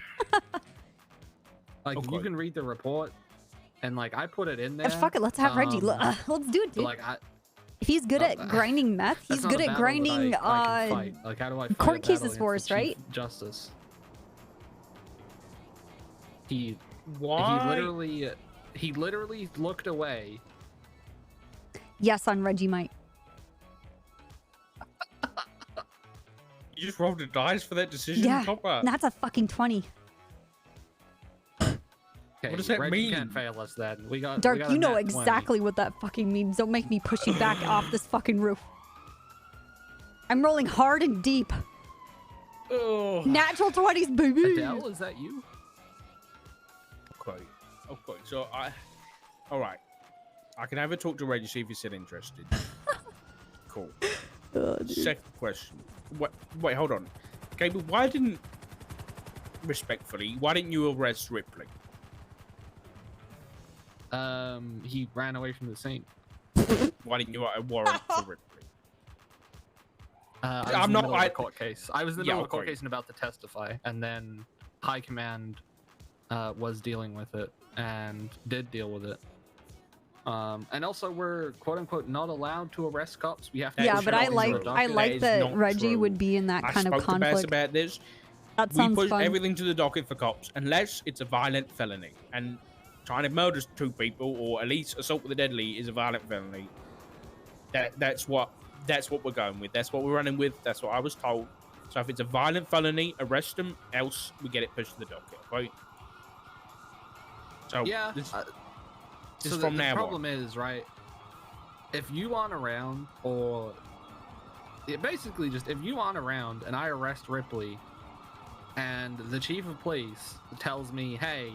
Like, you can read the report, and like, I put it in there. Fuck it, let's have Reggie. Let's do it, dude. Like, if he's good at grinding meth, he's good at grinding like, how do I fight court a battle cases for against us, the right? Chief Justice. He Why? He literally looked away. Yes, on Reggie Mike. You just rolled the dice for that decision? Yeah, Copper? that's a fucking 20. Okay, What does that Reggie mean? can't fail us then. We got Dark, we got you a know nat 20. exactly what that fucking means. Don't make me push you back off this fucking roof. I'm rolling hard and deep. Oh. Natural 20s, baby. Adele, is that you? Okay. So all right. I can have a talk to Reggie, see if he's still interested. Cool. Oh, dude. Second question. Wait, hold on. Okay, but why didn't you arrest Ripley? He ran away from the scene. Why didn't you write a warrant for Ripley? I was in the middle of a court case. I was in the middle of a court case and about to testify, and then High Command was dealing with it and did deal with it. And also, we're quote unquote not allowed to arrest cops. We have to. Yeah, but I like that Reggie would be in that kind of I spoke to Bass conflict. about this. That We sounds push fun. everything to the docket for cops unless it's a violent felony, and trying to murder 2 people or at least assault with a deadly is a violent felony. That's what we're going with. That's what we're running with. That's what I was told. So if it's a violent felony, arrest them. Else we get it pushed to the docket. Right? So Yeah. This So from the now problem is, right, if you aren't around, or basically just if you aren't around and I arrest Ripley and the chief of police tells me, hey,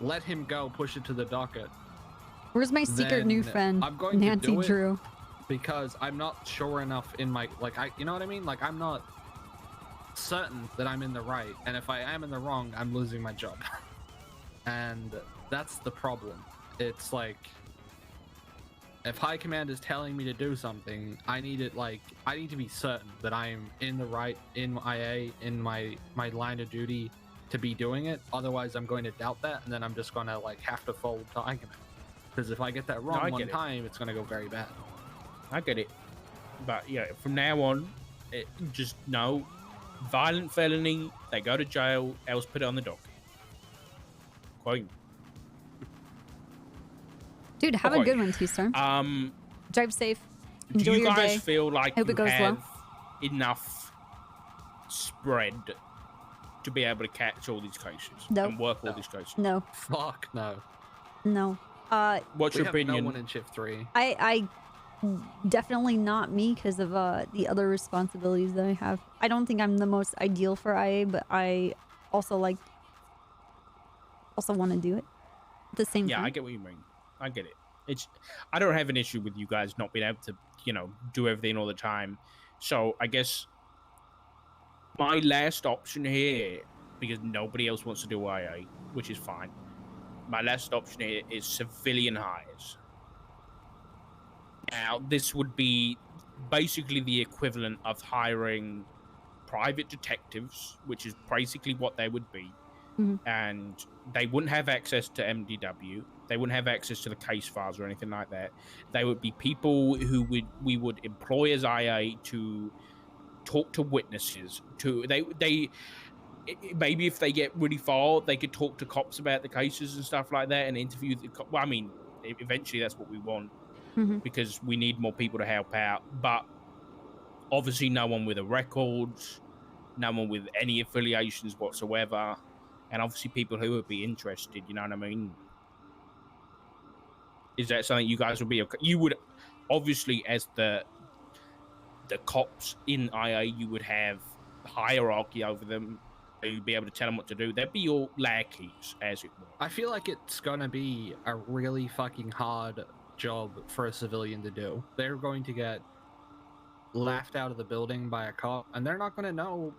let him go, push it to the docket. Where's my secret new then friend, I'm going Nancy to do Drew? It because I'm not sure enough in my, you know what I mean? Like, I'm not certain that I'm in the right, and if I am in the wrong, I'm losing my job. And that's the problem. It's like, if High Command is telling me to do something, I need to be certain that I'm in the right, in IA, in my line of duty to be doing it. Otherwise, I'm going to doubt that, and then I'm just gonna have to fold to High Command. Because if I get that wrong one time, it's gonna go very bad. I get it, but yeah, from now on, just no violent felony. They go to jail. Else put it on the docket. Quite. Dude, have a good one, T-Star. Drive safe. Enjoy Do you your guys day. feel like Hope you it goes have well. enough spread to be able to catch all these cases Nope. and work all these cases? No. Fuck no. No. What's We your have opinion? No one in shift 3. I definitely not me because of the other responsibilities that I have. I don't think I'm the most ideal for IA, but I also want to do it at the same Yeah, time. I get what you mean. I get it. I don't have an issue with you guys not being able to, do everything all the time. So I guess my last option here, because nobody else wants to do IA, which is fine. My last option here is civilian hires. Now, this would be basically the equivalent of hiring private detectives, which is basically what they would be. Mhm. And they wouldn't have access to MDW. They wouldn't have access to the case files or anything like that. They would be people who we would employ as IA to talk to witnesses. Maybe if they get really far, they could talk to cops about the cases and stuff like that and interview the cops. Well, I mean, eventually that's what we want. Mhm. Because we need more people to help out. But obviously no one with a record, no one with any affiliations whatsoever, and obviously people who would be interested, you know what I mean? Is that something you guys would be okay? You would, obviously, as the cops in IA, you would have hierarchy over them. You'd be able to tell them what to do. They'd be your lackeys, as it were. I feel like it's gonna be a really fucking hard job for a civilian to do. They're going to get laughed out of the building by a cop, and they're not gonna know,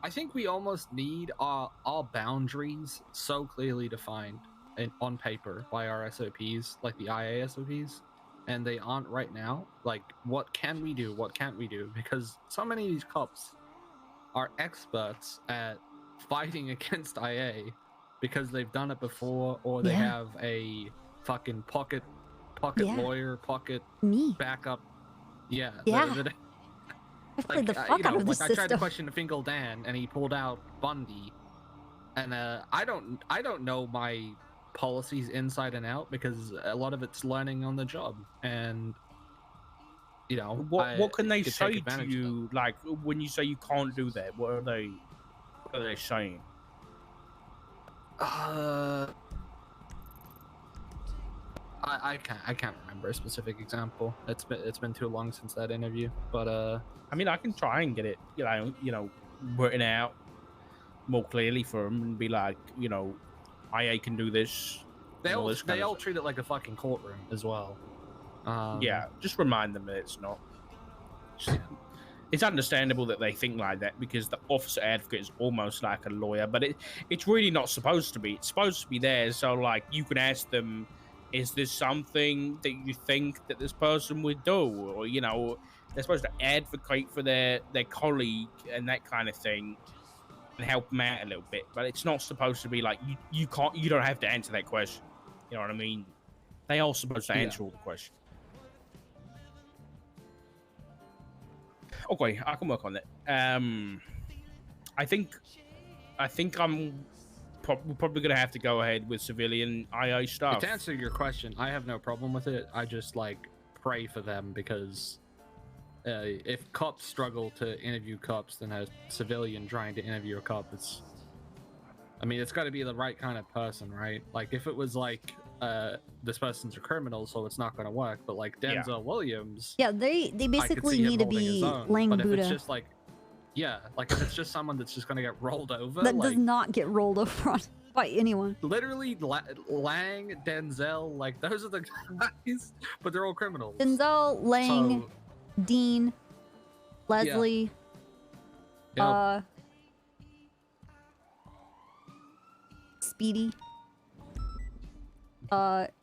I think we almost need our boundaries so clearly defined on paper by our SOPs, like the IA SOPs, and they aren't right now. What can we do? What can't we do? Because so many of these cops are experts at fighting against IA because they've done it before, or they have a fucking pocket lawyer, backup. Yeah. I played the fuck out of the I tried to system. question Fingal Dan, and he pulled out Bundy, and I don't know my policies inside and out because a lot of it's learning on the job, and what can they could say take to advantage of you? Like when you say you can't do that, what are they saying? I can't remember a specific example. It's been too long since that interview. But I mean, I can try and get it, written out more clearly for them and be like, IA can do this. they and all this kind they of all stuff. treat it like a fucking courtroom as well. Yeah, just remind them that it's not. It's understandable that they think like that because the officer advocate is almost like a lawyer, but it's really not supposed to be. It's supposed to be there so like you can ask them, is this something that you think that this person would do? Or they're supposed to advocate for their colleague and that kind of thing and help them out a little bit. But it's not supposed to be like you don't have to answer that question. You know what I mean? They are supposed to answer all the questions. Okay, I can work on that. I think I'm probably gonna have to go ahead with civilian IA stuff. To answer your question, I have no problem with it. I just pray for them because if cops struggle to interview cops, then a civilian trying to interview a cop it's got to be the right kind of person, right? Like if it was this person's a criminal, so it's not going to work. But Denzel Williams, they basically need to be laying But if Buddha. it's just if it's just someone that's just going to get rolled over, That does not get rolled over on by anyone. Literally, Lang, Denzel, those are the guys, but they're all criminals. Denzel, Lang, So- Dean, Leslie, Yep. Speedy, that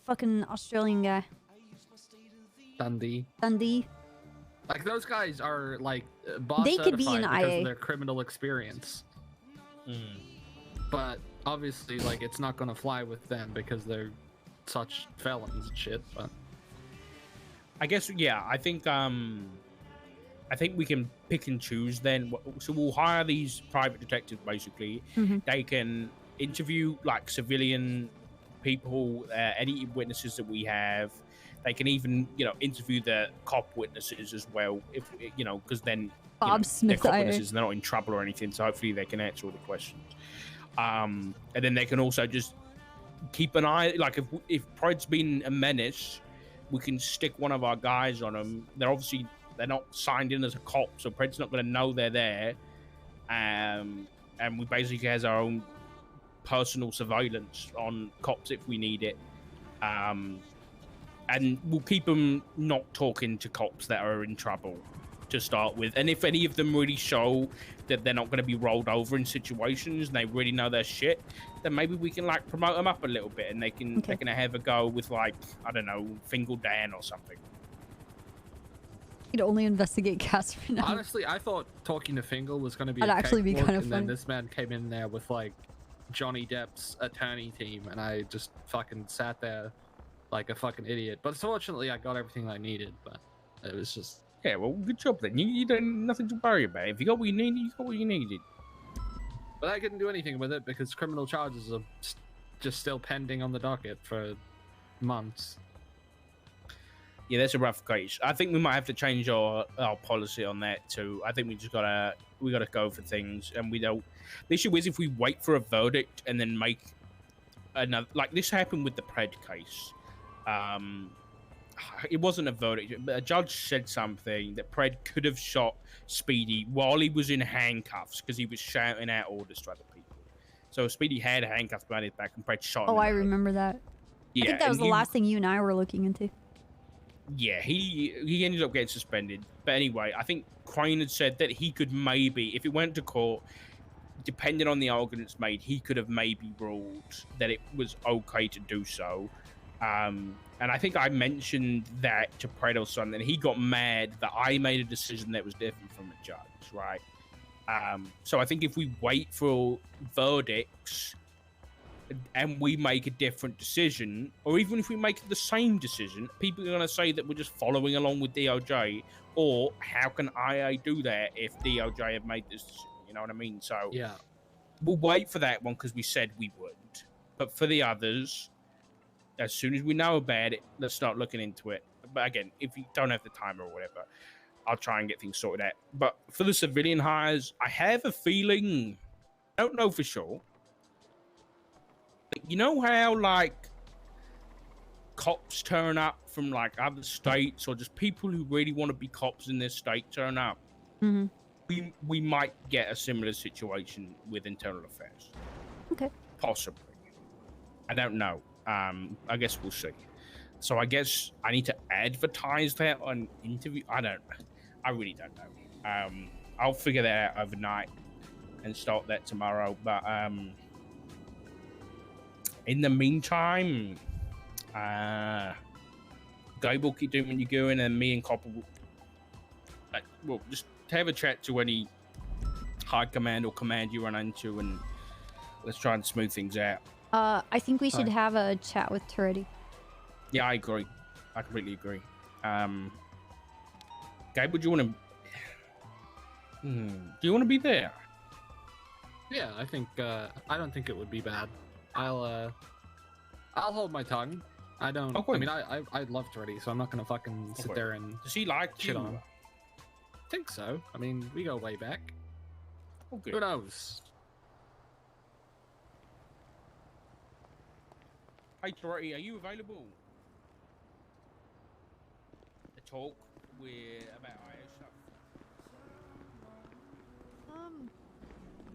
fucking Australian guy, Dundee. Those guys are boss They could be certified an because IA. of their criminal experience. But obviously, it's not gonna fly with them because they're such felons and shit. But I guess I think we can pick and choose then. So we'll hire these private detectives basically. They can interview civilian people, any witnesses that we have. They can even interview the cop witnesses as well, if because then Bob Smith, they're cop IA. witnesses and they're not in trouble or anything. So hopefully they can answer all the questions. And then they can also just keep an eye. If Pred's been a menace, we can stick one of our guys on them. They're not signed in as a cop, so Pred's not going to know they're there. And we basically has our own personal surveillance on cops if we need it. And we'll keep them not talking to cops that are in trouble to start with. And if any of them really show that they're not going to be rolled over in situations and they really know their shit, then maybe we can promote them up a little bit and they can have a go with I don't know, Fingal Dan or something. You'd only investigate Catherine. honestly, I thought talking to Fingal was going to be That'd a actually be cakewalk, kind of and funny. then this man came in there with Johnny Depp's attorney team, and I just fucking sat there like a fucking idiot. But fortunately, I got everything I needed. But it was just well, good job then. You don't nothing to worry about. If you got what you needed, you got what you needed. But I couldn't do anything with it because criminal charges are just still pending on the docket for months. Yeah, that's a rough case. I think we might have to change our policy on that too. I think we gotta go for things, and we don't. The issue is if we wait for a verdict and then make another, this happened with the Pred case. It wasn't a verdict, but a judge said something that Pred could have shot Speedy while he was in handcuffs because he was shouting out orders to other people. So Speedy had handcuffs behind his back, and Pred shot him. Oh, I remember that. Yeah, I think that was and the last thing you and I were looking into. Yeah, he ended up getting suspended. But anyway, I think Crane had said that he could maybe, if it went to court, depending on the arguments made, he could have maybe ruled that it was okay to do so. And I think I mentioned that to Pred or something, and he got mad that I made a decision that was different from the judge, right? So I think if we wait for verdicts and we make a different decision, or even if we make the same decision, people are going to say that we're just following along with DOJ, or how can IA do that if DOJ have made this decision? You know what I mean? So yeah, we'll wait for that one because we said we would. But for the others, as soon as we know about it, let's start looking into it. But again, if you don't have the time or whatever, I'll try and get things sorted out. But for the civilian hires, I have a feeling I don't know for sure. But you know how like cops turn up from like other states, or just people who really want to be cops in their state turn up? Mm-hmm. We might get a similar situation with internal affairs. Okay. Possibly. I don't know. I guess we'll see. So I guess I need to advertise that on interview. I really don't know. I'll figure that out overnight and start that tomorrow. But in the meantime, Gabe will keep doing what you're doing, and me and Copper will just have a chat to any high command or command you run into, and let's try and smooth things out. I think we should have a chat with Toretti. Yeah, I agree. I completely agree. Gabe, would you want to? Do you want to be there? Yeah, I think I don't think it would be bad. I'll hold my tongue. I don't. Okay. I mean, I love Toretti, so I'm not gonna fucking sit there and. Does he like shit you? on him. I think so. I mean, we go way back. Okay. Who knows? Hey, Toretti, are you available to talk about IO stuff?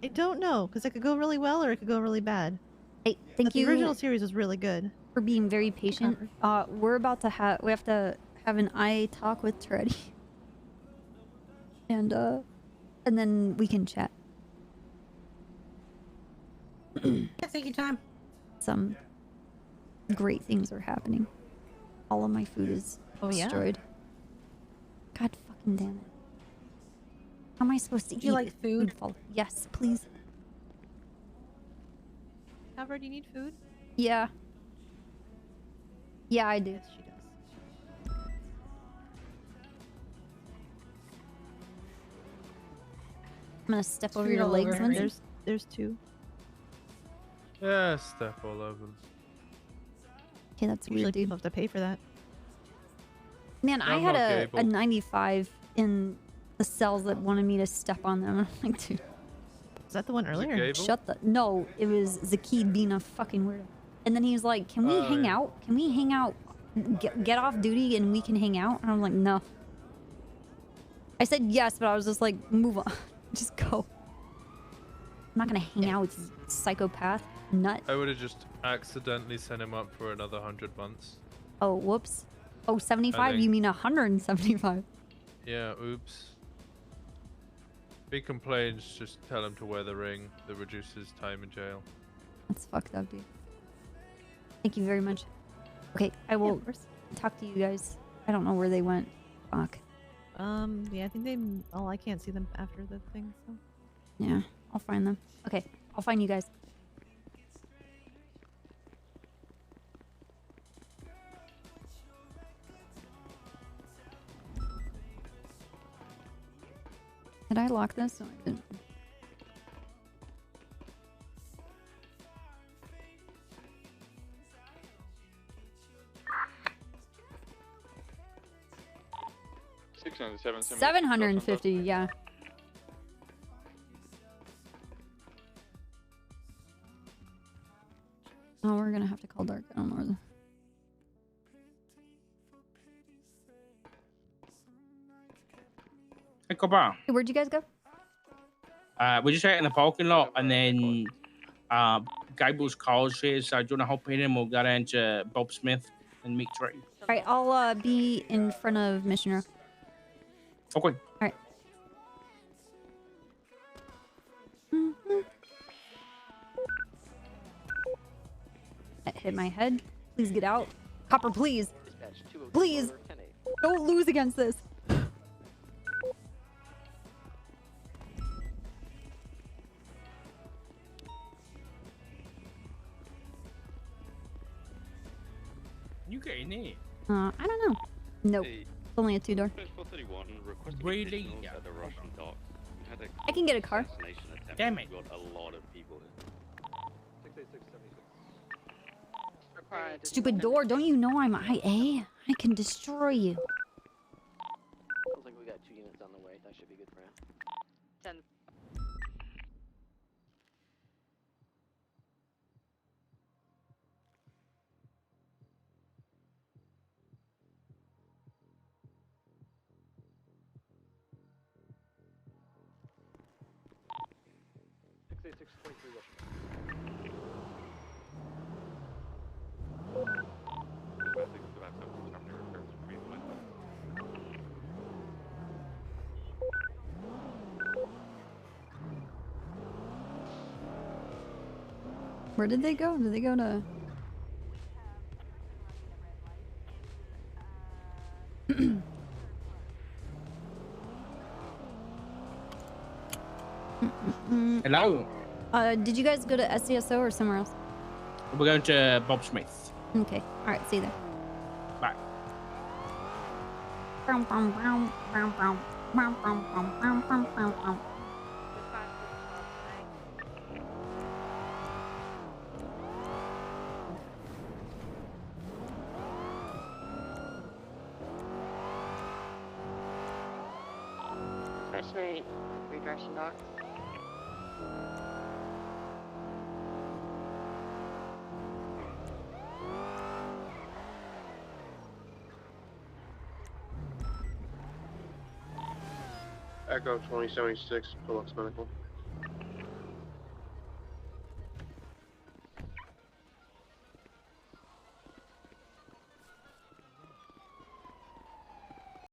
I don't know, because it could go really well or it could go really bad. Hey, thank you. The original series was really good. For being very patient. We're about to have to have an IA talk with Toretti. And then we can chat. Yeah, take your time. Some great things are happening. All of my food is destroyed. God fucking damn it. How am I supposed to eat? You like food? Yes, please. Cover, do you need food? Yeah. Yeah, I do. Yes, she does. I'm gonna step over Food your all legs, over. Lindsay. There's two. Yeah, step all over them. Okay, that's Usually weird, dude. people have to pay for that. Man, I I'm had not a able. 95 in the cells that wanted me to step on them. I'm like, dude. Is that the one earlier? Shut the. No, it was Zakid being a fucking weirdo. And then he was like, "Can we hang out? Can we hang out? Get off duty and we can hang out?" And I was like, "No." I said yes, but I was just like, "Move on, just go." I'm not gonna hang out with you, psychopath nut. I would have just accidentally sent him up for another 100 months. Oh, whoops. Oh, 75? think- You mean 175? Yeah, oops. If he complains, just tell him to wear the ring that reduces time in jail. That's fucked up, dude. Thank you very much. Okay, I will talk to you guys. I don't know where they went. Fuck. Yeah, I think they. Oh, I can't see them after the thing. So. Yeah, I'll find them. Okay, I'll find you guys. Did I lock this? No, I didn't. $750, yeah. Oh, we're gonna have to call Dark Down North. Hey, Cobra. Hey, where'd you guys go? We're just out in the parking lot, and then Gable's car's here, so do you want to hop in and we'll go down to Bob Smith and meet Trey? Alright, I'll be in front of Missioner. Okay. Alright. That hit my head. Please get out. Copper, please. Please. Don't lose against this. You get in here. I don't know. Nope. It's only a two-door. Really? I can get a car. Damn it. Stupid door. Don't you know I'm IA? I can destroy you. Sounds like we got 2 units on the way. That should be good for him. 10. Where did they go? Did they go to? Hello. Did you guys go to SCSO or somewhere else? We're going to Bob Smith. Okay. All right. See you there. Bye. Redirection dock. Echo 2076, Phillips Medical.